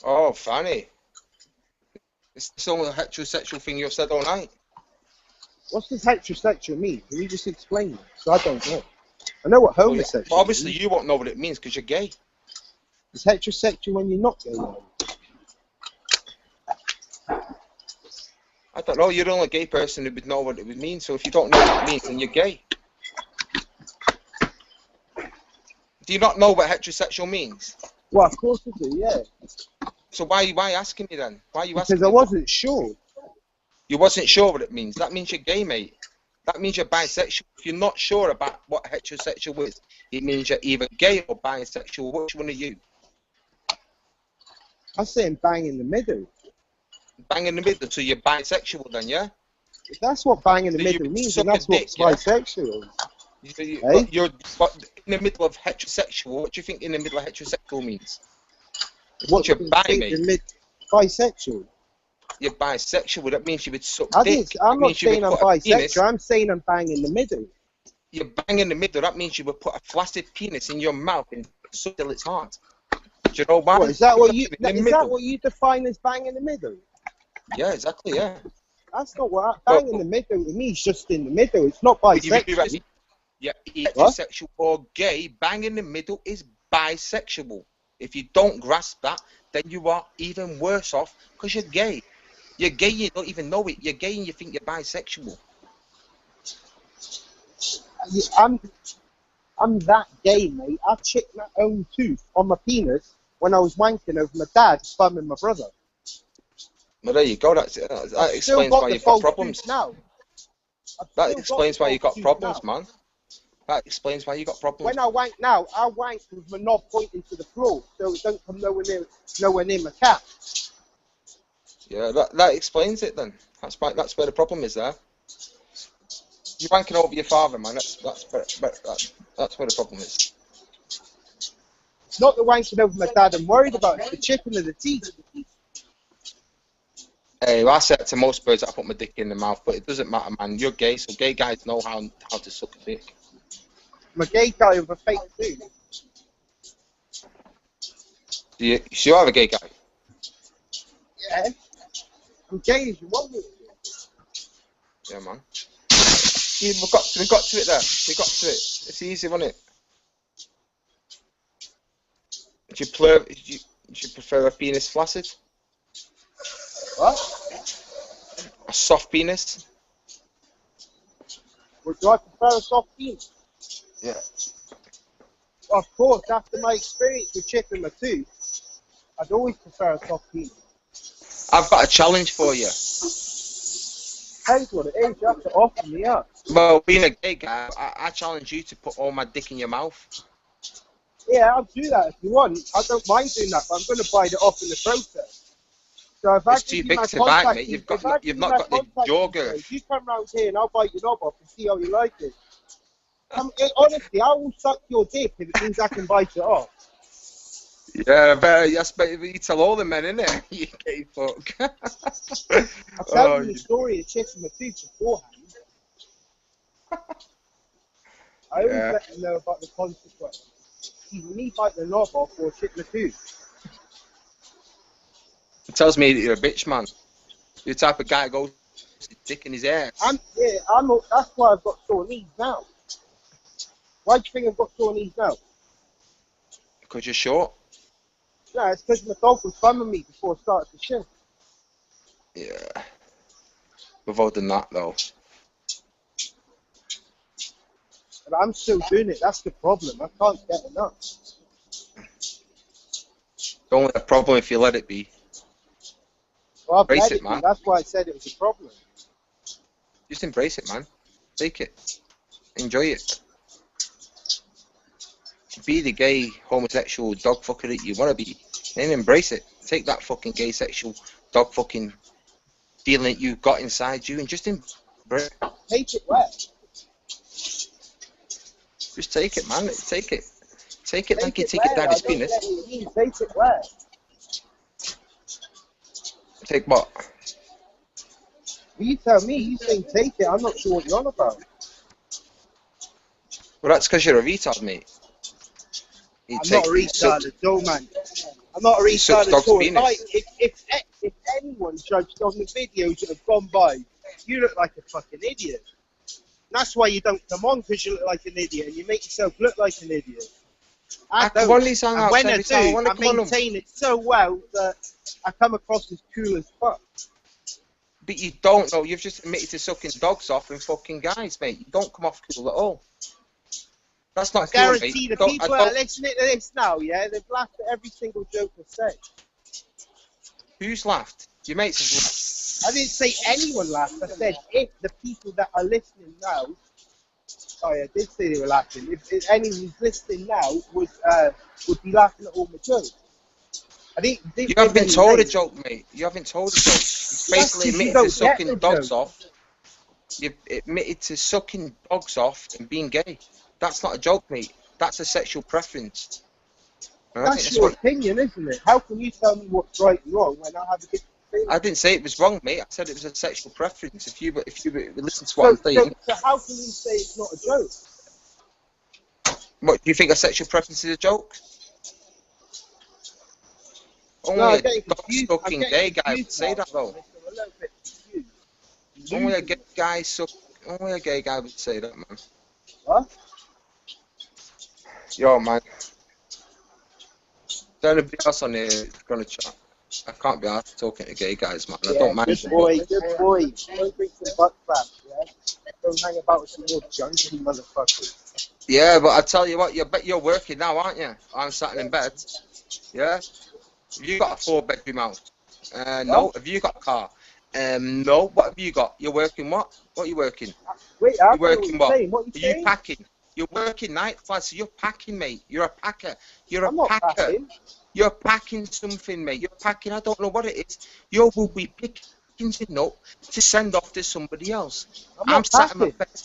Oh, fanny. It's the only heterosexual thing you've said all night. What's this heterosexual mean? Can you just explain it? So I don't know. I know what Well, homosexual obviously, means. you won't know what it means because you're gay. It's heterosexual when you're not gay. Though. I don't know. You're the only gay person who would know what it would mean. So if you don't know what it means, then you're gay. Do you not know what heterosexual means? Well, of course I do, yeah. So why asking me then? Why are you asking Because I me? wasn't sure. You wasn't sure what it means. That means you're gay, mate. That means you're bisexual. If you're not sure about what heterosexual is, it means you're either gay or bisexual. Which one are you? I'm saying bang in the middle. Bang in the middle, so you're bisexual then, yeah? If that's what bang in the So middle you means, suck and that's a dick, what yeah? bisexual is. You're in the middle of heterosexual. What do you think in the middle of heterosexual means? What You're do you bi, think mate. bisexual? You're bisexual. That means you would suck I'm dick. not That means you would saying I'm put a penis. bisexual. I'm saying I'm bang in the middle. You're bang in the middle. That means you would put a flaccid penis in your mouth and suck till it's hard. Do you know why? What, is that what you? In the Is that middle. what you define as bang in the middle? Yeah, exactly. Yeah. That's not what bang in the middle to me is just in the middle. It's not bisexual. Yeah, heterosexual or gay, bang in the middle is bisexual. If you don't grasp that, then you are even worse off because you're gay. You're gay, you don't even know it. You're gay and you think you're bisexual. I'm that gay, mate. I chipped my own tooth on my penis when I was wanking over my dad's bum and my brother. Well, there you go. That explains why you've got problems. Now. That explains why you got problems, man. That explains why you got problems. When I wank now, I wank with my knob pointing to the floor, so it don't come nowhere near my cat. Yeah, that explains it then. That's where the problem is there. You're wanking over your father, man. That's where the problem is. It's not the wanking over my dad I'm worried about. It's the chipping of the teeth. Hey, well, I said to most birds that I put my dick in the mouth, but it doesn't matter, man. You're gay, so gay guys know how to suck a dick. I'm a gay guy with a fake tooth. So you are a gay guy? Yeah. I'm gay as you want me. Yeah, man. See, we got to it there. We got to it. It's easy, wasn't it? Do you prefer a penis flaccid? What? A soft penis? Would you prefer a soft penis? Yeah. Of course, after my experience with chipping my tooth, I'd always prefer a soft penis. I've got a challenge for you. Depends what it is, you have to offer me up. Well, being a gay guy, I challenge you to put all my dick in your mouth. Yeah, I'll do that if you want. I don't mind doing that, but I'm going to bite it off in the process. So if It's too big to bite, mate. You've not got the jaw girth. You come round here and I'll bite your knob off and see how you like it. Honestly, I will suck your dick if it means I can bite it off. Yeah, better. Yes, better you tell all the men, innit? You gay fuck. I'll tell you the story of chipping my tooth beforehand. I always let them know about the consequence. Either me bite the knob off or chip my tooth. It tells me that you're a bitch, man. You're the type of guy that goes dick in his ass. That's why I've got sore knees now. Why do you think I've got sore knees now? Because you're short. No, it's because my dog was bumming me before I started the shift. Yeah. We've all done that, though. But I'm still doing it. That's the problem. I can't get enough. It's only a problem if you let it be. Well, I've Embrace let it, it be. man. That's why I said it was a problem. Just embrace it, man. Take it. Enjoy it. Be the gay, homosexual, dog fucker that you want to be. And embrace it. Take that fucking gay, sexual, dog fucking feeling that you've got inside you and just embrace it. Take it where? Just take it, man. Take it. Take it like you take it daddy's penis. Take it where? Take what? You tell me. You say take it. I'm not sure what you're on about. Well, that's because you're a retard, mate. I'm not a retard at all, man. I'm not a retard at all. If anyone judged on the videos that have gone by, you look like a fucking idiot. And that's why you don't come on, because you look like an idiot and you make yourself look like an idiot. I don't. And when I do, I maintain it so well that I come across as cool as fuck. But you don't know. You've just admitted to sucking dogs off and fucking guys, mate. You don't come off cool at all. That's not I cool, mate. guarantee the Don't- people I that are don't- listening to this now, yeah, they've laughed at every single joke I said. Who's laughed? Your mates have laughed. I didn't say anyone laughed. I said if the people that are listening now. Oh yeah, I did say they were laughing. If anyone who's listening now would be laughing at all my jokes. I didn't You give haven't any told a names. joke, mate. You haven't told a joke. You That's basically 'cause you admitted don't to get sucking the dogs joke. off. You admitted to sucking dogs off and being gay. That's not a joke, mate. That's a sexual preference. Right? That's your opinion, isn't it? How can you tell me what's right and wrong when I have a different opinion? I didn't say it was wrong, mate. I said it was a sexual preference. If you listen to what I'm saying, So how can you say it's not a joke? what do you think a sexual preference is a joke? Only No, I'm a getting confused. dog-sucking I'm getting gay guy would confused say now. that, though. I'm a little bit confused. Only a gay guy would say that, man. What? Yo, man. Is there anybody else on here that's gonna chat? I can't be asked talking to gay guys, man. I don't mind. Good boy, good boy. Don't drink some butt crap, yeah? Don't hang about with some more junky motherfuckers. Yeah, but I tell you what, you're working now, aren't you? I'm sat in bed. Yeah. Have you got a 4-bedroom house? No. Have you got a car? No. What have you got? You're working what? What are you working? Wait, You're working what? saying? What Are you you saying? packing? You're working night flights, so you're packing, mate. You're a packer. You're a I'm not packer. packing. You're packing something, mate. You're packing, I don't know what it is. You will be picking something up to send off to somebody else. I'm sat in my packing. bed.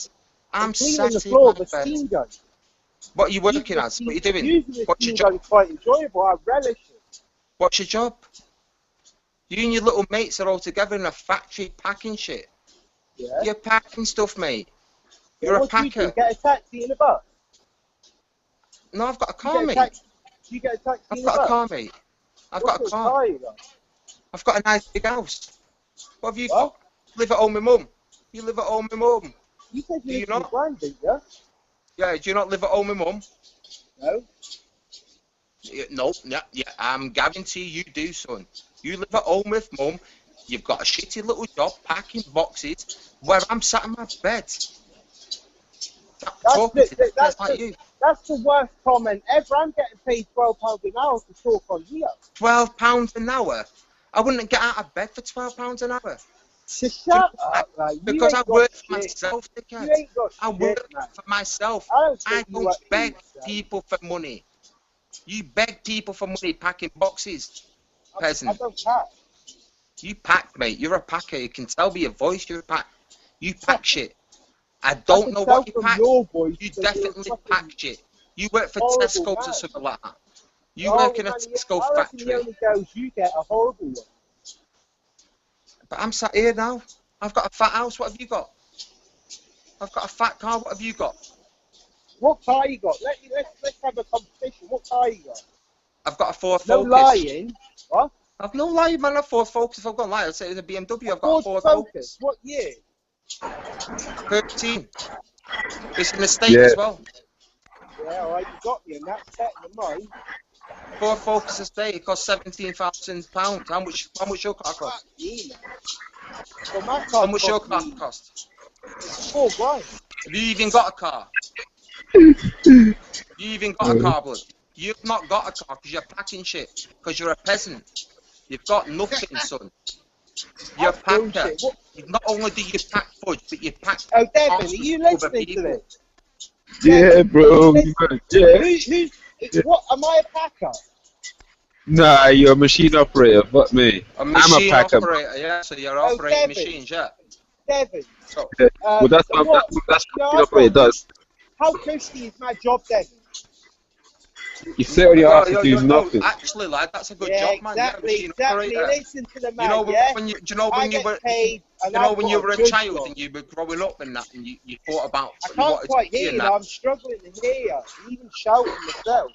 I'm cleaning sat the in floor my with a bed. steam gun. What are you working as? What are you doing? Using the What's your steam gun job? is quite enjoyable. I relish it. What's your job? You and your little mates are all together in a factory packing shit. Yeah. You're packing stuff, mate. Yeah, You're a what do you packer. do? Get a taxi in a bus? No, I've got a You car, get a mate. You get a taxi I've in got a a bus? car, mate. I've What got a sort of car. you got? I've got a nice big house. What have you got? You live at home with mum. You live at home with mum. You said Do you you live in not? Grand, didn't you? Yeah, do you not live at home with mum? No. No, yeah, I'm guarantee you do, son. You live at home with mum. You've got a shitty little job packing boxes where I'm sat in my bed. That's the worst comment ever. I'm getting paid £12 an hour to talk on here. £12 an hour? I wouldn't get out of bed for £12 an hour. So shut up, man. You Because I ain't got work for shit. myself, dickhead. You ain't got I shit, work man. for myself. I don't I think you don't are beg either. people for money. You beg people for money packing boxes, peasant. I don't pack. You pack, mate. You're a packer. You can tell by your voice you're a pack. You pack shit. I don't know what you pack. You definitely pack shit. You work for Horrible Tesco or man. something like that. You work in a Tesco I reckon the factory. only girls you get are horrible ones. But I'm sat here now. I've got a fat house. What have you got? I've got a fat car. What have you got? What car you got? Let's have a competition. What car you got? I've got a Ford No Focus. lying. What? I've no lying, man. A Ford Focus. If I've got to lie, I'd say it was a BMW. I've got a Ford Ford Focus. What year? 13. It's an estate Yeah. as well. Yeah, alright, you got me, and that's better than mine. Ford Focus estate. It costs £17,000. How much your car cost? Well, my How car much your cost car me cost? £4 grand. Have you even got a car? You even got a car, blood? You've not got a car because you're packing shit. Because you're a peasant. You've got nothing, son. You're a packer. Not only do you pack fudge, but you pack. Oh, Devin, are you listening to this? Yeah, bro. Yeah. What, am I a packer? Nah, you're a machine operator. Fuck me. A I'm machine a packer. operator, yeah. So you're operating Devin. machines, yeah. Devin. So, Yeah. Well, that's what what- that's no, what machine operator does. How cushy is my job, Devin? You sit on your ass and do nothing. actually, lad, that's a good Yeah, job, man. exactly, Yeah, machine exactly. operator. Listen to the man, You know yeah? when you, do you know when I you get were, paid, you and know I've when got you were a good child job. and you were growing up and that, and you thought about I what you can't wanted quite to be hear and you. that. I'm struggling to hear you. I'm even shouting myself.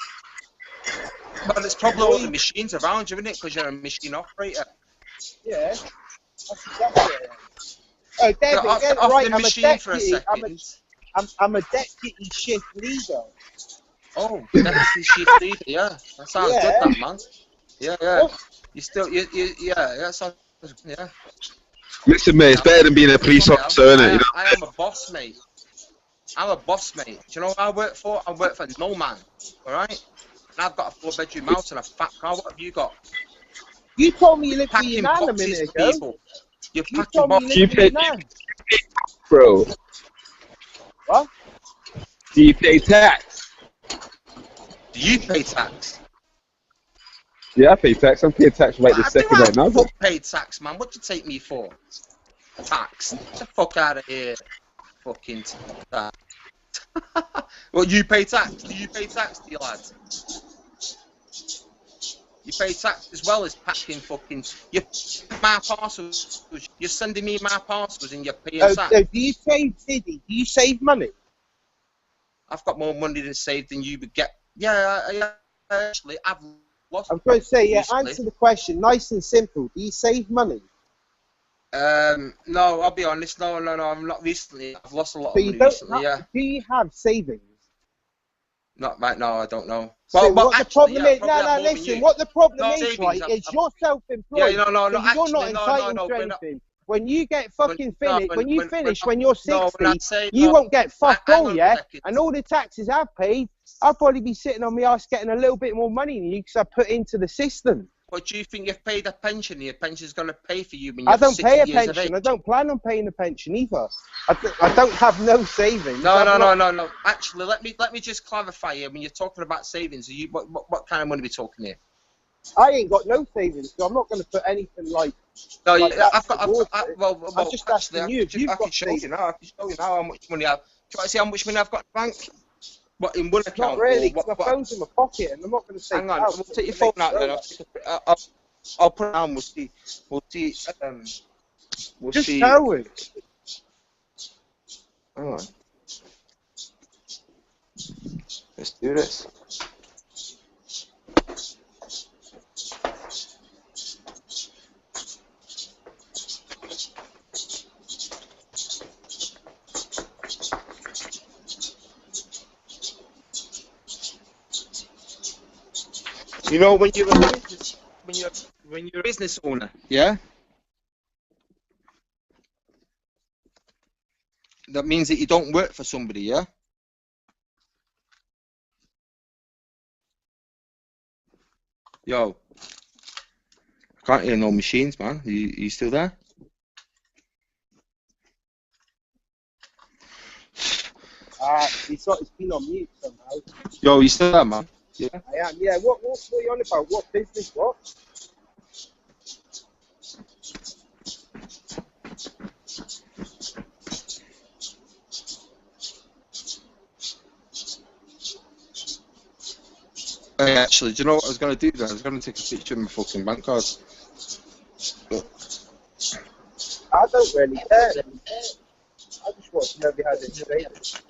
But it's probably all the machines around you, isn't it? Because you're a machine operator. Yeah, that's exactly it. Oh, Devin, off- get it off right. the I'm a machine for a deputy. second. I'm a deputy shift leader. Oh, deputy shift leader, yeah. That sounds Yeah. good, that man. Yeah, yeah. What? You still, yeah, that sounds, yeah. Listen, mate, it's better than being a police officer, isn't it? You know? I am a boss, mate. I'm a boss, mate. Do you know what I work for? I work for no man. All right. And I've got a 4-bedroom house and a fat car. What have you got? You told me you lived with Packing your nan a boxes minute for ago. people. You're You packing told me you boxes. lived with your nan. Bro, What? do you pay tax? Do you pay tax? Yeah, I pay tax. I'm paying tax right this second right now. Fuck paid tax, man. What do you take me for? Tax. Get the fuck out of here. Fucking tax. Well, you pay tax. Do you pay tax, do you lads? You pay tax as well as packing fucking. You my parcels. You're sending me my parcels and you're paying tax. Do you save, Diddy? Do you save money? I've got more money to save than you would get. Yeah, actually, I've lost. I was going to say, yeah, recently. answer the question nice and simple. Do you save money? No, I'll be honest. No, I'm not recently. I've lost a lot So of you money don't recently. have, Yeah. do you have savings? Not right now. I don't know. So Well, what the actually, problem yeah, is, probably have more than listen, you. what the problem No, is, savings, right, is you're self-employed. Yeah, no, so you're not actually, entitled no, to we're not- anything. When you get fucking no, finished, when you finish, not- when you're no, 60, when I say you no, won't get fuck hang all, on a yeah? second. And all the taxes I've paid, I'll probably be sitting on my ass getting a little bit more money than you because I put into the system. But do you think you've paid a pension? Your pension's going to pay for you when you're I don't 60 pay a years of pension. age? I don't plan on paying a pension either. I don't have no savings. No. I'm not- Actually, let me just clarify here. When you're talking about savings, are you what kind of money are we talking here? I ain't got no savings, so I'm not going to put anything like. No, like yeah, that I've got. towards it. Well, I'm just actually, asking you if you've I can got show you savings. now. I can show you now how much money I've. Do you want to see how much money I've got in the bank? What in one account? Not really, or because my phone's in my pocket, and I'm not going to say. Hang on, we'll take your phone out then. I'll put it down. We'll see. We'll see. We'll Just see. tell me. Hang on. Let's do this. You know, when you're a business owner, yeah, that means that you don't work for somebody, yeah. Yo, I can't hear no machines, man. You still there? It's been on mute somehow. Yo, you still there, man? Yeah. I am, yeah. What are you on about? What business? What? Hey, actually, do you know what I was going to do then? I was going to take a picture of my fucking bank card. But I don't really care. I just want to know if you had any savings.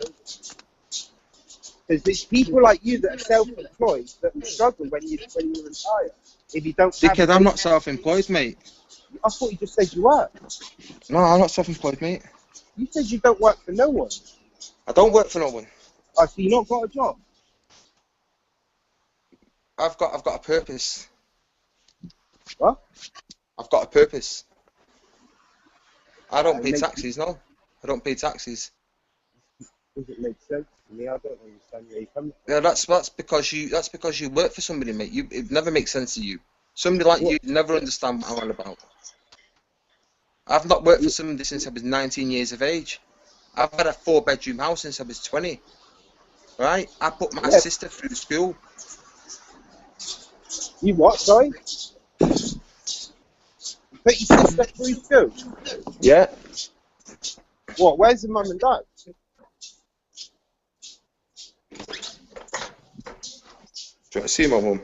Because it's people like you that are self-employed that will struggle when you retire. If you don't. dickhead, I'm not self-employed, mate. I thought you just said you were. No, I'm not self-employed, mate. You said you don't work for no one. I don't work for no one. Oh, so you not got a job? I've got a purpose. What? I've got a purpose. I don't pay make- taxes, no. I don't pay taxes. Doesn't make sense to me. I don't understand where you come from. Yeah, that's because you work for somebody, mate. It never makes sense to you. Somebody like you never understand what I'm on about. I've not worked for somebody since I was 19 years of age. I've had a 4-bedroom house since I was 20. Right? I put my sister through school. You what? Sorry. Put your sister through school. Yeah. What? Where's the mum and dad? Do you want to see my mum?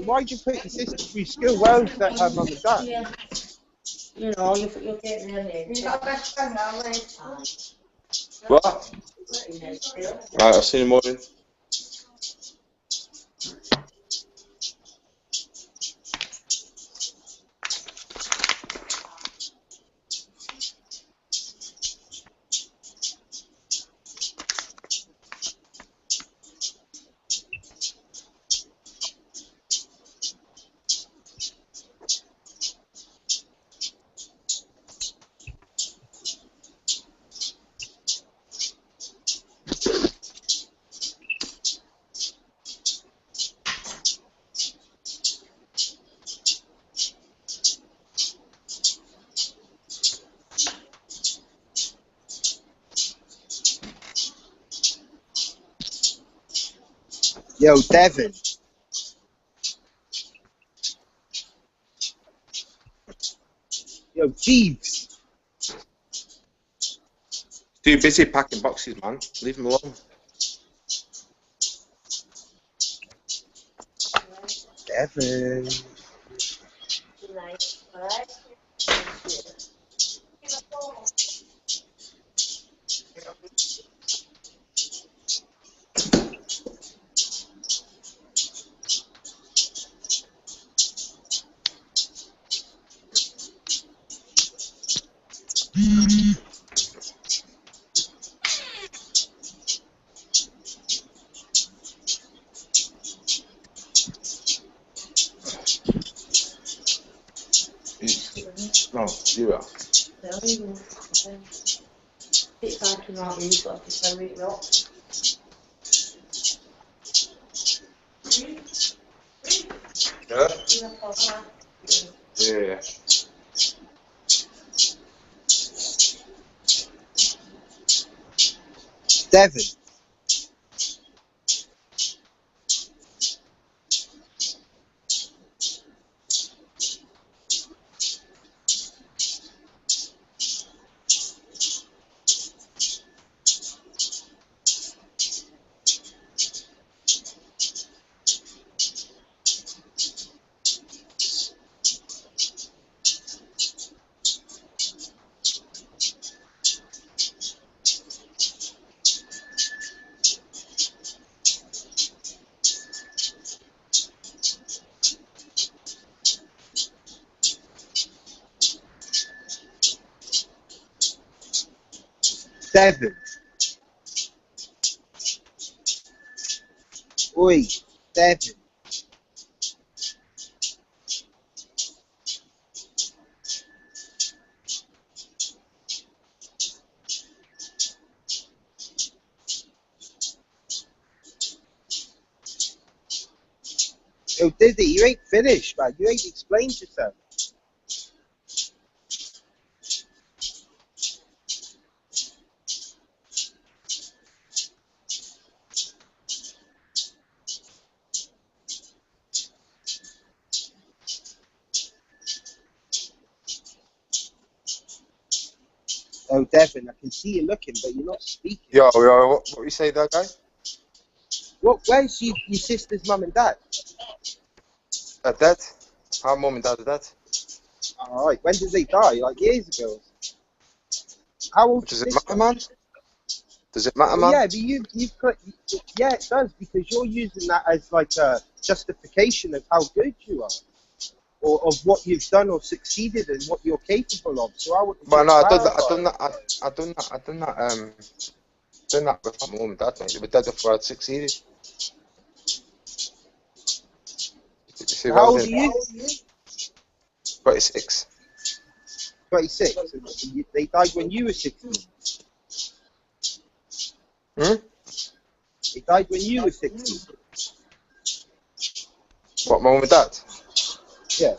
Why'd you put your sister through school? Where's that her mum and dad? Yeah. You know, you're getting in there. You got a best friend now, right? What? Right, I'll see you in the morning. Yo, Devin. Yo, Jeeves. Too busy packing boxes, man. Leave him alone. Devin. No, zero. Yeah? Yeah. Devin. Devin. Oi, Devin. Yo, Dizzy, you ain't finished, man. You ain't explained yourself. Oh, Devin, I can see you looking, but you're not speaking. Yo, what you say there, guy? Where's your sister's mum and dad? They're dead. Our mum and dad are dead. Alright, when did they die? Like years ago? How old Does is it this matter, one? man? Does it matter, Well, man? yeah, but you've got, yeah, it does, because you're using that as like a justification of how good you are, or of what you've done or succeeded and what you're capable of. So I would. But no, I done that with my mum and dad, mate. They were dead before I'd succeeded. You see How what old I are mean? you? 26. 26. They died when you were 16. Hmm? They died when you were 16. What, my mum and dad? Yeah.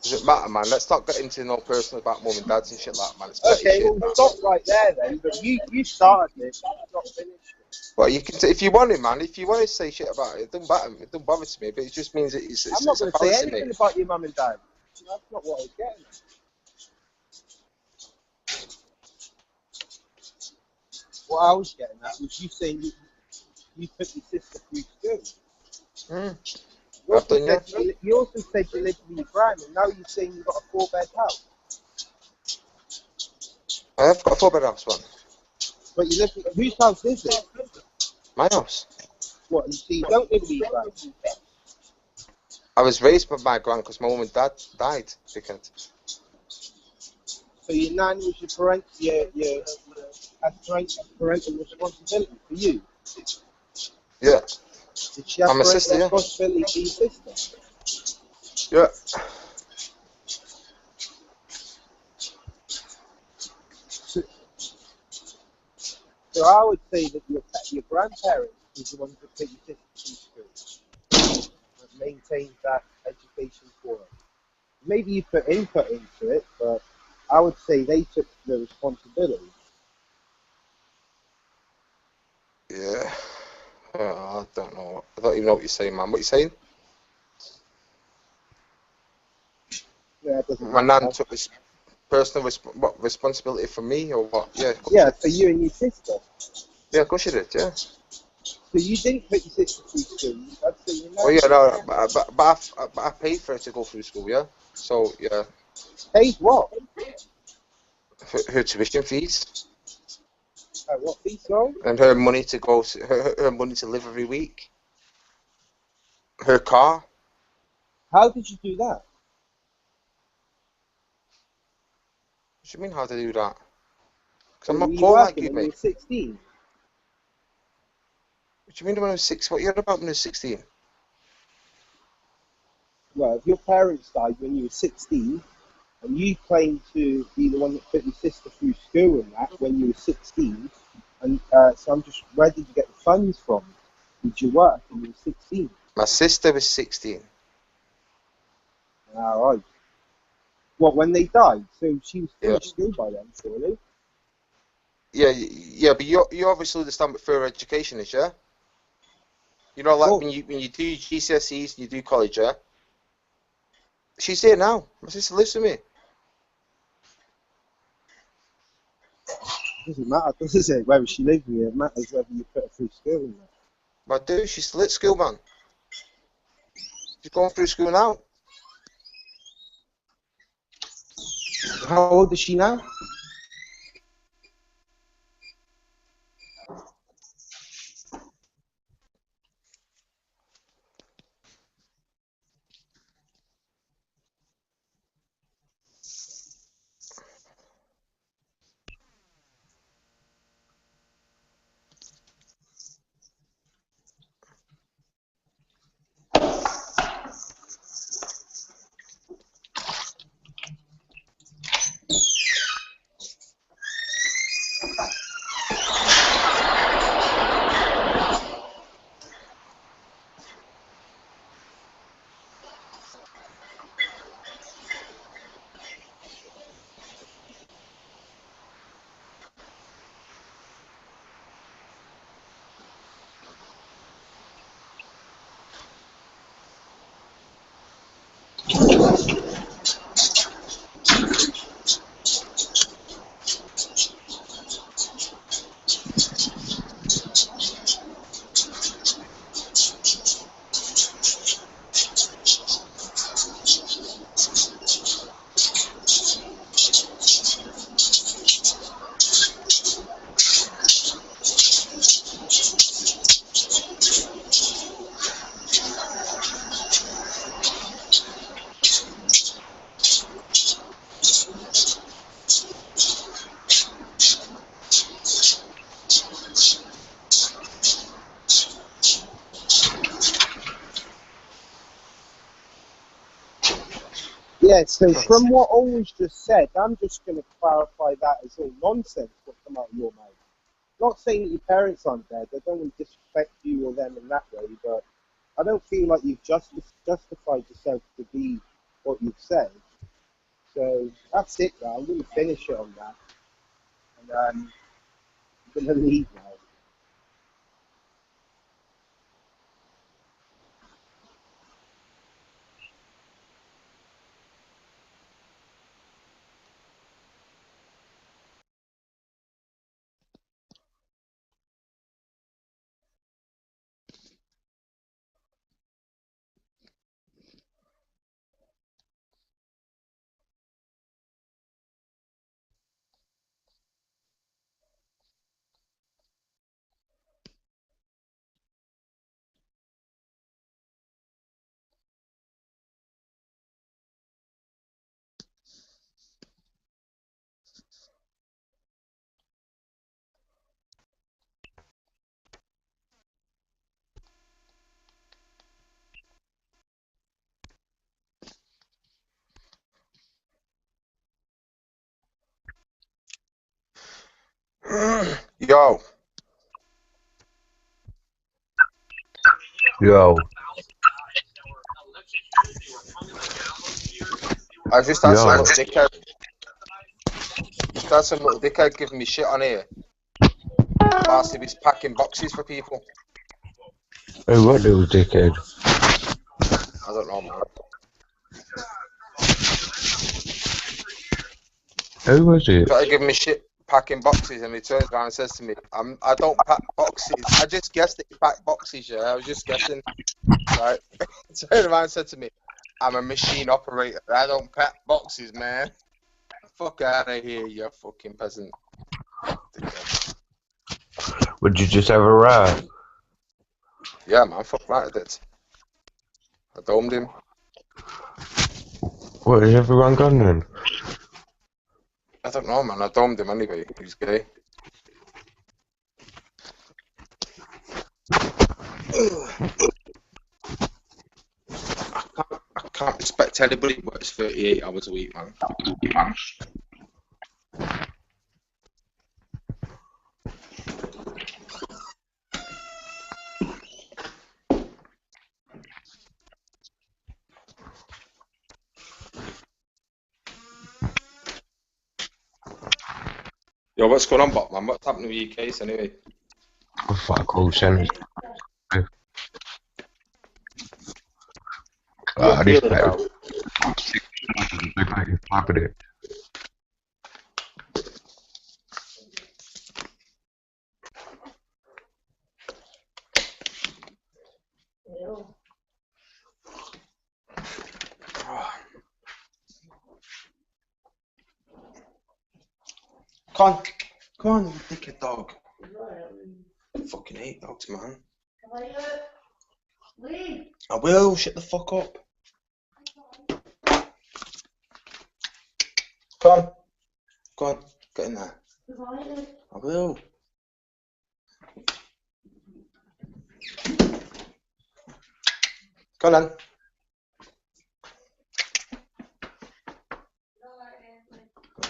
Does it matter, man? Let's not get into no personal about mum and dads and shit like that, man. It's petty Okay, shit, well, man. stop right there then. But you started it, you've not finished it. Well, you can if you want it, man. If you want to say shit about it, it doesn't matter. It doesn't bother to me. But it just means it's I'm not it's a going to say fallacy, anything mate. about your mum and dad. That's not what I was getting at. What I was getting at was you saying you put your sister through school. You also said you lived with your gran, and now you're saying you've got a 4-bed house. I have got a 4-bed house, man. But you live with, whose house is it? My house. What, so you don't live with your gran? I was raised by my gran because my mum and dad died, dickhead. So your nan was your parental responsibility for you? Yeah. Did she have I'm a parental sister, yeah. responsibility for your sister? Yeah. So I would say that your grandparents is the ones that put your sister through school and maintained that education for her. Maybe you put input into it, but I would say they took the responsibility. Yeah. I don't know. I don't even know what you're saying, man. What you saying? Yeah, it doesn't My matter. nan took this personal responsibility for me, or what? Yeah. Of course Yeah, she for did. you and your sister. Yeah, of course she did. Yeah. So you didn't put your sister through school. I'd say you know. Oh yeah, no, but I paid for her to go through school. Yeah. So yeah, Paid what? her tuition fees What fee, sorry? and her money to go, her money to live every week. Her car. How did you do that? What do you mean? How to do that? Because I'm Were not you poor like working you, when you were mate. 16? What do you mean when I was 6? What year about when I was 16? Well, if your parents died when you were 16, and you claim to be the one that put your sister through school and that when you were 16, and so I'm just, where did you get the funds from? Did you work when you were 16? My sister was 16. All right. What, when they died? So she was Yeah. finished school by then, surely? Yeah, but you obviously understand what further education is, yeah? You know, like when you do GCSEs and you do college, yeah? She's here now. My sister lives with me. Doesn't matter, does it? Whether she lives with you, it matters whether you put her through school or not. But dude, she's still at school, man. She's going through school now. How old is she now? Yeah, so from what Owen's just said, I'm just going to clarify that as all nonsense what come out of your mouth. Not saying that your parents aren't dead, I don't want to disrespect you or them in that way, but I don't feel like you've justified yourself to be what you've said. So that's it now, I'm going to finish it on that. And I'm going to leave now. Yo. Yo. I just had some Yo. little dickhead. Just had some little dickhead giving me shit on here. Whilst he was packing boxes for people. Who, what little dickhead? I don't know, man. Who was it? Try to give me shit packing boxes, and he turns around and says to me, I don't pack boxes. I just guessed that you pack boxes, yeah. I was just guessing. Right? He turned around and said to me, I'm a machine operator. I don't pack boxes, man. Fuck out of here, you fucking peasant. Would you just have a row? Yeah, man, fuck right, I did. I domed him. What, is everyone gone then? I don't know, man. I domed him anyway. He's gay. I can't respect anybody who works 38 hours a week, man. Yo, what's going on, Bob, man? What's happening with your case anyway? Oh, fuck all senders. What are you feeling about? Come on, you dickhead dog. I fucking hate dogs, man. I will, shut the fuck up. Come on, get in there. I will. Come on then.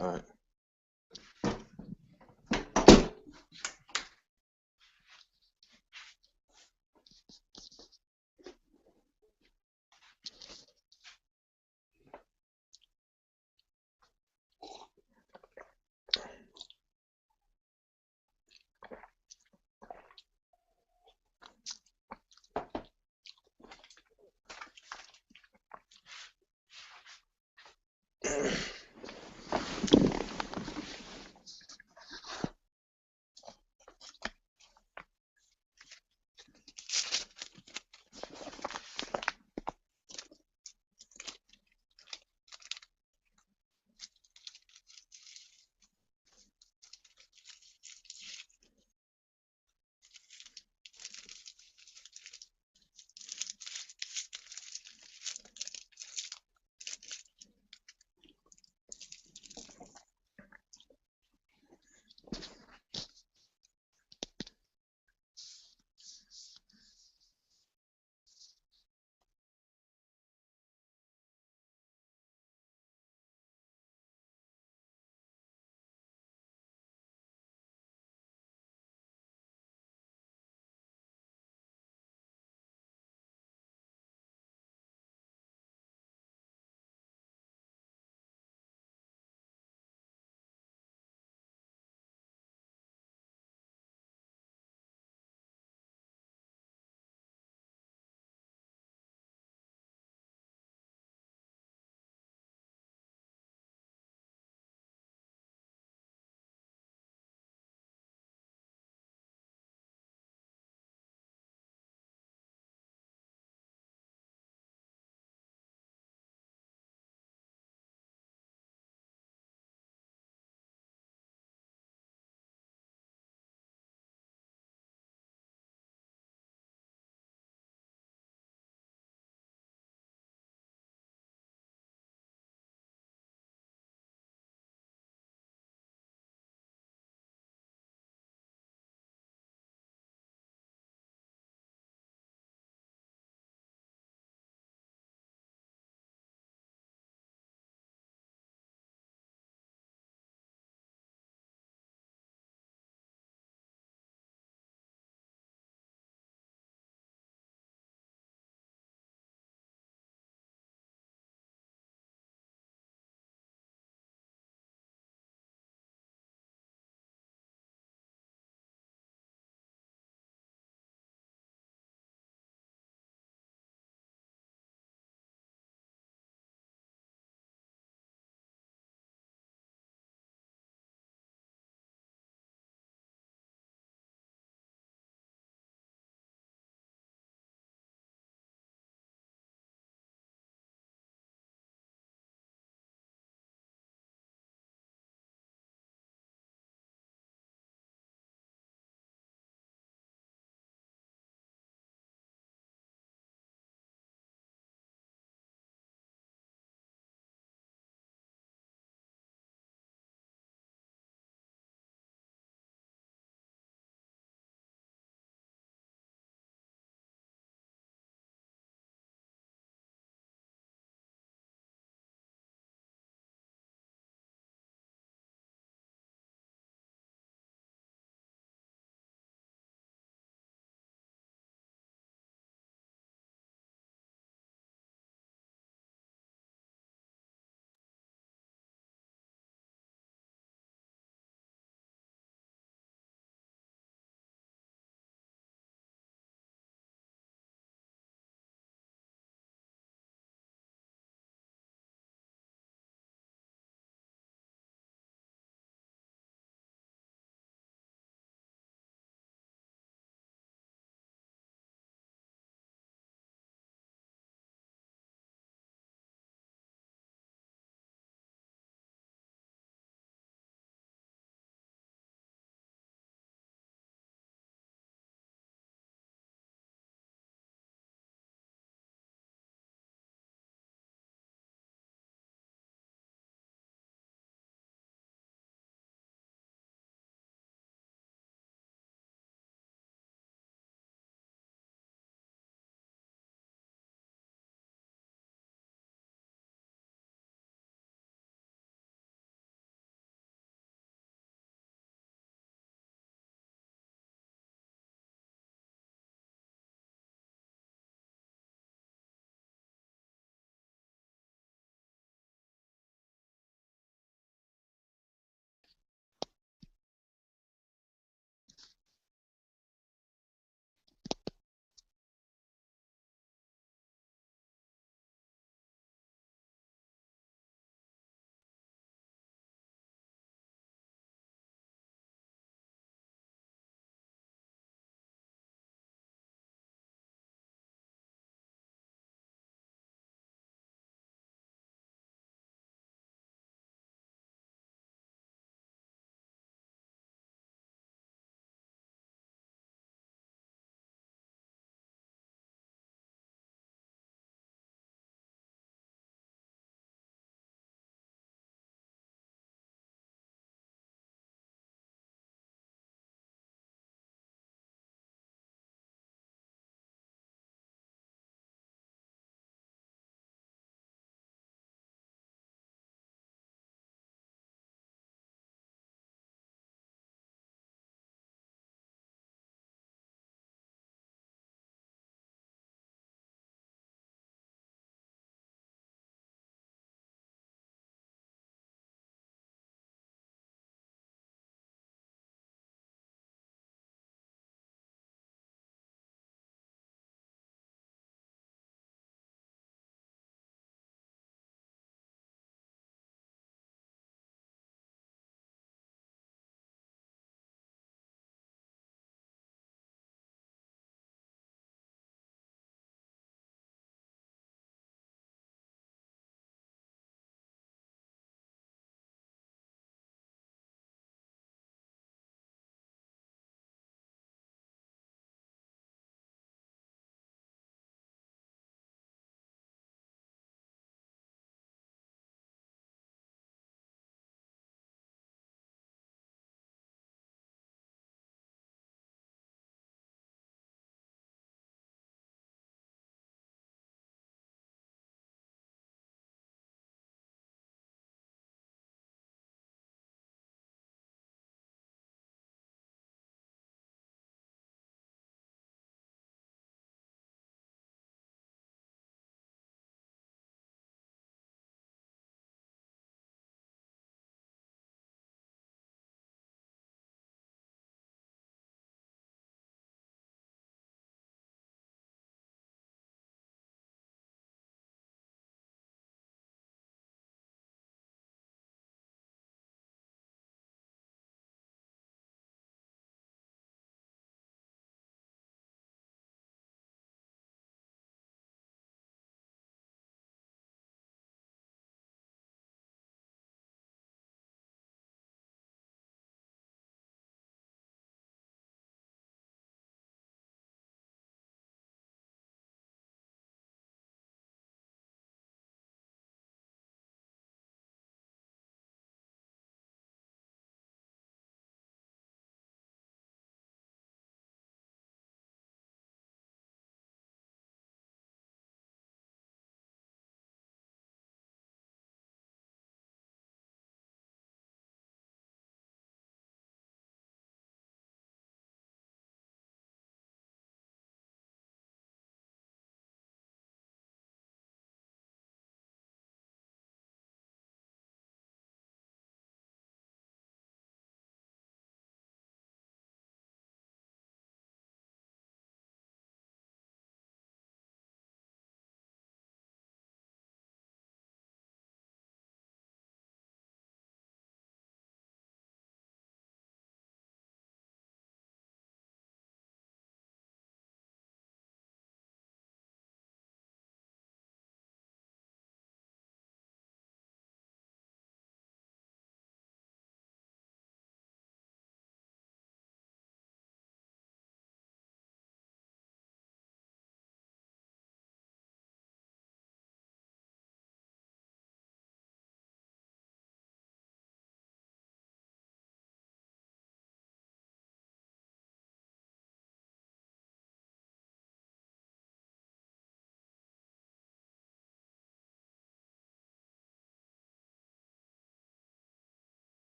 Alright.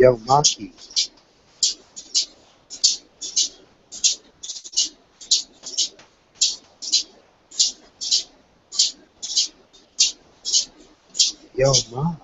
Yo, Marky. Yo, Mark.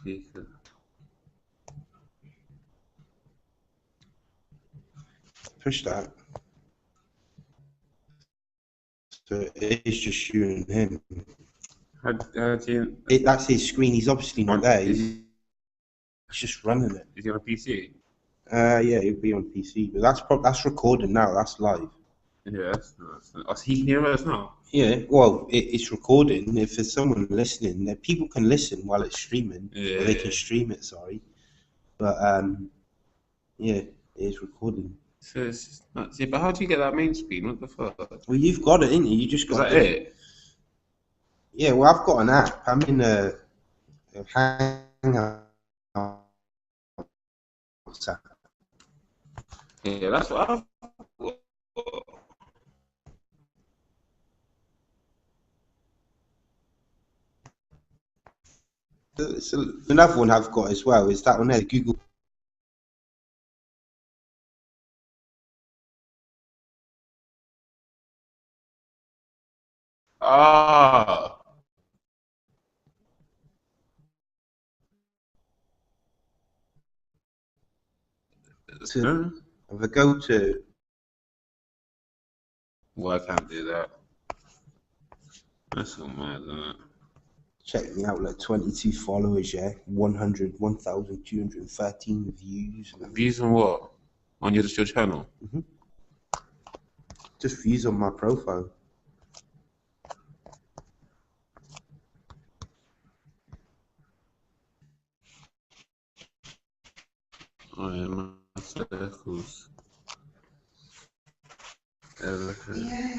speaker. Push that. So it's just you and him. How do you... That's his screen. He's obviously not there. He's just running it. Is he on a PC? Yeah, he'll be on PC. But that's recording now. That's live. Yeah, that's nice. Oh, so he can hear us now? Yeah, well, it's recording. If there's someone listening, people can listen while it's streaming. Yeah. Or they can stream it, sorry. But, yeah, it is recording. So it's just nuts. Yeah, but how do you get that main screen? What the fuck? Well, you've got it, ain't you? You just got Is that it? Yeah, well, I've got an app. I'm in a Hangout. Yeah, that's what I've... So another one I've got as well is that one there, Google. Ah. So if I go to... Well, I can't do that. That's so mad, isn't it? Check me out, like 22 followers, yeah, 1,213 views. Views on what? On your channel? Mm-hmm. Just views on my profile. Oh yeah, my circles. Yeah.